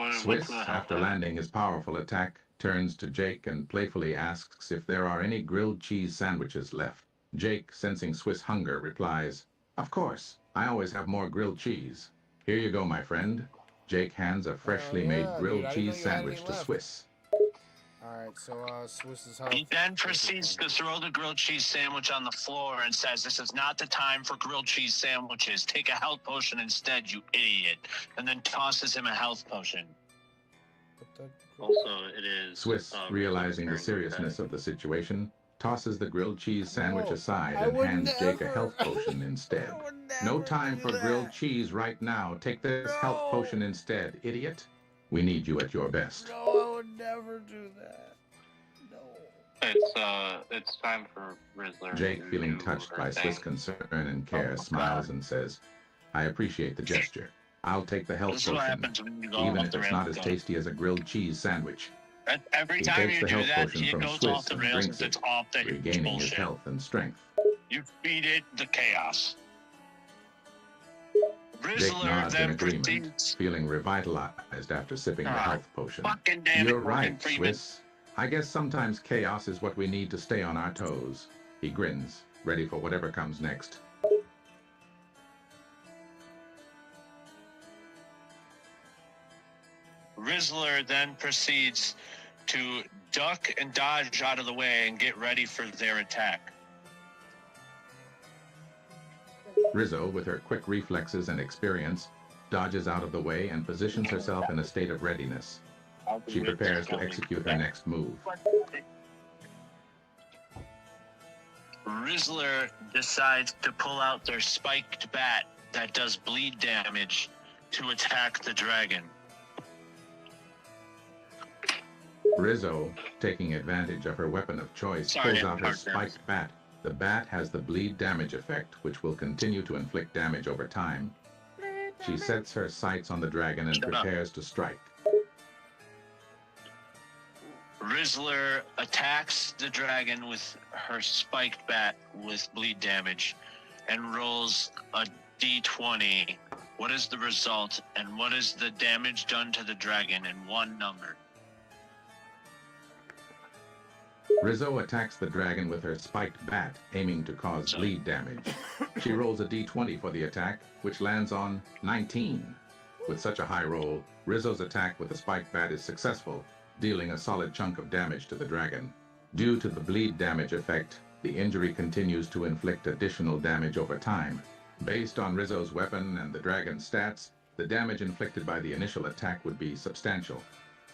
have. Swiss, after landing his powerful attack, turns to Jake and playfully asks if there are any grilled cheese sandwiches left. Jake, sensing Swiss hunger, replies, "Of course, I always have more grilled cheese. Here you go, my friend." Jake hands a freshly made grilled cheese sandwich to Swiss. Alright, so Swiss's He then proceeds to throw the grilled cheese sandwich on the floor and says, "This is not the time for grilled cheese sandwiches. Take a health potion instead, you idiot." And then tosses him a health potion. Also, it is... Swiss, realizing the seriousness of the situation, tosses the grilled cheese sandwich aside and hands Jake a health potion instead. No time for grilled cheese right now. Take this health potion instead, idiot. We need you at your best. No, I would never do that. No. It's time for Rizzler. Jake, to feeling do touched her by thing. Swiss' concern and care, smiles and says, "I appreciate the gesture. I'll take the health This is what potion, happens when you go even off if the it's rails. not as tasty as a grilled cheese sandwich." Every He time takes you the do health that, potion it from goes Swiss off the and rails drinks and it's it, off the regaining his bullshit. health and strength. You feed it the chaos. Jake Rizzler nods in then agreement, proceeds. feeling revitalized after sipping the health potion. Fucking damn it, You're Morgan right, Freeman. Swiss. I guess sometimes chaos is what we need to stay on our toes. He grins, ready for whatever comes next. Rizzler then proceeds to duck and dodge out of the way and get ready for their attack. Rizzo, with her quick reflexes and experience, dodges out of the way and positions herself in a state of readiness. She prepares to execute her next move. Rizzler decides to pull out their spiked bat that does bleed damage to attack the dragon. Rizzo, taking advantage of her weapon of choice, Sorry, pulls out her partner. spiked bat. The bat has the bleed damage effect, which will continue to inflict damage over time. She sets her sights on the dragon and Shut up. prepares to strike. Rizzler attacks the dragon with her spiked bat with bleed damage and rolls a d20. What is the result and what is the damage done to the dragon in one number? Rizzo attacks the dragon with her spiked bat, aiming to cause bleed damage. She rolls a d20 for the attack, which lands on 19. With such a high roll, Rizzo's attack with the spiked bat is successful, dealing a solid chunk of damage to the dragon. Due to the bleed damage effect, the injury continues to inflict additional damage over time. Based on Rizzo's weapon and the dragon's stats, the damage inflicted by the initial attack would be substantial,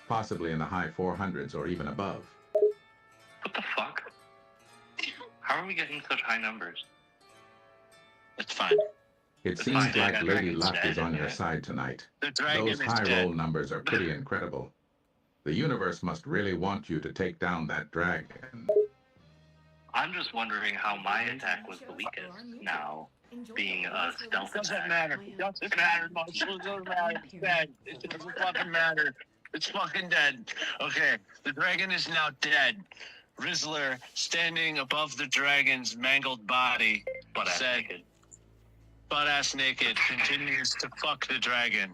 possibly in the high 400s or even above. What the fuck? How are we getting such high numbers? It's fine. It The seems fine, like the Lady dragon's Luck dead, is on your right? side tonight. The dragon Those is high dead. roll numbers are pretty incredible. The universe must really want you to take down that dragon. I'm just wondering how my attack was the weakest now, being a stealth Doesn't attack. matter. Doesn't matter. It doesn't matter. It's dead. It doesn't fucking matter. It's fucking dead. Okay, the dragon is now dead. Rizzler, standing above the dragon's mangled body, Butt-ass said, naked. butt-ass naked, continues to fuck the dragon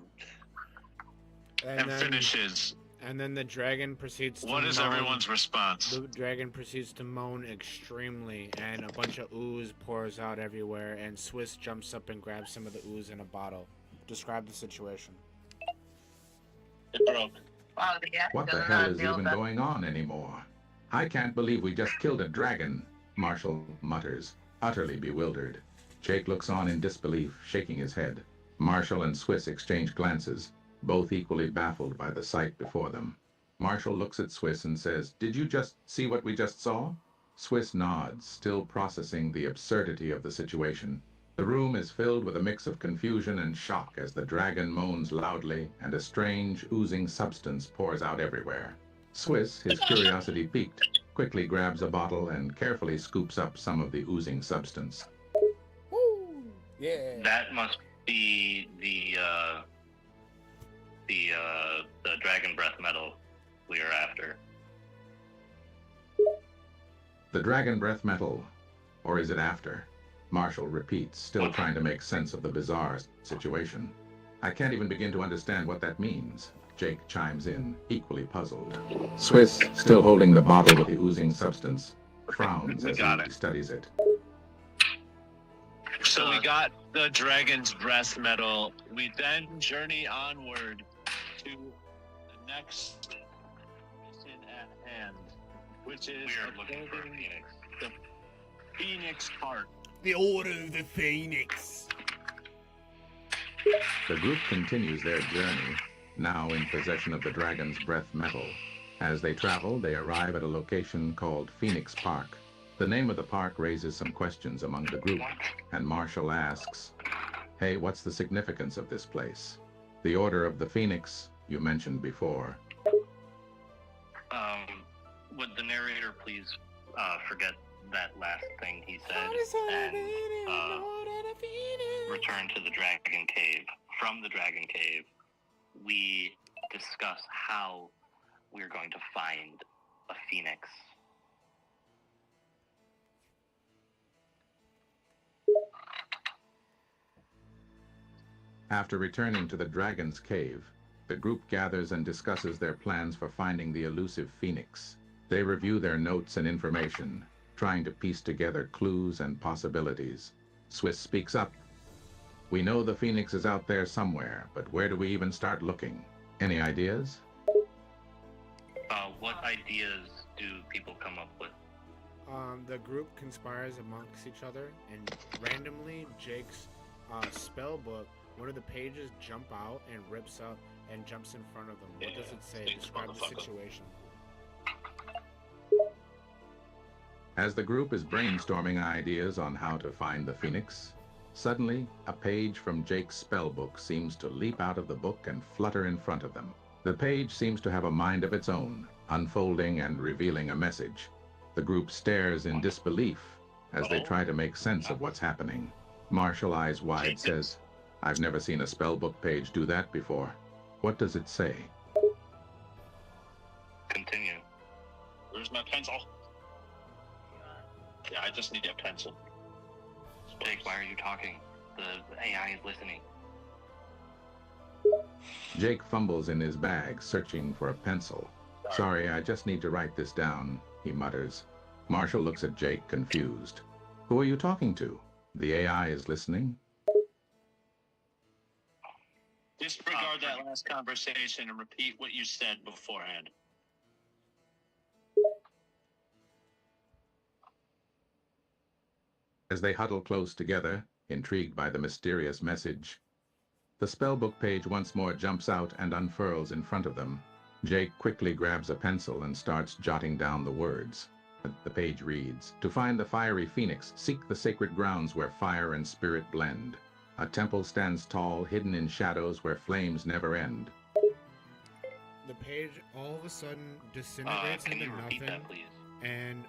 and then, finishes. And then the dragon proceeds to What is moan. everyone's response? The dragon proceeds to moan extremely, and a bunch of ooze pours out everywhere, and Swiss jumps up and grabs some of the ooze in a bottle. Describe the situation. It broke. Wow, the gas What the doesn't hell know is deal even with going on anymore? I can't believe we just killed a dragon, Marshall mutters, utterly bewildered. Jake looks on in disbelief, shaking his head. Marshall and Swiss exchange glances, both equally baffled by the sight before them. Marshall looks at Swiss and says, "Did you just see what we just saw?" Swiss nods, still processing the absurdity of the situation. The room is filled with a mix of confusion and shock as the dragon moans loudly and a strange, oozing substance pours out everywhere. Swiss, his curiosity piqued, quickly grabs a bottle and carefully scoops up some of the oozing substance. Woo! Yeah. That must be the dragon breath metal we are after. The dragon breath metal, or is it after? Marshall repeats, still trying to make sense of the bizarre situation. I can't even begin to understand what that means. Jake chimes in, equally puzzled. Swiss, still holding the bottle with the oozing substance, frowns as he studies it. So we got the dragon's breath metal. We then journey onward to the next mission at hand, which is We are looking for a phoenix. the Phoenix Park. The Order of the Phoenix. The group continues their journey, now in possession of the dragon's breath metal. As they travel, they arrive at a location called Phoenix Park. The name of the park raises some questions among the group, and Marshall asks, "Hey, what's the significance of this place? The Order of the Phoenix, you mentioned before." Would the narrator please forget that last thing he said and return to the Dragon Cave? From the Dragon Cave, we discuss how we're going to find a phoenix. After returning to the dragon's cave, the group gathers and discusses their plans for finding the elusive phoenix. They review their notes and information, trying to piece together clues and possibilities. Swiss speaks up. "We know the phoenix is out there somewhere, but where do we even start looking? Any ideas?" What ideas do people come up with? The group conspires amongst each other, and randomly, Jake's spell book, one of the pages jump out and rips up and jumps in front of them. What does it say? Describe the situation. As the group is brainstorming ideas on how to find the phoenix, suddenly a page from Jake's spellbook seems to leap out of the book and flutter in front of them. The page seems to have a mind of its own, unfolding and revealing a message. The group stares in disbelief as they try to make sense of what's happening. Marshall, eyes wide, says, "I've never seen a spellbook page do that before. What does it say?" Continue. Where's my pencil? Yeah, I just need a pencil. Jake, why are you talking? The AI is listening. Jake fumbles in his bag, searching for a pencil. "Sorry, I just need to write this down," he mutters. Marshall looks at Jake, confused. "Who are you talking to? The AI is listening?" Disregard that last conversation and repeat what you said beforehand. As they huddle close together, intrigued by the mysterious message, the spellbook page once more jumps out and unfurls in front of them. Jake quickly grabs a pencil and starts jotting down the words. The page reads, "To find the fiery phoenix, seek the sacred grounds where fire and spirit blend. A temple stands tall, hidden in shadows where flames never end." The page all of a sudden disintegrates Can into you repeat nothing that, please? and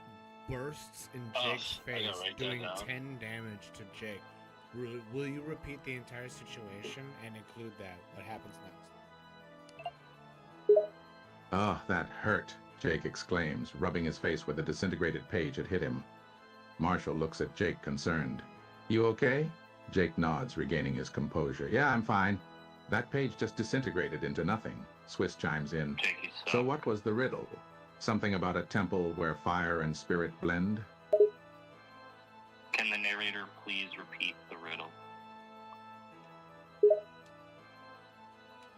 bursts in Oh, Jake's I gotta face, write that doing down. 10 damage to Jake. Will you repeat the entire situation and include that? What happens next? "Oh, that hurt," Jake exclaims, rubbing his face where the disintegrated page had hit him. Marshall looks at Jake, concerned. "You okay?" Jake nods, regaining his composure. "Yeah, I'm fine. That page just disintegrated into nothing. Swiss chimes in. Jakey, So what was the riddle? Something about a temple where fire and spirit blend? Can the narrator please repeat the riddle?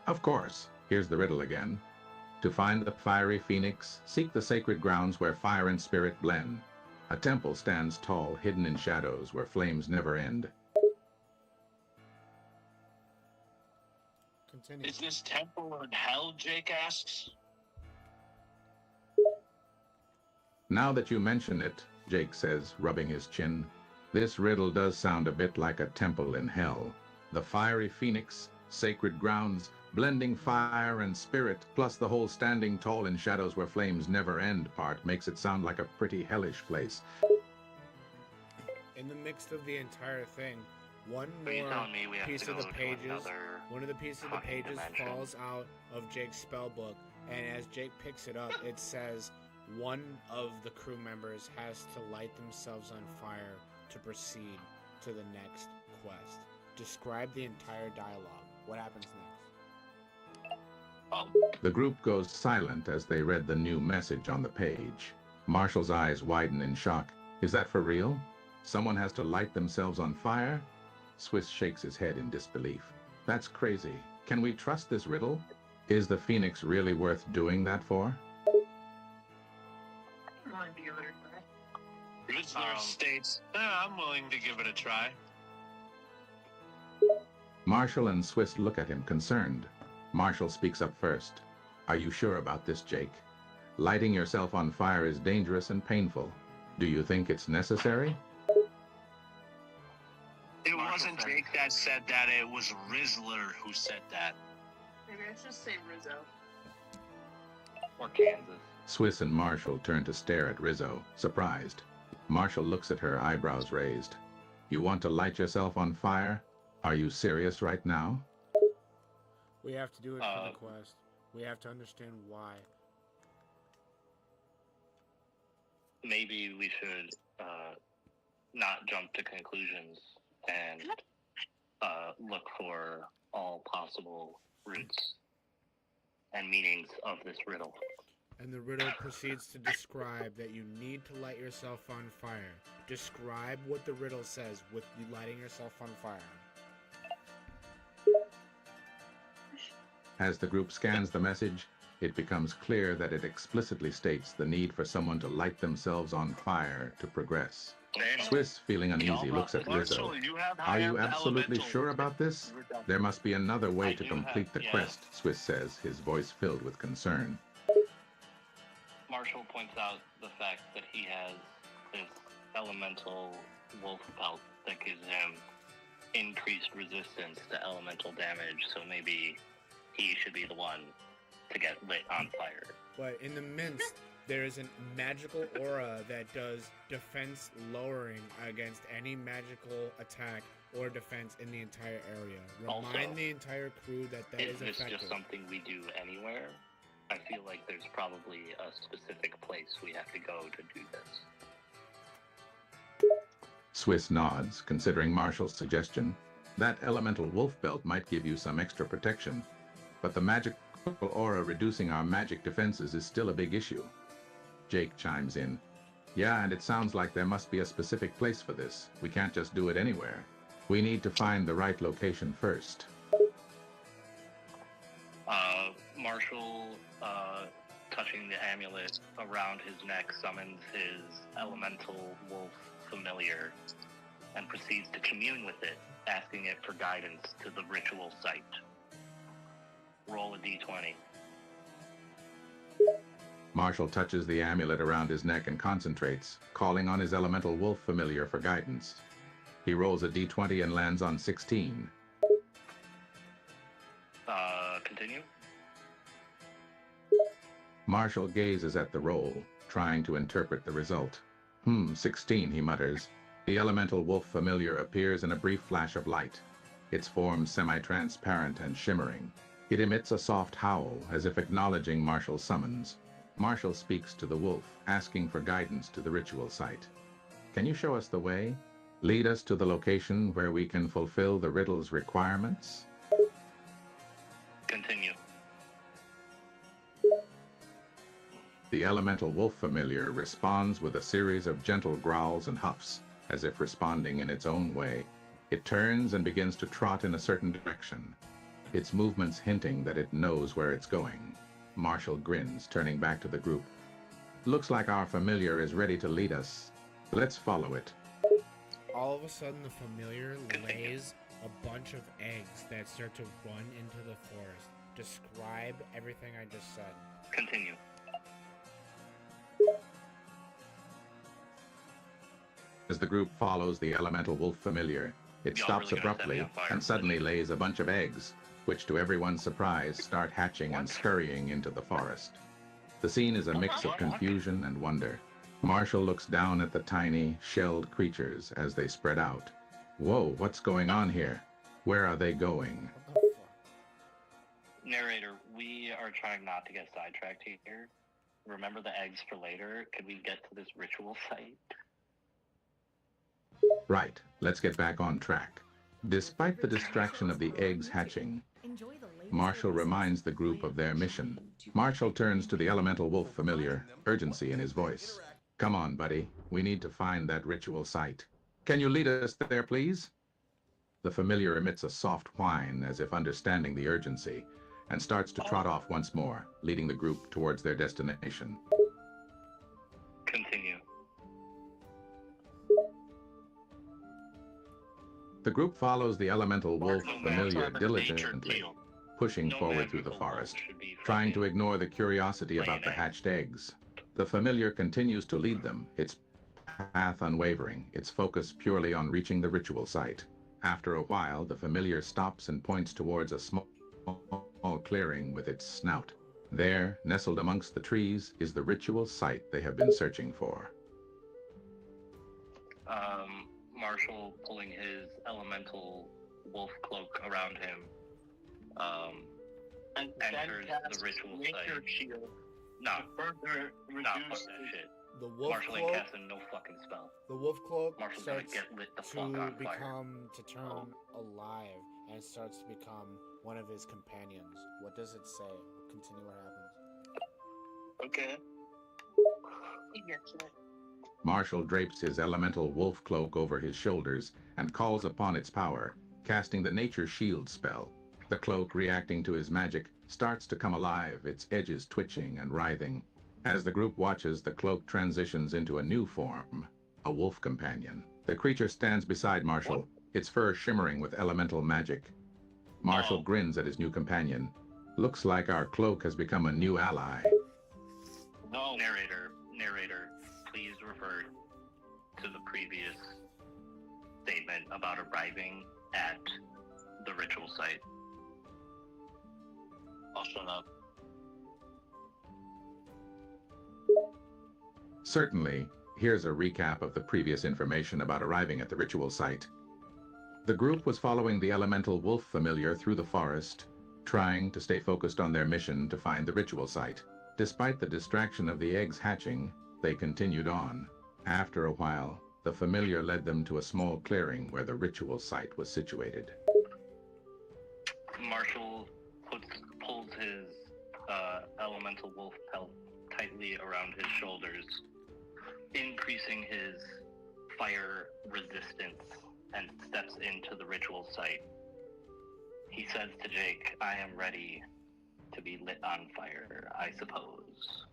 Of course. Here's the riddle again. To find the fiery phoenix, seek the sacred grounds where fire and spirit blend. A temple stands tall, hidden in shadows where flames never end. Continue. Is this temple in hell, Jake asks? Now that you mention it, Jake says, rubbing his chin, this riddle does sound a bit like a temple in hell. The fiery phoenix, sacred grounds, blending fire and spirit, plus the whole standing tall in shadows where flames never end part makes it sound like a pretty hellish place. In the midst of the entire thing, one Are you more telling me we have piece to of go the to pages, another one of the pieces of the fucking pages dimension? falls out of Jake's spell book, and as Jake picks it up, it says one of the crew members has to light themselves on fire to proceed to the next quest. Describe the entire dialogue. What happens next? The group goes silent as they read the new message on the page. Marshall's eyes widen in shock. Is that for real? Someone has to light themselves on fire? Swiss shakes his head in disbelief. That's crazy. Can we trust this riddle? Is the Phoenix really worth doing that for? Rizzler states, I'm willing to give it a try. Marshall and Swiss look at him concerned. Marshall speaks up first. Are you sure about this, Jake? Lighting yourself on fire is dangerous and painful. Do you think it's necessary? It wasn't Jake that said that, it was Rizzler who said that. Maybe I should say Rizzo. Or Kansas. Swiss and Marshall turn to stare at Rizzo, surprised. Marshall looks at her, eyebrows raised. You want to light yourself on fire? Are you serious right now? We have to do it for the quest. We have to understand why. Maybe we should not jump to conclusions and look for all possible roots and meanings of this riddle. And the riddle proceeds to describe that you need to light yourself on fire. Describe what the riddle says with you lighting yourself on fire. As the group scans the message, it becomes clear that it explicitly states the need for someone to light themselves on fire to progress. Swiss, feeling uneasy, looks at Rizzo. Are you absolutely sure about this? There must be another way to complete the quest, Swiss says, his voice filled with concern. Marshall points out the fact that he has this elemental wolf pelt that gives him increased resistance to elemental damage, so maybe he should be the one to get lit on fire. But in the midst, there is a magical aura that does defense lowering against any magical attack or defense in the entire area. Remind Also, the entire crew that Is is this effective. just something we do anywhere? I feel like there's probably a specific place we have to go to do this. Swiss nods, considering Marshall's suggestion. That elemental wolf belt might give you some extra protection, but the magical aura reducing our magic defenses is still a big issue. Jake chimes in. Yeah, and it sounds like there must be a specific place for this. We can't just do it anywhere. We need to find the right location first. Marshall, touching the amulet around his neck, summons his elemental wolf familiar and proceeds to commune with it, asking it for guidance to the ritual site. Roll a d20. Marshall touches the amulet around his neck and concentrates, calling on his elemental wolf familiar for guidance. He rolls a d20 and lands on 16. Continue. Marshall gazes at the roll, trying to interpret the result. 16, he mutters. The elemental wolf familiar appears in a brief flash of light, its form semi-transparent and shimmering. It emits a soft howl, as if acknowledging Marshall's summons. Marshall speaks to the wolf, asking for guidance to the ritual site. Can you show us the way? Lead us to the location where we can fulfill the riddle's requirements? Continue. The elemental wolf familiar responds with a series of gentle growls and huffs, as if responding in its own way. It turns and begins to trot in a certain direction, its movements hinting that it knows where it's going. Marshall grins, turning back to the group. Looks like our familiar is ready to lead us. Let's follow it. All of a sudden, the familiar lays a bunch of eggs that start to run into the forest. Describe everything I just said. Continue. As the group follows the elemental wolf familiar, it Y'all stops really gonna set me abruptly on fire. and suddenly lays a bunch of eggs, which to everyone's surprise start hatching and scurrying into the forest. The scene is a mix of confusion and wonder. Marshall looks down at the tiny, shelled creatures as they spread out. Whoa, what's going on here? Where are they going? What the fuck? Narrator, we are trying not to get sidetracked here. Remember the eggs for later? Could we get to this ritual site? Right, let's get back on track. Despite the distraction of the eggs hatching, Enjoy the latest Marshall releases. reminds the group of their mission. Marshall turns to the elemental wolf familiar, urgency in his voice. Come on, buddy. We need to find that ritual site. Can you lead us there, please? The familiar emits a soft whine as if understanding the urgency, and starts to trot off once more, leading the group towards their destination. Continue. The group follows the elemental wolf No familiar nature diligently, deal. pushing No forward through the magical forest, wolf should be trying to fucking ignore the curiosity about laying the eggs. hatched eggs. The familiar continues to lead them, its path unwavering, its focus purely on reaching the ritual site. After a while, the familiar stops and points towards a small clearing with its snout. There, nestled amongst the trees, is the ritual site they have been searching for. Marshall pulling his elemental wolf cloak around him, And enters then the cast ritual Nature site. Shield Nah, to further nah, fuck reduce that shit. The wolf Marshall ain't cloak. casting no fucking spell. The wolf cloak Marshall's gonna starts get lit the fuck to on fire. turn alive and starts to become one of his companions. What does it say? Continue what happens. Okay. Marshall drapes his elemental wolf cloak over his shoulders and calls upon its power, casting the Nature Shield spell. The cloak, reacting to his magic, starts to come alive, its edges twitching and writhing. As the group watches, the cloak transitions into a new form, a wolf companion. The creature stands beside Marshall, its fur shimmering with elemental magic. Marshall No. grins at his new companion. Looks like our cloak has become a new ally. No. Narrator, please refer to the previous statement about arriving at the ritual site. I'll shut up. Certainly, here's a recap of the previous information about arriving at the ritual site. The group was following the elemental wolf familiar through the forest, trying to stay focused on their mission to find the ritual site. Despite the distraction of the eggs hatching, they continued on. After a while, the familiar led them to a small clearing where the ritual site was situated. Marshall pulls his elemental wolf pelt tightly around his shoulders, increasing his fire resistance, and steps into the ritual site. He says to Jake, "I am ready to be lit on fire, I suppose."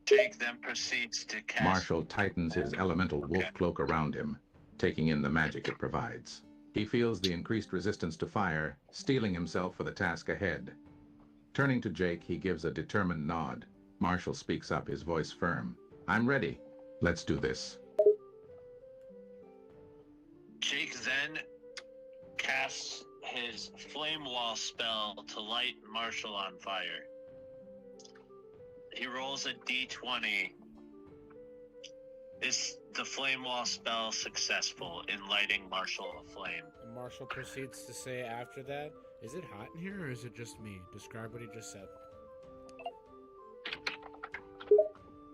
Jake then proceeds to cast. Marshall tightens his elemental wolf cloak around him, taking in the magic it provides. He feels the increased resistance to fire, steeling himself for the task ahead. Turning to Jake, he gives a determined nod. Marshall speaks up, his voice firm. "I'm ready. Let's do this." Jake then casts his flame wall spell to light Marshall on fire. He rolls a d20. Is the flame wall spell successful in lighting Marshall aflame? And Marshall proceeds to say after that, "Is it hot in here or is it just me?" Describe what he just said.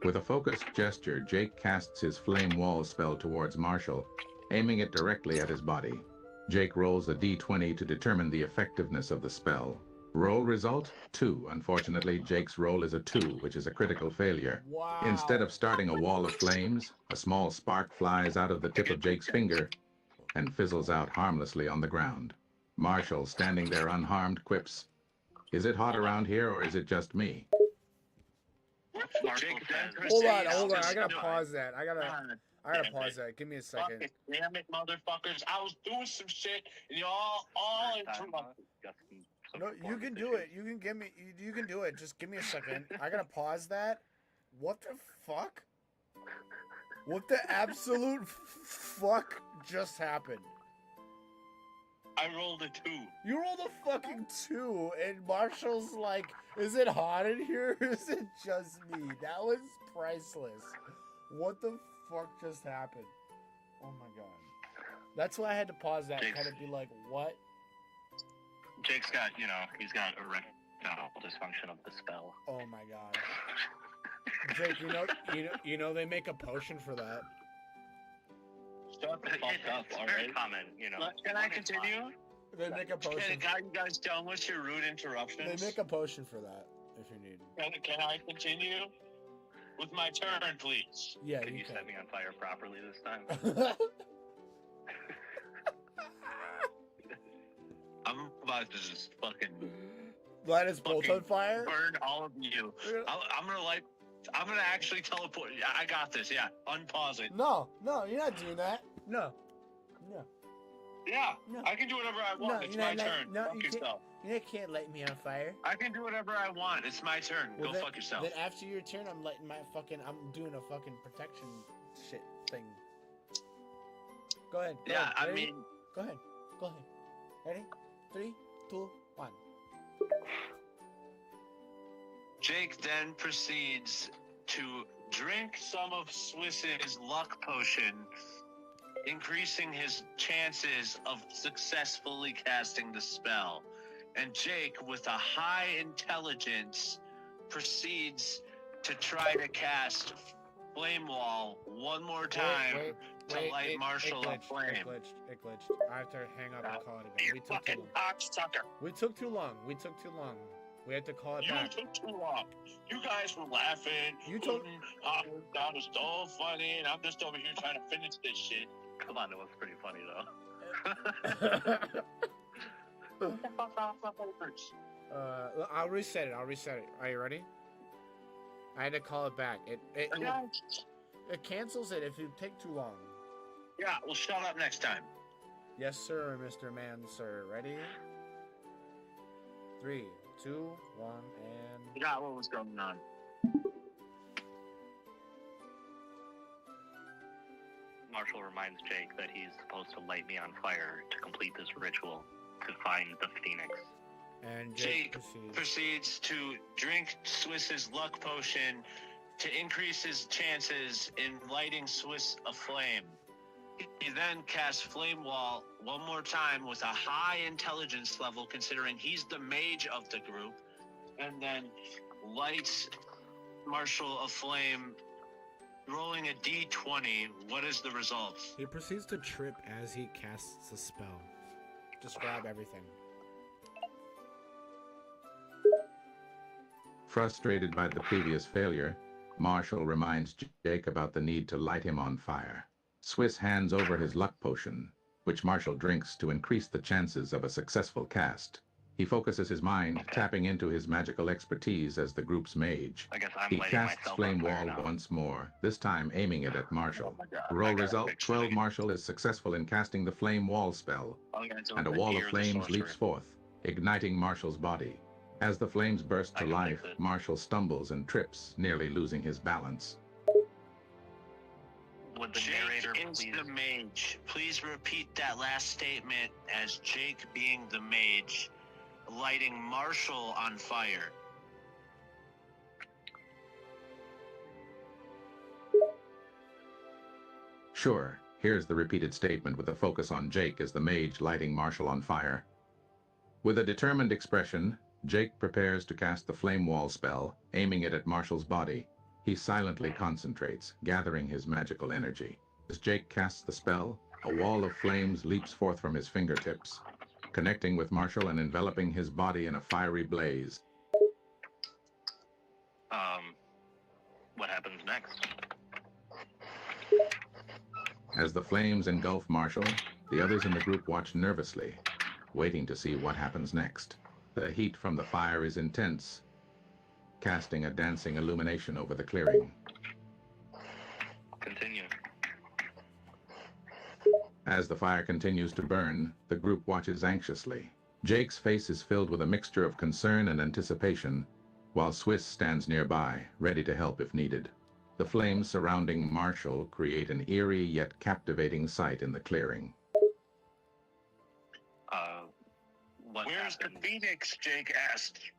With a focused gesture, Jake casts his flame wall spell towards Marshall, aiming it directly at his body. Jake rolls a d20 to determine the effectiveness of the spell. Roll result, 2. Unfortunately, Jake's roll is a 2, which is a critical failure. Wow. Instead of starting a wall of flames, a small spark flies out of the tip of Jake's finger and fizzles out harmlessly on the ground. Marshall, standing there unharmed, quips, "Is it hot around here, or is it just me?" Jake then Hold on, proceeds hold on. to I gotta start- pause that. I gotta Damn pause it. that. Give me a second. Fucking damn it, motherfuckers. I was doing some shit and y'all interrupted. No, you can do it. You can give me. You can do it. Just give me a second. I gotta pause that. What the fuck? What the absolute fuck just happened? I rolled a 2. You rolled a fucking 2, and Marshall's like, "Is it hot in here? Or is it just me?" That was priceless. What the fuck just happened? Oh my god. That's why I had to pause that and kind of be like, "What?" Jake's got, he's got erectile dysfunction of the spell. Oh my god. Jake, you know they make a potion for that. Shut the fuck up, It's very alright? common, Can I continue? They make a potion. Are you guys done with your rude interruptions? They make a potion for that if you need. Can I continue? With my turn, please. Yeah, Can you you can. set me on fire properly this time? I'm about to just fucking Light us both Fucking on fire. burn all of you. I'm gonna actually teleport. Yeah, I got this. Yeah, unpause it. No, you're not doing that. No. Yeah, No. I can do whatever I want. No, It's you're my not turn. no, Fuck you can't. yourself. You can't light me on fire. I can do whatever I want. It's my turn. Well, Go then- fuck yourself. Then after your turn, I'm doing a fucking protection shit thing. Go ahead. Go Yeah, ahead. I Ready? mean, Go ahead. Ready? 3, 2, 1. Jake then proceeds to drink some of Swiss's luck potion, increasing his chances of successfully casting the spell. And Jake, with a high intelligence, proceeds to try to cast Flame Wall one more time to light Marshall on flame. It glitched. I have to hang up and call it again. you We took too fucking long. cocksucker. We took too long. We had to call it You back. took too long. You guys were laughing. You told- That was so funny, and I'm just over here trying to finish this shit. Come on, it was pretty funny though. What the fuck off my papers? I'll reset it. Are you ready? I had to call it back. It cancels it if you take too long. Yeah, well, shut up next time. Yes, sir, Mr. Man, sir. Ready? 3, 2, 1, and... Forgot what was going on. Marshall reminds Jake that he's supposed to light me on fire to complete this ritual to find the phoenix. And Jake proceeds. proceeds to drink Swiss's luck potion to increase his chances in lighting Swiss aflame. He then casts Flame Wall one more time with a high intelligence level, considering he's the mage of the group, and then lights Marshall aflame, rolling a d20. What is the result? He proceeds to trip as he casts the spell. Just grab everything. Frustrated by the previous failure, Marshall reminds Jake about the need to light him on fire. Swiss hands over his luck potion, which Marshall drinks to increase the chances of a successful cast. He focuses his mind, tapping into his magical expertise as the group's mage. I guess I'm He lighting casts myself Flame on fire Wall now. once more, this time aiming it at Marshall. Oh my God, Roll I gotta result, fix 12. it. Marshall is successful in casting the Flame Wall spell, I'm gonna do and a the wall ear of the flames sorcerer. leaps forth, igniting Marshall's body. As the flames burst I to can life, fix it. Marshall stumbles and trips, nearly losing his balance. Would the Jake narrator is please... the mage. Please repeat that last statement as Jake being the mage, lighting Marshall on fire. Sure, here's the repeated statement with a focus on Jake as the mage lighting Marshall on fire. With a determined expression, Jake prepares to cast the Flame Wall spell, aiming it at Marshall's body. He silently concentrates, gathering his magical energy. As Jake casts the spell, a wall of flames leaps forth from his fingertips, connecting with Marshall and enveloping his body in a fiery blaze. What happens next? As the flames engulf Marshall, the others in the group watch nervously, waiting to see what happens next. The heat from the fire is intense, casting a dancing illumination over the clearing. Continue. As the fire continues to burn, the group watches anxiously. Jake's face is filled with a mixture of concern and anticipation, while Swiss stands nearby, ready to help if needed. The flames surrounding Marshall create an eerie yet captivating sight in the clearing. Where's the Phoenix? Jake asked.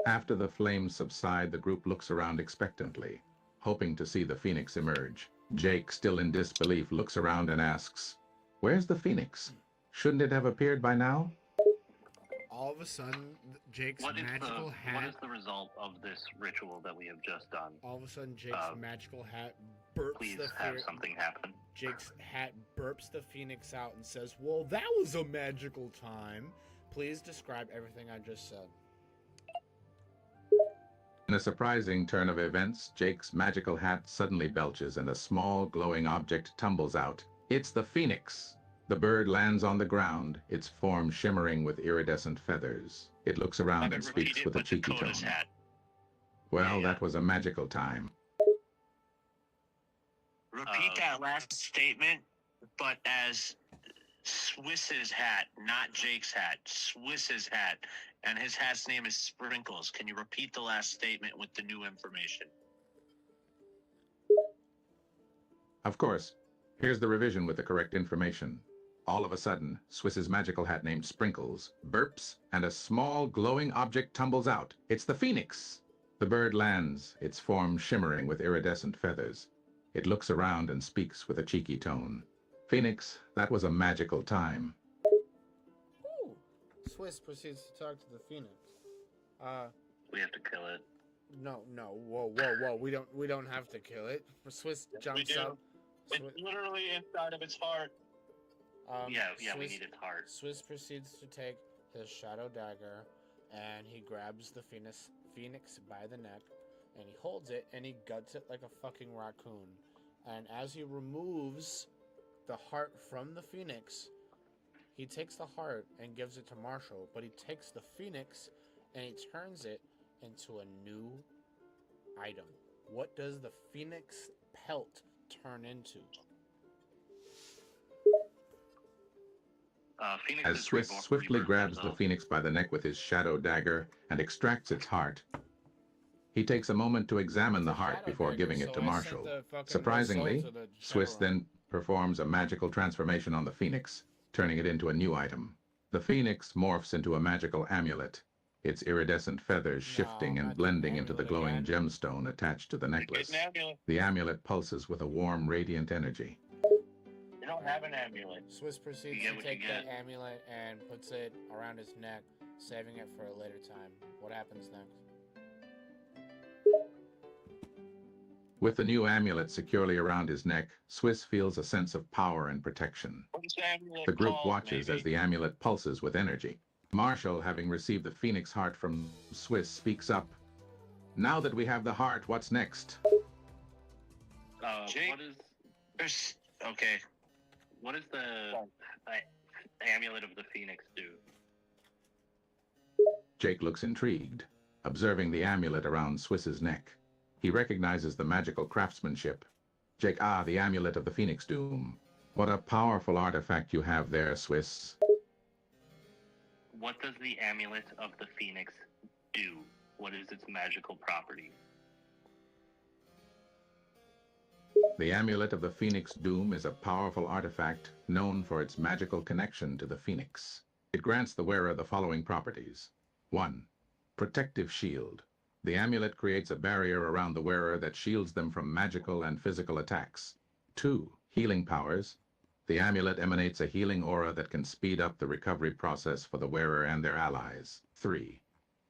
After the flames subside, the group looks around expectantly, hoping to see the Phoenix emerge. Jake, still in disbelief, looks around and asks, "Where's the Phoenix? Shouldn't it have appeared by now?" All of a sudden, Jake's What is magical hat. What is the result of this ritual that we have just done? All of a sudden, Jake's magical hat burps Please the have something happen. Jake's hat burps the Phoenix out and says, "Well, that was a magical time." Please describe everything I just said. In a surprising turn of events, Jake's magical hat suddenly belches and a small glowing object tumbles out. It's the Phoenix! The bird lands on the ground, its form shimmering with iridescent feathers. It looks around and speaks with a cheeky tone. Well, that was a magical time. Repeat that last statement, but as Swiss's hat, not Jake's hat. Swiss's hat. And his hat's name is Sprinkles. Can you repeat the last statement with the new information? Of course. Here's the revision with the correct information. All of a sudden, Swiss's magical hat named Sprinkles burps, and a small glowing object tumbles out. It's the Phoenix! The bird lands, its form shimmering with iridescent feathers. It looks around and speaks with a cheeky tone. "Phoenix, that was a magical time." Ooh. Swiss proceeds to talk to the Phoenix. We have to kill it. No, whoa. We don't have to kill it. Swiss jumps up. It's literally inside of its heart. We need its heart. Swiss proceeds to take his shadow dagger, and he grabs the Phoenix by the neck, and he holds it, and he guts it like a fucking raccoon. And as he removes the heart from the Phoenix, he takes the heart and gives it to Marshall, but he takes the Phoenix and he turns it into a new item. What does the Phoenix pelt turn into? Phoenix As Swiss swiftly grabs the Phoenix by the neck with his shadow dagger and extracts its heart, he takes a moment to examine the heart before giving it to Marshall. Surprisingly, Swiss then performs a magical transformation on the Phoenix, turning it into a new item. The Phoenix morphs into a magical amulet, its iridescent feathers shifting and blending into the glowing gemstone attached to the necklace. The amulet pulses with a warm, radiant energy. You don't have an amulet. Swiss proceeds to take that amulet and puts it around his neck, saving it for a later time. What happens next? With the new amulet securely around his neck, Swiss feels a sense of power and protection. The group watches as the amulet pulses with energy. Marshall, having received the Phoenix heart from Swiss, speaks up. "Now that we have the heart, what's next?" Jake, what does the amulet of the Phoenix do? Jake looks intrigued, observing the amulet around Swiss's neck. He recognizes the magical craftsmanship. Jake, the amulet of the Phoenix Doom. What a powerful artifact you have there, Swiss. What does the amulet of the Phoenix do? What is its magical property? The amulet of the Phoenix Doom is a powerful artifact known for its magical connection to the Phoenix. It grants the wearer the following properties. 1. Protective shield. The amulet creates a barrier around the wearer that shields them from magical and physical attacks. 2. Healing powers. The amulet emanates a healing aura that can speed up the recovery process for the wearer and their allies. 3.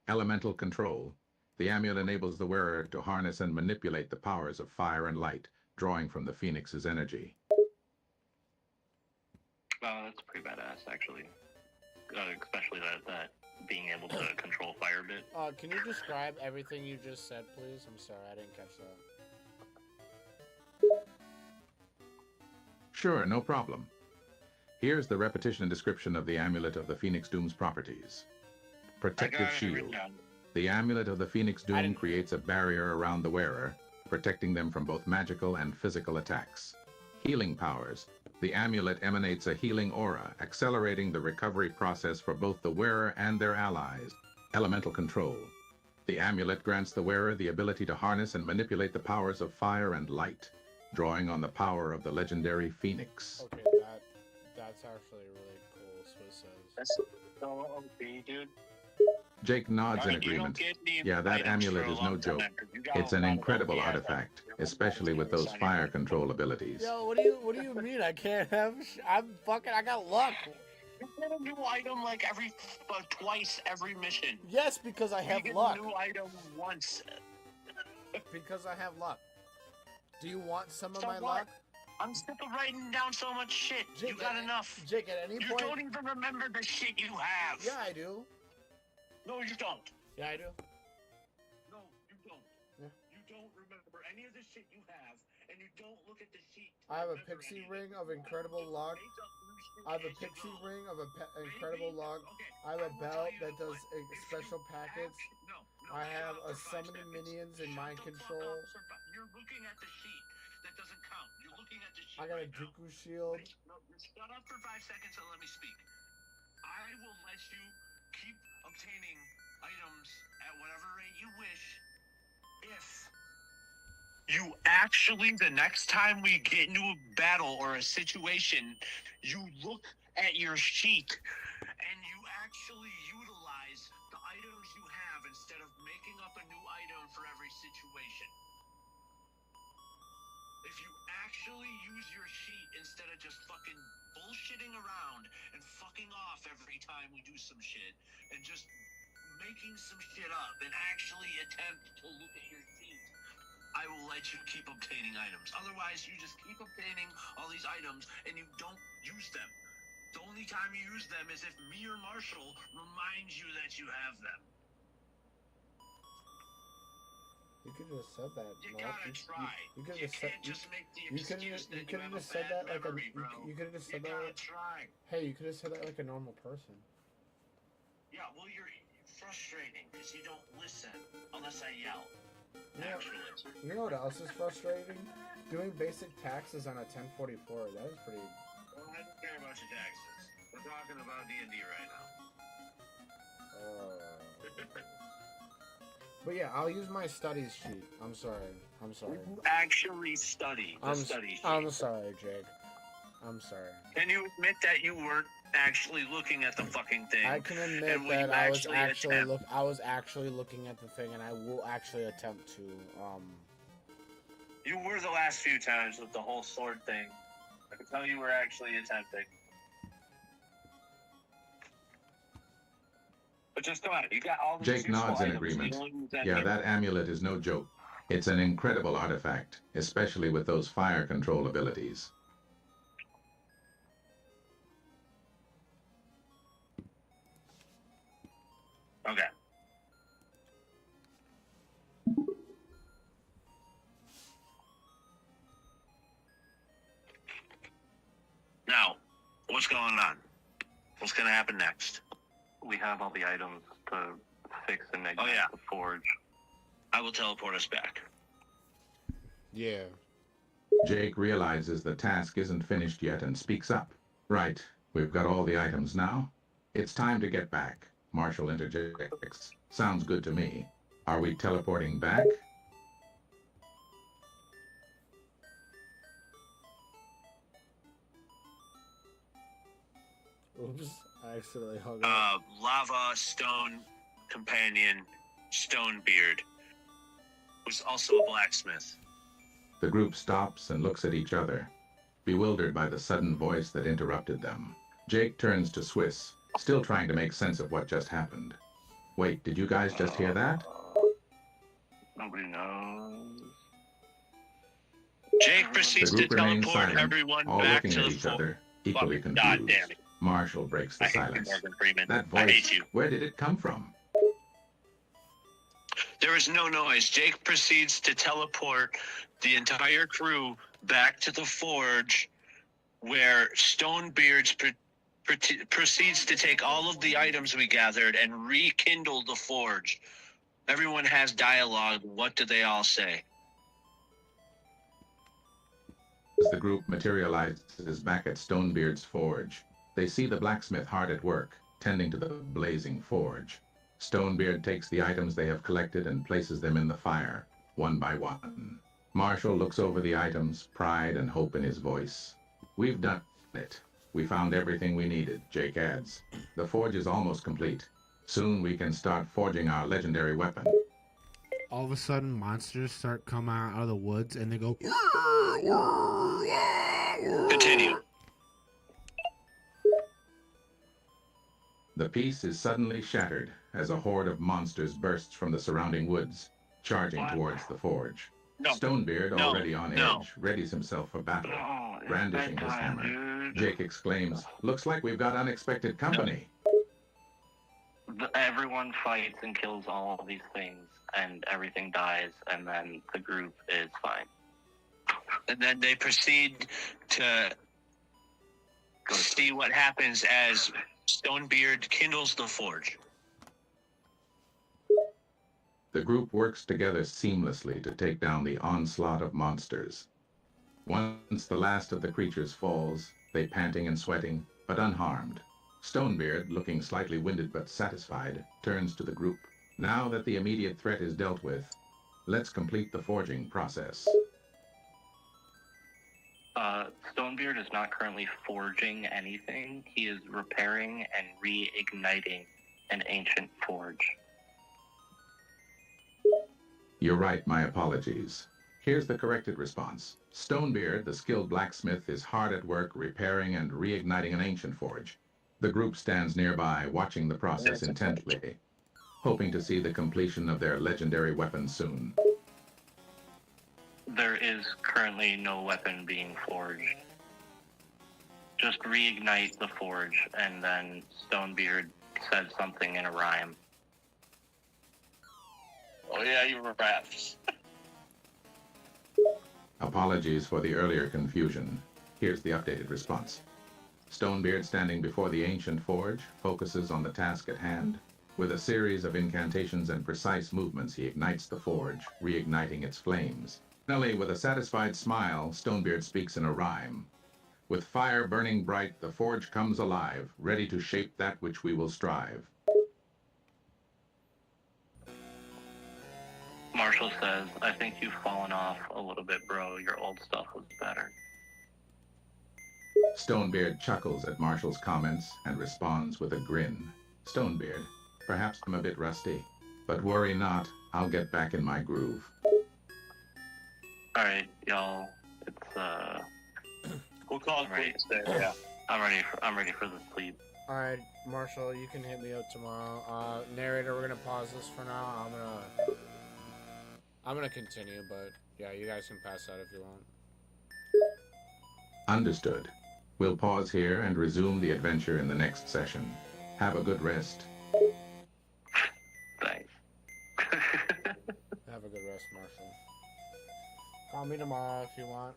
Elemental control. The amulet enables the wearer to harness and manipulate the powers of fire and light, drawing from the Phoenix's energy. Oh, that's pretty badass, actually. Especially that being able to control fire a bit. Can you describe everything you just said, please? I'm sorry, I didn't catch that. Sure, no problem. Here's the repetition and description of the Amulet of the Phoenix Doom's properties. Protective shield. The Amulet of the Phoenix Doom creates a barrier around the wearer, protecting them from both magical and physical attacks. Healing powers. The amulet emanates a healing aura, accelerating the recovery process for both the wearer and their allies. Elemental control. The amulet grants the wearer the ability to harness and manipulate the powers of fire and light, drawing on the power of the legendary Phoenix. Okay, that's actually really cool, Swiss says. That's so OP, dude. Jake nods in agreement. Yeah, that amulet is no joke. It's an incredible artifact, especially with those fire control abilities. Yo, what do you mean I can't have? I got luck. You get a new item like twice every mission. Yes, because I have you get luck. a new item once. Because I have luck. Do you want some of So my what? luck? I'm sick of writing down so much shit. Jake, you got enough. Jake, at any You point. don't even remember the shit you have. Yeah, I do. No, you don't. Yeah, I do. No, you don't. Yeah. You don't remember any of the shit you have, and you don't look at the sheet. I have a pixie ring of incredible luck. I have a pixie ring of incredible luck. I have a belt that does special packets. I have a summoning minions in mind control. You're looking at the sheet. That doesn't count. You're looking at the sheet. I got a right now. Dooku shield. No, shut up for 5 seconds and let me speak. I will let you keep obtaining items at whatever rate you wish if you actually, the next time we get into a battle or a situation, you look at your sheet and you actually utilize the items you have instead of making up a new item for every situation. If you actually use your sheet instead of just fucking bullshitting around and fucking off every time we do some shit and just making some shit up and actually attempt to look at your sheet, I will let you keep obtaining items. Otherwise, you just keep obtaining all these items and you don't use them. The only time you use them is if me or Marshall reminds you that you have them. You could have just said that. You Mark. gotta try. You could You have just said. can't just make the You could excuse have. that You could have have a just said bad that like memory, a. bro. You could have just You said gotta that. try. Hey, you could have said that like a normal person. Yeah, well, you're frustrating because you don't listen unless I yell. You know, Actually. you know what else is frustrating? Doing basic taxes on a 1044. That is pretty. Well, I don't care about your taxes. We're talking about D&D right now. But yeah, I'll use my studies sheet. I'm sorry. You actually study the study sheet. I'm sorry, Jake. I'm sorry. Can you admit that you weren't actually looking at the fucking thing? I can admit And will that you I was actually attempt? I was actually looking at the thing, and I will actually attempt to. You were the last few times with the whole sword thing. I can tell you were actually attempting. But just come on, you got all these Jake useful nods in items. agreement. You don't use any Yeah, of that them. amulet is no joke. It's an incredible artifact, especially with those fire control abilities. Okay. Now, what's going on? What's going to happen next? We have all the items to fix and ignite yeah. the forge. I will teleport us back. Yeah. Jake realizes the task isn't finished yet and speaks up. Right, we've got all the items now. It's time to get back. Marshall interjects. Sounds good to me. Are we teleporting back? Oops. I accidentally hung up. Lava, stone, companion, Stonebeard, who's also a blacksmith. The group stops and looks at each other, bewildered by the sudden voice that interrupted them. Jake turns to Swiss, still trying to make sense of what just happened. Wait, did you guys just hear that? Nobody knows. Jake The proceeds to group remains teleport silent, everyone all back looking to at the each floor. other. Equally Fucking goddamn confused, it. Marshall breaks the I hate you, silence. Morgan Freeman. That I voice, hate you. where did it come from? There is no noise. Jake proceeds to teleport the entire crew back to the forge, where Stonebeards proceeds to take all of the items we gathered and rekindle the forge. Everyone has dialogue. What do they all say? As the group materializes back at Stonebeard's forge, they see the blacksmith hard at work, tending to the blazing forge. Stonebeard takes the items they have collected and places them in the fire, one by one. Marshall looks over the items, pride and hope in his voice. We've done it. We found everything we needed, Jake adds. The forge is almost complete. Soon we can start forging our legendary weapon. All of a sudden, monsters start coming out of the woods, and they go... Continue. The peace is suddenly shattered as a horde of monsters bursts from the surrounding woods, charging towards the forge. No. Stonebeard, No. already on No. edge, readies himself for battle, Oh, it's brandishing his bedtime, hammer. dude. Jake exclaims, "Looks like we've got unexpected company." Everyone fights and kills all of these things, and everything dies, and then the group is fine. And then they proceed to see what happens as Stonebeard kindles the forge. The group works together seamlessly to take down the onslaught of monsters. Once the last of the creatures falls, they panting and sweating, but unharmed. Stonebeard, looking slightly winded but satisfied, turns to the group. Now that the immediate threat is dealt with, let's complete the forging process. Stonebeard is not currently forging anything. He is repairing and reigniting an ancient forge. You're right, my apologies. Here's the corrected response. Stonebeard, the skilled blacksmith, is hard at work repairing and reigniting an ancient forge. The group stands nearby, watching the process intently, hoping to see the completion of their legendary weapon soon. There is currently no weapon being forged. Just reignite the forge, and then Stonebeard said something in a rhyme. Oh yeah, you raps. Apologies for the earlier confusion. Here's the updated response. Stonebeard, standing before the ancient forge, focuses on the task at hand. With a series of incantations and precise movements, he ignites the forge, reigniting its flames. Finally, with a satisfied smile, Stonebeard speaks in a rhyme. With fire burning bright, the forge comes alive, ready to shape that which we will strive. Marshall says, I think you've fallen off a little bit, bro. Your old stuff was better. Stonebeard chuckles at Marshall's comments and responds with a grin. Stonebeard, perhaps I'm a bit rusty, but worry not, I'll get back in my groove. Alright, y'all. It's, We'll call it Right. there, yeah. I'm ready for the sleep. Alright, Marshall, you can hit me up tomorrow. Narrator, we're gonna pause this for now. I'm gonna continue, but yeah, you guys can pass out if you want. Understood. We'll pause here and resume the adventure in the next session. Have a good rest. Thanks. Have a good rest, Marshall. Call me tomorrow if you want.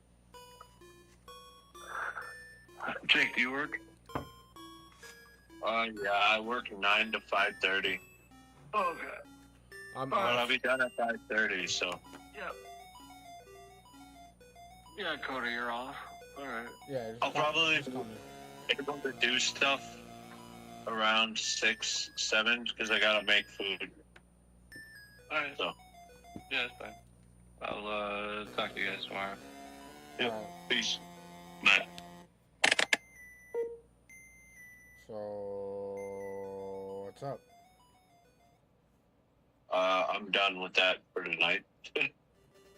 Jake, do you work? Yeah, I work 9 to 5:30. Okay. I'm But I'll off. be done at 5:30, so. Yep. Yeah, Cody, you're off. Alright. Yeah, just I'll call- probably just call me. able to do stuff around 6, 7, because I gotta make food. Alright. So. Yeah, that's fine. I'll talk to you guys tomorrow. Yep. Alright, Peace. Bye. so what's up? I'm done with that for tonight.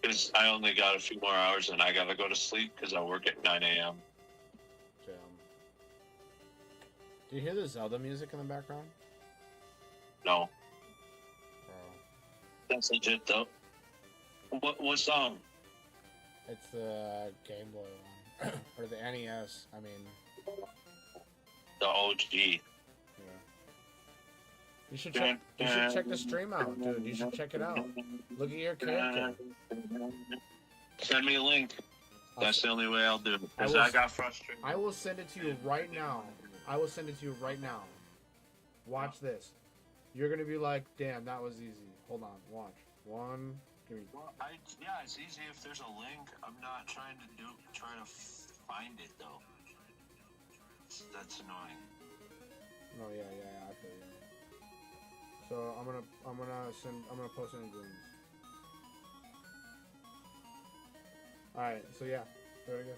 Because I only got a few more hours and I gotta go to sleep because I work at 9 a.m. Damn. Do you hear the Zelda music in the background? No. Bro. That's legit though. What song? It's the Game Boy one. Or the NES, I mean. The OG. Yeah. You should check the stream out, dude. You should check it out. Look at your character. Send me a link. That's the only way I'll do it. Because I got frustrated. I will send it to you right now. Watch this. You're gonna be like, damn, that was easy. Hold on, watch. Give me. Well, yeah, it's easy if there's a link. I'm not trying to find it though. That's annoying. Oh yeah, I feel you. So I'm gonna post it in Zooms. Alright, so yeah, there we go.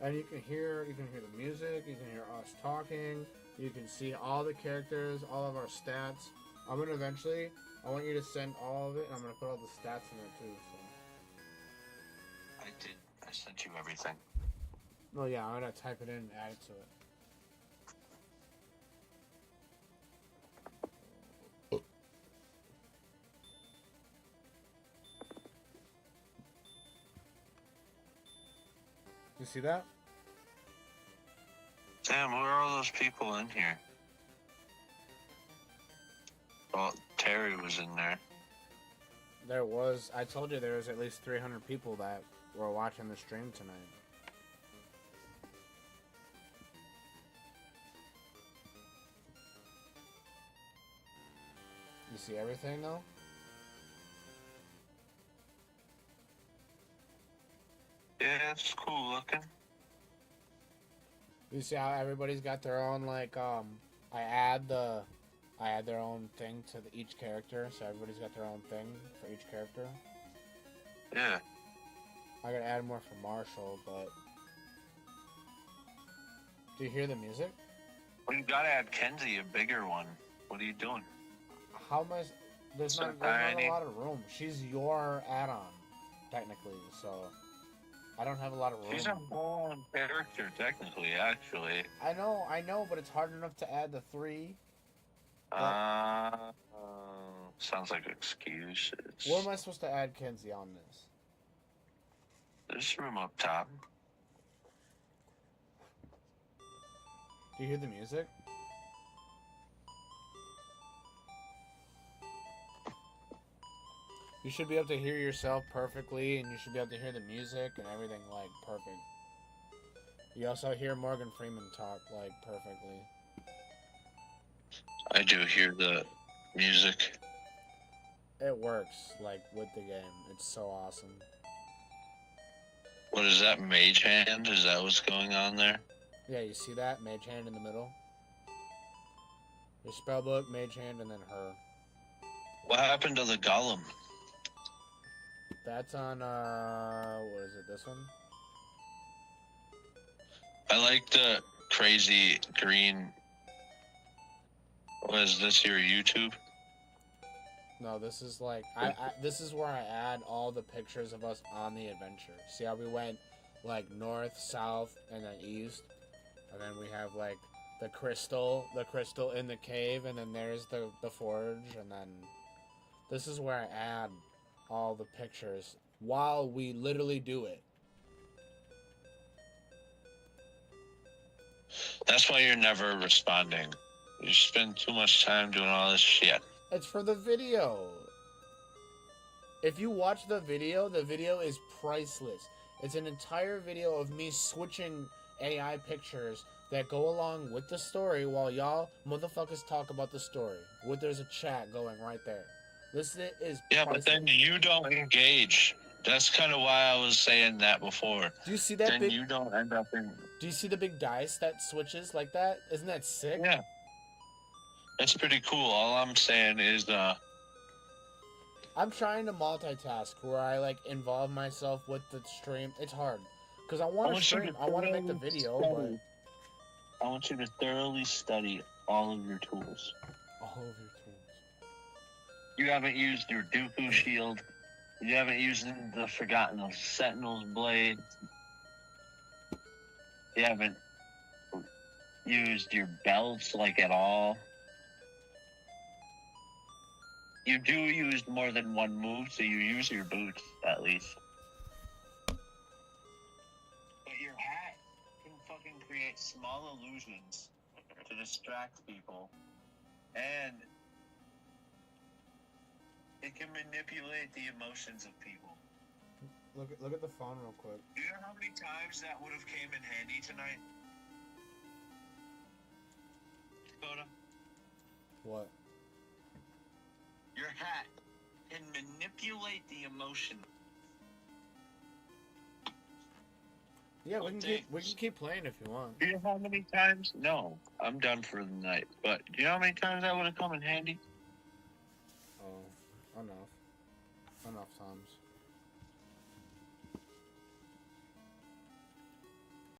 And you can hear the music, you can hear us talking, you can see all the characters, all of our stats. I want you to send all of it, and I'm gonna put all the stats in there too, so. I sent you everything. Oh yeah, I'm gonna type it in and add it to it. You see that? Damn, where are all those people in here? Well, Terry was in there. I told you there was at least 300 people that were watching the stream tonight. You see everything though? Yeah, it's cool looking. You see how everybody's got their own I add their own thing to each character, so everybody's got their own thing for each character. Yeah. I gotta add more for Marshall, but do you hear the music? Well, you gotta add Kenzie, a bigger one. What are you doing? How am I? There's not a lot of room. She's your add-on, technically, so I don't have a lot of room. She's a full character, technically, actually. I know, but it's hard enough to add the 3. Sounds like excuses. Where am I supposed to add Kenzie on this? This room up top. Do you hear the music? You should be able to hear yourself perfectly, and you should be able to hear the music and everything, like, perfect. You also hear Morgan Freeman talk, like, perfectly. I do hear the music. It works, like, with the game. It's so awesome. What is that, Mage Hand? Is that what's going on there? Yeah, you see that? Mage Hand in the middle. Your spellbook, Mage Hand, and then her. What happened to the Golem? That's on, what is it, this one? I like the crazy green. What is this, your YouTube? No, this is like, this is where I add all the pictures of us on the adventure. See how we went, like, north, south, and then east? And then we have, like, the crystal in the cave, and then there's the forge, and then this is where I add all the pictures while we literally do it. That's why you're never responding. You spend too much time doing all this shit. It's for the video. If you watch the video is priceless. It's an entire video of me switching AI pictures that go along with the story while y'all motherfuckers talk about the story. There's a chat going right there. This is Yeah, priceless. but then you don't engage. That's kind of why I was saying that before. Do you see that then you don't end up in... Do you see the big dice that switches like that? Isn't that sick? Yeah. That's pretty cool. All I'm saying is, I'm trying to multitask where I, like, involve myself with the stream. It's hard. Because I want to stream. I want to make the video, but... I want you to thoroughly study all of your tools. All of your tools. You haven't used your Dooku shield. You haven't used the Forgotten of Sentinel's blade. You haven't used your belts, like, at all. You do use more than one move, so you use your boots, at least. But your hat can fucking create create small illusions to distract people, and it can manipulate the emotions of people. Look at the phone real quick. Do you know how many times that would have came in handy tonight? Dakota? What? Your hat can manipulate the emotion. Yeah, we can keep playing if you want. Do you know how many times? No, I'm done for the night. But do you know how many times that would have come in handy? Oh, enough times.